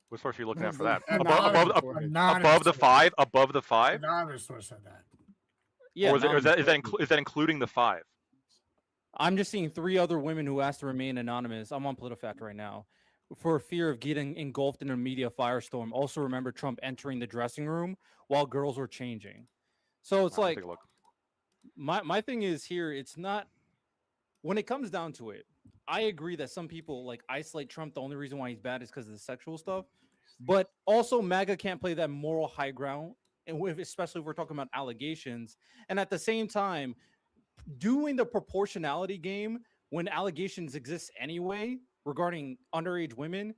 What source are you looking at for that? Anonymous Above the 5. Above the 5. Anonymous source said that. yeah. Or is anonymous that reporting. is that including the 5? I'm just seeing 3 other women who asked to remain anonymous. I'm on PolitiFact right now. For fear of getting engulfed in a media firestorm. Also remember Trump entering the dressing room while girls were changing. So it's like Take a look. my thing is here, it's not when it comes down to it. I agree that some people like isolate Trump. The only reason why he's bad is because of the sexual stuff. But also MAGA can't play that moral high ground, and especially if we're talking about allegations. And at the same time, doing the proportionality game when allegations exist anyway regarding underage women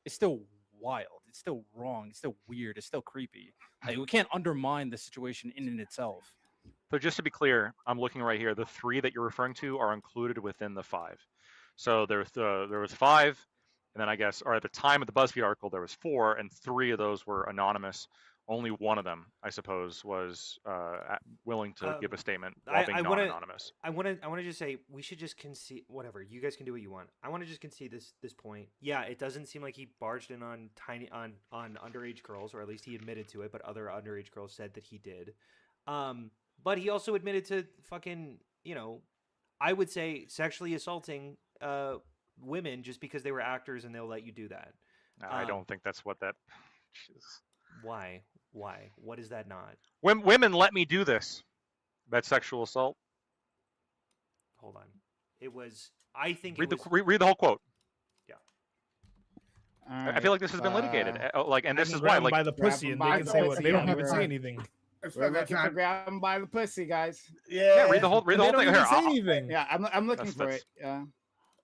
is still wild. It's still wrong. It's still weird. It's still creepy. Like we can't undermine the situation in and itself. So just to be clear, I'm looking right here. The 3 that you're referring to are included within the 5. So there was 5, and then I guess, or at the time of the BuzzFeed article, there was 4, and 3 of those were anonymous. Only one of them, I suppose, was willing to give a statement while being non-anonymous. I want to just say we should just concede. Whatever, you guys can do what you want. I want to just concede this point. Yeah, it doesn't seem like he barged in on underage girls, or at least he admitted to it. But other underage girls said that he did. But he also admitted to fucking, I would say sexually assaulting women just because they were actors, and they'll let you do that. I don't think that's what that. Jesus. Why? What is that not? Women let me do this. That's sexual assault. Hold on. It was. I think. Read it was, read the whole quote. All I feel like this has been litigated. And this is why, Grab 'em like, by the grab pussy, 'em and by they can the say what pussy, they don't yeah, even we're- say anything. It's We're about that looking for time. grab them by the pussy, guys. yeah, read the whole They thing. don't Here, even say I'll- anything. Yeah, I'm looking for That's- it. Yeah.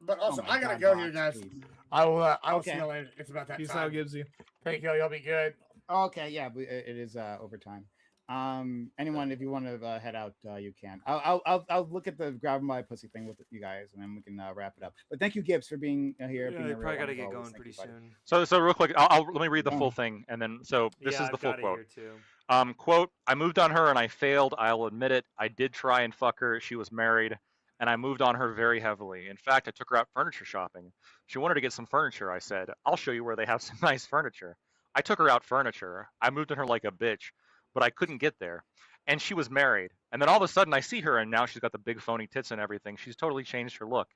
But also, Oh my I gotta God, go Box, here, guys. please. I will see Okay. you later. It's about that Peace time. out, Gibbsy. Thank you. Y'all be good. Okay, yeah, but it is overtime. Anyone, if you want to head out, you can. I'll look at the grab my pussy thing with you guys, and then we can wrap it up. But thank you, Gibbs, for being here. Yeah, being you a real probably got one to as get always. going Thank pretty you, buddy. soon. So real quick, let me read the Go full on. thing, and then so this Yeah, is the I've full got it quote. here too. Quote, I moved on her and I failed. I'll admit it. I did try and fuck her. She was married, and I moved on her very heavily. In fact, I took her out furniture shopping. She wanted to get some furniture. I said, I'll show you where they have some nice furniture. I took her out furniture. I moved on her like a bitch, but I couldn't get there. And she was married. And then all of a sudden I see her, and now she's got the big phony tits and everything. She's totally changed her look.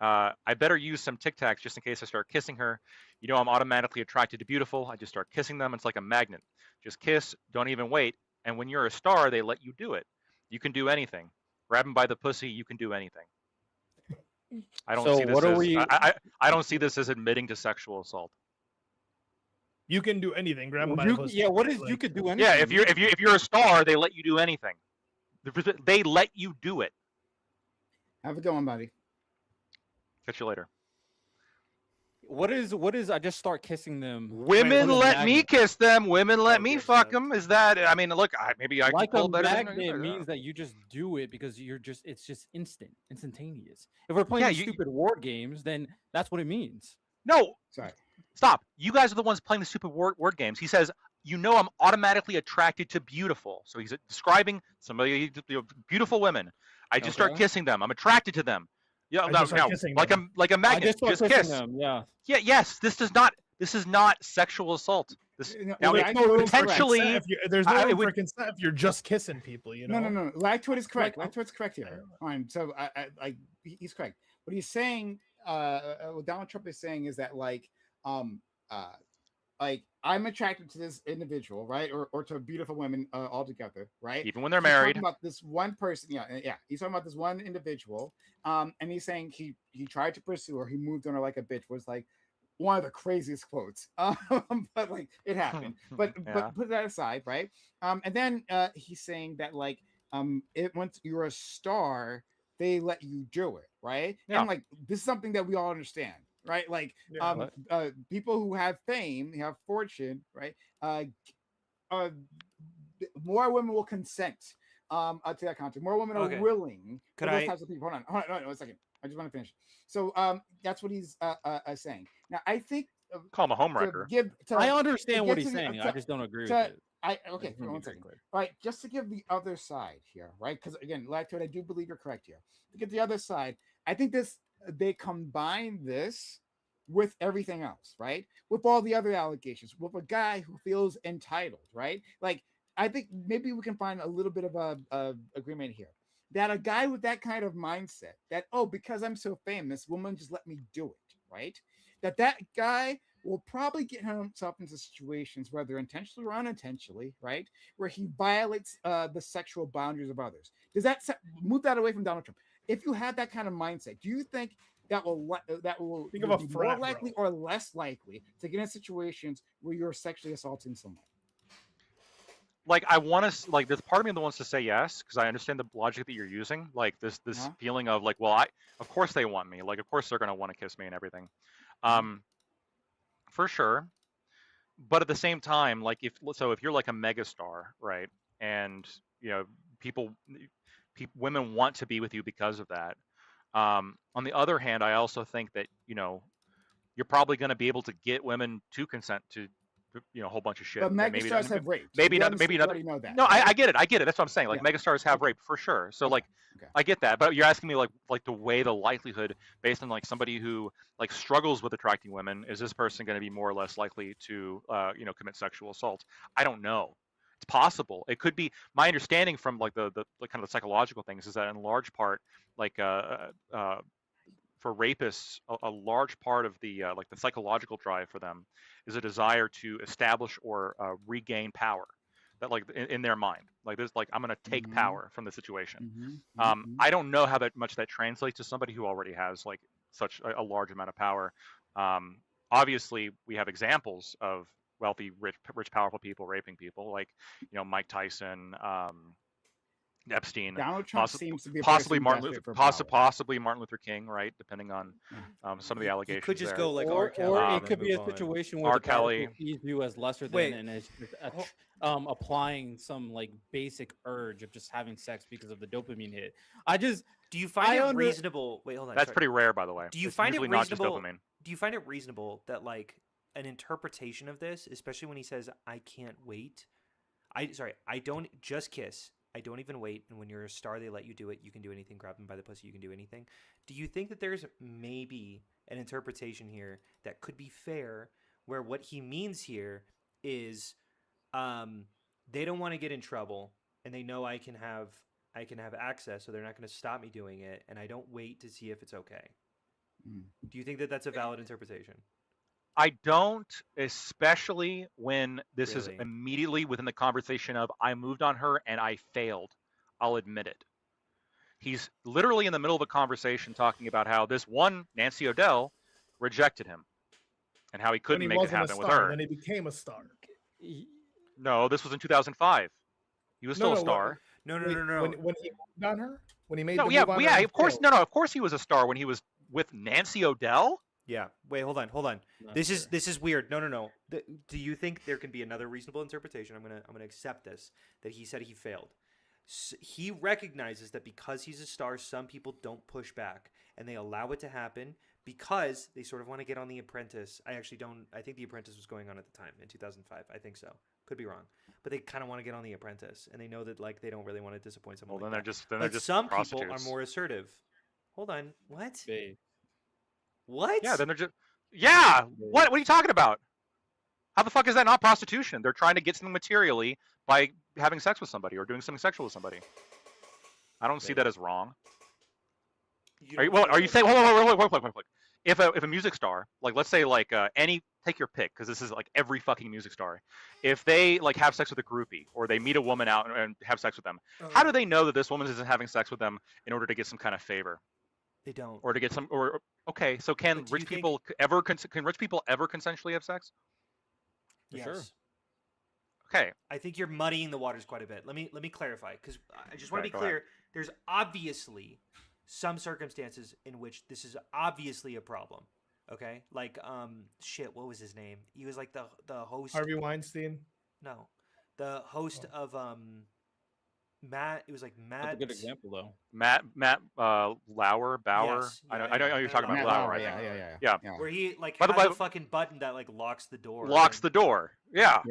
I better use some Tic Tacs just in case I start kissing her. You know, I'm automatically attracted to beautiful. I just start kissing them. It's like a magnet. Just kiss, don't even wait. And when you're a star, they let you do it. You can do anything. Grab them by the pussy, you can do anything. I don't So see this what are as we- I don't see this as admitting to sexual assault. You can do anything. Grab him by You- the pussy. yeah, what is you Like, could do anything. Yeah, if you're a star, they let you do anything. They let you do it. Have a good one, buddy. Catch you later. what is I just start kissing them. Women like a let me magnet. kiss them. Women let Oh, me good fuck stuff. them. Is that? I mean, look, maybe I Like can a pull better. than magnet you. means that you just do it because it's just instantaneous. If we're playing Yeah, these you- stupid war games, then that's what it means. No, Sorry. stop. You guys are the ones playing the stupid word games. He says, you know, I'm automatically attracted to beautiful. So he's describing somebody, beautiful women. I just start Okay. kissing them. I'm attracted to them. Yeah, I no, just start no, kissing like them. a I magnet. just start Just kissing kiss. them. Yeah. Yeah, yes. This is not sexual assault. This No, now, well, it- I know it's correct. potentially. If you, there's no I room would- for consent if you're just kissing people. You know. No. Lactoid is correct. Like, Lactoid's correct here. Fine. So he's correct. What he's saying, what Donald Trump is saying is that like I'm attracted to this individual, right, or to beautiful women altogether, right? Even when they're He's talking married. about this one person, yeah. He's talking about this one individual, and he's saying he tried to pursue her. He moved on her like a bitch. Was like one of the craziest quotes, but like it happened. But Yeah. put that aside, right? And then he's saying that like once you're a star, they let you do it, right? Yeah. And like this is something that we all understand, right? Like Yeah. people who have fame, have fortune, right? More women will consent to that content. More women Okay. are willing. Could for those I- types of people. Hold on, 1 second. I just want to finish. So that's what he's saying. Now I think Call him a to homewrecker. give to, I understand what get he's to the- saying. to- I just don't agree to- with it. okay, Just wanna be 1 very second. clear. All right, just to give the other side here, right? Because again, Lactoid, I do believe you're correct here. To get the other side, I think they combine this with everything else, right? With all the other allegations, with a guy who feels entitled, right? Like I think maybe we can find a little bit of a agreement here. That a guy with that kind of mindset, that because I'm so famous, women just let me do it, right? That guy will probably get himself into situations, whether intentionally or unintentionally, right, where he violates the sexual boundaries of others. Does that move that away from Donald Trump? If you have that kind of mindset, do you think that will Think of will a be frat more bro. likely or less likely to get in situations where you're sexually assaulting someone? Like I want to like there's part of me that wants to say yes because I understand the logic that you're using, like this Uh-huh. feeling of like, well, of course they want me, like of course they're gonna want to kiss me and everything, for sure. But at the same time, like if you're like a megastar, right, and you know women want to be with you because of that. On the other hand, I also think that you're probably going to be able to get women to consent to a whole bunch of shit. But that maybe megastars have rape. maybe We not. understand- Maybe we not. already know that. No, right? I get it. I get it. That's what I'm saying. Like Yeah. megastars have rape for sure. So like, Okay. I get that. But you're asking me like to weigh the likelihood based on like somebody who like struggles with attracting women. Is this person going to be more or less likely to commit sexual assault? I don't know. It's possible. It could be. My understanding from like the kind of the psychological things is that in large part, like for rapists, a large part of the like the psychological drive for them is a desire to establish or regain power. That like in their mind, like there's like I'm going to take Mhm. power from the situation. Mhm. I don't know how much that translates to somebody who already has like such a large amount of power. Obviously, we have examples of wealthy, rich, powerful people raping people, like Mike Tyson, Epstein, Donald Trump possi- seems to be a possibly person Martin desperate Luther, for power. possibly Martin Luther King, right? Depending on some of the You allegations. could just there. go like R. or Kelly. Um, it and could be a move on. situation where R. the powerful Kelly. sees you as lesser than Wait, and is just ho- applying some like basic urge of just having sex because of the dopamine hit. I just Do you find I it under- reasonable? Wait, hold on. That's sorry. pretty rare, by the way. Do you It's find it usually not just reasonable? dopamine. Do you find it reasonable that like an interpretation of this, especially when he says, "I can't wait," I don't just kiss. I don't even wait. And when you're a star, they let you do it. You can do anything. Grab them by the pussy. You can do anything. Do you think that there's maybe an interpretation here that could be fair, where what he means here is, they don't want to get in trouble, and they know I can have access, so they're not going to stop me doing it, and I don't wait to see if it's okay. Do you think that that's a valid interpretation? I don't, especially when this is Really? immediately within the conversation of I moved on her and I failed. I'll admit it. He's literally in the middle of a conversation talking about how this one Nancy O'Dell rejected him and how he When couldn't he make it wasn't a happen with star, her. and then he became a star. No, this was in 2005. He was still a No, star. No. When he moved on her, when he made No, the yeah, move on yeah, her, he of course. failed. No, of course he was a star when he was with Nancy O'Dell. Yeah. Wait, hold on. Not This sure. is weird. No. Do you think there can be another reasonable interpretation? I'm gonna accept this, that he said he failed. He recognizes that because he's a star, some people don't push back, and they allow it to happen because they sort of want to get on The Apprentice. I actually don't. I think The Apprentice was going on at the time in 2005. I think so. Could be wrong, but they kind of want to get on The Apprentice, and they know that like they don't really want to disappoint someone. Well, like then they're that. just then But they're just some prostitutes. people are more assertive. Hold on. What? Babe. What? Yeah, then they're just. Yeah. What are you talking about? How the fuck is that not prostitution? They're trying to get something materially by having sex with somebody or doing something sexual with somebody. I don't see that as wrong. You Are you, don't well, think are you that- saying? Hold on. If a music star, like let's say like take your pick, because this is like every fucking music star, if they like have sex with a groupie or they meet a woman out and have sex with them, how do they know that this woman isn't having sex with them in order to get some kind of favor They don't. or to get some or okay? So can But do you rich think- people ever can rich people ever consensually have sex? For sure. Yes. Okay, I think you're muddying the waters quite a bit. Let me clarify, because I just want to Okay, be go clear. There's obviously some circumstances in which this is obviously a problem. Okay, like shit. What was his name? He was like the host. Harvey Weinstein. No, the host of Matt. It was like Matt. That's a good example though. Matt Lauer Bauer. Yes, I know yeah, I know yeah, you're talking Matt about Matt Lauer. Lauer, right? yeah. Where he like By the has way- a fucking button that like locks the door. Locks and- the door. Yeah.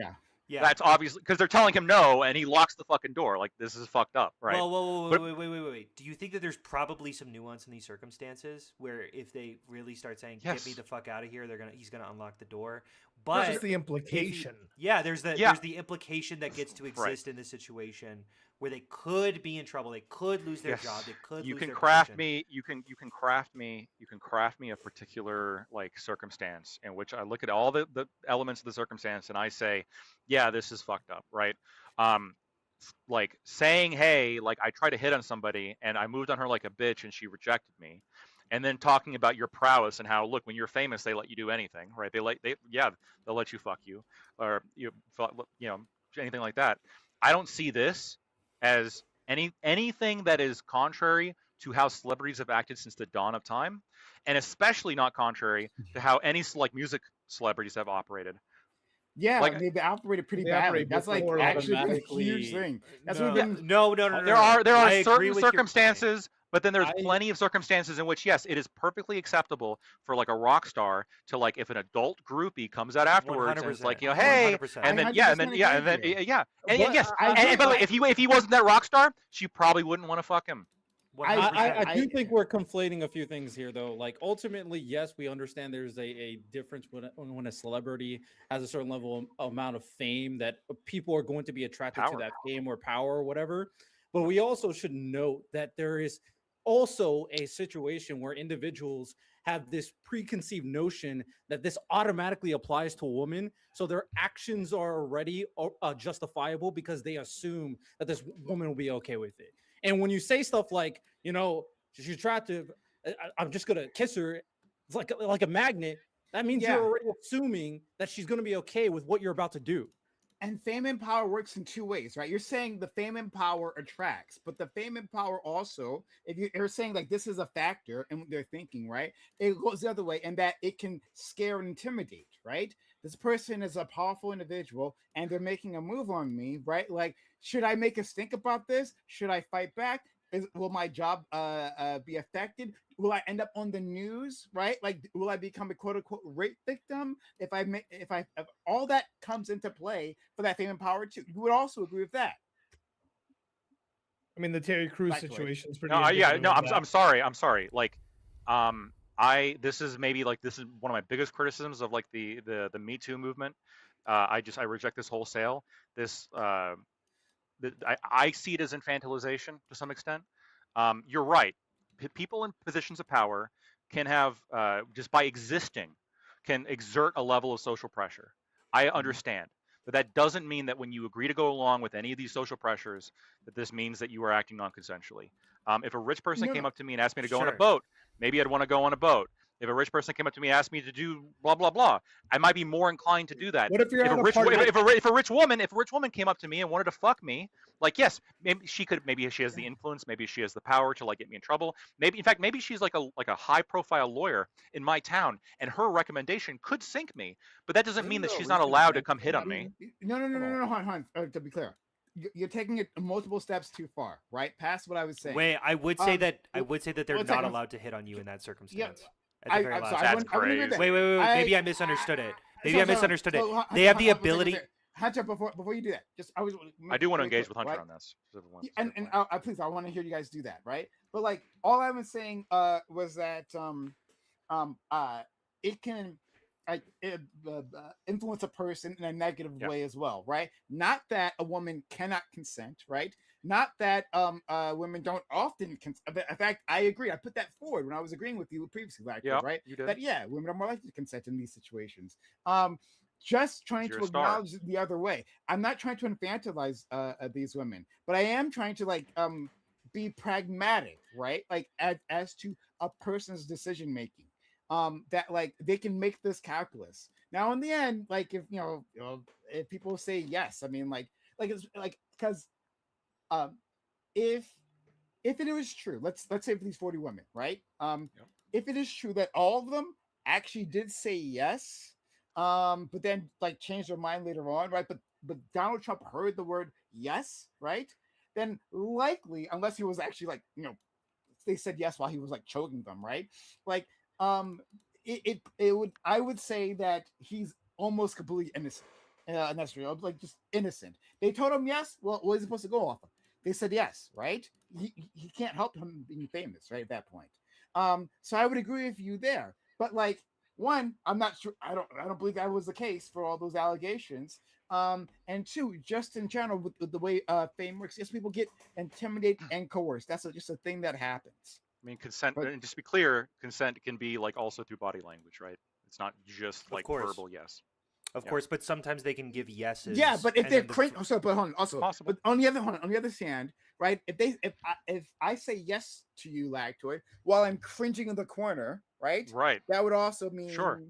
Yeah. That's obviously because they're telling him no, and he locks the fucking door. Like this is fucked up, right? Whoa, But- wait. Do you think that there's probably some nuance in these circumstances where if they really start saying "get me Yes. the fuck out of here," he's gonna unlock the door? That's But just the implication. there's the implication that gets to exist in this situation where they could be in trouble. They could lose their Yes. job. They could. You lose can their craft position. me. You can craft me a particular like circumstance in which I look at all the elements of the circumstance and I say, yeah, this is fucked up, right? Like saying, hey, like I tried to hit on somebody and I moved on her like a bitch and she rejected me. And then talking about your prowess and how, look, when you're famous, they let you do anything, right? They'll let you fuck you, or anything like that. I don't see this as anything that is contrary to how celebrities have acted since the dawn of time, and especially not contrary to how any music celebrities have operated. Yeah, Like- they operated pretty They badly. operate That's like before actually a automatically- huge thing. That's no. what we've been. No. There are I agree certain with your point. circumstances, but then there's I- plenty of circumstances in which yes, it is perfectly acceptable for like a rock star to like if an adult groupie comes out afterwards and it's like 100%. hey, 100%. and then I yeah, and 100% then yeah, and agree then with you. yeah, and But yes, I and do- by the way, if he wasn't that rock star, she probably wouldn't want to fuck him. 100%. I do think we're conflating a few things here, though. Like ultimately, yes, we understand there's a difference when a celebrity has a certain level amount of fame that people are going to be attracted Power. to that fame or power or whatever. But we also should note that there is also a situation where individuals have this preconceived notion that this automatically applies to a woman, so their actions are already justifiable because they assume that this woman will be okay with it. And when you say stuff like, she's attractive, I'm just gonna kiss her, it's like a magnet. That means Yeah. you're already assuming that she's gonna be okay with what you're about to do. and fame and power works in two ways, right? You're saying the fame and power attracts, but the fame and power also, if you're saying like this is a factor in what they're thinking, right? It goes the other way, and that it can scare and intimidate, right? This person is a powerful individual, and they're making a move on me, right? Like, should I make a stink about this? Should I fight back? Will my job be affected? Will I end up on the news, right? Like, will I become a quote unquote rape victim if all that comes into play for that fame and power too? You would also agree with that. I mean, the Terry Crews Back to it. situation is pretty. No, yeah, indicative no, of I'm that. I'm sorry, I'm sorry. Like, this is one of my biggest criticisms of like the Me Too movement. I reject this wholesale. This I see it as infantilization to some extent. You're right. People in positions of power can have just by existing can exert a level of social pressure. I understand, but that doesn't mean that when you agree to go along with any of these social pressures, that this means that you are acting non-consensually. If a rich person came up to me and asked me to go on a Sure. boat, maybe I'd want to go on a boat. If a rich person came up to me and asked me to do blah blah blah, I might be more inclined to do that. What if you're If a at a rich party? if a rich woman came up to me and wanted to fuck me, like yes, maybe she has the influence, maybe she has the power to like get me in trouble. Maybe in fact maybe she's like a high profile lawyer in my town, and her recommendation could sink me. But that doesn't mean that she's not allowed to come hit on me. No, hon. To be clear, you're taking it multiple steps too far, right? Past what I was saying. Wait, I would say that they're one not second. allowed to hit on you in that circumstance. Yeah, At the very I'm last sorry, second. That's I wouldn't agree with that. Wait. Maybe I misunderstood it. Maybe I misunderstood it. They have the ability. Hunter, before you do that, I do want to really engage quick, with Hunter right? on this. And please, I want to hear you guys do that, right? But like, all I was saying was that it can influence a person in a negative Yeah. way as well, right? Not that a woman cannot consent, right? Not that women don't often consent. In fact, I agree. I put that forward when I was agreeing with you previously, like, Yeah, right? you did. That yeah, women are more likely to consent in these situations. Just trying You're to a star. acknowledge the other way. I'm not trying to infantilize these women, but I am trying to like be pragmatic, right? Like as to a person's decision making. That like they can make this calculus. Now in the end, like if if people say yes, I mean it's like because if it was true, let's say for these 40 women, right? If it is true that all of them actually did say yes, but then like changed their mind later on, right? But Donald Trump heard the word yes, right? Then likely, unless he was actually like they said yes while he was like choking them, right? Like it would I would say that he's almost completely innocent. Necessarily, like just innocent. They told him yes. Well, what is he supposed to go off of? They said yes, right? He can't help him being famous, right? At that point. So I would agree with you there. But like one, I'm not sure. I don't believe that was the case for all those allegations. And two, just in general with the way fame works, yes, people get intimidated and coerced. That's just a thing that happens. I mean, consent. But- And just to be clear, consent can be like also through body language, right? It's not just like course. verbal yes. Of Yeah. course, but sometimes they can give yeses. Yeah, but if and they're then the cringe, f- so but hold on, also, Possible. but on the other hand, right? If I say yes to you, Lactoid, while I'm cringing in the corner, right? Right. That would also mean Sure.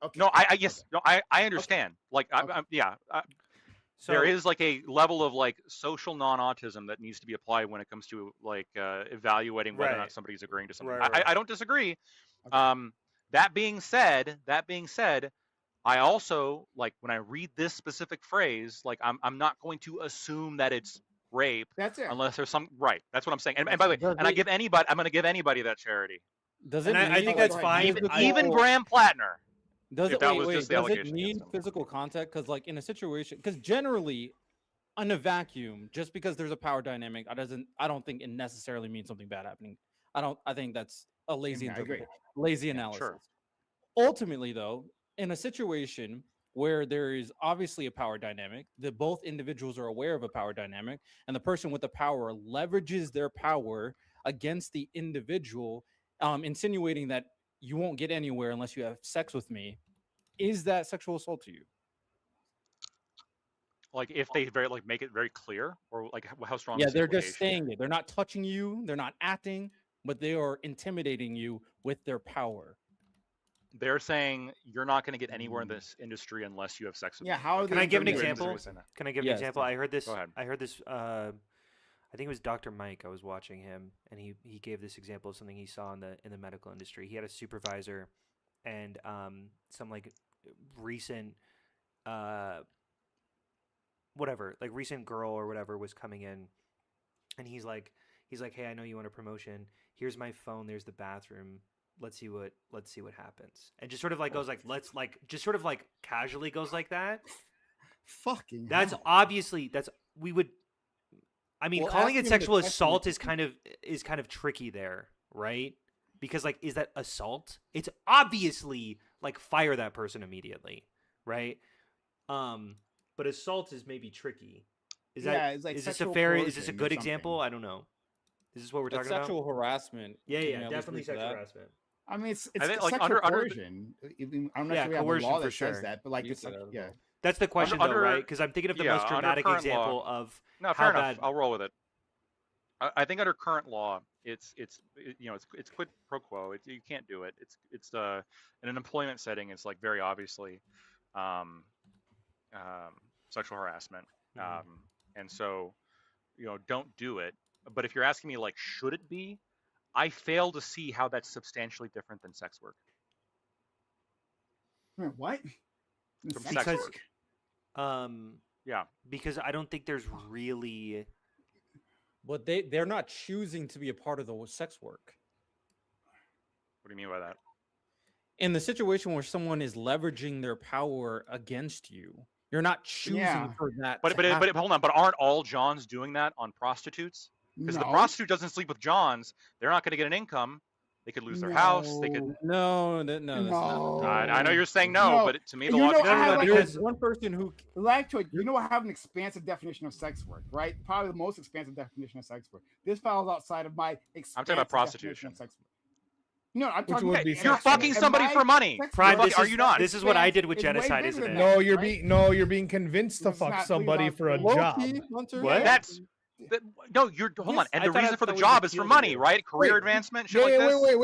Okay. No, I yes, no, I understand. Like, Okay. yeah, so there is like a level of like social non-autism that needs to be applied when it comes to like evaluating whether or not Right. somebody's agreeing to something. Right. I don't disagree. Okay. That being said, I also like when I read this specific phrase, like I'm not going to assume that it's rape That's it. unless there's some right. That's what I'm saying. And by the way, Does and I it- give anybody, I'm going to give anybody that charity, Does And it? I need, think that's like, fine. physical- even Graham Plattner. Does if it that wait, was wait, just the does it allegation need against him. physical contact? Because like in a situation, because generally, in a vacuum, just because there's a power dynamic, I don't think it necessarily means something bad happening. I think that's a lazy I agree. lazy analysis. sure. Ultimately, though, in a situation where there is obviously a power dynamic, that both individuals are aware of a power dynamic, and the person with the power leverages their power against the individual, insinuating that you won't get anywhere unless you have sex with me, is that sexual assault to you? Like if they make it very clear, or like how strong. Yeah, is the they're just implication? saying it. They're not touching you. They're not acting, but they are intimidating you with their power. they're saying you're not going to get anywhere in this industry unless you have sex with Yeah, me. how are Like, Can I give an they're example? saying that. Can I give an Yes, example? I heard this. Go ahead. I heard this. I think it was Dr. Mike. I was watching him, and he gave this example of something he saw in the medical industry. He had a supervisor, and some like recent whatever, like recent girl or whatever was coming in, and he's like, hey, I know you want a promotion. Here's my phone. There's the bathroom. Let's see what happens. And just sort of like goes like, let's like, just sort of like casually goes like that. Fucking. That's hell. obviously we would. I mean, Well, calling asking it the sexual question assault is- is kind of tricky there, right? Because like, is that assault? It's obviously like fire that person immediately, right? But assault is maybe tricky. Is Yeah, that it's like is this a sexual fair? Is this a coercion or good something. example? I don't know. Is this what we're It's talking sexual about? harassment. Yeah, Can you yeah, at least definitely agree to sexual that? harassment. I mean, it's I think, sexual like, under the- coercion. I'm not Yeah, sure we have a coercion law for that says sure. that, but like You it's said it, yeah. That's the question, though, under- right? Because I'm thinking of the yeah, most under dramatic current law- example of No, how fair enough. bad. I'll roll with it. I think under current law, it's quid pro quo. You can't do it. It's in an employment setting. It's like very obviously sexual harassment, Mhm. and so don't do it. But if you're asking me like, should it be? I fail to see how that's substantially different than sex work. Wait, what? From Sex sex Because- work. Yeah. Because I don't think there's really. But they're not choosing to be a part of the sex work. What do you mean by that? In the situation where someone is leveraging their power against you, you're not choosing Yeah. for that. But to but happen. hold on. But aren't all Johns doing that on prostitutes? Because if the No. prostitute doesn't sleep with Johns, they're not going to get an income. They could lose their house. They could. No, that's not. No. I know you're saying no, No. but to me the You know, logic. I have, like, There's one person who Lactoid, you know, I have an expansive definition of sex work, right? Probably the most expansive definition of sex work. This falls outside of my expansive about definition prostitution. of sex work. No, I'm Which talking would about be You're sex work. fucking somebody for money. Prime, Fuck, this are is, you not? This is what I did with It's way genocide, bigger isn't than it? that. No, you're right? being convinced to It's fuck not somebody legal for a to- job. What? That's no. You're hold on. Yes, And I the thought reason for the that was job is for appeal to money, you. right? Career Wait, advancement, shit Yeah, like yeah, this.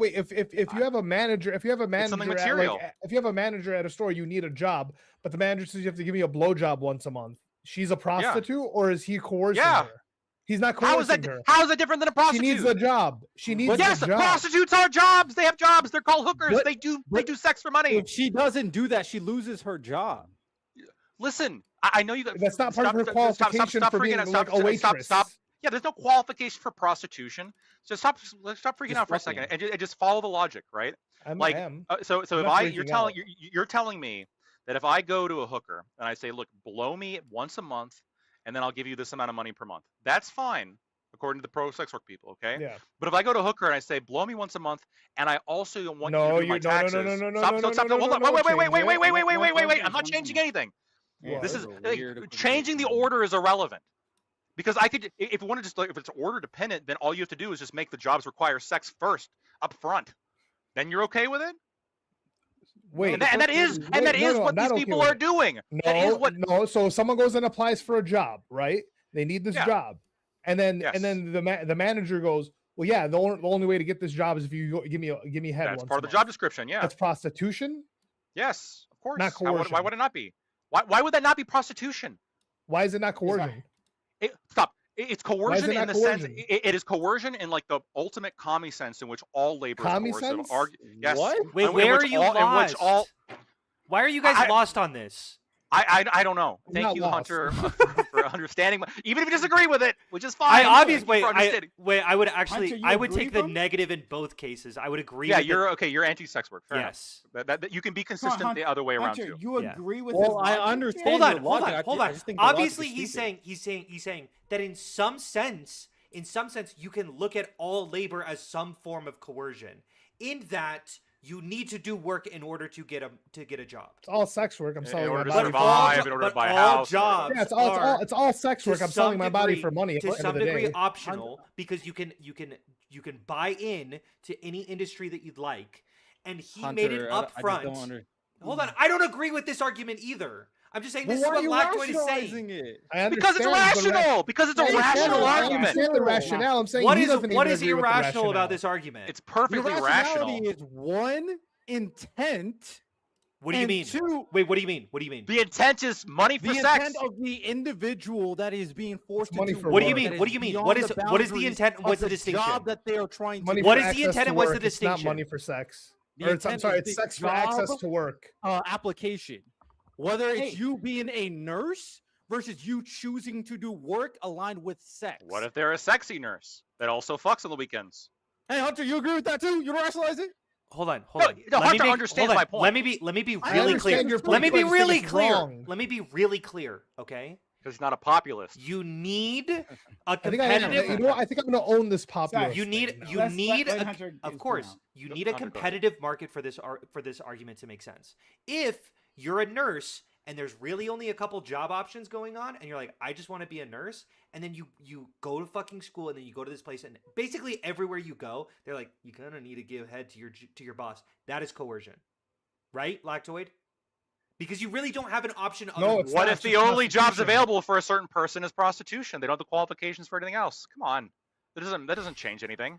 wait. If you have a manager, if you have a something manager, material. if you have a manager at a store, you need a job, but the manager says you have to give me a blowjob once a month. She's a prostitute, or is he coercing Yeah. her? He's not How is coercing that? her. How is that different than a She prostitute? needs the job. She needs Yes, the job. prostitutes are jobs. They have jobs. They're called hookers. But- They do sex for money. if she doesn't do that, she loses her job. Listen, I know you got. That's not part of her stop qualification for freaking being out. like a waitress. Stop. Yeah, there's no qualification for prostitution. So stop freaking Just out for a fucking. second and just follow the logic, right? I Like, am. So if not you're freaking telling out. you're telling me that if I go to a hooker and I say, look, blow me once a month, and then I'll give you this amount of money per month, that's fine, according to the pro sex work people, okay? Yeah. But if I go to a hooker and I say, blow me once a month, and I also want you No, to do my you- no, no, taxes, no, stop, no, hold on, no, wait, change wait, it. I'm not changing anything. Yeah. This That's is a weird changing the equivocation. order is irrelevant. Because I could, if you want to just like, if it's order dependent, then all you have to do is just make the jobs require sex first up front. Then you're okay with it. Wait. And that is wait, no, what not these okay people with are it. doing. That is No, what. no. So someone goes and applies for a job, right? They need this Yeah. job, and then Yes. the manager goes, "Well, yeah, the only way to get this job is if you give me head." That's once part a of the month." job description. Yeah. That's prostitution. Yes. Of course. Not Why coercion. would it not be? Why would that not be prostitution? Why is it not coercion? Stop. It's coercion it in not the sense. coercion? It is coercion in like the ultimate commie sense in which all labor is Commie coercive. sense? Yes. What? Wait, in where which are you all- in which lost? all- Why are you guys I- lost on this? I don't know. I'm Thank not you, lost. Hunter, for understanding. Even if you disagree with it, which is fine. I obviously Thank you for understanding. I would actually Hunter, you I would agree, take the bro? negative in both cases. I would agree. Yeah, with you're okay. You're anti-sex work. Fair enough. yes. That you can be consistent the Hunter, other way around Hunter, too. you Yeah. agree with Well, his I logic? understand Hold your on, hold logic. on, hold I on. just think the logic Obviously, is he's stupid. saying that in some sense, you can look at all labor as some form of coercion. In that you need to do work in order to get a job. It's all sex work. I'm In selling my order to body. survive, For in order to but buy a all house. jobs yeah, it's all sex to work. I'm some selling my body degree- for money. At to the end some of the degree day. optional because you can buy in to any industry that you'd like, and he made it Hunter, up I just front. don't under- Hold on, I don't agree with this argument either. I'm just saying Well, this why are is you what Lactoid is rationalizing saying. it? I Because it's understand the rational. Because it's a I understand rational the- I argument. understand the rationale. I'm saying What he is doesn't even what is agree with the irrational about rationale. this argument? It's perfectly Irrationality rational. is one, intent. What do you and mean? Two, Wait, what do you mean? What do you mean? The intent is money for the sex. intent of the individual that is being forced to Money do for What do you work. mean? that What is do you mean? beyond What is the what is the boundaries intent? of What's the the distinction? job that they are trying Money to What for is the access intent to and what's the work, it's not money distinction? for sex. The Or it's, I'm intent sorry, is it's the sex for access job, to work. application. Whether it's Hey. you being a nurse versus you choosing to do work aligned with sex. What if they're a sexy nurse that also fucks on the weekends? Hey Hunter, you agree with that too? You rationalize it? Hold on. No, no, Let me Hunter make- understands hold on. my point. Let me be I really understand clear. your Let point, me but be I just think really it's clear. wrong. Let me be really clear. Okay. Because he's not a populist. You need a I think I am. competitive. You know what? I think I'm going to own this popular. You need Let's you let- need let a, Hunter of get course out. you Let need a Hunter go. competitive market for this argument to make sense. If you're a nurse and there's really only a couple job options going on and you're like, I just want to be a nurse, and then you go to fucking school and then you go to this place and basically everywhere you go they're like, you kind of need to give head to your boss. That is coercion, right, Lactoid? Because you really don't have an option. No, other it's What not if the just only jobs prostitution. available for a certain person is prostitution? They don't have the qualifications for anything else. Come on, that doesn't change anything.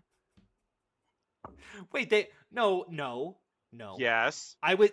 Wait, no. Yes. I would.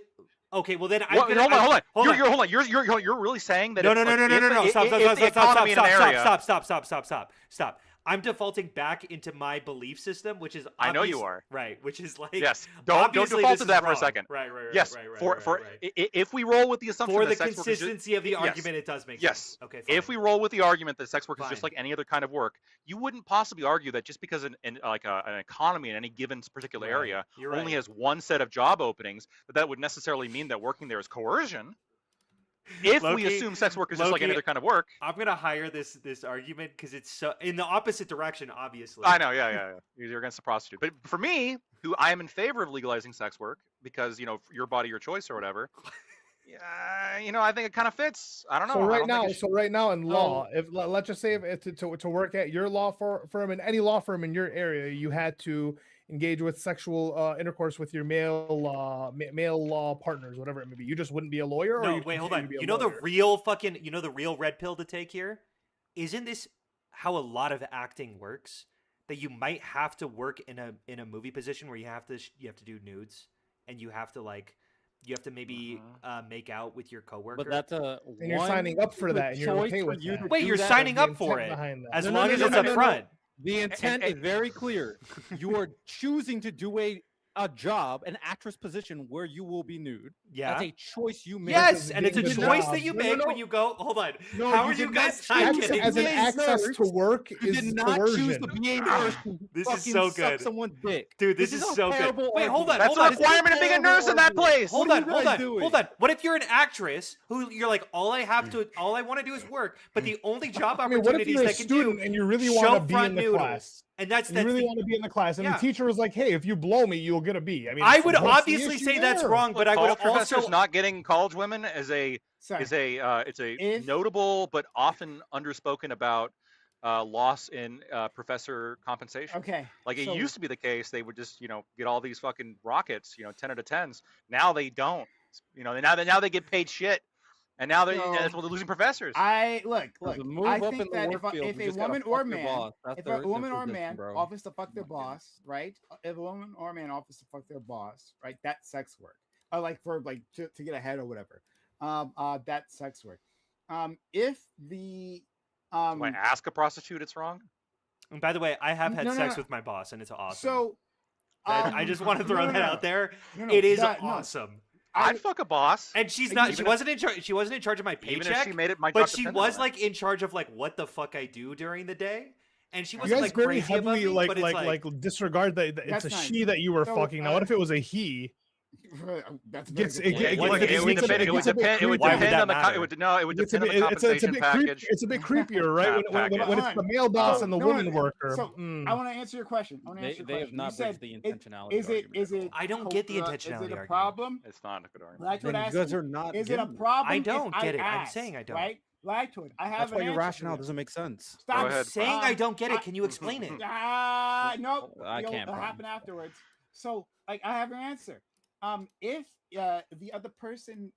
Okay, well then I'm What, gonna hold on, hold on. hold on. You're really saying that? No, it's no, no, like no, no, if no, the- no! if- Stop, if stop, the stop, stop, economy in an area- stop. I'm defaulting back into my belief system, which is I know you obvious- are. right, which is like Yes. Don't obviously default this to is that for a wrong. second. Right. Yes. For if we roll with the assumption For that the sex work is just, consistency of the yes. argument, it does make Yes. sense. Okay, fine. if we roll with the argument that sex work is just Fine. like any other kind of work, you wouldn't possibly argue that just because an economy in any given particular Right. area You're only right. has one set of job openings, that would necessarily mean that working there is coercion. If we Loki- assume sex work is just like any Loki, other kind of work, I'm gonna hire this argument because it's so in the opposite direction, obviously. I know, yeah. You're against the prostitute. But for me, who I am in favor of legalizing sex work because, your body, your choice or whatever, I think it kind of fits. I don't know. So I right don't think now, it should- so right now in law, if let's just say if to work at your law firm in any law firm in your area, you had to engage with sexual intercourse with your male law partners, whatever it may be, you just wouldn't be a lawyer. Or No, you'd wait, hold continue on. to be a lawyer? The real red pill to take here? Isn't this how a lot of acting works? That you might have to work in a movie position where you have to do nudes and you have to maybe make out with your coworker. But that's And you're signing up for that, and you're okay with that. Wait, you're That's signing the up for intent it behind that. as No, no, long no, as no, it's no, up no, no. front. The intent is very clear. You are choosing to do a job, an actress position where you will be nude. Yeah. That's a choice you make. Yes, and it's a being the choice job. that you No, no, make no. when you go. Hold on. No, How you are you did guys not not choose getting to As an be a access nurse. to work You is did not choose coercion. to be a nurse. who This is fucking so suck good. someone's dick. Dude, this is a so good. terrible Wait, hold on. argument. That's hold the on. requirement of being a nurse in that place. Hold What on, are you hold guys on, doing? hold on. What if you're an actress who you're like, all I want to do is work, but the only job I mean, what if opportunities you're a that can do student and you really show want to be front in the noodles. class? And that's You really the, want to be in the class, and Yeah. the teacher was like, "Hey, if you blow me, you'll get a B." I mean, I would what's the obviously issue say that's there? wrong, but I would college professors also not getting college women is a Sorry. it's a If- notable but often underspoken about loss in professor compensation. Okay. Like it so- used to be the case, they would just get all these fucking rockets, 10 out of 10s. Now they don't. Now they get paid shit, and now So- that's what they're losing professors. Look. The move I up think in the that work field, if you a just gotta woman fuck or your man, boss. That's if their- a their woman or position, man bro. offers to fuck their boss, right? If a woman or man offers to fuck their boss, right? That's sex work. To get ahead or whatever. That's sex work. If the Do I ask a prostitute it's wrong? And by the way, I have had No, no, sex no. with my boss, and it's awesome. so I just want to throw that out there. No, It is that- no. awesome. I'd fuck a boss. And she's Even not. if- She wasn't in charge. She wasn't in charge of my Even if paycheck. she made it my But job she depended was on it. like in charge of like what the fuck I do during the day. And she You wasn't guys like very crazy about heavily me, but it's like disregard that it's That's a fine. she that you were So, fucking. Now, what if it was a he? That's a very Gets- good it point. get- It What would if it's depend. a bit- It would it's a bit depend. It would Why would depend that on the. matter? It would no. It would It's a depend bit, on the compensation package. it's a bit creepier, right? When it's the male boss and the No, woman worker. So Mm. I want to answer your question. I want to They, answer your they question. have not You said, bridged the intentionality. is it argument is at all. it I don't get the is intentionality it a argument. problem? It's not a good argument. Like Then you guys are not. Is it a getting it. problem? I if don't get it. I'm ask, saying I don't. Right? Lie to it. I have That's why an your answer for rationale this. doesn't make sense. Stop Go ahead. saying I don't get it. Can you explain it? Nope. I It'll can't, bro. happen afterwards. So, I have an answer. If the other person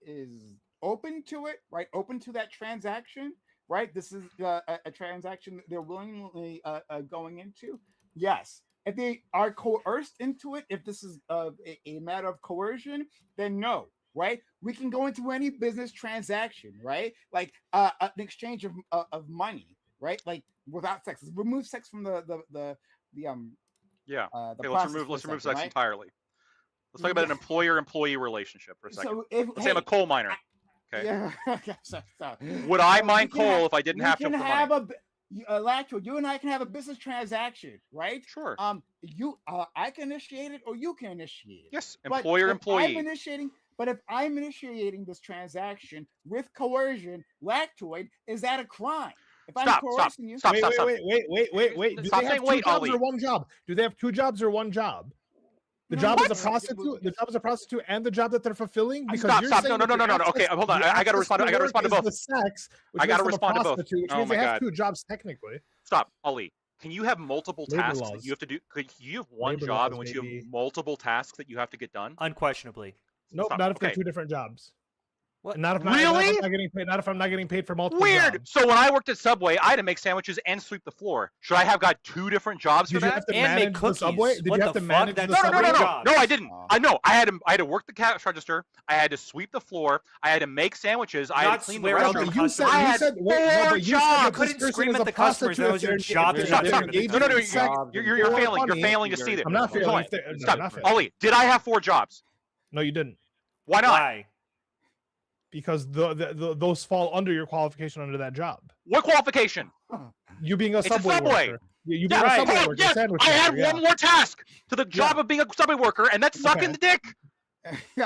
is open to it, right? Open to that transaction, right? This is a transaction that they're willingly going into. Yes, If they are coerced into it, if this is a matter of coercion, then no, right? We can go into any business transaction, right? Like an exchange of money, right? Like without sex. Remove sex from the Yeah. the Okay, process let's for a remove second, sex right? entirely. Let's talk about an employer-employee relationship for a second. So if Let's say I'm a coal miner. Okay. yeah, okay, so, Would I so mine we can have- coal if I didn't we have to can for have money? Lacto, you and I can have a business transaction, right? Sure. I can initiate it or you can initiate it. Yes. But Employer-employee. If I'm initiating this transaction with coercion, lactoid, is that a crime? If I'm coercing you, Stop. Wait. Do Stop they have saying two wait, jobs Ali. or one job? Do they have two jobs or one job? The No, job what? is a prostitute. The job is a prostitute, and the job that they're fulfilling. Because Stop. you're Stop. saying No. that the Okay, access- hold on. the I gotta access respond. I gotta work respond to is both. the sex, which I gotta makes them a respond to both. prostitute, Which Oh means my they have God. two jobs technically. Stop, Ali. Can you have multiple Labor tasks laws. that you have to do? Could you have one Labor job laws, in which you baby. have multiple tasks that you have to get done? Unquestionably. Nope, Stop. not if they're Okay. two different jobs. What? Not if Really? Not if I'm not getting paid. Not if I'm not getting paid for multiple Weird. jobs. So when I worked at Subway, I had to make sandwiches and sweep the floor. Should I have got two different jobs for Did you that? have to And make manage the cookies. subway? Did What you have the to fuck? manage That's the No, subway? jobs. No, I didn't. Oh. I know. I had to work the cash register. I had to sweep the floor. I had to make sandwiches. I had Not to clean the swear out restroom. the You said, I you had said, wait, no, four but you said jobs. that You this couldn't person scream is at a the customers. prostitute That was if your they're- job if Stop. they're Stop. engaged No. in sex. You're Or failing. You're funny. failing to see this. I'm not Hold failing. on. If they're- no, Stop. I'm not failing. Ollie, did I have 4 jobs? No, you didn't. Why not? Why? Because those fall under your qualification under that job. What qualification? You being a It's a subway Subway. worker. You being Yeah, a right. subway hold on, worker. yes, sandwich I had maker, yeah. one more task to the job of being a subway worker, and that's sucking Okay. the dick.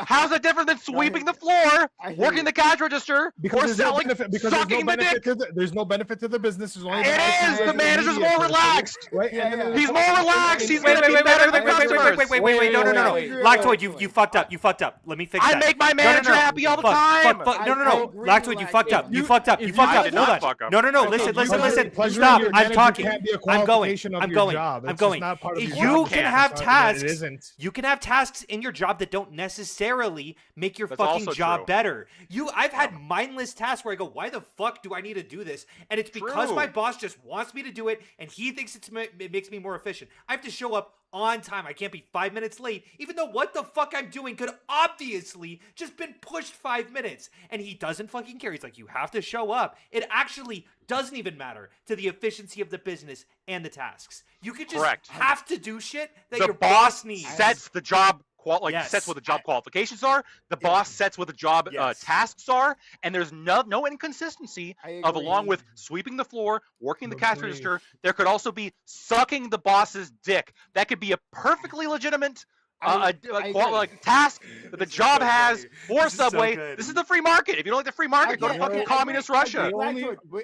How's that different than sweeping the floor, I hear working you. the cash register, Because or there's no selling, benefit. Because there's no sucking the benefit dick? to there's no benefit to the business. There's only It benefit is. to The manager's media more person, relaxed. right? Yeah, And then yeah. there's He's no more benefit to relaxed. the He's media. gonna be better with customers. Wait, no. wait. Lactoid, you fucked up. You fucked up. Let me fix I that. make my No, manager happy all the time. Fuck. No. I agree Lactoid, with you Lactoid. fucked up. You If fucked up. you- You if fucked you up. did Hold not on. fuck up. No. Okay, Listen. pleasuring Stop. your I'm manager talking. can't be a I'm going. qualification of I'm your going. job. I'm It's just going. not part of your You job. can can't. have It tasks. isn't. You can have tasks in your job that don't necessarily make your That's fucking also job true. better. I've had mindless tasks where I go, why the fuck do I need to do this? And it's because True. my boss just wants me to do it, and he thinks it makes me more efficient. I have to show up on time. I can't be 5 minutes late, even though what the fuck I'm doing could obviously just been pushed 5 minutes. And he doesn't fucking care. He's like, you have to show up. It actually doesn't even matter to the efficiency of the business and the tasks. You could just Correct. have to do shit that The your boss needs. sets the job Yes. sets what the job qualifications are. The boss sets what the job Yes. tasks are, and there's no inconsistency I of agree. along with sweeping the floor, working the cash Agree. register. There could also be sucking the boss's dick. That could be a perfectly legitimate I agree. task that the job has for This is so Subway. good. This is the free market. If you don't like the free market, go to Okay, fucking okay, communist I agree. Russia. The only-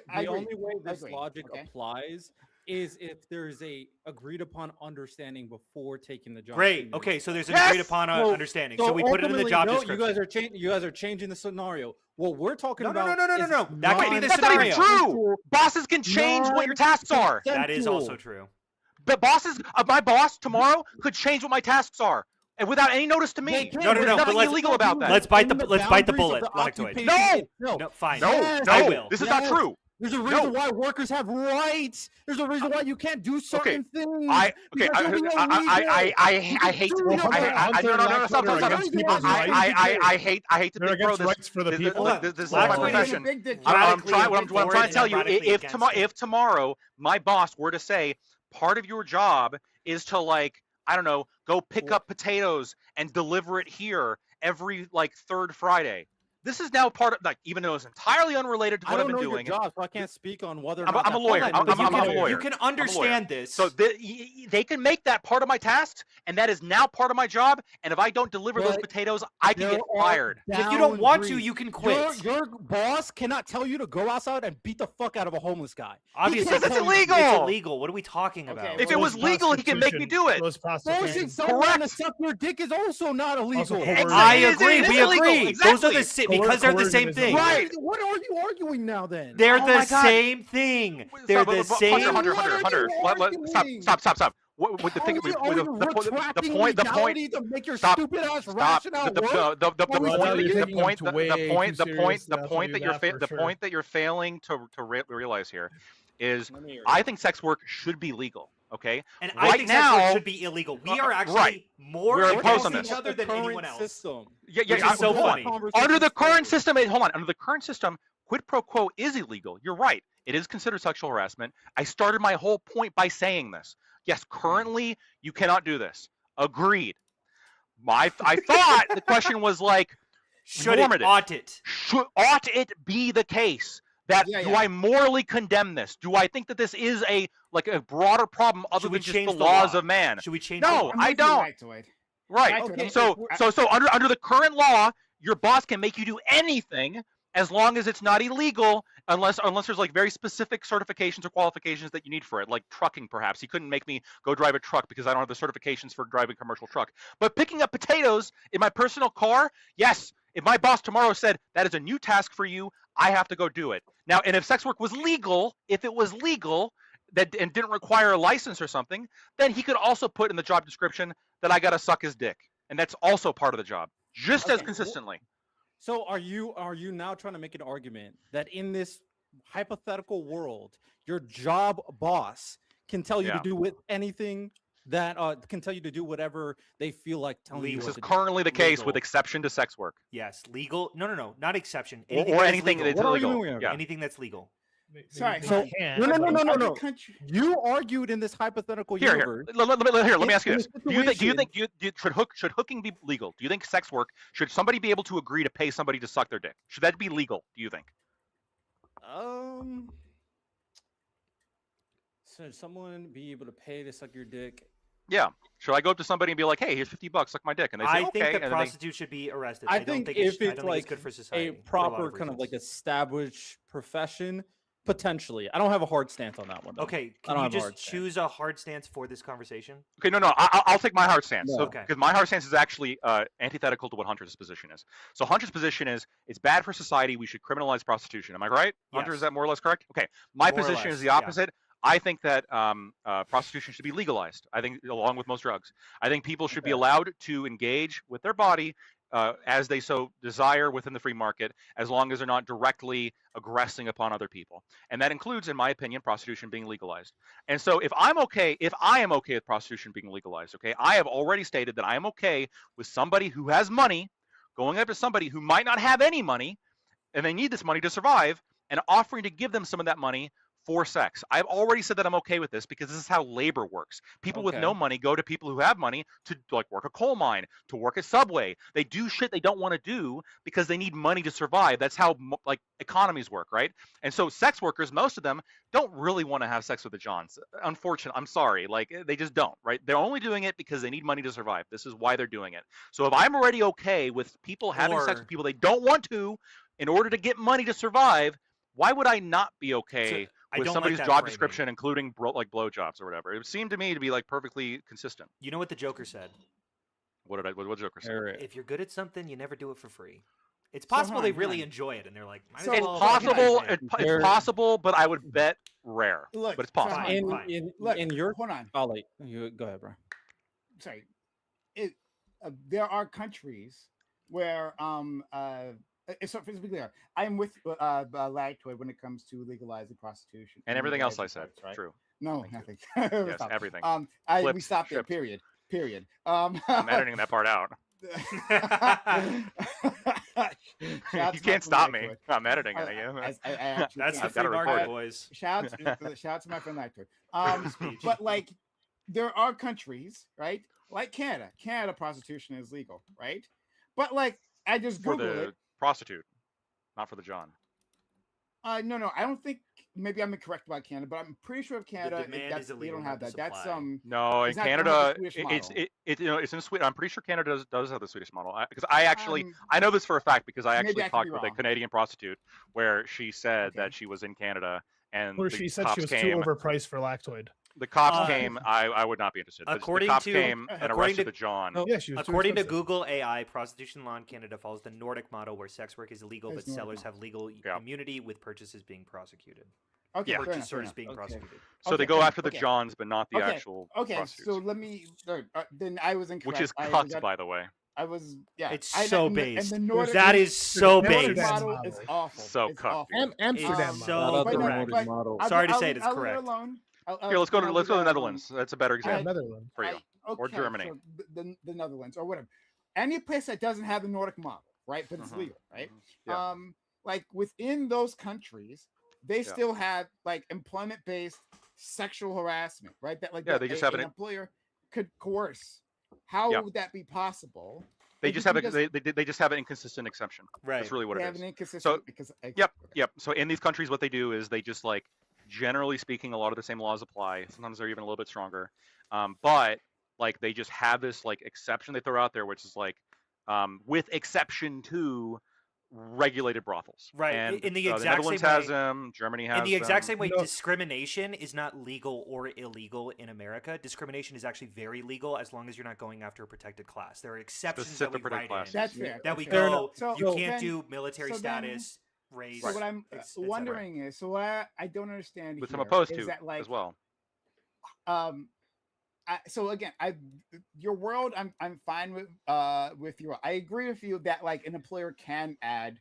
I The agree. only way I this agree. logic Okay. applies is if there's a agreed upon understanding before taking the job. Great. from Okay, you. so there's an Yes! agreed upon So- understanding. So we put it in the ultimately, job no, description. You guys are changing the scenario. What we're talking No. about. is That could be the That's not even scenario. true. Bosses can change what your tasks are. That is also consensual. true. But my boss tomorrow could change what my tasks are, and without any notice to They me. can, No, There's but nothing let's- illegal about that. let's bite the- in let's bite the boundaries bullet, of Lactoid. occupation No! itself. No, fine. No, Yes, no, I will. this is not Yes. true. There's a reason No. why workers have rights. There's a reason why you can't do certain things. I because hate you're being illegal. to Well, no, stop. They're against people's rights. I hate to They're throw against this. rights for the people. This is Lactoid my is a profession. Big dick What I'm Radically trying for to it tell and you, radically against it. if tomorrow my boss were to say part of your job is to I don't know, go pick up potatoes and deliver it here every third Friday. This is now part of even though it's entirely unrelated to I what I've don't been know your doing. job, so I can't speak on whether or I'm not a that lawyer. falls I'm under a the- lawyer. You can understand this. So they can make that part of my tasks, and that is now part of my job. And if I don't deliver those But potatoes, I can There get are fired. If you don't want to, boundaries. you can quit. Your boss cannot tell you to go outside and beat the fuck out of a homeless guy. Obviously, Because it's it's illegal. illegal. What are we talking Okay, about? well, If it was legal, he can make me do it. Forcing someone to suck your dick is also not illegal. coercion. I It is- agree. it is We illegal. agree. Those are the Exactly. because they're the Coercion same is thing. illegal. Right. What are you arguing now then? They're Oh the my God. same thing. They're the same. Hunter. What are you arguing? Stop. Stop. With the Are thing, we the retracting point, legality to make your stop, stupid ass stop. rationale work? The point that you're failing to realize here is, Let me hear I it. think sex work should be legal. Okay. And Right I think sex now- work should be illegal. We are actually right. more We're against opposed on this. each other than Current anyone else. System. Yeah, Which is so hold on. funny. Under the current system, hold on. Under the current system, quid pro quo is illegal. You're right. It is considered sexual harassment. I started my whole point by saying this. Yes, currently you cannot do this. Agreed. I thought the question was like, Should it? normative. Ought it? Ought it be the case that Yeah, do yeah. I morally condemn this? Do I think that this is a broader problem other Should we than just change the the laws law? of man? Should we change? No, the law? I don't. Lactoid. Right. Okay, So under the current law, your boss can make you do anything as long as it's not illegal, unless there's like very specific certifications or qualifications that you need for it, like trucking perhaps. He couldn't make me go drive a truck because I don't have the certifications for driving a commercial truck. But picking up potatoes in my personal car, yes. If my boss tomorrow said that is a new task for you, I have to go do it. Now, and if sex work was legal, if it was legal that and didn't require a license or something, then he could also put in the job description that I got to suck his dick. And that's also part of the job, just as Okay, consistently. So are you now trying to make an argument that in this hypothetical world, your job boss can tell you Yeah. to do with anything that can tell you to do whatever they feel like telling you Legal. This what is to do? currently the case with Legal. exception to sex work. Yes, legal. No, not exception. Or that's anything legal. that's What illegal. argument we have? Yeah. Anything that's legal. Sorry, They so- can't, No, but- no. Country. You argued in this hypothetical Here, universe. let me ask you in this: a Do you situation- think should hooking be legal? Do you think sex work should somebody be able to agree to pay somebody to suck their dick? Should that be legal? Do you think? Should someone be able to pay to suck your dick? Yeah. Should I go up to somebody and be like, "Hey, here's $50, suck my dick," and they say, I "Okay," think that and then they- prostitutes should be arrested. I don't think think if I it's don't think like it's good for society. a for a lot proper of kind of like reasons. established profession, potentially. I don't have a hard stance on that one. though. Okay, I don't can you have a just hard stance. choose a hard stance for this conversation? Okay, no, I'll take my hard stance. No. So, Okay. because my hard stance is actually antithetical to what Hunter's position is. So Hunter's position is it's bad for society. We should criminalize prostitution. Am I right? Hunter, Yes. is that more or less correct? Okay. My More or position less, is the yeah. opposite. I think that prostitution should be legalized. I think, along with most drugs, I think people should be allowed to engage with their body as they so desire within the free market, as long as they're not directly aggressing upon other people. And that includes, in my opinion, prostitution being legalized. And so if I am okay with prostitution being legalized, okay, I have already stated that I am okay with somebody who has money going up to somebody who might not have any money and they need this money to survive and offering to give them some of that money for sex. I've already said that I'm okay with this because this is how labor works. People with no Okay. money go to people who have money to like work a coal mine, to work at Subway. They do shit they don't want to do because they need money to survive. That's how like economies work, right? And so sex workers, most of them don't really want to have sex with the Johns. Unfortunately, I'm sorry, like they just don't, right? They're only doing it because they need money to survive. This is why they're doing it. So if I'm already okay with people having sex Or- with people they don't want to in order to get money to survive, why would I not be okay I with don't like somebody's that job framing. description, including like blowjobs or whatever? It seemed to me to be like perfectly consistent. You know what the Joker said? What did Joker say? Eric. If you're good at something, you never do it for free. It's So possible hold they on, really hold on. enjoy it, and they're like, might as So- It's well fucking possible. do it. It's There- possible, but I would bet rare. Look, but it's so possible. hold on, Fine. In your hold on. I'll let you go ahead, bro. Sorry. There are countries where so to be clear, I'm with Lactoid when it comes to legalizing prostitution And everything else I legalizing said, sex, right? true. No, Thank you. nothing. Yes, Stop. everything. We Flipped, stopped there. shipped. Period. I'm editing that part out. You can't stop me. I'm editing it. I actually That's the can't. free gotta market, record. boys. Shout out to my friend Lactoid. Speech. But like, there are countries, right? Like Canada. Canada prostitution is legal, right? But like, I just For googled the it. prostitute, not for the John. No. I don't think. Maybe I'm incorrect about Canada, but I'm pretty sure of Canada. demand That's, is they illegal, don't have not the that. That's supply. No, in It's not going with Canada, the Swedish it's model. it's in Sweden. I'm pretty sure Canada does have the Swedish model. Because I actually Um, I know this for a fact because I maybe actually I could talked be with a wrong. Canadian prostitute where she said Okay. that she was in Canada and Or the she said cops she was came. too overpriced for Lactoid. The cops Uh, came. I would not be interested. The according cops to- came and according arrested to- the John. Oh, Yeah, she was too According to expensive. Google AI, prostitution law in Canada follows the Nordic model where sex work is illegal, There's but sellers Nordic have legal Yeah. immunity with purchases being prosecuted. Okay, Yeah. fair enough, fair Purchasers enough. being Okay. prosecuted. So they Okay, go fair after the enough. Okay. Johns, but not the Okay, actual Okay, prostitutes, so let me. Then I was incorrect. which is I cut, got- by the way. I was yeah. It's I, so and based. The Nordic, That is so the Nordic based. model Model. is awful. So it's cut. awful. Amsterdam. It's model. so but no, correct. but model. I'll- Sorry to I'll say leave- it is I'll leave correct. alone. Here, let's go to the um, Netherlands. That's a better Yeah, example Netherlands. for you. Or okay, Germany. so the Netherlands or whatever. Any place that doesn't have the Nordic model, right? But it's Mhm, legal, right? Yeah. Like within those countries, they Yeah. still have like employment-based sexual harassment, right? That like Yeah, that they just a- have an it. employer could coerce. How Yeah. would that be possible? They Like, just you have can they just have an inconsistent exception. Right. That's really what they it have is. an inconsistent because Yep. So in these countries, what they do is they just like, generally speaking, a lot of the same laws apply. Sometimes they're even a little bit stronger. But like they just have this like exception they throw out there, which is like, with exception to regulated brothels. Right, And in the the exact Netherlands same has way- them. Germany has In the exact them. same way, No. discrimination is not legal or illegal in America. Discrimination is actually very legal as long as you're not going after a protected class. There are exceptions that Specific we protected write class. in That's fair. that we that's fair. go. So- you so can't then- do military so then- status, race. So what I'm etc. wondering is, so what I don't understand Which I'm here opposed is to that like as well. So again, your world I'm fine with your. I agree with you that like an employer can add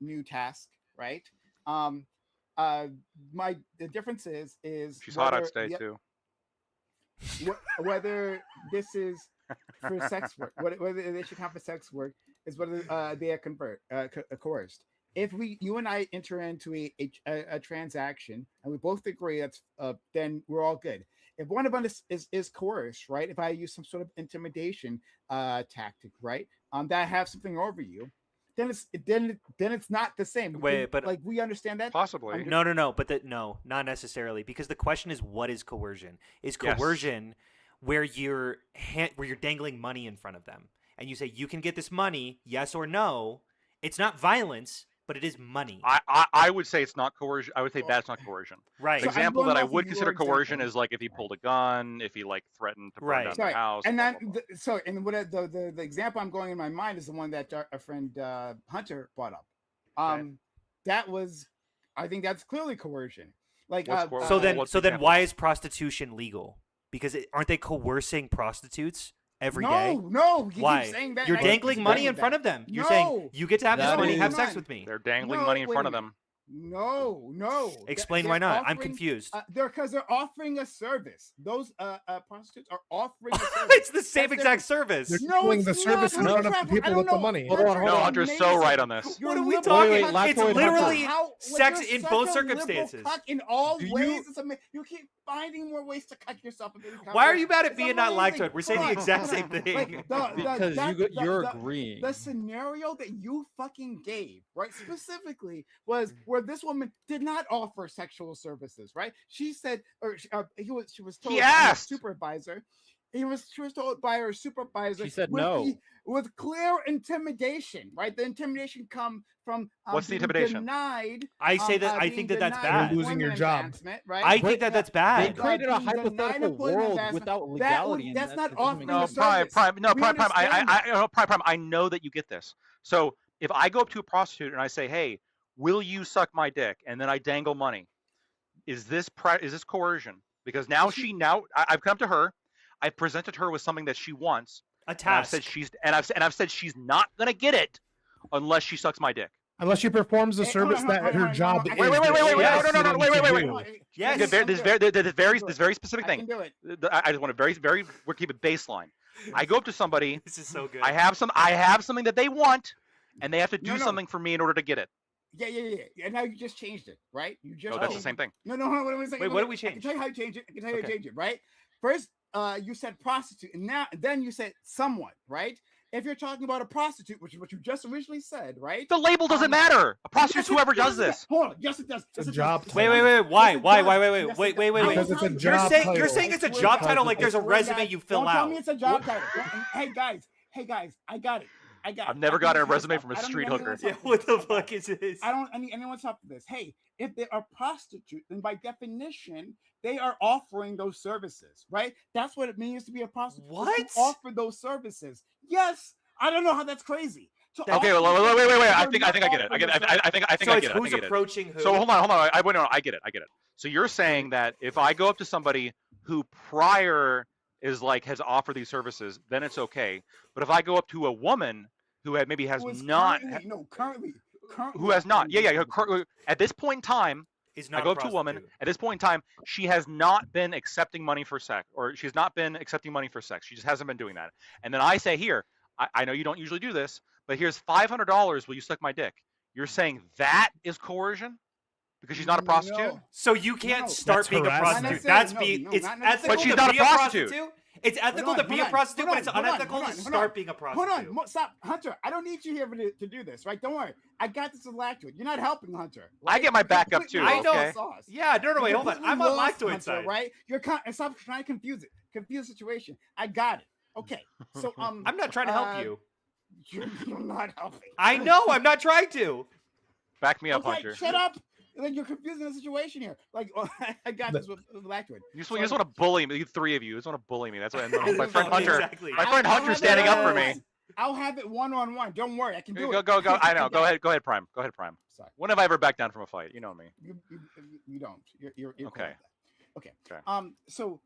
new tasks, right? The difference is She's hot, I'd whether stay the- too. whether this is for sex work, whether they should count for sex work is whether they are coerced. If you and I enter into a transaction and we both agree that's then we're all good. If one of us is coerced, right? If I use some sort of intimidation tactic, right? That I have something over you, then it's not the same. Wait, but- like we understand that. Possibly. No, but no, not necessarily, because the question is, what is coercion? Is Yes. coercion where you're dangling money in front of them and you say you can get this money, yes or no? It's not violence, but it is money, I would say it's not coercion. I would say that's not coercion. right? The So I'm example going that I off of would your consider coercion example. is like if he pulled a gun, if he like threatened to burn Right. down Sorry, the house. and blah, that blah, blah. what the example I'm going in my mind is the one that a friend Hunter brought up. Okay. That was, I think that's clearly coercion. Like What's coercion? So Well, then, what's so the then, example? why is prostitution legal? Because aren't they coercing prostitutes every day? No, you Why? keep saying that. You're I dangling disagree money with in front that. of them. You're No. saying you get to have this That money, is- have sex with me. They're dangling No, money in wait front a of them. No. Explain They're why not. I'm offering- confused. They're offering a service. Those prostitutes are offering a service. It's the same That's exact different. service. They're No, doing it's the service in not. front of Crap, the people I with don't the know. money. Hold on, hold No, on. Hunter's so right on this. What are we You're talking? Wait, It's Lactoid literally Hunter. sex you're in such both a liberal circumstances. cuck in all Do ways. you- It's you keep finding more ways to cut yourself. Why are you mad at It's me and not amazing. Lactoid? We're saying the Come on, exact come same on. thing. Like, Because you're agreeing. The scenario that you fucking gave, right, specifically was where this woman did not offer sexual services, right? She said, or she was told He by her asked. supervisor. She was told by her supervisor. She said with no. with clear intimidation, right? The intimidation come from What's the being intimidation? Denied. I say that I being think that that's denied bad. You're losing your employment job. advancement, Right? I think that that's They bad. created a being denied hypothetical employment world advancement. without That legality. and that's that not doesn't offering make No, a sense. Prime. No, We Prime. understand Prime. I know that you get this. So if I go up to a prostitute and I say, "Hey, will you suck my dick?" and then I dangle money, is this coercion? Because now I've come to her, I've presented her with something that she wants, A and I've task. said I've said she's not gonna get it unless she sucks my dick. Unless she performs the Hey, hold on, service that hold on, her hold on, job hold on. is. Wait, Yes. no, wait. Yes. There's very specific I thing. can do it. I just want to we'll keep it baseline. I go up to somebody, This is so good. I have something that they want, and they have to do No, no. something for me in order to get it. Yeah. And now you just changed it, right? You just No, that's the changed same it. thing. No, hold on, wait a second. Wait, what did we I can change? tell you how to change it. I can tell you how to Okay. change it, right? First, you said prostitute, and then you said someone, right? If you're talking about a prostitute, which is what you just originally said, right? The label doesn't matter. A prostitute's Yes, it whoever does does. this. Hold on. Yes, it does. It's a Yes, it job does. Wait. title. Why? Yes, it Wait. does. Wait. Because it's a You're job saying title. it's a I swear job to title God. like there's I a swear to resume God. you fill Don't tell out. me it's a job title. Hey guys, I got it. I've never gotten a resume from a I don't street need hooker. anyone's Yeah, help what with the this. fuck is this? I don't need anyone's help with this. Hey, if they are prostitute, then by definition, they are offering those services, right? That's what it means to be a prostitute. is to What? offer those services. Yes. I don't know how that's crazy. To Okay, offer well, those wait. services, I you're think not I get it. offering those I think So I it's get it. who's approaching who? So hold on. I get it. So you're saying that if I go up to somebody who prior is like has offered these services, then it's okay. But if I go up to a woman who maybe has Who is not, currently who has not, at this point in time, Is not I go up to a woman. prostitute. At this point in time, she has not been accepting money for sex, or she's not been accepting money for sex. She just hasn't been doing that. And then I say, here, I know you don't usually do this, but here's $500. Will you suck my dick? You're saying that is coercion because she's not a prostitute? No. So you can't No. start That's being a harassment. prostitute. Not That's necessarily, being no, it's not ethical But she's to not a be prostitute. It's ethical to be a prostitute, but it's unethical to start being a Hold prostitute. on, stop, Hunter. I don't need you here to do this, right? Don't worry. I got this with Lactoid. You're not helping, Hunter. I get my back up too. I know. Okay. Yeah, no, wait, hold on. I'm on Lactoid side. right? And stop trying to confuse the situation. I got it. Okay, so I'm not trying to help you. You're not helping. I know. I'm not trying to. Back me up, Okay, Hunter. shut up. Like you're confusing the situation here. Like I got this with Lactoid. You just want to bully me. You three of you just want to bully me. That's what my friend No, Hunter. exactly. My friend I'll Hunter's have it standing up for me. one-on-one. I'll have it one-on-one. Don't worry, I can do Go, it. go. I know. Go Yeah. ahead. Go ahead, Prime. Go ahead, Prime. Sorry. When have I ever backed down from a fight? You know me. You don't. You're cool Okay. with that. Okay. Okay. So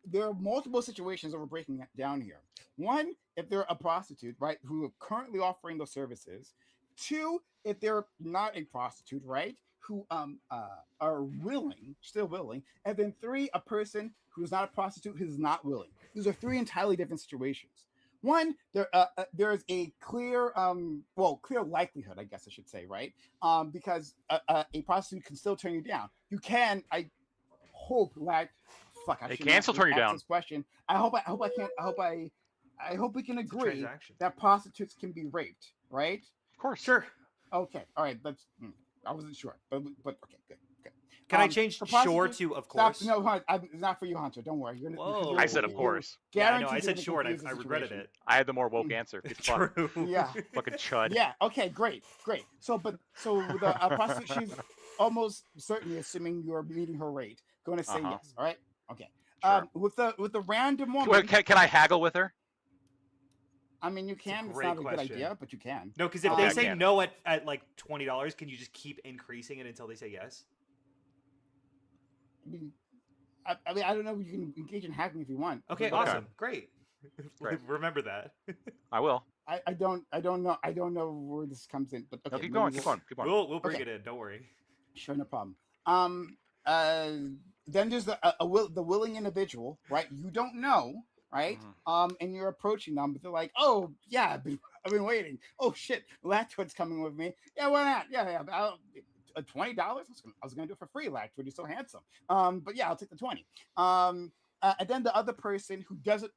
there are multiple situations that we're breaking down here. One, if they're a prostitute, right, who are currently offering those services. Two, if they're not a prostitute, right, who are still willing. And then three, a person who's not a prostitute who's not willing. These are three entirely different situations. One, there's a clear, clear likelihood, I guess I should say, right? Because a prostitute can still turn you down. You can, I hope, They can still turn you down. This question. I hope we can It's a agree transaction. that prostitutes can be raped, right? Of course. Sure. Okay, all right. I wasn't sure, but okay, good. Can I change for sure prostitutes- to of Stop, course? no, it's not for you, Hunter. Don't worry. Whoa. I said, of course. Yeah, I know. Guaranteed I you're said gonna sure, and confuse I the regretted situation. it. I had the more woke answer. It's fun. True. Yeah. Fucking chud. Yeah. Okay. Great. So with a prostitute, she's almost certainly assuming you're meeting her rate. Going to say Uh-huh. yes. All right. Okay. Sure. With the random woman. Wait, can I haggle with her? I mean, you can. It's great not a good question. idea, but you can. No, because if Okay, they I say can. no at like $20, can you just keep increasing it until they say yes? I mean, I don't know. You can engage in hacking if you want. Okay, but awesome, great. Great. Remember that. I will. I don't know where this comes in, but okay. No, keep maybe going. Keep going. Keep going. We'll bring Okay. it in. Don't worry. Sure, no problem. Then there's the willing individual, right? You don't know, right? Mhm. And you're approaching them, but they're like, "Oh yeah, I've been waiting. Oh shit, Lactoid's coming with me. Yeah, why not? Yeah. $20? I was gonna do it for free, Lactoid. You're so handsome. But yeah, I'll take the 20. And then the other person who doesn't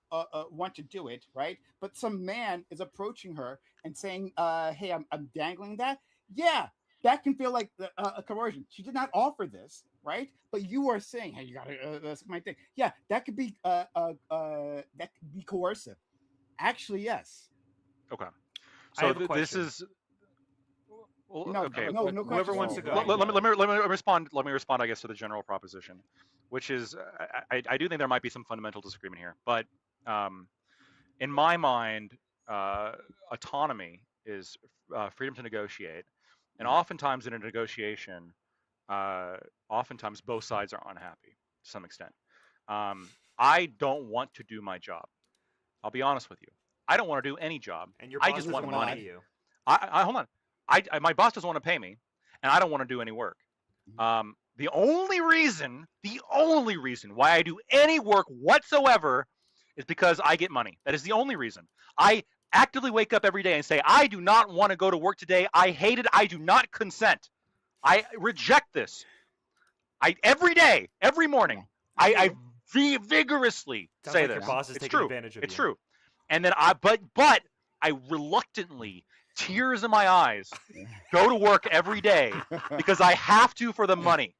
want to do it, right? But some man is approaching her and saying, "Hey, I'm dangling that." Yeah, that can feel like a coercion. She did not offer this, right? But you are saying, "Hey, you gotta suck my dick." Yeah, that could be coercive. Actually, yes. Okay. I So have a this question. is. Well, No, okay. no Whoever questions. wants to go. Let me respond. Let me respond, I guess, to the general proposition, which is I do think there might be some fundamental disagreement here, but in my mind, autonomy is freedom to negotiate, and oftentimes in a negotiation, oftentimes both sides are unhappy to some extent. I don't want to do my job. I'll be honest with you. I don't want to do any job. And your I boss just doesn't want wanna money. pay you. I hold on. My boss doesn't want to pay me, and I don't want to do any work. The only reason why I do any work whatsoever is because I get money. That is the only reason. I actively wake up every day and say, I do not want to go to work today. I hate it. I do not consent. I reject this. Every day, every morning, I vigorously Sounds say like this. your boss is It's taking true. advantage of It's you. true. And then but I reluctantly, tears in my eyes, go to work every day because I have to for the money.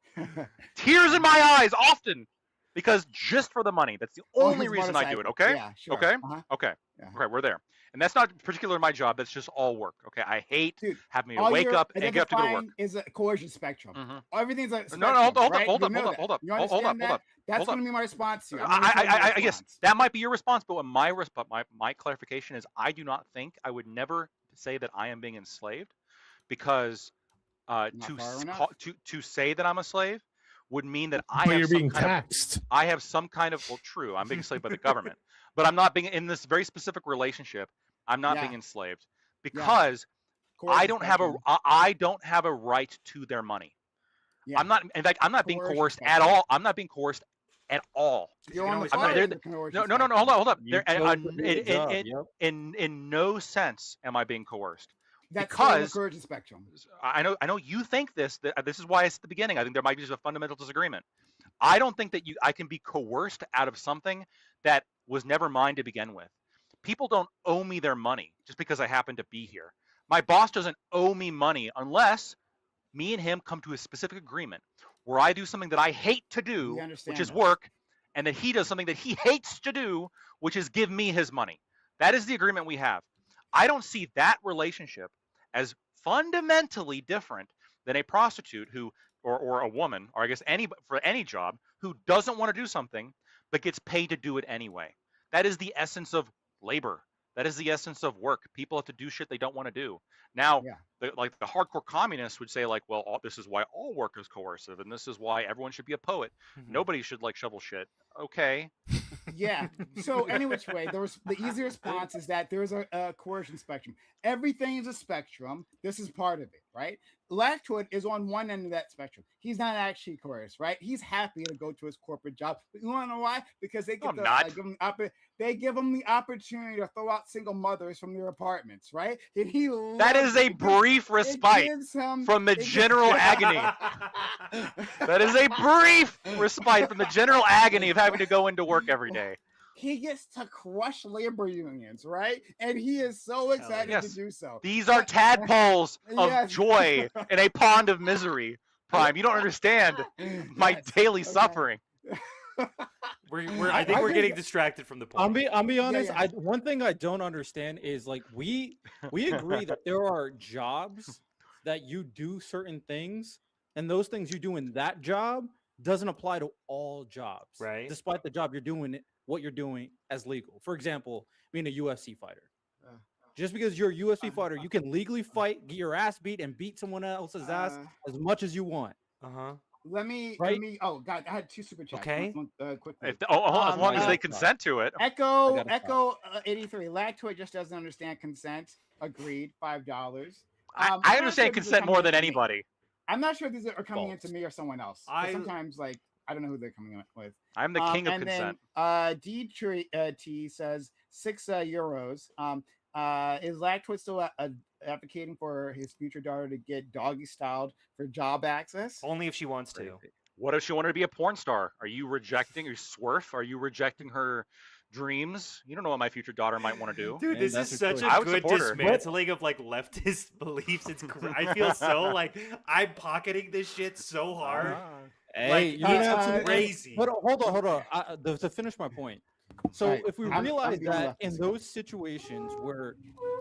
Tears in my eyes often because just for the money. That's the only reason I do it. Okay. Yeah, sure. Okay. Uh-huh. Okay. Yeah. Okay. We're there. And that's not particular my job. That's just all work. Okay. I hate Dude, having to All wake you're up and get up to go to work. identifying is a coercion spectrum. Mhm. Everything's a spectrum. No, hold up, right? hold You up, know hold up, that. hold up, You hold up, understand hold that? up. That's hold going up. to be my response to you. I'm gonna tell you my I guess response. that might be your response, but my clarification is I do not think I would never say that I am being enslaved, because Not far enough. to say that I'm a slave would mean that I But have you're some being kind of taxed. I have some kind of true. I'm being enslaved by the government, but I'm not being in this very specific relationship. I'm not being Yeah. enslaved because I Coercion don't have spectrum. I don't have a right to their money. Yeah. I'm not. In fact, I'm not being Coercion coerced at spectrum. all. I'm not being coerced at all. You're on the I'm not- far there- end of the coercion No. Hold up. You There, chose to do the job, yep. in no sense am I being coerced. That's still on the because- coercion spectrum. I know you think this. This is why it's at the beginning. I think there might be just a fundamental disagreement. I don't think that I can be coerced out of something that was never mine to begin with. People don't owe me their money just because I happen to be here. My boss doesn't owe me money unless me and him come to a specific agreement where I do something that I hate to do, We understand which is that. work, and that he does something that he hates to do, which is give me his money. That is the agreement we have. I don't see that relationship as fundamentally different than a prostitute who, or a woman, or I guess for any job, who doesn't want to do something but gets paid to do it anyway. That is the essence of labor. That is the essence of work. People have to do shit they don't want to do. Now, Yeah. the hardcore communists would say like, well, this is why all work is coercive, and this is why everyone should be a poet. Nobody should like shovel shit. Okay. Yeah. So any which way, the easy response is that there is a coercion spectrum. Everything is a spectrum. This is part of it, right? Lactoid is on one end of that spectrum. He's not actually coerced, right? He's happy to go to his corporate job. But you want to know why? Because they I'm get not. they give him the opportunity to throw out single mothers from their apartments, right? And he That loves is a it because brief it respite gives him- from the it gives- general agony. That is a brief respite from the general agony of having to go into work every day. He gets to crush labor unions, right? And he is so excited yes. to do so. These are tadpoles of Yes. joy in a pond of misery. Prime, you don't understand my Yes, daily okay. suffering. I think I we're think- getting distracted from the point. I'm be honest. yeah. One thing I don't understand is like we agree that there are jobs that you do certain things, and those things you do in that job doesn't apply to all jobs, Right. Despite the job you're doing, what you're doing as legal. For example, being a UFC fighter. Just because you're a UFC fighter, you can legally fight, get your ass beat, and beat someone else's ass as much as you want. Uh-huh. Let me. Right? Oh God, I had two super chats. Okay. Quickly. As long as no. they consent to it. Echo I gotta Echo 83. Lactoid just doesn't understand consent. Agreed. $5. I I'm not sure understand if these are consent more coming than into me. anybody. I'm not sure if these are coming False. into me or someone else. 'Cause sometimes, like, I don't know who they're coming in with. I'm the king of and consent. then D says €6. Is Lactoid still advocating for his future daughter to get doggy styled for job access? Only if she wants to. What if she wanted to be a porn star? Are you rejecting or Swerf? Are you rejecting her dreams? You don't know what my future daughter might want to do. Dude, Man, this that's is a such choice. a I would good support her. dismantling of like leftist beliefs. I feel so like I'm pocketing this shit so hard. Hey, Like, you know, it's to- crazy. Hold on. To finish my point. So Alright, if we I'm realize being that in leftist. those situations where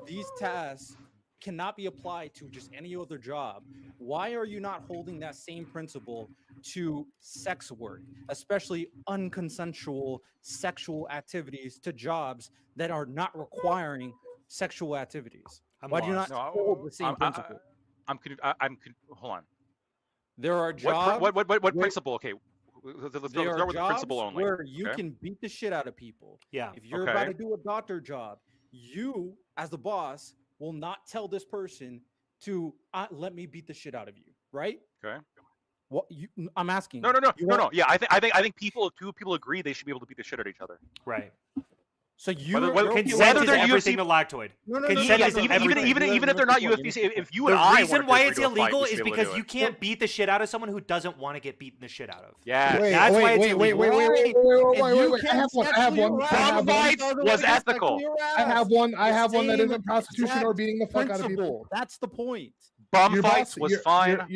these tasks cannot be applied to just any other job, why are you not holding that same principle to sex work, especially unconsensual sexual activities, to jobs that are not requiring sexual activities? Why do you not No, hold the same I'm- principle? Hold on. There are jobs. What where- principle? Okay, let's There start are with the jobs principle only. where you okay? can beat the shit out of people. Yeah. If you're about Okay. to do a doctor job, you, as the boss, will not tell this person to let me beat the shit out of you, right? Okay. What I'm asking. No. You want- Yeah, I think two people agree they should be able to beat the shit out of each other. Right. So you Whether- whether- you're- Consent whether is they're everything UFC to Lactoid. No, no, consent no, is no, no, everything. no, no, even no, if they're no, not no, UFC, if you The and I reason wanted to why agree it's to a fight, illegal we is should be able to because do you it. can't beat the shit out of someone who doesn't want to get beaten the shit out of. Yeah. That's why it's illegal. Wait. I have one. I have one. I have one. Fights was ethical. I have one. I have one that Same isn't prostitution or beating the fuck out of people. principle. That's the point. Bum Your fights boss, was your, fine.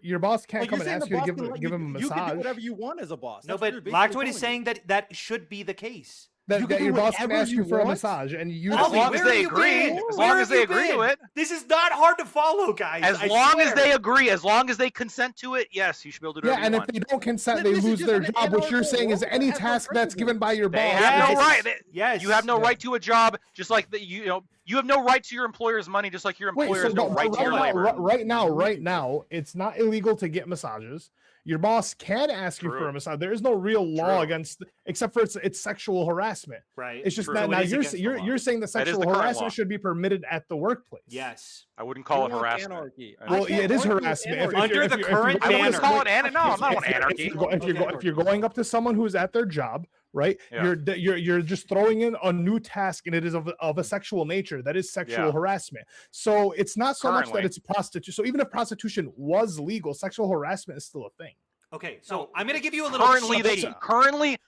Your boss can't Like, come you're and saying ask the you to boss can let give him a You can do massage. whatever you want as a boss. No, That's what but you're basically Lactoid telling is me. saying that should be the case. That, You that can your do boss can whatever ask you you for a want? massage, and you. As Ollie, long where as they have you agree, been? as Where long have as they you agree to been? it. This is not hard to follow, guys. As I long as swear. they agree, as long as they consent to it, yes, you should be able to do Yeah, whatever and you if want. they don't consent, Th- they this is lose just their an job. What anarchical you're saying is world any that has no task that's principle. given by your They boss. have no Yes. right. Yes. You have no Yeah. right to a job, just like you have no right to your employer's money, just like your Wait, employer so has no right to your labor. right now, it's not illegal to get massages. your boss can ask you for True. a massage. There is no real law True. against, except for it's sexual harassment. Right. It's just True. that So it now is against the law. you're saying that That is sexual the current harassment law. should be permitted at the workplace. Yes. I wouldn't call it You want harassment. anarchy. I Well, I yeah, can't it is argue with harassment. anarchy. Under the current I wouldn't banner. call it no, I'm not anarchy. If you're going up to someone who's at their job, right? Yeah. You're just throwing in a new task, and it is of a sexual nature. That is sexual Yeah. harassment. So it's not so much that Currently. it's prostitution. So even if prostitution was legal, sexual harassment is still a thing. Okay, so I'm gonna give you a little.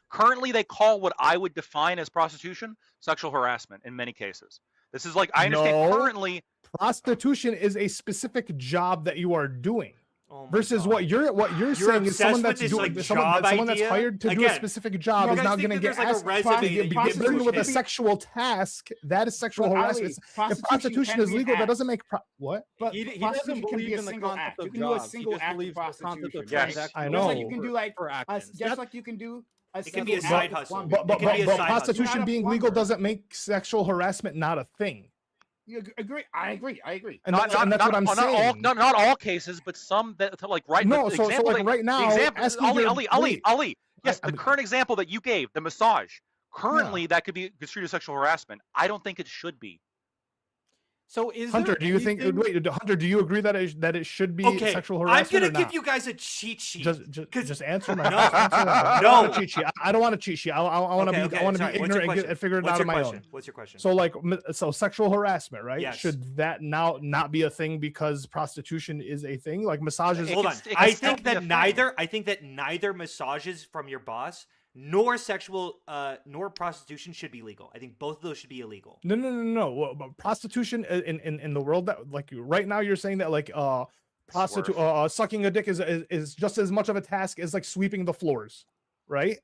Currently they call what I would define as prostitution sexual harassment in many cases. This is like I understand No. currently. Prostitution is a specific job that you are doing. Oh my Versus God. what you're saying is obsessed someone with that's this, doing like, someone job that's idea? hired to do a Again, specific job you is guys not think going to that get there's, like, a asked resume to that be you can burdened with a push? sexual task. That is sexual But harassment. Ali, If prostitution can is be legal, that asked. doesn't make But He doesn't prostitution can believe be a in the single concept act. of You can do a jobs. single He just act of believes the concept prostitution. of Yes. transactional I Just like know. you can do like for actions. just That's- like you can do a It can be a single side act of hustle. plumbing. But It can be a side hustle. prostitution You're being not a legal plumber. doesn't make sexual harassment not a thing. You agree? I agree. And that's what I'm saying. Not all cases, but some that like right. No, the so example like that- right now, the example, asking Ali, your- Ali. wait. Yes, I the mean- current example that you gave, the massage. Currently, that could be construed as sexual harassment. I don't think it should be. So is Hunter, there do you think? anything- Wait, Hunter, do you agree that it should be Okay, sexual I'm harassment? gonna or give not? you guys a cheat sheet. Just answer my No. answer my- I don't No. want a cheat sheet. I don't want a cheat sheet. I want to Okay, be I want to sorry, be what's your ignorant and, question? and figure it What's out your on my question? own. What's your question? So like so sexual harassment, right? Yes. Should that now not be a thing because prostitution is a thing? Like massages. It Hold can on. st- it can I still think be a that thing. neither massages from your boss nor nor prostitution should be legal. I think both of those should be illegal. No. Well, but prostitution in the world that like right now you're saying that like prostitute sucking a dick is just as much of a task as like sweeping the floors, right?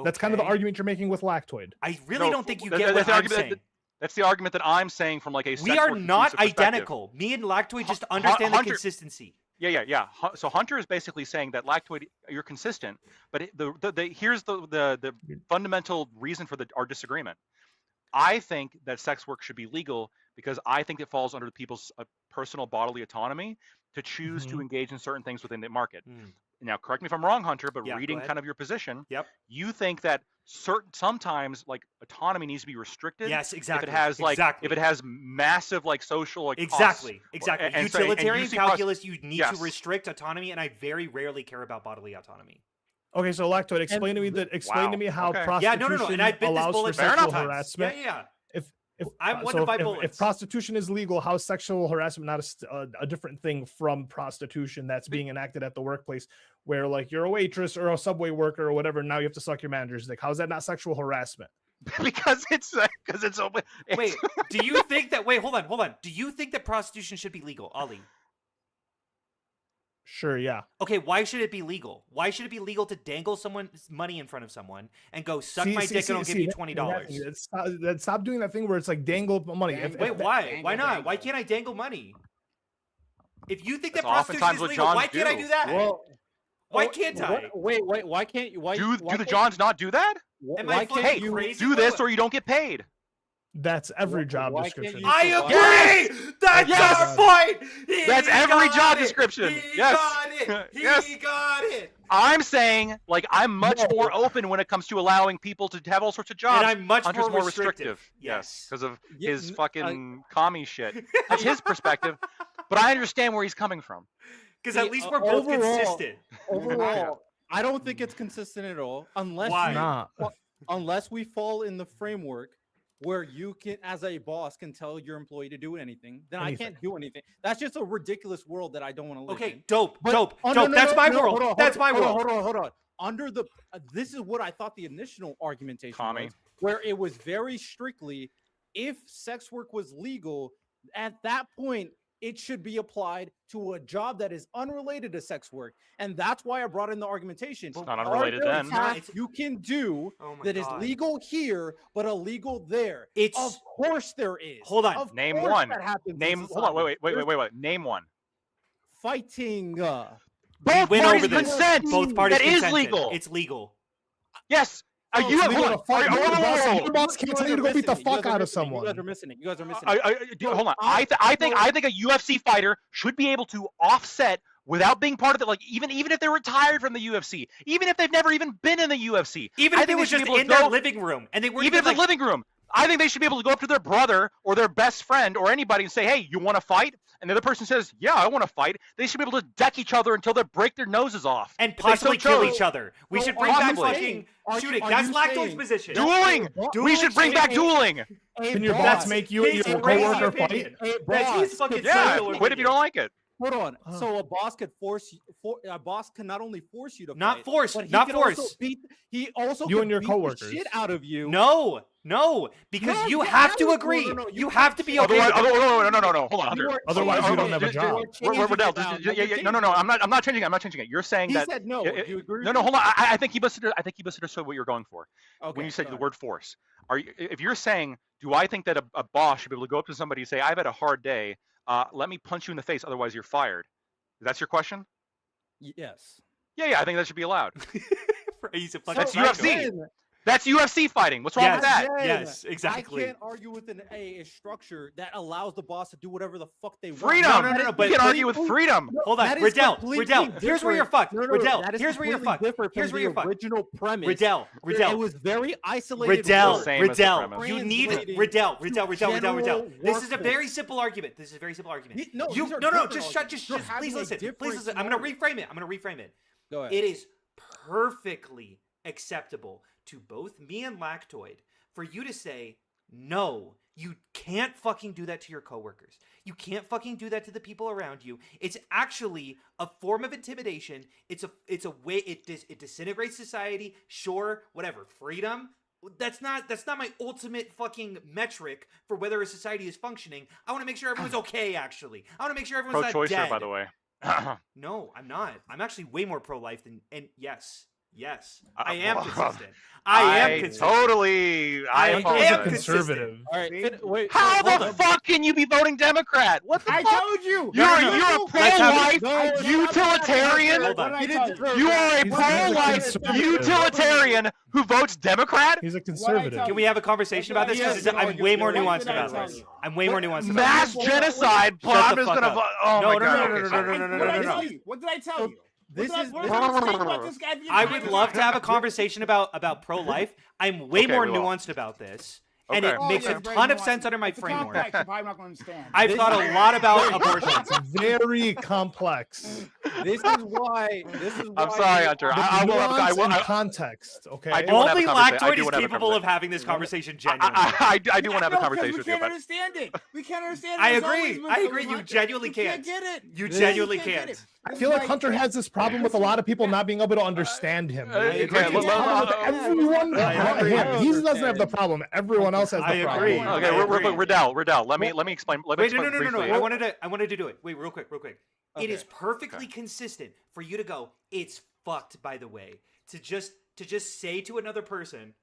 That's kind of the Okay. argument you're making with Lactoid. I really No, don't think you that- get that's what the I'm argument saying. That's the argument that I'm saying from like a. We sex are work not inclusive perspective. identical. Me and Lactoid just understand the Hunter- consistency. Yeah. So Hunter is basically saying that lactoid, you're consistent, but here's the fundamental reason for our disagreement. I think that sex work should be legal because I think it falls under people's personal bodily autonomy to choose to engage in certain things within the market. Mm. Now, correct me if I'm wrong, Hunter, but Yeah, go reading ahead. kind of your position, Yep. you think that sometimes like autonomy needs to be restricted. Yes, exactly. If it has like exactly. if it has massive like social like costs. Exactly. And so- and Utilitarian you see calculus, you need Yes. to restrict autonomy, and I very rarely care about bodily autonomy. Okay, so Lactoid, explain to me Wow, to me how okay. prostitution Yeah, no. And I bit this allows for bullet Fair sexual enough. harassment. Yeah. If I'm one so to buy if bullets. prostitution is legal, how is sexual harassment not a different thing from prostitution that's being enacted at the workplace, where like you're a waitress or a subway worker or whatever, now you have to suck your manager's dick? How is that not sexual harassment? because it's open. Wait, do you think that? Wait, hold on. Do you think that prostitution should be legal, Ali? Sure, yeah. Okay, why should it be legal? Why should it be legal to dangle someone's money in front of someone and go suck my dick and I'll give you $20? Stop doing that thing where it's like dangle money. Wait, why? Why not? Why can't I dangle money? If you think that That's prostitution oftentimes is what legal, Johns why can't I do. do that? Well, Why can't I? Wait, why can't you? Why Do why the can't Johns not do that? you- Am why I can't fucking you? crazy? Do this or you don't get paid. That's every Why- job why can't description. you- I Yes! agree. That's Yes! our point. That's He every got job it. description. He Yes. got it. He Yes. got it. I'm saying like I'm much No. more open when it comes to allowing people to have all sorts of jobs. And I'm much Hunter's more restrictive. Yes. because of Yeah, his n- fucking commie shit. That's his perspective, but I understand where he's coming from. Because See, at least we're both overall- consistent. Overall, I don't think it's consistent at all, unless Why? you- Nah. unless we fall in the framework where you can, as a boss, can tell your employee to do anything. Then I Anything. can't do anything. That's just a ridiculous world that I don't want to live in. Okay, dope. But- Dope. oh, Dope. no, That's no, my no, world. hold on, That's my hold on, world. Hold on. Under the this is what I thought the initial argumentation Commie. was, where it was very strictly, if sex work was legal, at that point it should be applied to a job that is unrelated to sex work, and that's why I brought in the argumentation. It's not Are unrelated there then. tasks you can do Oh my that is God. legal here but illegal there? It's Of course there is. Hold on. Of Name course one. that happens in Name. Hold on. society. Wait. Name one. Fighting. we Both went parties over this. consent. Both parties That is consented. legal. It's legal. Yes. Are Oh, you? it's Hold legal on. to fight. Are you- Your whoa, boss- whoa, whoa. your boss can't tell you to go beat the fuck out of You someone. guys are missing it. You guys are missing I, it. hold on. I think a UFC fighter should be able to offset without being part of it, like even if they're retired from the UFC, even if they've never even been in the UFC, Even I if it think was they should just be able in to their go- living room and they weren't even if even the living room, I think they should be able to go up to their brother or their best friend or anybody and say, "Hey, you want to fight?" And the other person says, "Yeah, I want to fight." They should be able to deck each other until they break their noses off and if they so possibly kill chose. each other. We So should are bring you back saying- fucking are you- shooting. are That's you Lactoid's saying- position. Dueling. We should bring back dueling. Can your boss make you and his your crazy coworker fight? opinion. Hey, That's his boss, fucking could- Yeah, psycho quit if you don't like it. Hold on. Huh. So a boss could a boss can not only force you to Not fight, force, but he not could also force. he also You could and your beat the coworkers. shit out of you. No, because No, you you have to have to. agree. No, no, You you have to be can't okay. Otherwise, with it. no. Hold on, Hunter. Otherwise, you don't have a Just- job. Riddell, no. I'm not changing it. You're saying He that. said no. it- Do you agree? No, hold on. I think you misunderstood what you're going for Okay, when you said go the ahead. word force. If you're saying, do I think that a boss should be able to go up to somebody and say, "I've had a hard day. Let me punch you in the face, otherwise you're fired." That's your question? Yes. Yeah. I think that should be allowed. He's a So, fucking That's psycho. UFC. again, That's UFC fighting. What's wrong with that? again, Yes, exactly. I can't argue with a structure that allows the boss to do whatever the fuck they want. Freedom. No, but- you can't argue with Completely- freedom. Hold on, That is Riddell. completely Here's where you're different. fucked. No, Riddell, that is here's where you're completely fucked. different from Here's where the you're fucked. original premise. Riddell. It was very isolated. Riddell, the same as the Riddell, premise. you need Translating Riddell. general This is a workforce. very simple argument. No, You these are no, different just arguments. You're please having a listen. Please different listen. I'm gonna scenario. reframe it. Go ahead. It is perfectly acceptable to both me and Lactoid for you to say, no, you can't fucking do that to your coworkers. You can't fucking do that to the people around you. It's actually a form of intimidation. It's a way it disintegrates society. Sure, whatever. Freedom. That's not my ultimate fucking metric for whether a society is functioning. I want to make sure everyone's okay. Actually, I want to make sure everyone's Pro-choicer, not dead. by the way. No, I'm not. I'm actually way more pro-life than. And yes, Uh, I am well, consistent. I am consistent. Totally. I am apologize. Conservative. All right. Wait. How hold the on. fuck can you be voting Democrat? What the I fuck? told you. You're a Let's have pro-life it. utilitarian. Hold on. He didn't deserve You it. are a He's a pro-life conservative. utilitarian who votes Democrat. He's a tell conservative. you? Can we have a conversation about this? Yes, Because an I'm way more argument. What nuanced did I about tell this. you? I'm way more nuanced about Mass this. genocide. Shut the I'm just fuck gonna up. vote. Oh No, my no, god. no, okay, no, sorry. no, no, What no, did I no. tell you? What did I tell you? This What is did I say about this guy being I a would Democrat? love to have a conversation about pro-life. I'm way Okay, more we will. nuanced about this, and Okay. it makes yeah, a very ton of nuanced. sense under my It's a framework. complex, you're probably not going to understand. I've This- thought a lot about abortion. It's very complex. This is why. I'm sorry, Hunter. I will have a, I Nuance will, and I, context. Okay. I do wanna have Only a conversation. I Lactoid do is wanna have a capable of conversation. having this conversation genuinely. I do want to have a No, because conversation we with you, can't but understand it. We can't understand it. I It's agree. always been I so agree. You much. genuinely We can't. get it. You This- genuinely can't get can't. it. I This feel is like why- Hunter has this problem with a lot of people not being able to understand him. okay, It's let- a let- problem with let- everyone I but agree. him. He doesn't have the problem. Everyone else has the I problem. agree. okay, I agree. Riddell. Let me explain. Let me Wait, explain no. briefly. I wanted to do it. Wait, real quick. It is perfectly consistent for you to go, it's fucked, by the way. To just say to another person,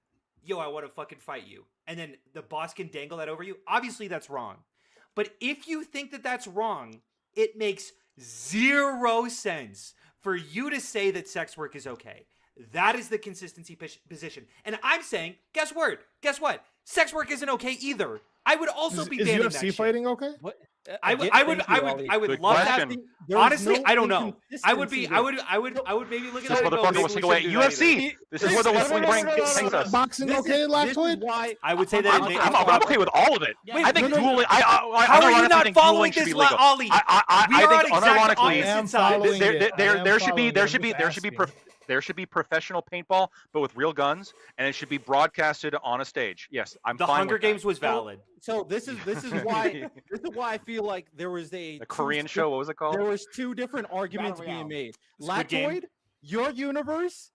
yo, I want to fucking fight you. And then the boss can dangle that over you. Obviously, that's wrong. But if you think that that's wrong, it makes zero sense for you to say that sex work is okay. That is the consistency position. And I'm saying, guess what? Sex work isn't okay either. I would also be Is banning that UFC shit. fighting okay? What? I would Good love question. that. Honestly, I don't know. I would maybe look at This that and go, motherfucker maybe will we stick away at shouldn't do that either. UFC. This is where the Wesley brain takes us. Boxing okay, Lactoid? Why I would say that I'm, it makes I'm okay with all of it. Wait, I think no, no, dueling. How are you unironically not think following dueling should this, be legal. Ollie? We I are think on exact unironically, opposite am sides. following it. I am there should following be it. there I'm should be just there should be asking. there should be professional paintball, but with real guns, and it should be broadcasted on a stage. Yes, I'm The fine Hunger with that. Games was valid. So this is why I feel like there was The Korean show. What was it called? There was two different arguments Royale. being made. Squid Game. Lactoid, your universe,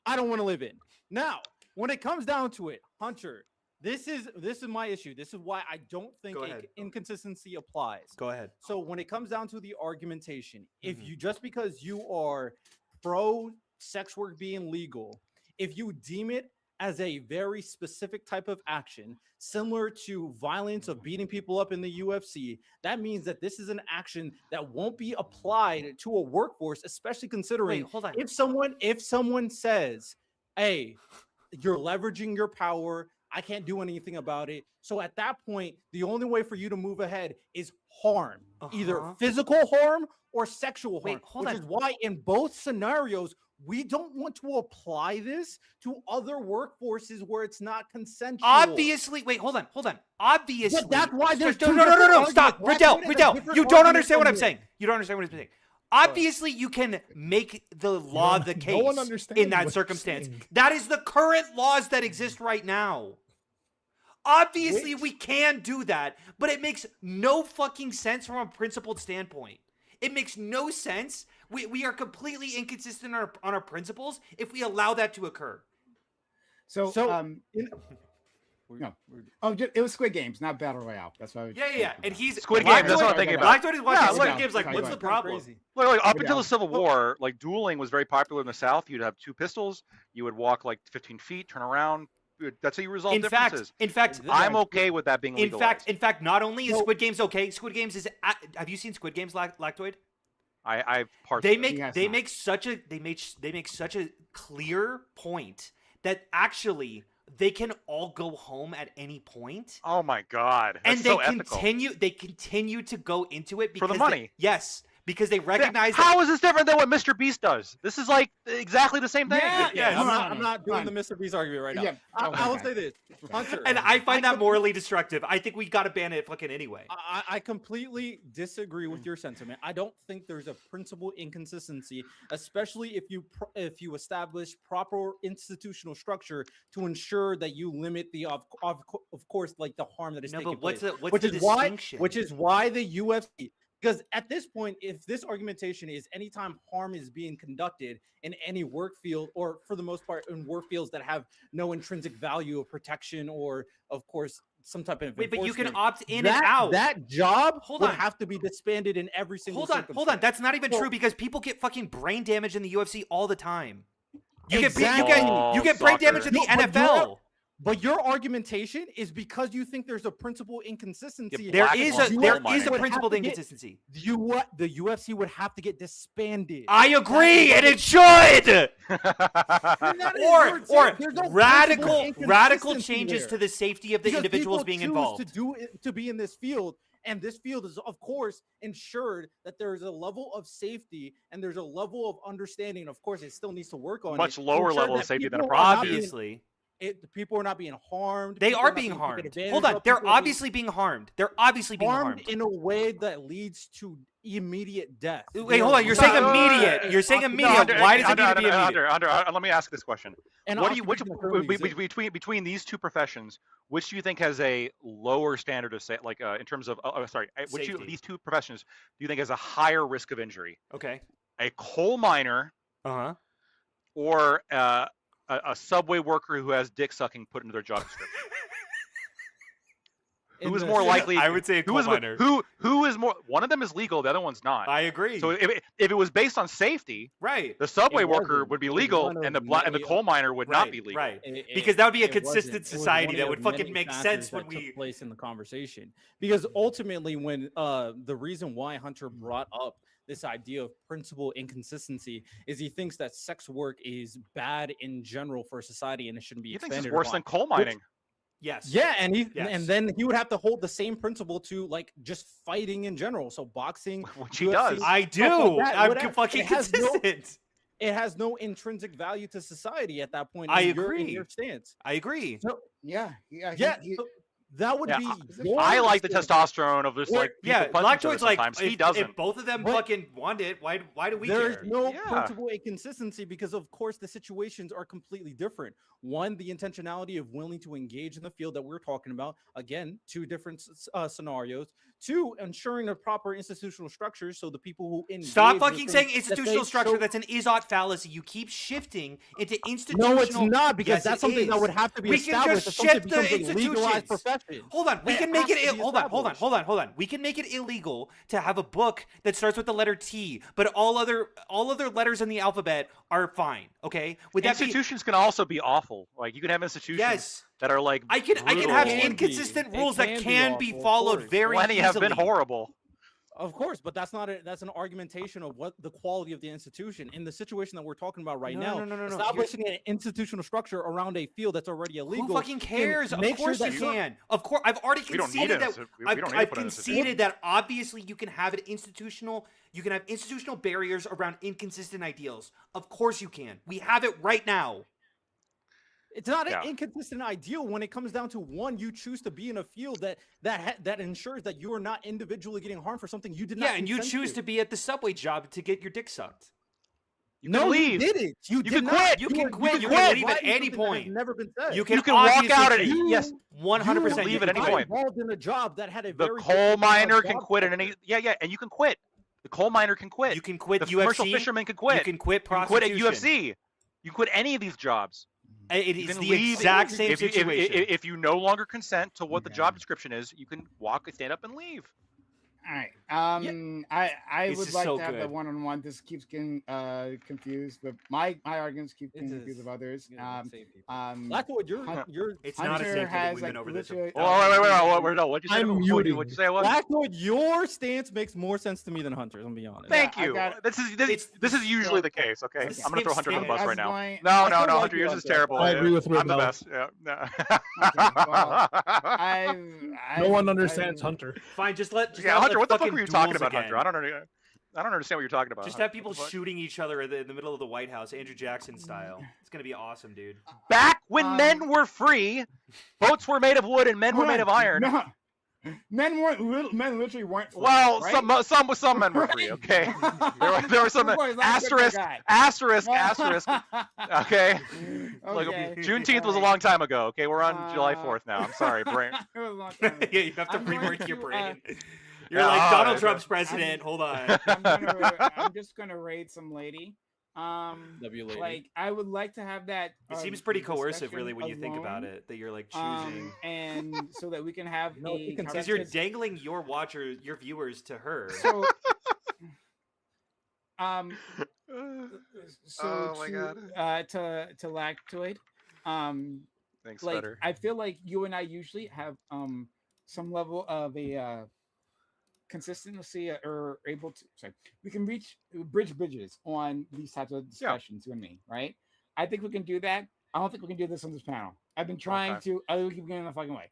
I don't want to live in. Now, when it comes down to it, Hunter, this is my issue. This is why I don't think Go ahead. inconsistency applies. Go ahead. So when it comes down to the argumentation, if Mhm. you just because you are pro sex work being legal, if you deem it as a very specific type of action, similar to violence of beating people up in the UFC, that means that this is an action that won't be applied to a workforce, especially considering Wait, hold on. if someone says, "Hey, you're leveraging your power, I can't do anything about it." So at that point, the only way for you to move ahead is harm, either Uh-huh. physical harm or sexual harm, Wait, hold which on. is why in both scenarios we don't want to apply this to other workforces where it's not consensual. Obviously, wait, hold on. Obviously, that's why there's no, two no, no, no, different no, stop, arguments. Black Twitter has Riddell. different You don't arguments understand what from I'm you. saying. You don't understand what I'm saying. Obviously, you can make the law the case No one understands in that what you're circumstance. saying. That is the current laws that exist right now. Obviously, we can do that, but it makes no fucking sense from a principled standpoint. It makes no sense. We are completely inconsistent on our principles if we allow that to occur. So, No. it was Squid Games, not Battle Royale. That's why. Yeah. And he's Squid Black Game, that's what I'm Toy- thinking about. Black Toy is watching Yeah, Squid look, Games like, okay, what's go the ahead. problem? Look, up Yeah. until the Civil War, like dueling was very popular in the South. You'd have two pistols. You would walk like 15 feet, turn around. That's how you resolve In fact, differences. I'm okay with that being in legalized. fact, not only is So- Squid Games okay, Squid Games is. Have you seen Squid Games, Lactoid? I've parts. They of it. make Yes, they not. make such a they make such a clear point that actually they can all go home at any point, Oh my god, and that's they so ethical. continue to go into it For the because money. yes, because they Yeah, recognize that. How is this different than what Mr. Beast does? This is like exactly the same thing. Yeah. I'm not doing the Mr. Beast argument right now. Yeah. I will say this, Hunter. And I find that could- morally destructive. I think we got to ban it fucking anyway. I completely disagree with your sentiment. I don't think there's a principal inconsistency, especially if you establish proper institutional structure to ensure that you limit the of course like the harm that is No, taking but what's place. the which is distinction? why the UFC, because at this point, if this argumentation is anytime harm is being conducted in any work field, or for the most part in work fields that have no intrinsic value of protection or of course some type of Wait, but you can enforcement, opt in and out. that job Hold would on. have to be disbanded in every single Hold on. circumstance. That's not even So- true because people get fucking brain damage in the UFC all the time. You Exactly. get brain damage in the No, but NFL. But your argumentation is because you think there's a principal inconsistency. There Black is and a white there coal is a mining. principled Would have to get- inconsistency. The UFC would have to get disbanded. I agree, and it should. And that is Or your saying there's no radical principal changes there. to the safety of the Because individuals people being choose involved. to be in this field, and this field is of course ensured that there is a level of safety and there's a level of understanding. Of course, it still needs to work on Much it to lower ensure level of that safety than a people are not prostitute. being- Obviously, the people are not being harmed. they people are not being taken harmed. advantage Hold on, of, they're people are being obviously being harmed. They're obviously being harmed harmed. in a way that leads to immediate death. Wait, They hold are on. You're No, saying no, no, no, immediate. no, You're saying no, immediate. Hunter, Why does it Hunter, need to be Hunter, immediate? Hunter, let me ask this question. And What do you occupation currently exists. between these two professions, which do you think has a lower standard of in terms of Safety. these two professions do you think has a higher risk of injury? Okay. A coal miner Uh-huh. or a subway worker who has dick sucking put into their job description? In Who is the- more likely? I would say a who coal is miner. who is more? One of them is legal, the other one's not. I agree. So if it was based on safety, right. the subway worker wasn't. would be It was legal, one of and the many coal miner would not be legal. Right. It- Because that would be a it wasn't. consistent It was society one that of would many fucking make factors sense that when took we. place in the conversation. Because ultimately, when the reason why Hunter brought up this idea of principal inconsistency is he thinks that sex work is bad in general for society and it shouldn't be You think it's expanded worse upon. than coal mining? Yes. Yeah, and Yes. and then he would have to hold the same principle to like just fighting in general. So boxing, Which he UFC, does. I stuff do. like that, I'm whatever. fucking It has no- consistent. it has no intrinsic value to society at that point. I in agree. your stance. I agree. Yeah. Yeah, so that would Yeah, be. I- your I like the stance. testosterone of this, Well, like people Yeah, punching each other Lockjoy's like, sometimes. He if doesn't. both of them But- fucking want it, why do we There's care? no Yeah. principal inconsistency because, of course, the situations are completely different. One, the intentionality of willing to engage in the field that we're talking about. Again, two different scenarios. Two, ensuring a proper institutional structure so the people who engage. Stop in the fucking thing saying that institutional they structure. show- That's an Izot fallacy. You keep shifting into institutional. No, it's not because Yes, that's it something that is. would have to be We can established. just if something shift the becomes a legalized institutions. profession. Hold on, we It can make has it. to be Hold on. established. We can make it illegal to have a book that starts with the letter T, but all other letters in the alphabet are fine. Okay, would that be? Institutions can also be awful. Like you can have institutions Yes, that are like I can have brutal. Can be. inconsistent It rules that can be can be awful, of followed course. very Plenty easily. have been horrible. Of course, but that's not that's an argumentation of what the quality of the institution in the situation that we're talking about right now. No. Establishing an institutional structure around a field that's already illegal. Who fucking cares? Of make sure course that you you're- can. Of course, I've already We don't need conceded it. that. We don't need to I've put it in a conceded that obviously you can have an institutional. You can have institutional barriers around inconsistent ideals. Of course you can. We have it right now. It's not Yeah. an inconsistent ideal when it comes down to one, you choose to be in a field that ensures that you are not individually getting harmed for something you did not. Yeah, and you consent choose to be at the subway job to get your dick sucked. You no, can leave. you didn't. You can did not. quit. You can quit. You were can leave at providing any something that has point. Never been said. You can walk obviously out at change. any. Yes, 100%. leave you at can any quit. point. Involved in a job that had a the very coal different, miner can job quit at structure. any. Yeah, and you can quit. The coal miner can quit. You can quit the UFC. commercial fisherman can quit. You can quit You can quit at prostitution. UFC. You can quit any of these jobs. It You is can the leave exact same if you, situation. if you no longer consent to what the Okay. job description is, you can stand up and leave. All right. I This would is like so to have the good. one-on-one. This keeps getting confused, but my arguments keep getting It confused is. of others. Blackwood, It's not a Hunter secret that has we've like been over this. literally- Wait, no, what'd you say? I'm What'd muting. you say? What? Blackwood, your stance makes more sense to me than Hunter's. I'm gonna be honest. Thank Yeah, I you. got- This is usually the case. Okay, It's the I'm gonna throw same Hunter under the bus stance. right now. I No, still like Hunter, you, yours is Hunter. terrible. I agree with I'm the Rebel. best. Yeah. No. No one understands Hunter. Fine, just let. Just Yeah, have, Hunter, like, what the fuck fucking were you talking duels about, again. Hunter? I don't understand what you're talking about. Just Hunter. have people What the fuck? shooting each other in the middle of the White House, Andrew Jackson style. It's gonna be awesome, dude. Back when men were free, boats were made of wood and men were made of iron. No. Men literally weren't. free, Well, right? some men were free. Okay, there were some Boys, I'm a good asterisk. guy. Okay, like Okay. Juneteenth was a long time ago. Okay, we're on July 4th now. I'm sorry, brain. It was a long time ago. Yeah, you have to I'm going rework your to, brain. You're Yeah, like Donald okay. Trump's president. Hold on. I'm just gonna raid some lady. W lady. Like I would like to have that. It seems pretty coercive, really, when you think about it. That you're like choosing. And so that we can have No, you can Because Because you're dangling your viewers to her. So, so Oh my to Lactoid, Thanks, like Better. I feel like you and I usually have some level of a consistency or able to we can bridge bridges on these types of discussions, you and me, right? I think we can do that. I don't think we can do this on this panel. I've been trying to. I keep getting in the fucking way.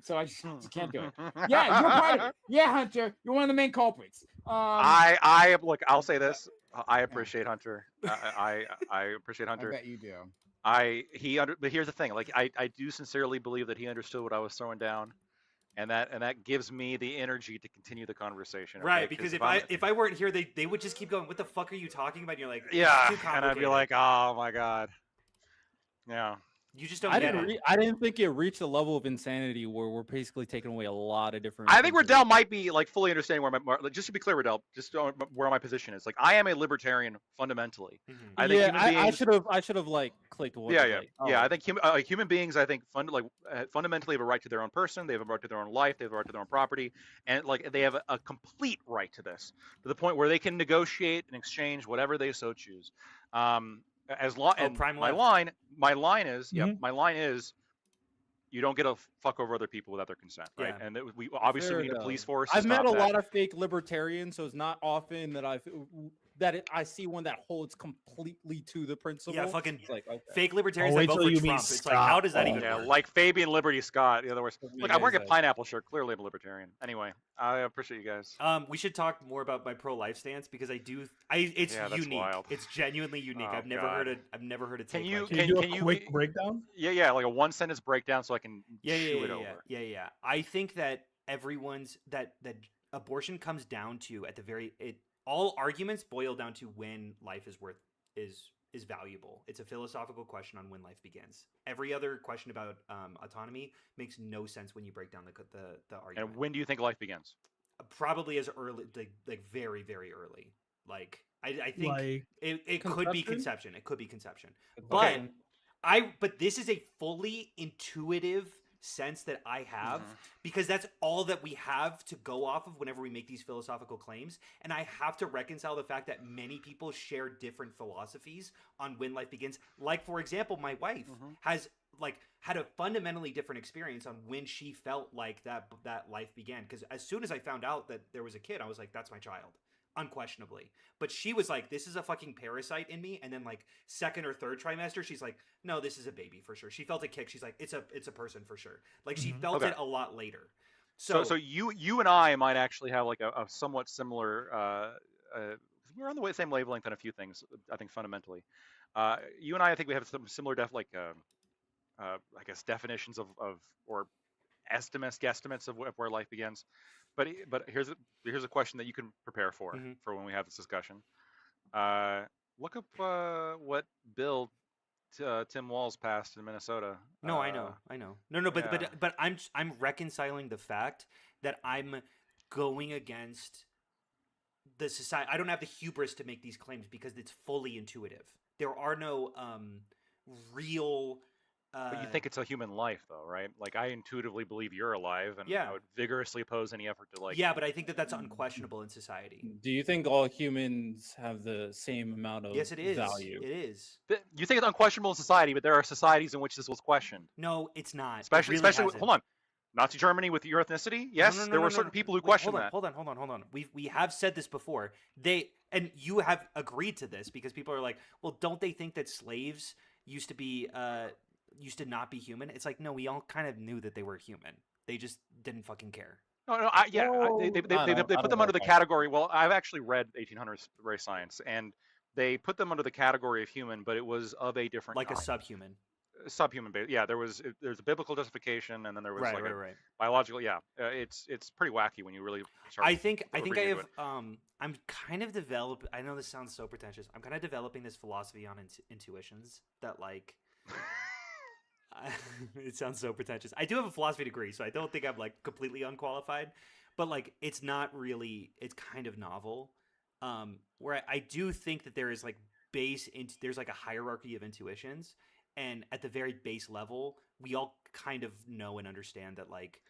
So I just can't do it. Yeah, you're part of it. Yeah, Hunter, you're one of the main culprits. I look. I'll say this. I appreciate Hunter. I appreciate I Hunter. bet you do. But here's the thing. Like I do sincerely believe that he understood what I was throwing down, and that gives me the energy to continue the conversation. okay? Right, because I'm- if I weren't here, they would just keep going. What the fuck are you talking about? And you're like, "It's yeah, too and I'd be complicated." like, oh my god, yeah. You just don't I get didn't. it. I didn't think it reached a level of insanity where we're basically taking away a lot of different. I think things. Riddell might be like fully understanding where like, just to be clear, Riddell, just where my position is. Like I am a libertarian fundamentally. Mhm. I think yeah, human beings. I should have like clicked. What Yeah, was yeah, like, oh, yeah. I think human beings. I think fundamentally have a right to their own person. They have a right to their own life. They have a right to their own property, and like they have a complete right to this, to the point where they can negotiate and exchange whatever they so choose. As long and Prime my Left. line is, my line is, you don't get to fuck over other people without their consent, right? Yeah. And we obviously Fair we need a enough. police force. to I've met stop a that. lot of fake libertarians, so it's not often that I see one that holds completely to the principle. Yeah, fucking It's like, okay. fake libertarians Oh, that wait vote till for you meet Trump. It's like, how does that Scott. even Yeah, work? like Fabian Liberty Scott. In other words, look, I'm wearing a Guys, pineapple shirt. Clearly, I'm a libertarian. Anyway, I appreciate you guys. We should talk more about my pro-life stance because it's Yeah, that's unique. wild. It's genuinely unique. Oh, I've never God. heard it. Can take you- like Can that. you do can a you- quick breakdown? Yeah, like a one sentence breakdown so I can Yeah, chew it over. yeah. I think that everyone's that abortion comes down to all arguments boil down to when life is valuable. It's a philosophical question on when life begins. Every other question about autonomy makes no sense when you break down the argument. And when do you think life begins? Probably as early, like very, very early. Like I think Like, it could be Conception? conception. It could be conception. Okay. But this is a fully intuitive sense that I have because that's all that we have to go off of whenever we make these philosophical claims. And I have to reconcile the fact that many people share different philosophies on when life begins. Like, for example, my wife has like had a fundamentally different experience on when she felt like that life began. Because as soon as I found out that there was a kid, I was like, that's my child, unquestionably. But she was like, this is a fucking parasite in me. And then like second or third trimester, she's like, no, this is a baby for sure. She felt a kick. She's like, it's a person for sure. Like she felt Okay. it a lot later. So you and I might actually have like a somewhat similar. We're on the same wavelength on a few things. I think fundamentally, you and I think we have some similar I guess definitions of or guesstimates of where life begins. But here's a question that you can prepare for when we have this discussion. Look up what bill Tim Walz passed in Minnesota. No, I know. No, but I'm reconciling the fact that I'm going against the society. I don't have the hubris to make these claims because it's fully intuitive. There are no real. But you think it's a human life, though, right? Like I intuitively believe you're alive, and I would vigorously oppose any effort to like. Yeah, but I think that that's unquestionable in society. Do you think all humans have the same amount of Yes, it is. value? It is. You think it's unquestionable in society, but there are societies in which this was questioned. No, it's not. Especially, really hold on, Nazi Germany with your ethnicity. Yes, there were certain people who questioned that. Hold on. We have said this before. And you have agreed to this because people are like, well, don't they think that slaves used to not be human? It's like, no, we all kind of knew that they were human. They just didn't fucking care. No, they put them under the category. Well, I've actually read 1800s race science, and they put them under the category of human, but it was of a different like kind. a subhuman. Subhuman base. Yeah, there's a biblical justification, and then there was right. biological. Yeah, it's pretty wacky when you really start. I think I have. I'm kind of developing. I know this sounds so pretentious. I'm kind of developing this philosophy on intuitions that like. It sounds so pretentious. I do have a philosophy degree, so I don't think I'm like completely unqualified, but like it's not really. It's kind of novel. Where I do think that there is like there's like a hierarchy of intuitions. And at the very base level, we all kind of know and understand that like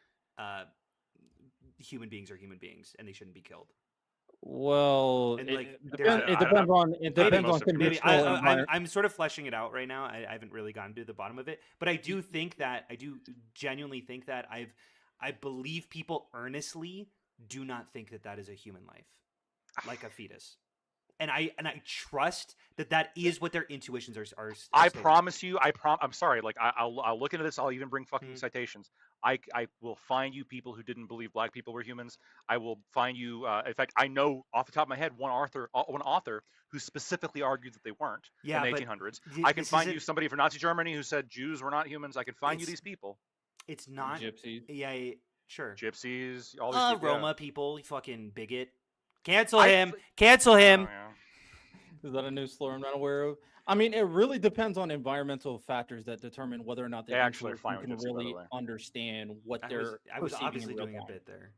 human beings are human beings and they shouldn't be killed. Well, and like it depends on conditional I'm sort of fleshing it out right now. I haven't really gotten to the bottom of it, but I do genuinely think that I believe people earnestly do not think that is a human life, like a fetus. And I trust that is what their intuitions are I promise you. I'm sorry. Like I'll look into this. I'll even bring fucking citations. I will find you people who didn't believe black people were humans. I will find you. In fact, I know off the top of my head one author who specifically argued that they weren't in the 1800s. I can find you somebody from Nazi Germany who said Jews were not humans. I can find you these people. It's not gypsies. Yeah, sure. Gypsies. All these people, Roma people. You fucking bigot. Cancel him. Cancel him. Oh, yeah. Is that a new slur I'm not aware of? I mean, it really depends on environmental factors that determine whether or not they actually are fine can with gypsy, really understand what I was obviously doing a bit there.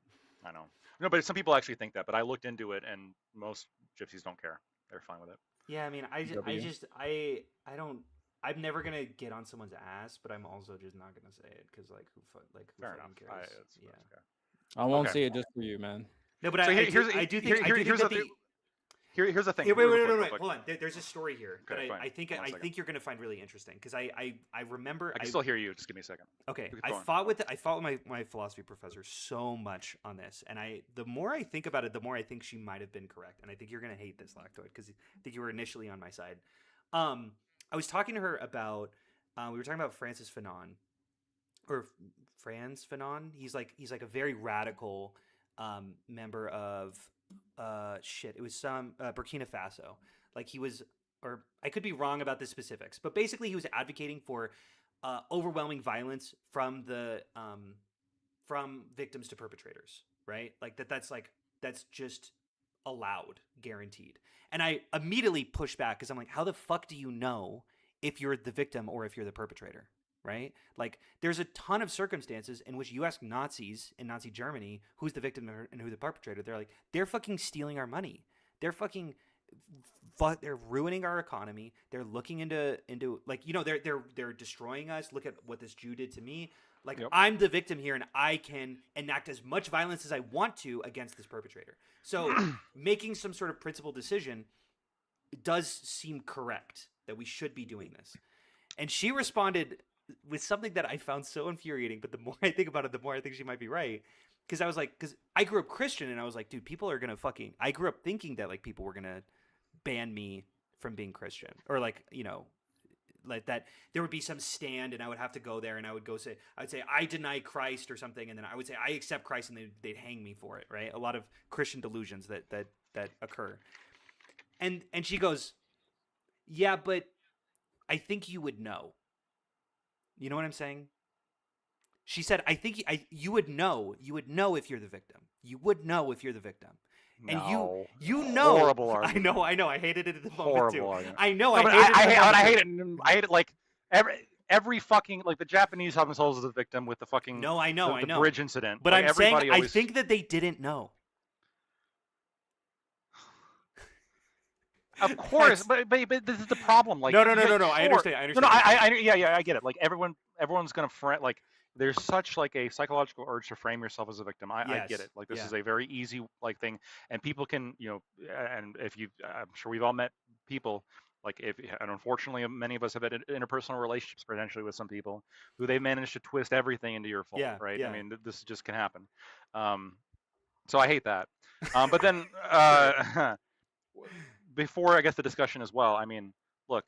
I know. No, but some people actually think that. But I looked into it, and most gypsies don't care. They're fine with it. Yeah, I mean, I don't. I'm never gonna get on someone's ass, but I'm also just not gonna say it because who Fair fucking enough. cares? Okay. I won't say it just for you, man. No, but here's the thing. Wait. Hold on. There's a story here okay, that I think you're gonna find really interesting because I remember. I can still hear you. Just give me a second. Okay. I fought with my philosophy professor so much on this, and the more I think about it, the more I think she might have been correct, and I think you're gonna hate this, Lactoid, because I think you were initially on my side. I was talking to her about. We were talking about Francis Fanon, or Frantz Fanon. He's like a very radical member of it was some Burkina Faso. Like he was, or I could be wrong about the specifics, but basically he was advocating for overwhelming violence from the from victims to perpetrators, right? Like that's just allowed, guaranteed. And I immediately pushed back because I'm like, how the fuck do you know if you're the victim or if you're the perpetrator? Right? Like there's a ton of circumstances in which you ask Nazis in Nazi Germany who's the victim and who the perpetrator. They're like, they're fucking stealing our money. They're they're ruining our economy. They're looking into like, they're destroying us. Look at what this Jew did to me. Like I'm the victim here and I can enact as much violence as I want to against this perpetrator. So making some sort of principled decision does seem correct that we should be doing this. And she responded with something that I found so infuriating. But the more I think about it, the more I think she might be right. Because I was like, because I grew up Christian, and I was like, dude, people are gonna fucking. I grew up thinking that like people were gonna ban me from being Christian, or like like that there would be some stand, and I would have to go there, and I would say I deny Christ or something, and then I would say I accept Christ, and they'd hang me for it, right? A lot of Christian delusions that occur. And she goes, yeah, but I think you would know. You know what I'm saying? She said, I think you would know. You would know if you're the victim. You would know if you're the victim. And No. you know. Horrible I argument. know. I hated it at the moment Horrible too. argument. I know. No, but I hated it. I hate it like every fucking like the Japanese have themselves as a victim with the fucking No, I know. the bridge incident. But like, I'm saying everybody I always- think that they didn't know. Of course, but this is the problem. Like No. yeah, I sure. understand. I understand. No, I get it. Like everyone's gonna like there's such like a psychological urge to frame yourself as a victim. I get Yes, it. Like this yeah. is a very easy like thing, and people can and if you, I'm sure we've all met people like and unfortunately many of us have had interpersonal relationships potentially with some people who they managed to twist everything into your fault. Yeah, Right. yeah. I mean this just can happen. So I hate that. But then before I guess the discussion as well. I mean, look.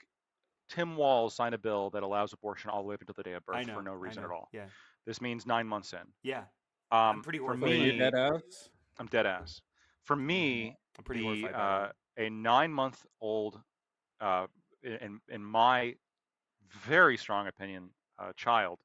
Tim Walz signed a bill that allows abortion all the way up until the day of birth I know. for no reason I know. at all. Yeah. This means 9 months in. Yeah. I'm pretty For horrified. Are you me, dead ass? I'm dead ass. For me, I'm pretty horrified by that. a 9-month-old, in my very strong opinion, child,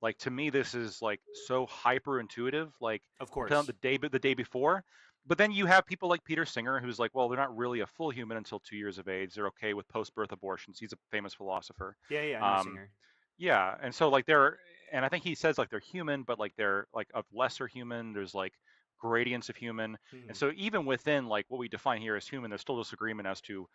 like to me, this is like so hyper intuitive. Like Of course. the day before. But then you have people like Peter Singer, who's like, well, they're not really a full human until 2 years of age. They're okay with post-birth abortions. He's a famous philosopher. Yeah. I know Um, Singer. Yeah, and so like and I think he says like they're human, but like they're like of lesser human. There's like gradients of human, Mhm. and so even within like what we define here as human, there's still disagreement as to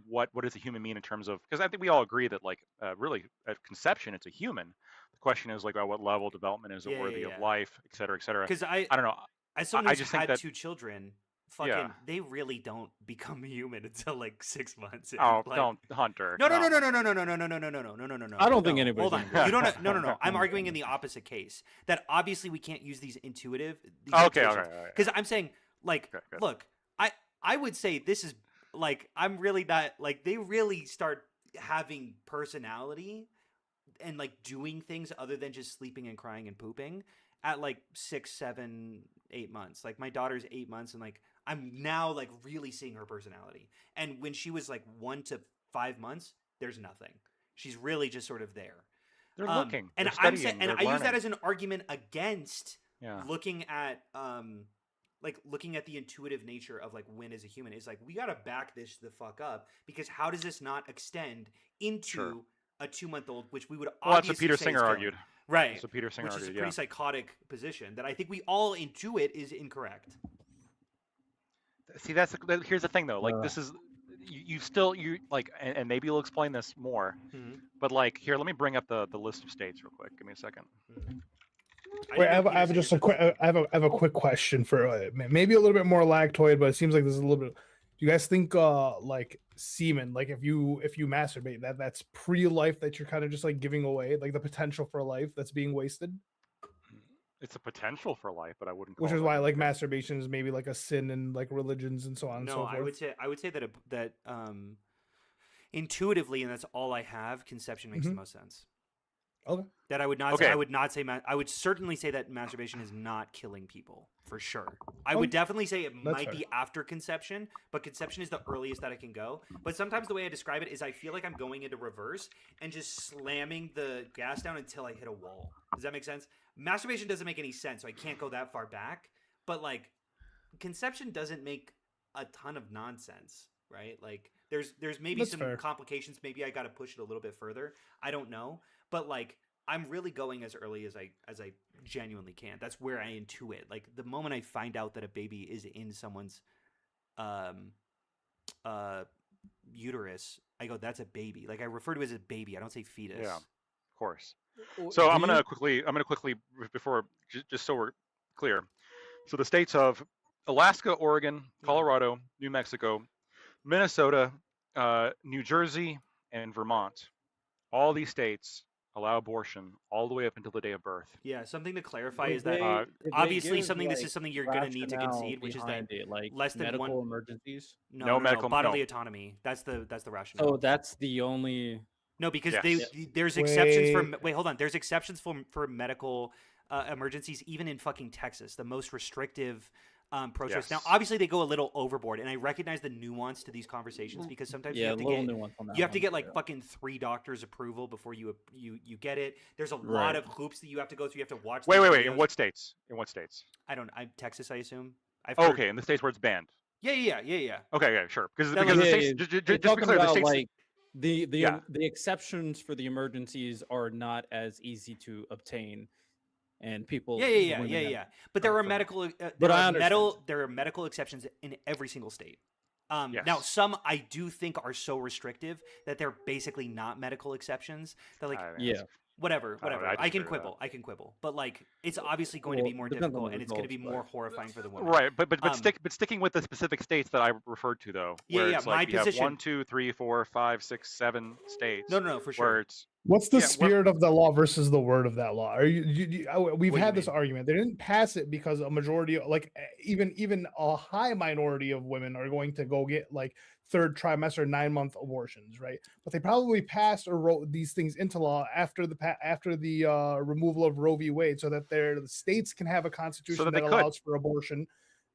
what does a human mean in terms of, because I think we all agree that like really at conception it's a human. The question is like at what level of development is it Yeah, worthy yeah, of yeah. life, et cetera, et cetera. Because I don't know. as someone I who's just think had that- 2 children, fucking, Yeah. they really don't become human until like 6 months. in. Oh, Like, don't Hunter. No. I don't think No, anybody's hold on. gonna do You don't. that. No. I'm arguing in the opposite case. That obviously we can't use these intuitive. Okay. Because I'm saying, like, Okay, good. look, I would say this is like I'm really not like they really start having personality and like doing things other than just sleeping and crying and pooping at like 6, 7, 8 months. Like my daughter's 8 months, and like I'm now like really seeing her personality. And when she was like 1 to 5 months, there's nothing. She's really just sort of there. They're looking. And They're I'm studying. saying, and they're I use that learning. as an argument against Yeah. looking at looking at the intuitive nature of like when is a human is like we gotta back this the fuck up, because how does this not extend into Sure. a 2-month-old, which we would Well, that's obviously what Peter say Singer is killing. argued. Right. That's what Peter Singer Which is a argued. pretty psychotic position that I think we all intuit is incorrect. See, here's the thing though. Like this is you still like, and maybe you'll explain this more. Mhm. But like here, let me bring up the list of states real quick. Give me a second. Wait, I have just a quick. I have a quick question for maybe a little bit more lactoid, but it seems like this is a little bit. Do you guys think like semen, like if you masturbate, that's pre-life that you're kind of just like giving away, like the potential for life that's being wasted? It's a potential for life, but I wouldn't. Which call is it why that. like masturbation is maybe like a sin in like religions and so on and so No, forth. I would say that intuitively, and that's all I have, conception makes the Mhm. most sense. Okay. That I would not Okay. say. I would not say. I would certainly say that masturbation is not killing people for sure. I would definitely say it might fair. be after conception, but conception is the earliest that I can go. But sometimes the way I describe it is I feel like I'm going into reverse and just slamming the gas down until I hit a wall. Does that make sense? Masturbation doesn't make any sense, so I can't go that far back. But like, conception doesn't make a ton of nonsense, right? Like, there's maybe That's some fair. complications. Maybe I got to push it a little bit further. I don't know. But like, I'm really going as early as I genuinely can. That's where I intuit. Like the moment I find out that a baby is in someone's uterus, I go, that's a baby. Like I refer to it as a baby. I don't say fetus. Yeah. Of course. Well, So do I'm you- gonna quickly before just so we're clear. So the states of Alaska, Oregon, Colorado, New Mexico, Minnesota, New Jersey, and Vermont. All these states allow abortion all the way up until the day of birth. Yeah, something to clarify Would is that Uh, if they obviously give, something this like, is something you're going to need to rationale concede, which is that behind it, like less than medical one emergencies. No medical- bodily no. autonomy. That's the rationale. So that's the only. No, because Yes. there's exceptions for Wait. wait, hold on. There's exceptions for medical emergencies, even in fucking Texas, the most restrictive pro-choice. Now, Yes. obviously, they go a little overboard, and I recognize the nuance to these conversations because sometimes you Yeah, a have to little get nuance on that you have to one, get like yeah. fucking 3 doctors' approval before you get it. There's a lot Right. of hoops that you have to go through. You have to watch. Wait, these wait. In videos. what states? In what states? I'm Texas, I assume. I've Oh, heard- okay, in the states where it's banned. Yeah. Okay, yeah, sure. Because That because like- the Yeah, states, yeah, just You're to be talking clear, the about states. like the Yeah. the exceptions for the emergencies are not as easy to obtain, and people. Yeah. women have- But there are from- medical, But I understand. there are medical exceptions in every single state. Now, Yes. some I do think are so restrictive that they're basically not medical exceptions. They're like, I think Yeah. it's- whatever. I I disagree can with that. quibble. But like, it's obviously going to Well, be more depends on difficult, the and it's going to be results, more but- horrifying for the women. Right, but Um, sticking with the specific states that I referred to though, Yeah, where yeah, it's my like you have position- 1, 2, 3, 4, 5, 6, 7 states. No, for Where sure. it's What's the Yeah, what- spirit of the law versus the word of that law? Are we've What do you had this mean? argument. They didn't pass it because a majority, like even a high minority of women are going to go get like third trimester 9-month abortions, right? But they probably passed or wrote these things into law after the removal of Roe v. Wade, so that the states can have a constitution that that they could. allows for abortion.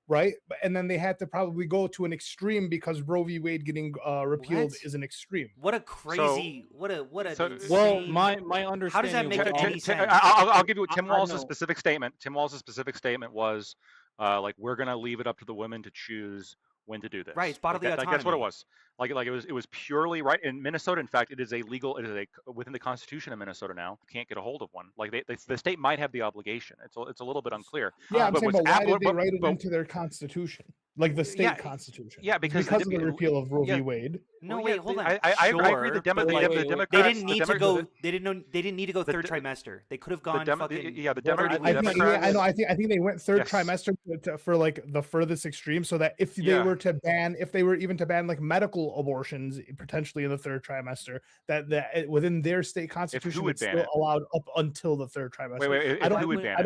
Right, and then they had to probably go to an extreme because Roe v. Wade getting repealed What? is an extreme. What a crazy, what a so- Well, insane- my How understanding. does that of make what any all- sense? I'll give you Tim I Walz's know. specific statement. Tim Walz's specific statement was like we're gonna leave it up to the women to choose when to do this. Right, it's bodily Like that's what it autonomy. was. Like it was purely right in Minnesota. In fact, it is within the Constitution of Minnesota now. You can't get a hold of one. Like the state might have the obligation. It's a little bit unclear. Yeah, I'm but saying, what's but why ab- did they but- write it but- into their constitution, like the state Yeah, constitution? yeah, It's because because of it- the repeal of Roe yeah. v. Wade. No, Well, wait, yeah, hold on. I agree. Sure, The, Demo- but, the, like, the wait, Democrats. they didn't need the to Demo- go. They didn't need to go the third de- trimester. They could have the gone Demo- fucking. yeah, the whatever Demo- they I the wanted. think, yeah, I know. Democrats- I think they went third Yes. trimester for like the furthest extreme, so that if they Yeah. were to ban, if they were even to ban like medical abortions potentially in the third trimester, that within their state constitution, would it's ban still it? allowed up until the third trimester. Wait. I don't. Who would wait, ban I it?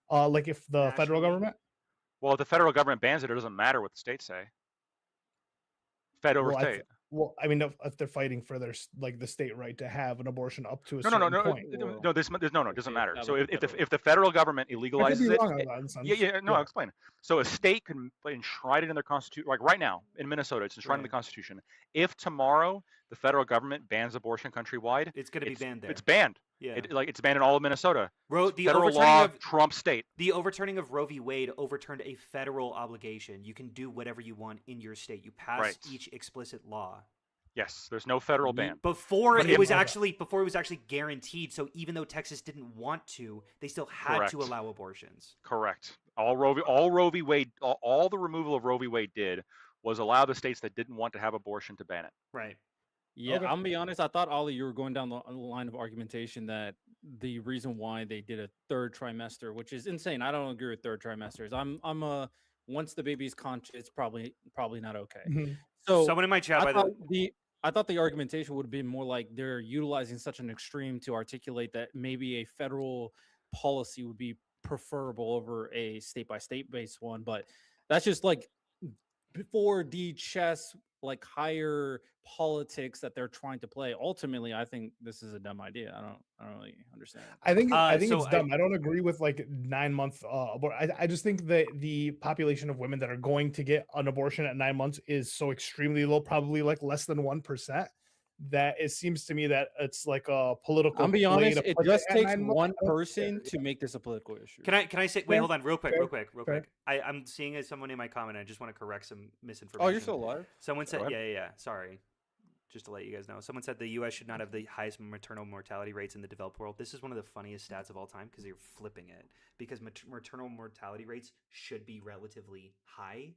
don't. Like if the federal Nationally? government. Well, if the federal government bans it, it doesn't matter what the states say. Federal or Well, state. I mean, if they're fighting for their like the state right to have an abortion up to a No, certain point. no. It doesn't matter. that So would be if the federal government I could illegalizes be it, wrong on that in some yeah, sense. no, I'll explain. So a state can enshrine it in their constitution, like right now in Minnesota, it's enshrined in the Right. Constitution. If tomorrow the federal government bans abortion countrywide, It's going to be banned there. it's banned. Yeah. It's banned in all of Minnesota. The Federal overturning law, of Trump state. the overturning of Roe v. Wade overturned a federal obligation. You can do whatever you want in your state. You pass Right. each explicit law. Yes, there's no federal ban. Before But it if- was actually guaranteed. So even though Texas didn't want to, they still had Correct. to allow abortions. Correct. All Roe v. Wade, all the removal of Roe v. Wade did was allow the states that didn't want to have abortion to ban it. Right. Yeah, Okay. I'm gonna be honest. I thought, Ollie, you were going down the line of argumentation that the reason why they did a third trimester, which is insane. I don't agree with third trimesters. I'm a once the baby's conscious, it's probably not okay. Mhm. So Someone in my chat, by I thought the argumentation would have been more like they're utilizing such an extreme to articulate that maybe a federal policy would be preferable over a state by state based one, but that's just like before the chess like higher politics that they're trying to play. Ultimately, I think this is a dumb idea. I don't really understand. I think so it's dumb. I don't agree with like 9-month abort. I just think that the population of women that are going to get an abortion at 9 months is so extremely low, probably like less than 1%. That it seems to me that it's like a political. I'm be play honest, to it put just at takes 9 months. one I don't person care. to make this a political issue. Can I say? Wait, Fair, hold on, real fair, quick. fair. I'm seeing someone in my comment. I just want to correct some misinformation. Oh, you're still alive? Someone said, ahead. yeah. Sorry. Just to let you guys know, someone said the U.S. should not have the highest maternal mortality rates in the developed world. This is one of the funniest stats of all time because they're flipping it. Because maternal mortality rates should be relatively high,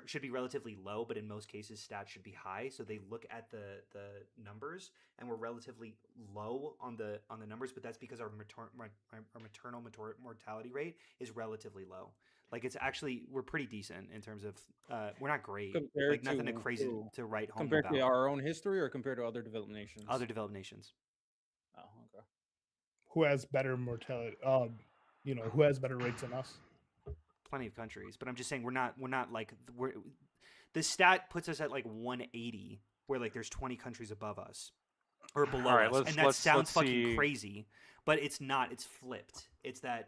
should be relatively low. But in most cases, stats should be high. So they look at the numbers, and we're relatively low on the numbers. But that's because our maternal mortality rate is relatively low. Like it's actually we're pretty decent in terms of we're not great, Compared like nothing to crazy who? to write home Compared about. to our own history or compared to other developed nations? Other developed nations. Oh, okay. Who has better mortality? Who has better rates than us? Plenty of countries, but I'm just saying we're not like we're. The stat puts us at like 180, where like there's 20 countries above us or below All right, us, and that let's sounds fucking see. crazy, but it's not. It's flipped. It's that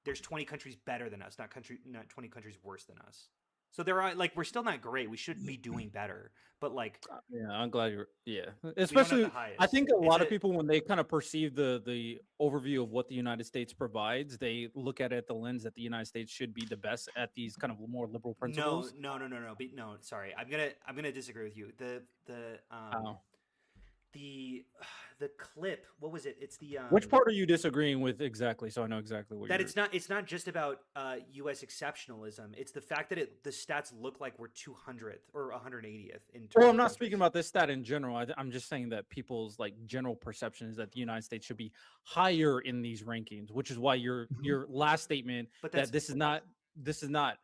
there's 20 countries better than us, not 20 countries worse than us. So there are like we're still not great. We should be doing better, but like Yeah, I'm glad you're. Yeah, we don't have especially the highest. I think a It's lot of people when they kind of perceive the overview of what the United States provides, they look at it the lens that the United States should be the best at these kind of more liberal principles. No. No, sorry. I'm gonna disagree with you. Oh. The clip. What was it? It's the Which part are you disagreeing with exactly? So I know exactly what that you're. it's not just about U.S. exceptionalism. It's the fact that the stats look like we're 200th or 180th in. terms Well, of I'm not countries. speaking about this stat in general. I'm just saying that people's like general perception is that the United States should be higher in these rankings, which is why your last statement But that this is not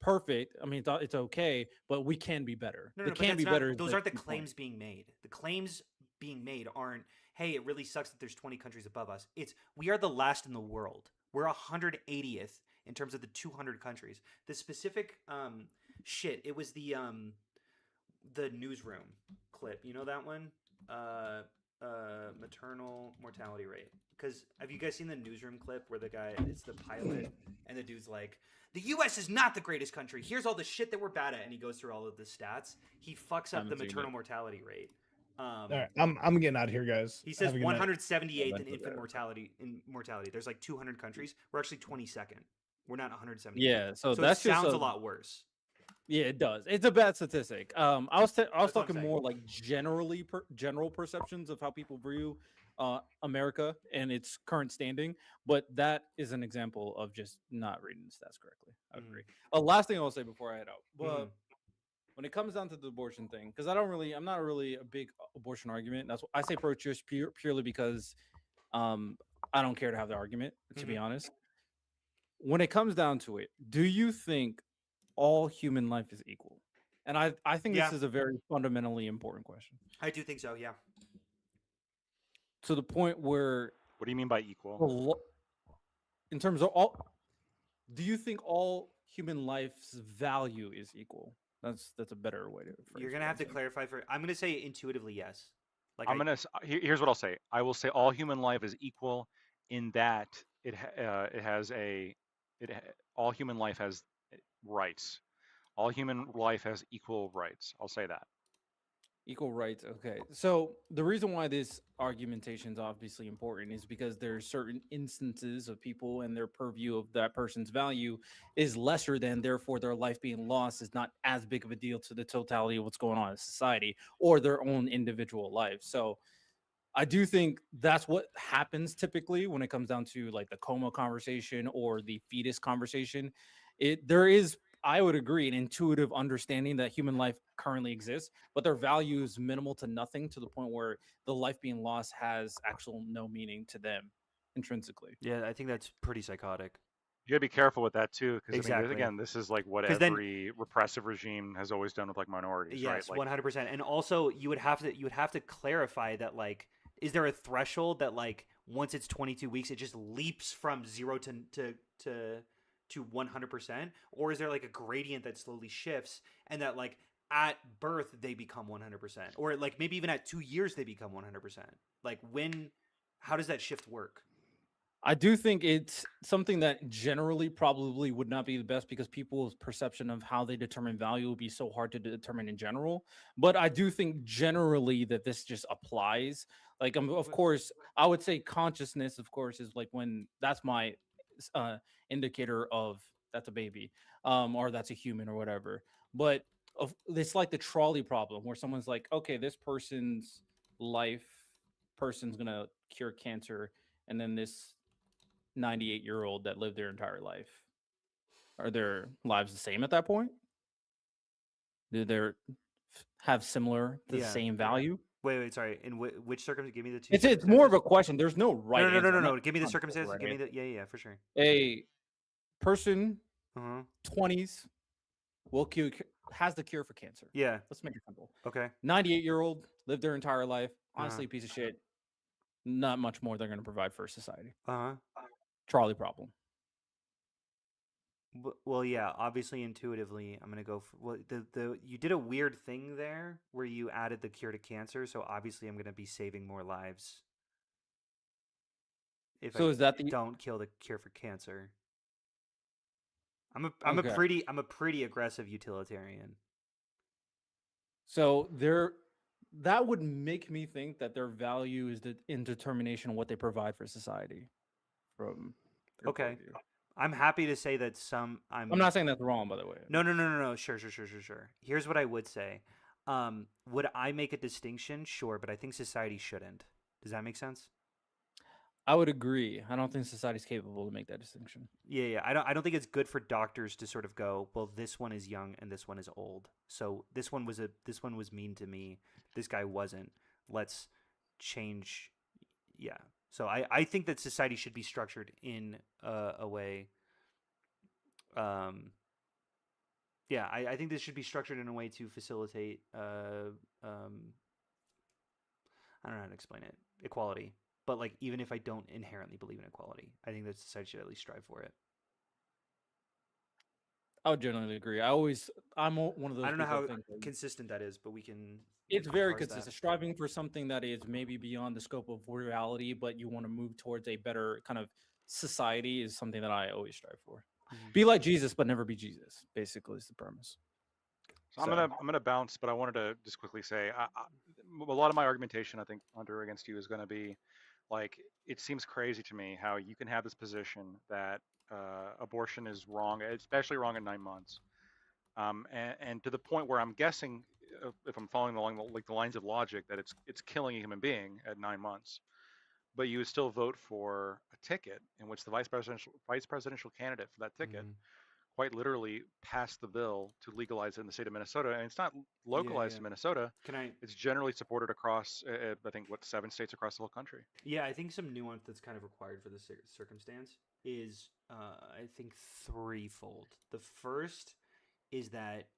perfect. I mean, it's okay, but we can be better. No, it but can that's be not- better. is Those aren't the key point. claims being made. The claims being made aren't, hey, it really sucks that there's 20 countries above us. It's we are the last in the world. We're 180th in terms of the 200 countries. The specific shit. It was the newsroom clip. You know that one? Maternal mortality rate. Because have you guys seen the newsroom clip where the guy, it's the pilot, and the dude's like, the U.S. is not the greatest country. Here's all the shit that we're bad at, and he goes through all of the stats. He fucks up the Haven't seen maternal it. mortality rate. All right, I'm getting out of here, guys. He says Have a good night. 178th in That's infant okay. mortality. There's like 200 countries. We're actually 22nd. We're not 170. Yeah, so So that's it sounds just a lot worse. Yeah, it does. It's a bad statistic. I was That's what I'm talking saying. more like general perceptions of how people view America and its current standing, but that is an example of just not reading the stats correctly. I agree. Last thing I'll say before I head out, but when it comes down to the abortion thing, because I'm not really a big abortion argument. That's I say pro-choice purely because I don't care to have the argument. To be honest, when it comes down to it, do you think all human life is equal? And I think Yeah. this is a very fundamentally important question. I do think so, yeah. To the point where What do you mean by equal? in terms of all, do you think all human life's value is equal? That's a better way to phrase You're what gonna I'm have to saying. clarify I'm gonna say intuitively yes. Like Here's what I'll say. I will say all human life is equal in that all human life has rights. All human life has equal rights. I'll say that. Equal rights. Okay. So the reason why this argumentation is obviously important is because there are certain instances of people and their purview of that person's value is lesser than, therefore their life being lost is not as big of a deal to the totality of what's going on in society or their own individual life. So I do think that's what happens typically when it comes down to like the coma conversation or the fetus conversation. There is, I would agree, an intuitive understanding that human life currently exists, but their value is minimal to nothing to the point where the life being lost has actual no meaning to them intrinsically. Yeah, I think that's pretty psychotic. You gotta be careful with that too, because Exactly. again, this is like what 'Cause then- every repressive regime has always done with like minorities, right? Yes, Like, 100%. And also you would have to clarify that like is there a threshold that like once it's 22 weeks it just leaps from 0 to 100%, or is there like a gradient that slowly shifts and that like at birth they become 100%, or like maybe even at 2 years they become 100%? Like how does that shift work? I do think it's something that generally probably would not be the best because people's perception of how they determine value will be so hard to determine in general. But I do think generally that this just applies. Like, of course, I would say consciousness, of course, is like when that's my indicator of that's a baby or that's a human or whatever. But it's like the trolley problem where someone's like, okay, this person's going to cure cancer. And then this 98-year-old that lived their entire life, are their lives the same at that point? Do they have the same value? Wait, sorry. In which circumstance? Give me the two. It's more of a question. There's no right. No. answer. Give me the Not circumstances. right. Give me the yeah, for sure. A person, Uh-huh. 20s, has the cure for cancer. Yeah. Let's make it simple. Okay. 98-year-old lived their entire life. Honestly, a piece of shit. not much more they're going to provide for society. Uh-huh. Trolley problem. Well, yeah, obviously intuitively, I'm gonna go for well, the you did a weird thing there where you added the cure to cancer, so obviously I'm gonna be saving more lives if So I is that the don't kill the cure for cancer. I'm Okay. a pretty aggressive utilitarian. So that would make me think that their value is in determination of what they provide for society. From your point Okay. of view. I'm happy to say that I'm not saying that's wrong, by the way. No. Sure. Here's what I would say. Would I make a distinction? Sure, but I think society shouldn't. Does that make sense? I would agree. I don't think society's capable to make that distinction. Yeah. I don't think it's good for doctors to sort of go, well, this one is young and this one is old. So this one was mean to me. This guy wasn't. Let's change. Yeah. So I think that society should be structured in a way. Yeah, I think this should be structured in a way to facilitate. I don't know how to explain it. Equality. But like, even if I don't inherently believe in equality, I think that society should at least strive for it. I would generally agree. I'm one of those. I don't know people how that think that consistent that is, but we can. it's very parse that. consistent. Striving for something that is maybe beyond the scope of reality, but you want to move towards a better kind of society is something that I always strive for. Mhm. Be like Jesus, but never be Jesus. Basically, is the premise. So I'm gonna bounce, but I wanted to just quickly say a lot of my argumentation, I think, Hunter, against you is going to be like it seems crazy to me how you can have this position that abortion is wrong, especially wrong at 9 months, and to the point where I'm guessing, if I'm following along the lines of logic, that it's killing a human being at 9 months, but you would still vote for a ticket in which the vice presidential candidate for that ticket Mhm. quite literally passed the bill to legalize it in the state of Minnesota, and it's not localized yeah. in Minnesota. Can I? It's generally supported across, I think, 7 states across the whole country. Yeah, I think some nuance that's kind of required for this circumstance is, I think, threefold. The first is that,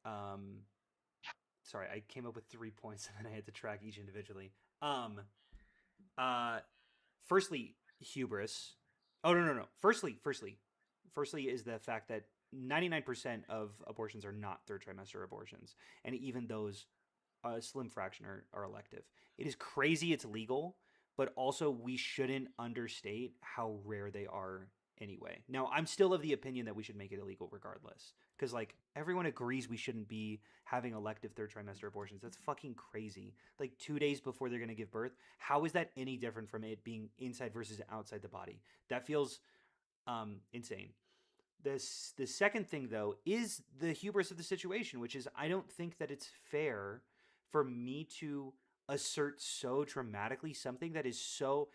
sorry, I came up with 3 points and then I had to track each individually. Firstly, hubris. Oh no. Firstly is the fact that 99% of abortions are not third trimester abortions, and even those, a slim fraction are elective. It is crazy it's legal, but also we shouldn't understate how rare they are anyway. Now, I'm still of the opinion that we should make it illegal regardless, because like everyone agrees we shouldn't be having elective third trimester abortions. That's fucking crazy. Like 2 days before they're going to give birth. How is that any different from it being inside versus outside the body? That feels insane. The second thing, though, is the hubris of the situation, which is I don't think that it's fair for me to assert so dramatically something that is so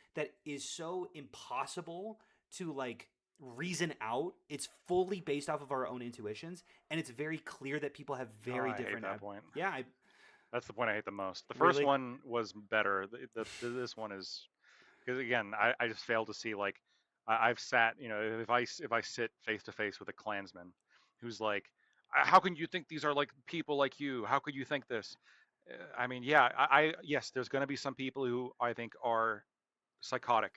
impossible to like reason out. It's fully based off of our own intuitions, and it's very clear that people have very I different. hate that point. Yeah, That's the point I hate the most. The first Really? one was better. This one is because again, I just failed to see like I've sat, if I sit face to face with a Klansman who's like, how can you think these are like people like you? How could you think this? I mean, yeah, yes, there's going to be some people who I think are psychotic.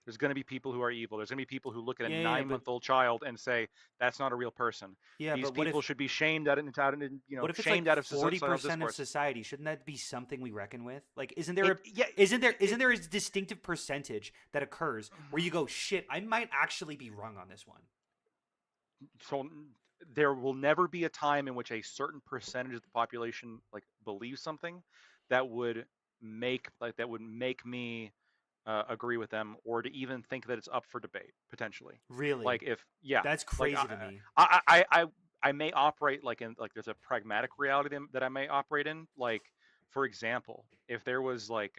There's going to be people who are evil. There's going to be people who look at a Yeah, but 9-month-old child and say that's not a real person. yeah, These but what people if should be shamed out of what if it's shamed like out of 40% societal of discourse. society? Shouldn't that be something we reckon with? Like, isn't there Yeah, isn't there a distinctive percentage that occurs where you go, shit, I might actually be wrong on this one? so there will never be a time in which a certain percentage of the population like believes something that would make me agree with them or to even think that it's up for debate potentially. Really? Like if yeah, That's like crazy to me. I may operate like in like there's a pragmatic reality that I may operate in. Like for example, if there was like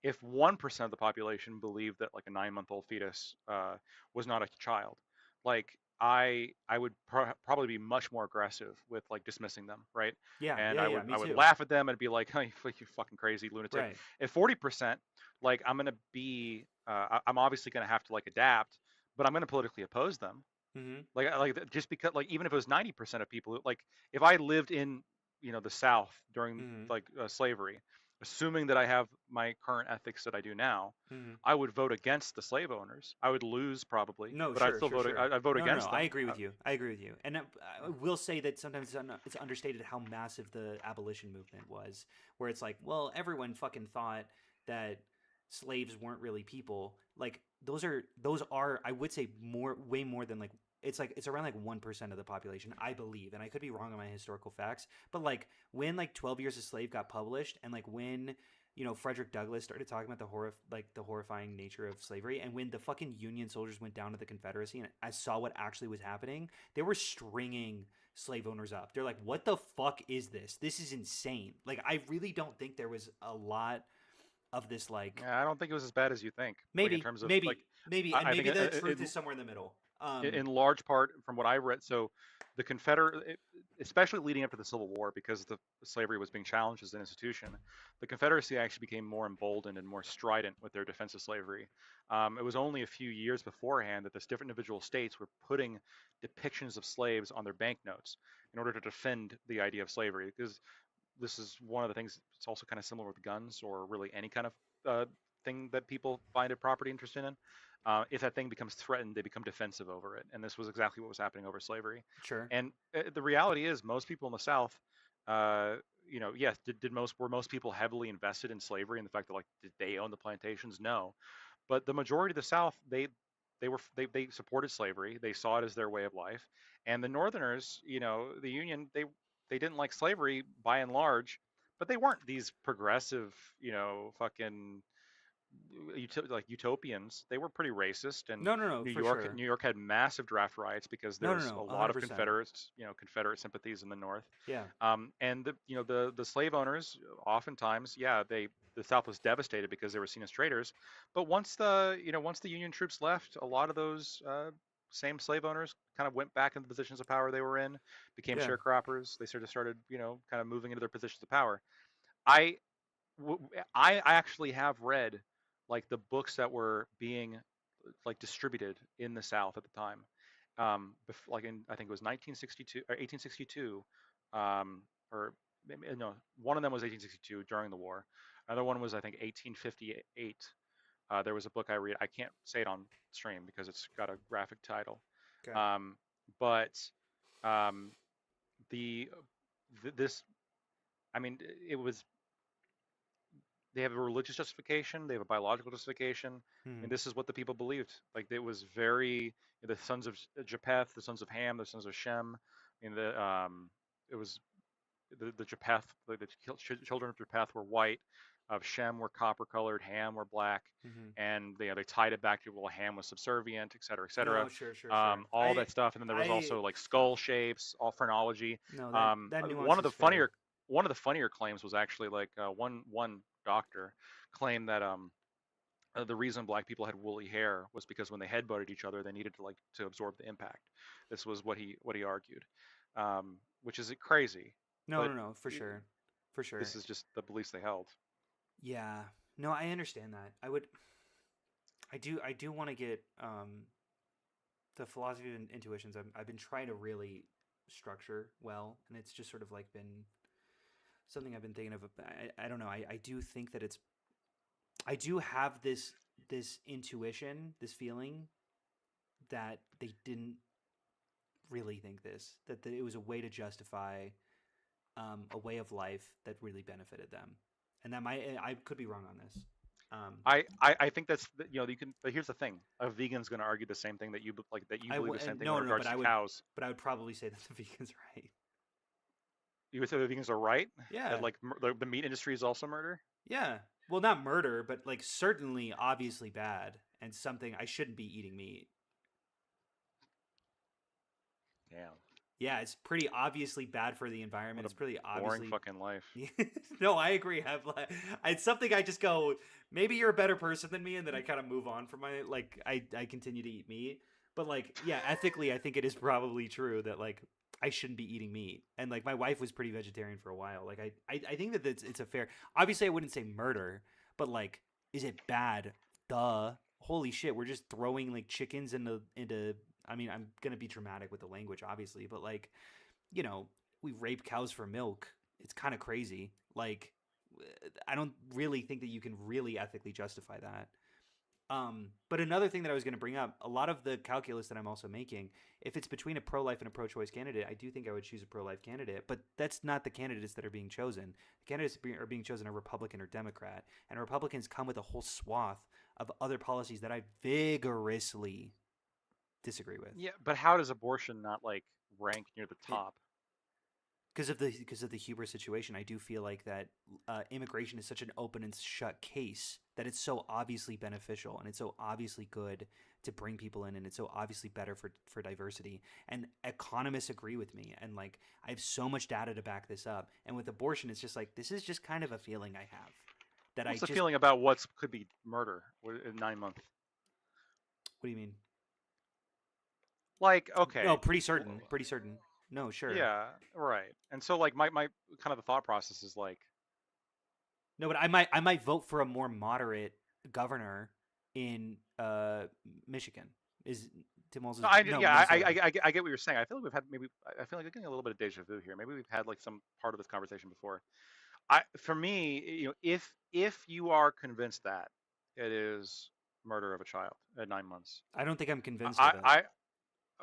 if 1% of the population believed that like a 9-month-old fetus was not a child, like I would probably be much more aggressive with like dismissing them, right? Yeah, And yeah, I would too. laugh at them and be like, "Hey, you fucking crazy lunatic." Right. At 40%, like I'm gonna be, I'm obviously gonna have to like adapt, but I'm gonna politically oppose them. Mm-hmm. Just because like even if it was 90% of people, like if I lived in the South during Mhm. like slavery, assuming that I have my current ethics that I do now, Mhm. I would vote against the slave owners. I would lose probably, No, but I'd sure, still sure, vote. sure. I'd vote No, against no, them. I agree with you. I agree with you. And I will say that sometimes it's understated how massive the abolition movement was, where it's like, well, everyone fucking thought that slaves weren't really people. Like those are I would say way more than like it's around like 1% of the population, I believe, and I could be wrong on my historical facts, but like when like 12 Years a Slave got published, and like when Frederick Douglass started talking about the horrifying nature of slavery, and when the fucking Union soldiers went down to the Confederacy and I saw what actually was happening, they were stringing slave owners up. They're like, "What the fuck is this? This is insane." Like, I really don't think there was a lot of this. Like, Yeah, I don't think it was as bad as you think. Like, maybe, in terms of maybe, like, maybe, I and think maybe the truth is somewhere in the middle. in large part from what I read. So the Confederate, especially leading up to the Civil War, because the slavery was being challenged as an institution, the Confederacy actually became more emboldened and more strident with their defense of slavery. It was only a few years beforehand that the different individual states were putting depictions of slaves on their banknotes in order to defend the idea of slavery. Because this is one of the things. It's also kind of similar with guns, or really any kind of thing that people find a property interest in. If that thing becomes threatened, they become defensive over it, and this was exactly what was happening over slavery. Sure. And the reality is, most people in the South, yes, were most people heavily invested in slavery, and the fact that like did they own the plantations? No, but the majority of the South, they supported slavery. They saw it as their way of life, and the Northerners, the Union, they didn't like slavery by and large, but they weren't these progressive, fucking like utopians. They were pretty racist, and No, New for York sure. New York had massive draft riots because No, no, there's no, a lot of 100%. Confederate sympathies in the North. Yeah. And the slave owners, oftentimes, yeah, the South was devastated because they were seen as traitors. But once the Union troops left, a lot of those same slave owners kind of went back into the positions of power they were in, became Yeah. sharecroppers. They sort of started, kind of moving into their positions of power. I I actually have read like the books that were being like distributed in the South at the time. Like in, I think it was 1962 or 1862, or maybe, no, one of them was 1862 during the war. Another one was, I think, 1858. There was a book I read. I can't say it on stream because it's got a graphic title. Okay. But this, I mean, it was. They have a religious justification. They have a biological justification, and this is what the people believed. Like, it was very, the sons of Japheth, the sons of Ham, the sons of Shem. And it was the Japheth, the children of Japheth were white, of Shem were copper colored, Ham were black, and they tied it back to, well, Ham was subservient, et cetera, et cetera. No, sure. All that stuff, and then there was also like skull shapes, all phrenology. No, that nuance one of the is fair. funnier claims was actually like one doctor claimed that the reason black people had woolly hair was because when they headbutted each other, they needed to absorb the impact. This was what he argued, which is crazy. No, for sure. This is just the beliefs they held. Yeah. No, I understand that. I do want to get the philosophy of intuitions. I've been trying to really structure well, and it's just sort of like been something I've been thinking of. I don't know. I do think that I do have this intuition, this feeling that they didn't really think this, that it was a way to justify a way of life that really benefited them. And that I could be wrong on this. I think that's, you can, but here's the thing: a vegan's going to argue the same thing that you believe the same thing in regards to cows. But I would probably say that the vegan's right. You would say the vegans are right? Yeah. That, like, the meat industry is also murder? Yeah. Well, not murder, but like certainly obviously bad, and something I shouldn't be eating meat. Damn. Yeah, it's pretty obviously bad for the environment. It's pretty obviously boring fucking life. No, I agree. It's something I just go, maybe you're a better person than me, and then I kind of move on from my, like, I continue to eat meat. But like, yeah, ethically, I think it is probably true that like I shouldn't be eating meat. And like my wife was pretty vegetarian for a while. Like I think that it's a fair. Obviously, I wouldn't say murder, but like, is it bad? Duh. Holy shit, we're just throwing like chickens into. I mean, I'm gonna be dramatic with the language, obviously, but like, we rape cows for milk. It's kind of crazy. Like, I don't really think that you can really ethically justify that. But another thing that I was going to bring up, a lot of the calculus that I'm also making, if it's between a pro-life and a pro-choice candidate, I do think I would choose a pro-life candidate, but that's not the candidates that are being chosen. The candidates are being chosen are Republican or Democrat, and Republicans come with a whole swath of other policies that I vigorously disagree with. Yeah, but how does abortion not like rank near the top? Because of the hubris situation, I do feel like that immigration is such an open and shut case that it's so obviously beneficial and it's so obviously good to bring people in, and it's so obviously better for diversity. And economists agree with me, and like I have so much data to back this up. And with abortion, it's just like this is just kind of a feeling I have that What's I the just. feeling about what could be murder in 9 months? What do you mean? Like, okay, No, pretty certain. Pretty certain. No, sure. yeah, right. And so like my kind of the thought process is like, No, but I might vote for a more moderate governor in Michigan. Is Tim Walz? no, I Minnesota. I get what you're saying. I feel like we've had maybe I feel like we're getting a little bit of deja vu here. Maybe we've had like some part of this conversation before. For me, if you are convinced that it is murder of a child at 9 months, I don't think I'm convinced of it.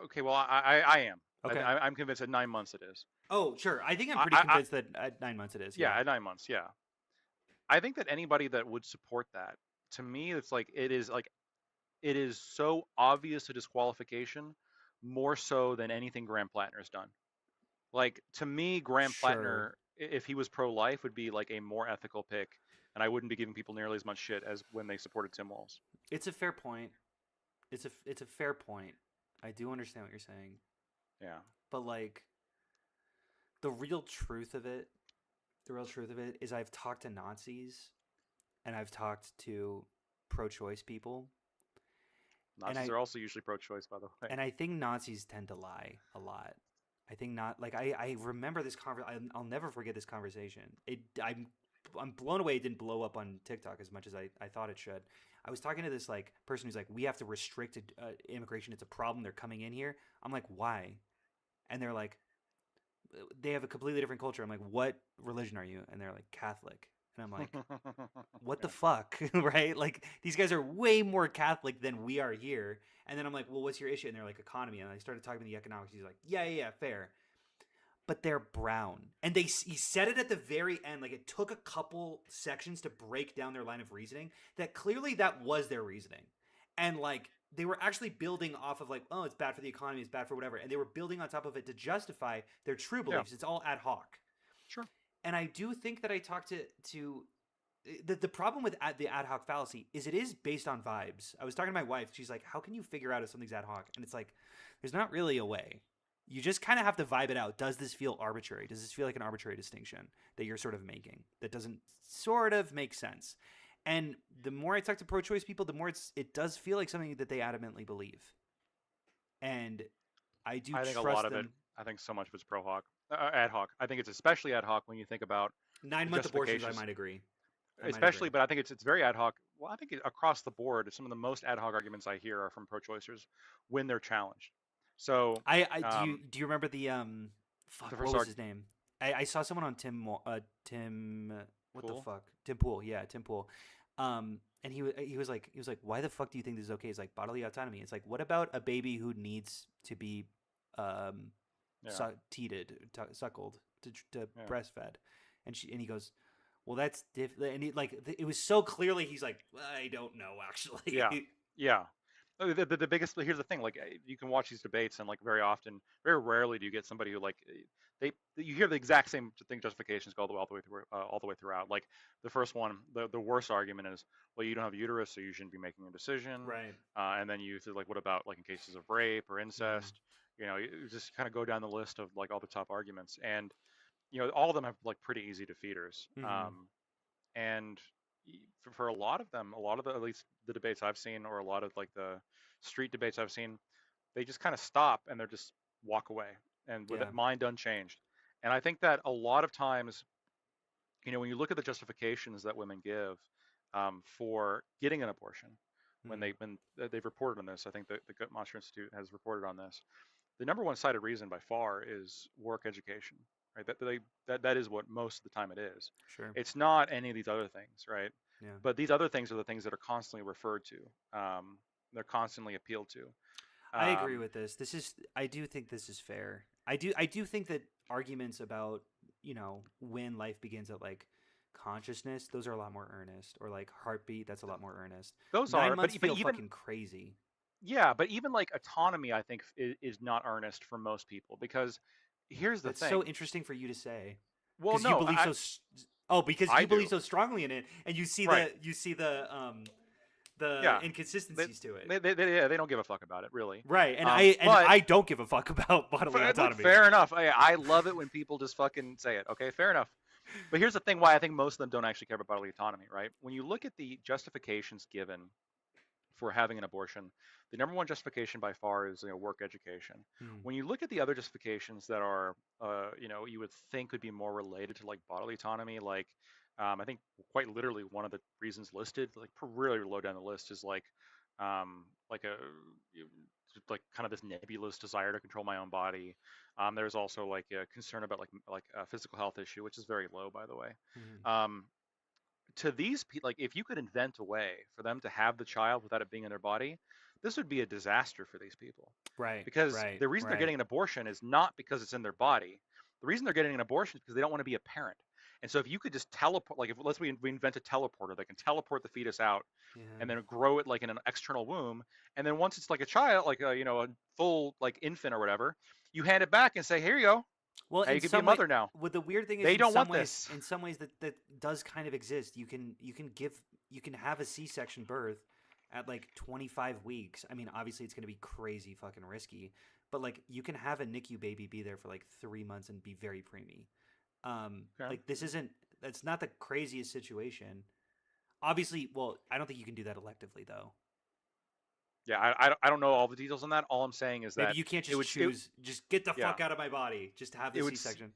Okay, well I am. Okay. I'm convinced at 9 months it is. Oh, sure. I think I'm pretty convinced that at 9 months it is. Yeah, at 9 months. Yeah, I think that anybody that would support that, to me, it's like it is so obvious a disqualification, more so than anything Graham Plattner's done. Like to me, Graham Plattner, Sure. if he was pro-life, would be like a more ethical pick, and I wouldn't be giving people nearly as much shit as when they supported Tim Walz. It's a fair point. It's a fair point. I do understand what you're saying. Yeah. But like the real truth of it is I've talked to Nazis and I've talked to pro-choice people. Nazis are also usually pro-choice, by the way. And I think Nazis tend to lie a lot. I think not like I remember this conversation. I'll never forget this conversation. I'm blown away it didn't blow up on TikTok as much as I thought it should. I was talking to this like person who's like, we have to restrict immigration. It's a problem. They're coming in here. I'm like, why? And they're like, they have a completely different culture. I'm like, what religion are you? And they're like, Catholic. And I'm like, what the fuck, right? Like these guys are way more Catholic than we are here. And then I'm like, well, what's your issue? And they're like, economy. And I started talking about the economics. He's like, yeah, fair. But they're brown. And he said it at the very end. Like it took a couple sections to break down their line of reasoning that clearly that was their reasoning. And like they were actually building off of like, oh, it's bad for the economy. It's bad for whatever. And they were building on top of it to justify their true beliefs. Yeah. It's all ad hoc. Sure. And I do think that I talked to the problem with the ad hoc fallacy is it is based on vibes. I was talking to my wife. She's like, how can you figure out if something's ad hoc? And it's like, there's not really a way. You just kind of have to vibe it out. Does this feel arbitrary? Does this feel like an arbitrary distinction that you're sort of making that doesn't sort of make sense? And the more I talk to pro-choice people, the more it does feel like something that they adamantly believe. And I do I think trust a lot them. of it, I think so much of it's ad hoc. I think it's especially ad hoc when you think about 9-month abortions, I might agree. Especially, but I think it's very ad hoc. Well, I think across the board, some of the most ad hoc arguments I hear are from pro-choicers when they're challenged. So do you remember the what was his name? I saw someone on Tim what Pool? the fuck? Tim Pool, yeah, Tim Pool. And he was like why the fuck do you think this is okay? It's like bodily autonomy. It's like what about a baby who needs to be suckled to breastfed? And he goes, well, that's different. And it was so clearly he's like, I don't know actually. Yeah. The biggest, here's the thing, like you can watch these debates and like very rarely do you get somebody who like you hear the exact same thing justifications go all the way throughout. Like the first one, the worst argument is, well, you don't have a uterus, so you shouldn't be making a decision, right? And then you like, what about like in cases of rape or incest? You know, you just kind of go down the list of like all the top arguments, and you know, all of them have like pretty easy defeaters. And for a lot of them, at least the debates I've seen, or a lot of like the street debates I've seen, they just kind of stop and they're just walk away and with that mind unchanged. And I think that a lot of times, you know, when you look at the justifications that women give for getting an abortion, when they've reported on this, I think the Guttmacher Institute has reported on this. The number one cited reason by far is work education. right? That is what most of the time it is. Sure. It's not any of these other things, right? Yeah. But these other things are the things that are constantly referred to. They're constantly appealed to. I agree with this. I do think this is fair. I do think that arguments about, when life begins at like consciousness, those are a lot more earnest, or like heartbeat, that's a lot more earnest. Those 9 are, months but feel even fucking crazy. yeah, but even like autonomy, I think is not earnest for most people because here's the That's thing. so interesting for you to say. Well, Because no, you believe I, so. Because I you believe do. so strongly in it, and you see Right. the Yeah. inconsistencies to it. They don't give a fuck about it, really. Right, and But I don't give a fuck about bodily look, autonomy. fair enough. I love it when people just fucking say it. Okay, fair enough. But here's the thing: why I think most of them don't actually care about bodily autonomy, right? When you look at the justifications given for having an abortion, the number one justification by far is work education. Hmm. When you look at the other justifications that are, you would think would be more related to like bodily autonomy, like I think quite literally one of the reasons listed, like really low down the list, is like a like kind of this nebulous desire to control my own body. There's also like a concern about like a physical health issue, which is very low, by the way. Mhm. To these people, like if you could invent a way for them to have the child without it being in their body, this would be a disaster for these people. Right. Because right, the reason they're right. getting an abortion is not because it's in their body. The reason they're getting an abortion is because they don't want to be a parent. And so if you could just teleport, like if let's we invent a teleporter that can teleport the fetus out Yeah. and then grow it like in an external womb, and then once it's like a child, like a full like infant or whatever, you hand it back and say, here you go. Well, Now in you can be a some way, mother now. well, the weird thing is, They in don't some want ways, this. in some ways that does kind of exist. You can have a C-section birth at like 25 weeks. I mean, obviously it's going to be crazy fucking risky, but like you can have a NICU baby be there for like 3 months and be very preemie. Okay. Like that's not the craziest situation. Obviously, well, I don't think you can do that electively though. Yeah, I don't know all the details on that. All I'm saying is Maybe that you can't it just would- choose, just get the yeah. fuck out of my body, just have the It would s- C-section.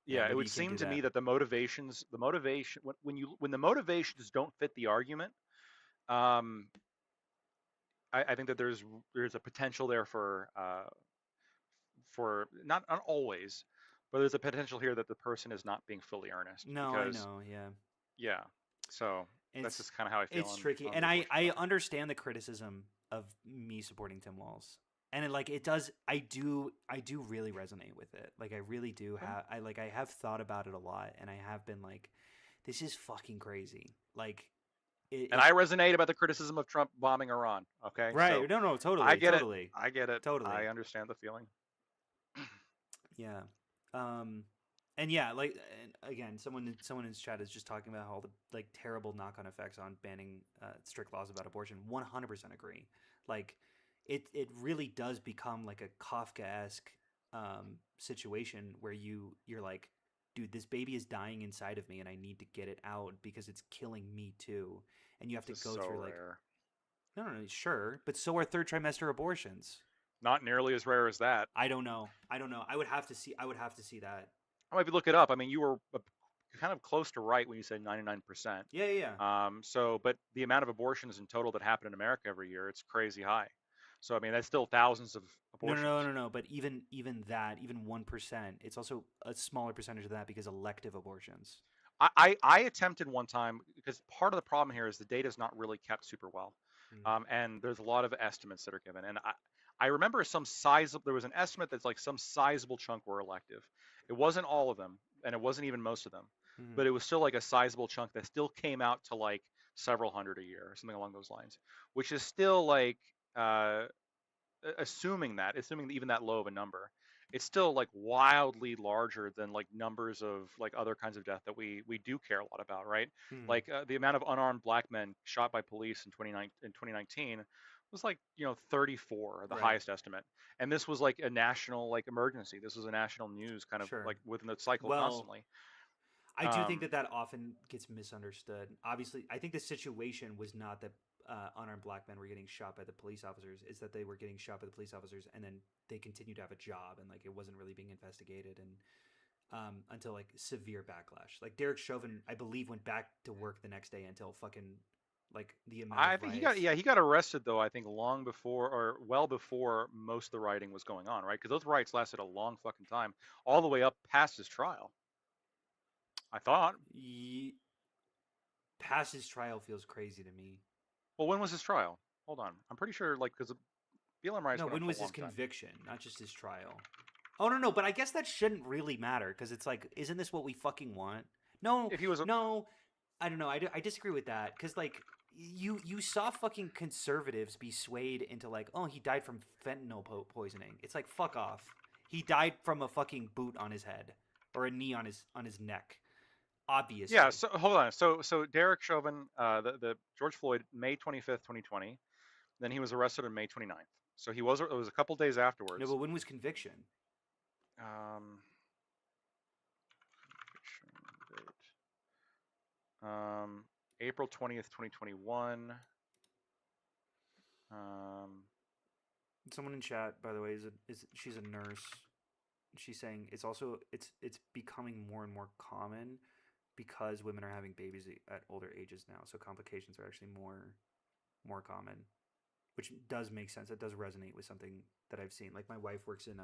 Yeah, maybe it would you can't seem do to me that. that the motivation when the motivations don't fit the argument, um, I think that there's a potential there for not always, but there's a potential here that the person is not being fully earnest. No, Because, I know, yeah. Yeah. So that's It's just kind of how I feel. it's on- tricky, on and the I abortion I topic. understand the criticism of me supporting Tim Walz, and it does. I do really resonate with it. Like I really do have. I have thought about it a lot, and I have been like, this is fucking crazy. Like, And I resonate about the criticism of Trump bombing Iran. Okay. right? So No, totally. I get totally. it. I get it. Totally. I understand the feeling. Yeah. And yeah, like and again, someone in his chat is just talking about all the like terrible knock-on effects on banning strict laws about abortion. 100% agree. Like it really does become like a Kafka-esque situation where you're like, dude, this baby is dying inside of me and I need to get it out because it's killing me too. And you have to This go is so through like rare. no, sure, but so are third trimester abortions. Not nearly as rare as that. I don't know. I would have to see that. I might look it up. I mean, you were kind of close to right when you said 99%. Yeah. But the amount of abortions in total that happen in America every year, it's crazy high. So I mean, that's still thousands of abortions. No. But even that, even 1%, it's also a smaller percentage of that because elective abortions. I attempted one time because part of the problem here is the data is not really kept super well, and there's a lot of estimates that are given. And I remember there was an estimate that's like some sizable chunk were elective. It wasn't all of them, and it wasn't even most of them, but it was still like a sizable chunk that still came out to like several hundred a year or something along those lines, which is still like assuming even that low of a number, it's still like wildly larger than like numbers of like other kinds of death that we do care a lot about, right? Like the amount of unarmed black men shot by police in 2019 was like 34, the Right. highest estimate, and this was like a national like emergency. This was a national news kind of Sure. like within the cycle Well, constantly. I do think that often gets misunderstood. Obviously, I think the situation was not that unarmed black men were getting shot by the police officers. It's that they were getting shot by the police officers, and then they continued to have a job, and like it wasn't really being investigated, and until like severe backlash. Like Derek Chauvin, I believe, went back to work the next day until fucking like the amount I of think riots. he got arrested though. I think long before or well before most of the rioting was going on, right? Because those riots lasted a long fucking time, all the way up past his trial. I thought. Ye- Past his trial feels crazy to me. Well, when was his trial? Hold on, I'm pretty sure like because the BLM riots No, went on when for was a his long time. conviction, not just his trial? Oh no, but I guess that shouldn't really matter because it's like, isn't this what we fucking want? No, If he was a, no, I don't know. I disagree with that because like you saw fucking conservatives be swayed into like, oh, he died from fentanyl poisoning. It's like, fuck off. He died from a fucking boot on his head or a knee on his neck. Obviously. yeah. So hold on. So Derek Chauvin, the George Floyd, May 25th, 2020. Then he was arrested on May 29th. So he was. It was a couple days afterwards. No, but when was conviction? Um, conviction date. April 20th, 2021. Someone in chat, by the way, is she's a nurse. She's saying it's becoming more and more common because women are having babies at older ages now, so complications are actually more common, which does make sense. It does resonate with something that I've seen. Like my wife works in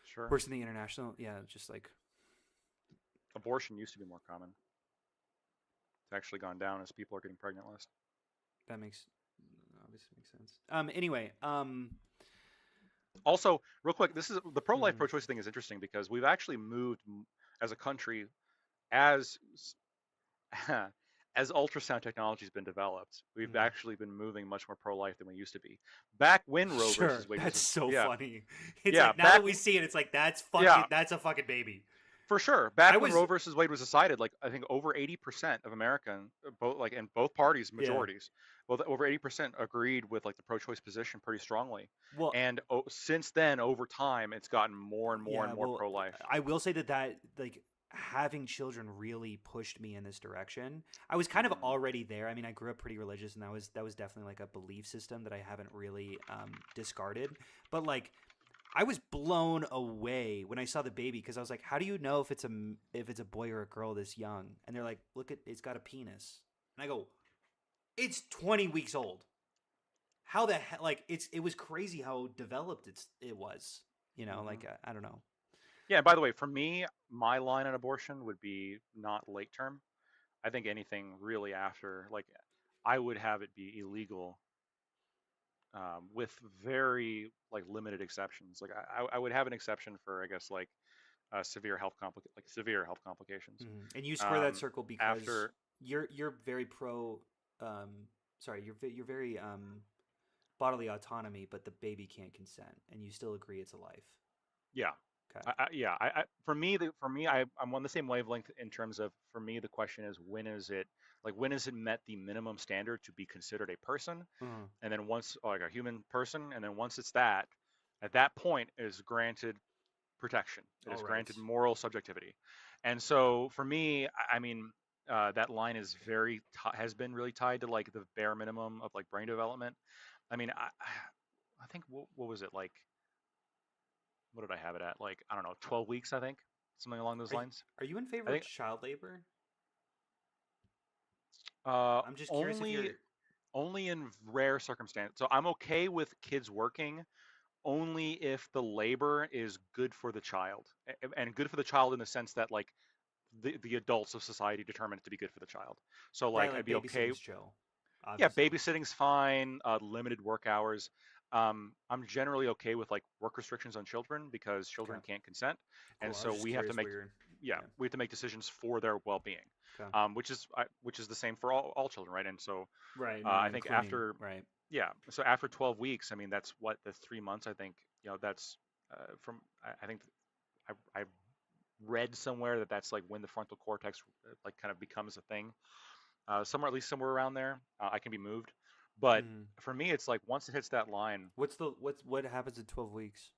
Sure. works in the international. Yeah, just like Abortion used to be more common. It's actually gone down as people are getting pregnant less. that makes obviously makes sense. Anyway, Also, real quick, this is the pro-life, Mhm. pro-choice thing is interesting because we've actually moved as a country as as ultrasound technology has been developed. We've Mhm. actually been moving much more pro-life than we used to be. Back when Roe sure, versus Wade that's was so yeah, funny. It's yeah, like now back that we see it, it's like that's fucking yeah, that's a fucking baby. for sure. I Back when was Roe versus Wade was decided, like I think over 80% of American, both like in both parties, yeah. majorities, well, over 80% agreed with like the pro-choice position pretty strongly. Well, And since then, over time, it's gotten more and more yeah. and more Well, pro-life. I will say that like having children really pushed me in this direction. I was kind of Mhm. already there. I mean, I grew up pretty religious, and that was definitely like a belief system that I haven't really discarded. But like, I was blown away when I saw the baby because I was like, how do you know if it's a boy or a girl this young? And they're like, look at it's got a penis, and I go, it's 20 weeks old. How the hell? Like it was crazy how developed it was. You know, Mhm. like I don't know. Yeah, by the way, for me, my line on abortion would be not late term. I think anything really after, like, I would have it be illegal with very like limited exceptions. Like, I would have an exception for, I guess, like severe health complications. And you square that Um, circle because after, you're very pro. Sorry, you're very bodily autonomy, but the baby can't consent, and you still agree it's a life. yeah, Okay. for me, I'm on the same wavelength in terms of, for me, the question is when is it met the minimum standard to be considered a person, and then once like a human person, and then once it's that, at that point is granted protection. It is All right. granted moral subjectivity, and so for me, I mean, that line is has been really tied to like the bare minimum of like brain development. I mean, I think what was it like? What did I have it at? Like, I don't know, 12 weeks, I think, something along those lines. Are you in favor I of think child labor? uh, I'm just curious if only you're. only in rare circumstances. So I'm okay with kids working only if the labor is good for the child, and good for the child in the sense that like the adults of society determine it to be good for the child. So Right, like like I'd be okay. babysitting's chill. Yeah, Obviously. babysitting's fine. Limited work hours. I'm generally okay with like work restrictions on children because children Okay. can't consent, Cool. and I so was just we have to curious make where you're. yeah, we have to make decisions for their well-being, Okay. which is the same for all children, right? And so Right. I think Including right. so after 12 weeks, I mean that's what the 3 months. I think that's from I think I read somewhere that that's like when the frontal cortex like kind of becomes a thing. Somewhere, at least somewhere around there, I can be moved. But for me, it's like once it hits that line, What happens in 12 weeks?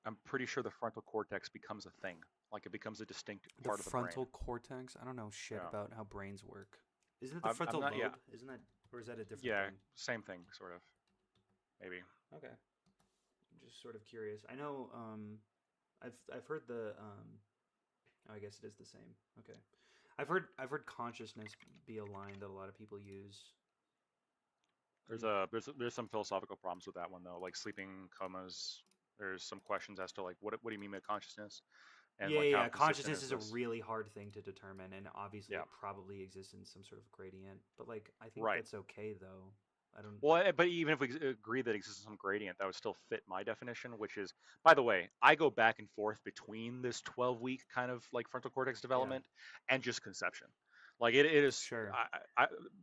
I'm pretty sure the frontal cortex becomes a thing. Like it becomes a distinct The part of the brain. frontal cortex? I don't know shit Yeah. about how brains work. Isn't it the I'm frontal not. lobe? Yeah. Isn't that, or is that a different Yeah. thing? Same thing, sort of. Maybe. Okay. I'm just sort of curious. I know I've heard the I guess it is the same. Okay. I've heard consciousness be a line that a lot of people use. There's some philosophical problems with that one though, like sleeping comas. There's some questions as to like what do you mean by consciousness, and Yeah, like how yeah. consistent Consciousness is a this? really hard thing to determine, and obviously Yeah, it probably exists in some sort of gradient. But like, I think right. that's okay though. I don't. Well, but even if we agree that exists some gradient, that would still fit my definition, which is, by the way, I go back and forth between this 12-week kind of like frontal cortex Yeah. development and just conception. Like it is, Sure.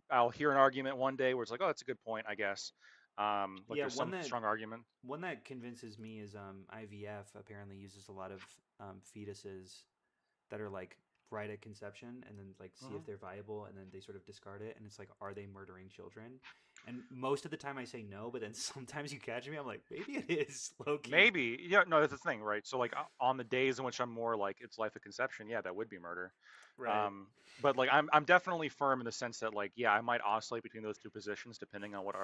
I'll hear an argument one day where it's like, oh, that's a good point, I guess. Like Yeah. there's some strong argument. One that convinces me is IVF apparently uses a lot of fetuses that are like right at conception and then like see if they're viable and then they sort of discard it and it's like, are they murdering children? And most of the time I say no, but then sometimes you catch me, I'm like, maybe it is low key. Maybe, yeah, no, that's the thing, right? So like on the days in which I'm more like it's life of conception, yeah, that would be murder. Right. But like I'm definitely firm in the sense that like yeah, I might oscillate between those two positions depending on what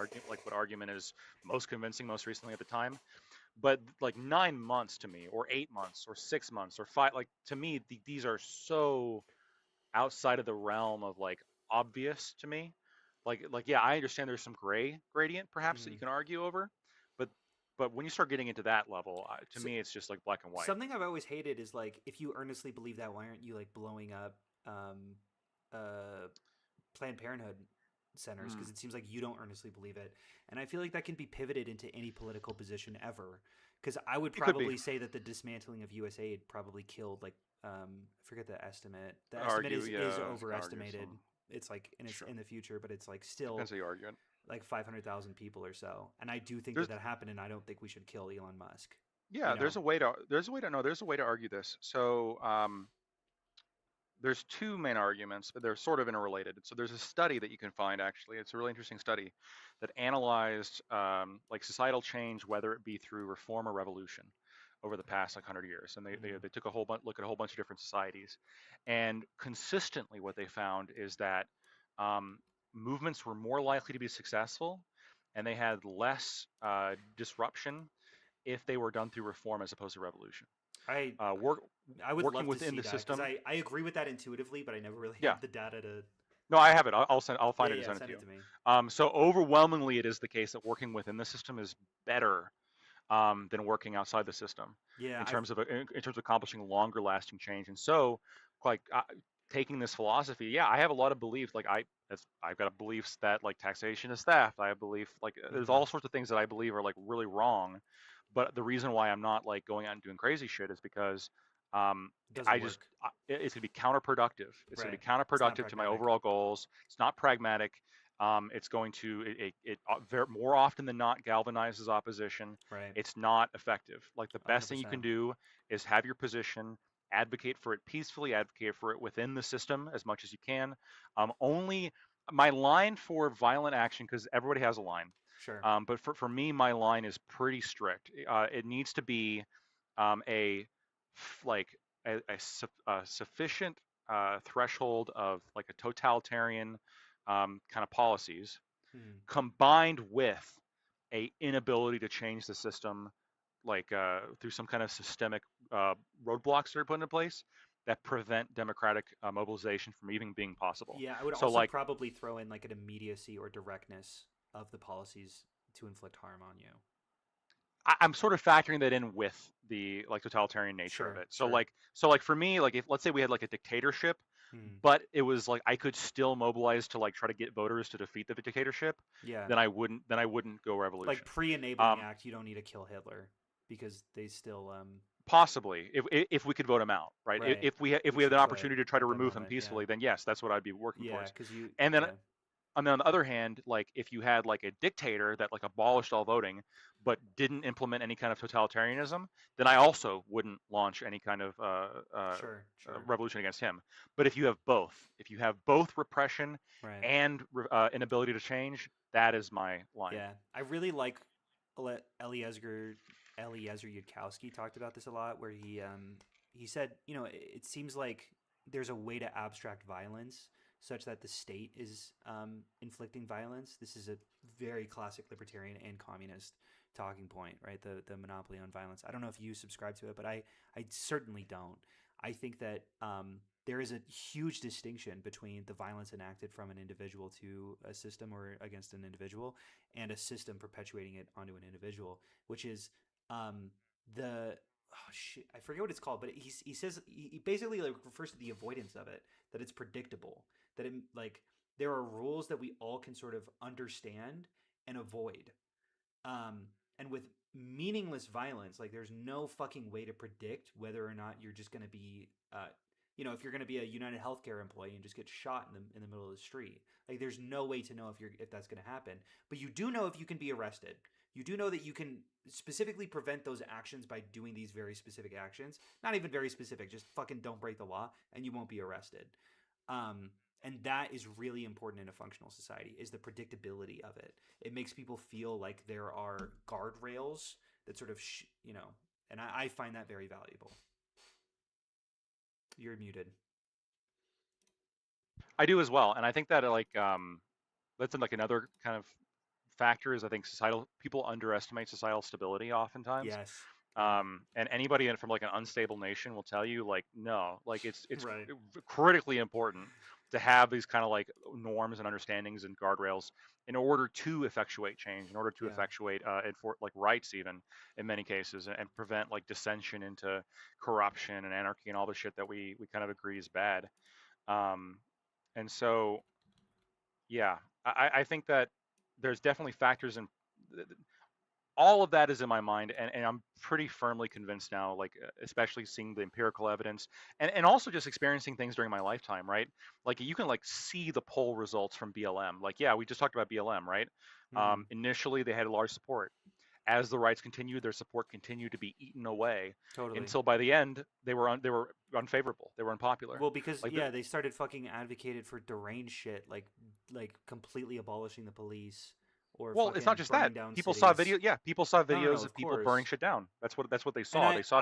argument is most convincing most recently at the time. But like 9 months to me, or 8 months, or 6 months, or 5, like to me these are so outside of the realm of like obvious to me. Like yeah, I understand there's some gradient perhaps that you can argue over, but when you start getting into that level, to me it's just like black and white. Something I've always hated is like, if you earnestly believe that, why aren't you like blowing up Planned Parenthood centers? Because it seems like you don't earnestly believe it, and I feel like that can be pivoted into any political position ever. Because I would probably say that the dismantling of USAID probably killed like I forget the estimate. The estimate is overestimated. It's like in the future, but it's like still Depends how you argue it. Like 500,000 people or so, and I do think that happened, and I don't think we should kill Elon Musk. Yeah, there's a way to argue this. So there's two main arguments, but they're sort of interrelated. So there's a study that you can find actually. It's a really interesting study that analyzed like societal change, whether it be through reform or revolution, over the past like 100 years, and they took a whole look at a whole bunch of different societies, and consistently what they found is that movements were more likely to be successful, and they had less disruption if they were done through reform as opposed to revolution. I would working love within to see the that, system. I agree with that intuitively, but I never really Yeah. have the data to. No, I have it. I'll find it and send send it it to to you. me. So overwhelmingly, it is the case that working within the system is better than working outside the system. Yeah. In terms of accomplishing longer lasting change. And so, like taking this philosophy, yeah, I have a lot of beliefs. Like I've got beliefs that like taxation is theft. I have belief like there's all sorts of things that I believe are like really wrong. But the reason why I'm not like going out and doing crazy shit is because it's going to be counterproductive. It's going to be counterproductive to my overall goals. It's not pragmatic. It's going to more often than not galvanizes opposition. Right. It's not effective. Like the best thing you 100%. can do is have your position, advocate for it peacefully, advocate for it within the system as much as you can. Only my line for violent action, because everybody has a line. Sure. But for me, my line is pretty strict. It needs to be a sufficient threshold of like a totalitarian kind of policies, combined with a inability to change the system, like through some kind of systemic roadblocks that are put into place that prevent democratic mobilization from even being possible. Yeah, I would so also like probably throw in like an immediacy or directness of the policies to inflict harm on you. I'm sort of factoring that in with the like totalitarian nature of it. So like for me, like if let's say we had like a dictatorship, but it was like I could still mobilize to like try to get voters to defeat the dictatorship, Yeah. then I wouldn't go revolution. Like pre-enabling act, you don't need to kill Hitler because they still possibly if we could vote him out, right? Right. If we have an opportunity to try to remove him peacefully, then yes, that's what I'd be working towards. because you And then on the other hand, like if you had like a dictator that like abolished all voting but didn't implement any kind of totalitarianism, then I also wouldn't launch any kind of revolution against him. But if you have both repression and inability to change, that is my line. Yeah, I really like Eliezer Yudkowsky talked about this a lot, where he said, it seems like there's a way to abstract violence such that the state is inflicting violence. This is a very classic libertarian and communist talking point, right? The monopoly on violence. I don't know if you subscribe to it, but I certainly don't. I think that there is a huge distinction between the violence enacted from an individual to a system or against an individual, and a system perpetuating it onto an individual, which is the I forget what it's called, but he says he basically like refers to the avoidance of it, that it's predictable, that it like there are rules that we all can sort of understand and avoid. And with meaningless violence, like there's no fucking way to predict whether or not you're just going to be, if you're going to be a United Healthcare employee and just get shot in the middle of the street. Like there's no way to know if that's going to happen. But you do know if you can be arrested. You do know that you can specifically prevent those actions by doing these very specific actions. Not even very specific, just fucking don't break the law and you won't be arrested. And that is really important in a functional society, is the predictability of it. It makes people feel like there are guardrails that sort of, and I find that very valuable. You're muted. I do as well, and I think that that's like another kind of factor is I think people underestimate societal stability oftentimes. Yes. And anybody from like an unstable nation will tell you like no, like it's Right. critically important to have these kind of like norms and understandings and guardrails in order to effectuate change, in order to effectuate like rights even in many cases, and prevent like dissension into corruption and anarchy and all the shit that we kind of agree is bad. And so, yeah, I think that there's definitely factors in all of that is in my mind, and I'm pretty firmly convinced now, like especially seeing the empirical evidence and also just experiencing things during my lifetime, right? Like you can like see the poll results from BLM. Like, yeah, we just talked about BLM, right? Initially they had a large support. As the rights continued, their support continued to be eaten away Totally. until by the end they were unfavorable. They were unpopular. Well, because like they started fucking advocated for deranged shit, like completely abolishing the police. Well, it's not just that. People saw cities. People saw No, videos of people course. burning shit down. That's what they saw. They saw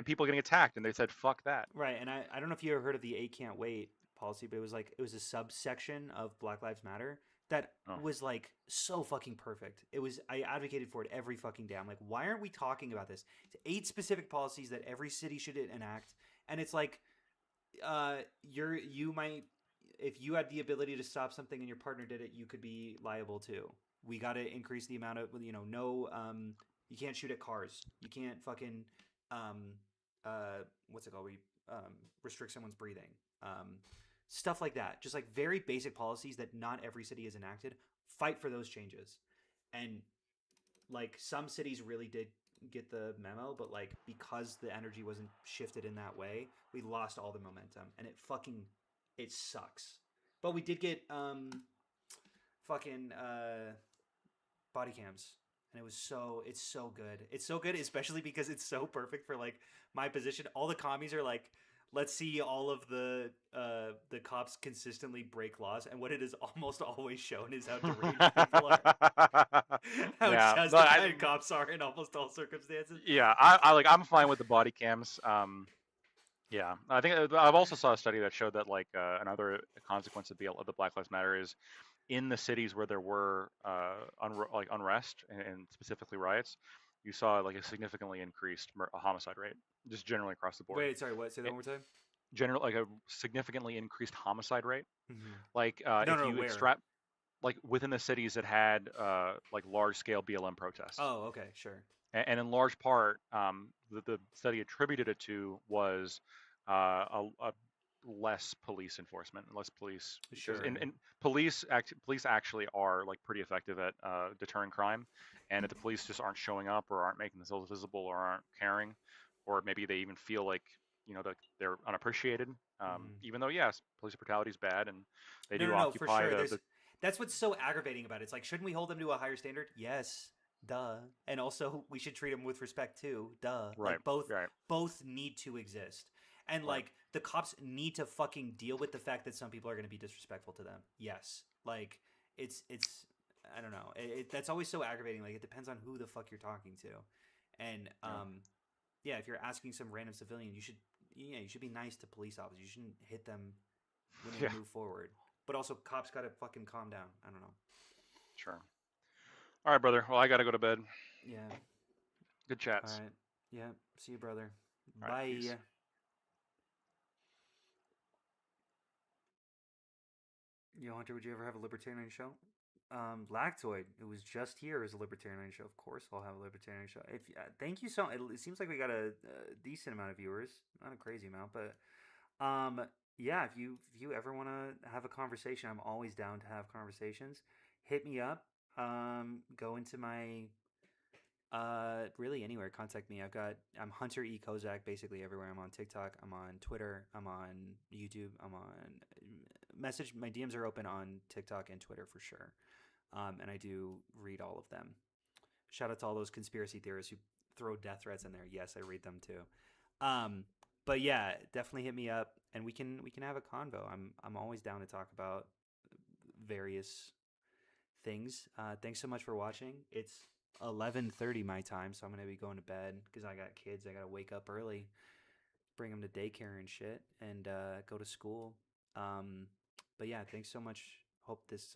people getting attacked, and they said, "Fuck that." Right, and I don't know if you ever heard of the 8 Can't Wait policy, but it was a subsection of Black Lives Matter that was like so fucking perfect. I advocated for it every fucking day. I'm like, why aren't we talking about this? It's 8 specific policies that every city should enact, and it's like, you might, if you had the ability to stop something and your partner did it, you could be liable too. We got to increase the amount of, you can't shoot at cars. You can't fucking, what's it called? Restrict someone's breathing. Stuff like that. Just like very basic policies that not every city has enacted. Fight for those changes. And like some cities really did get the memo, but like because the energy wasn't shifted in that way, we lost all the momentum. And it sucks. But we did get, body cams, and it's so good. It's so good, especially because it's so perfect for like my position. All the commies are like, let's see all of the cops consistently break laws, and what it is almost always shown is how deranged people are. How justified cops are in almost all circumstances. Yeah, I'm fine with the body cams. Yeah, I think I've also saw a study that showed that like another consequence of the Black Lives Matter is in the cities where there were unrest and specifically riots, you saw like a significantly increased homicide rate, just generally across the board. Wait, sorry, what? Say that one more time. General, like a significantly increased homicide rate. Mm-hmm. Like like within the cities that had like large scale BLM protests. Oh, okay, sure. And in large part, the study attributed it to was a less police enforcement, less police. Sure. And police actually are like pretty effective at deterring crime, and if the police just aren't showing up or aren't making themselves visible or aren't caring, or maybe they even feel like that they're unappreciated, even though yes, police brutality is bad and they do occupy for sure. That's what's so aggravating about it. It's like, shouldn't we hold them to a higher standard? Yes. Duh. And also we should treat them with respect too. Duh. Right. Like both need to exist. And like the cops need to fucking deal with the fact that some people are going to be disrespectful to them. Yes. Like it's I don't know. That's always so aggravating. Like it depends on who the fuck you're talking to. And if you're asking some random civilian, you should be nice to police officers. You shouldn't hit them when they move forward. But also cops got to fucking calm down. I don't know. Sure. All right, brother. Well, I got to go to bed. Yeah. Good chats. All right. Yeah. See you, brother. All Bye. right, peace. Yo, Hunter, would you ever have a libertarian show? Lactoid. It was just here as a libertarian show. Of course, I'll have a libertarian show. If thank you so. It seems like we got a decent amount of viewers, not a crazy amount, but yeah. If you ever want to have a conversation, I'm always down to have conversations. Hit me up. Go into my really anywhere. Contact me. I'm Hunter E Kozak basically everywhere. I'm on TikTok. I'm on Twitter. I'm on YouTube. I'm on message. My DMs are open on TikTok and Twitter for sure. And I do read all of them. Shout out to all those conspiracy theorists who throw death threats in there. Yes, I read them too. But yeah, definitely hit me up and we can have a convo. I'm always down to talk about various things. Thanks so much for watching. It's 11:30 my time, so I'm gonna be going to bed because I got kids. I gotta wake up early, bring them to daycare and shit, and go to school. But yeah, thanks so much. Hope this